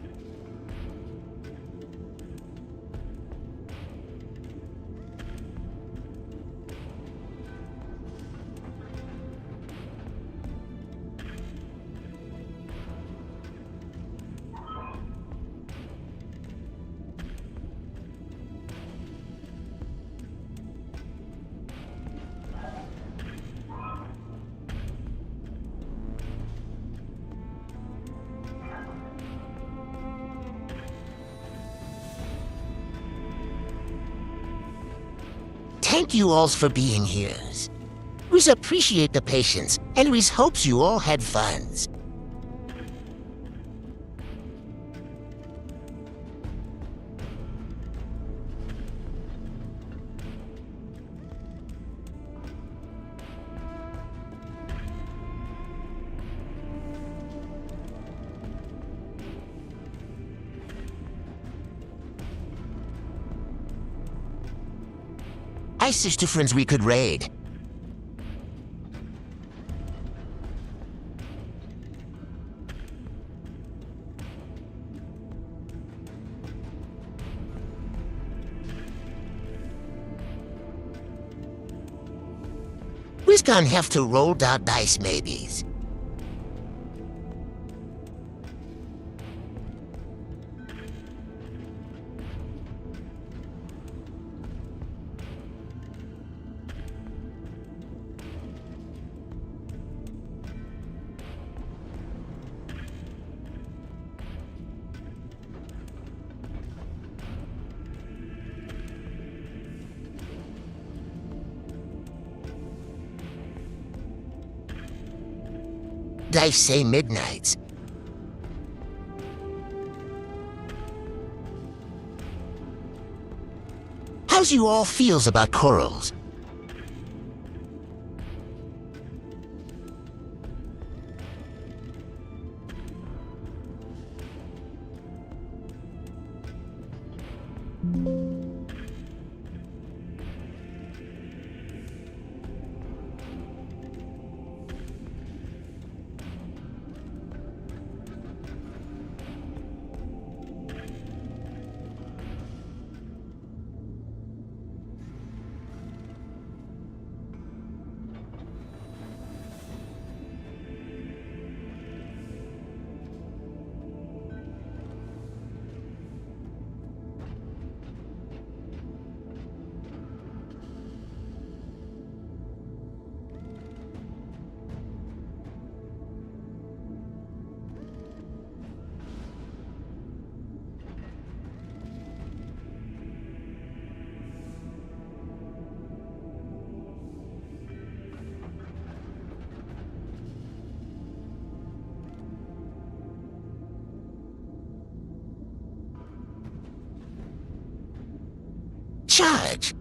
[SPEAKER 1] Thank you all for being here. We appreciate the patience, and we hopes you all had funs. nicest of friends we could raid. We's gonna have to roll the dice maybes. Dice say midnights. How's you all feels about corals? Charge!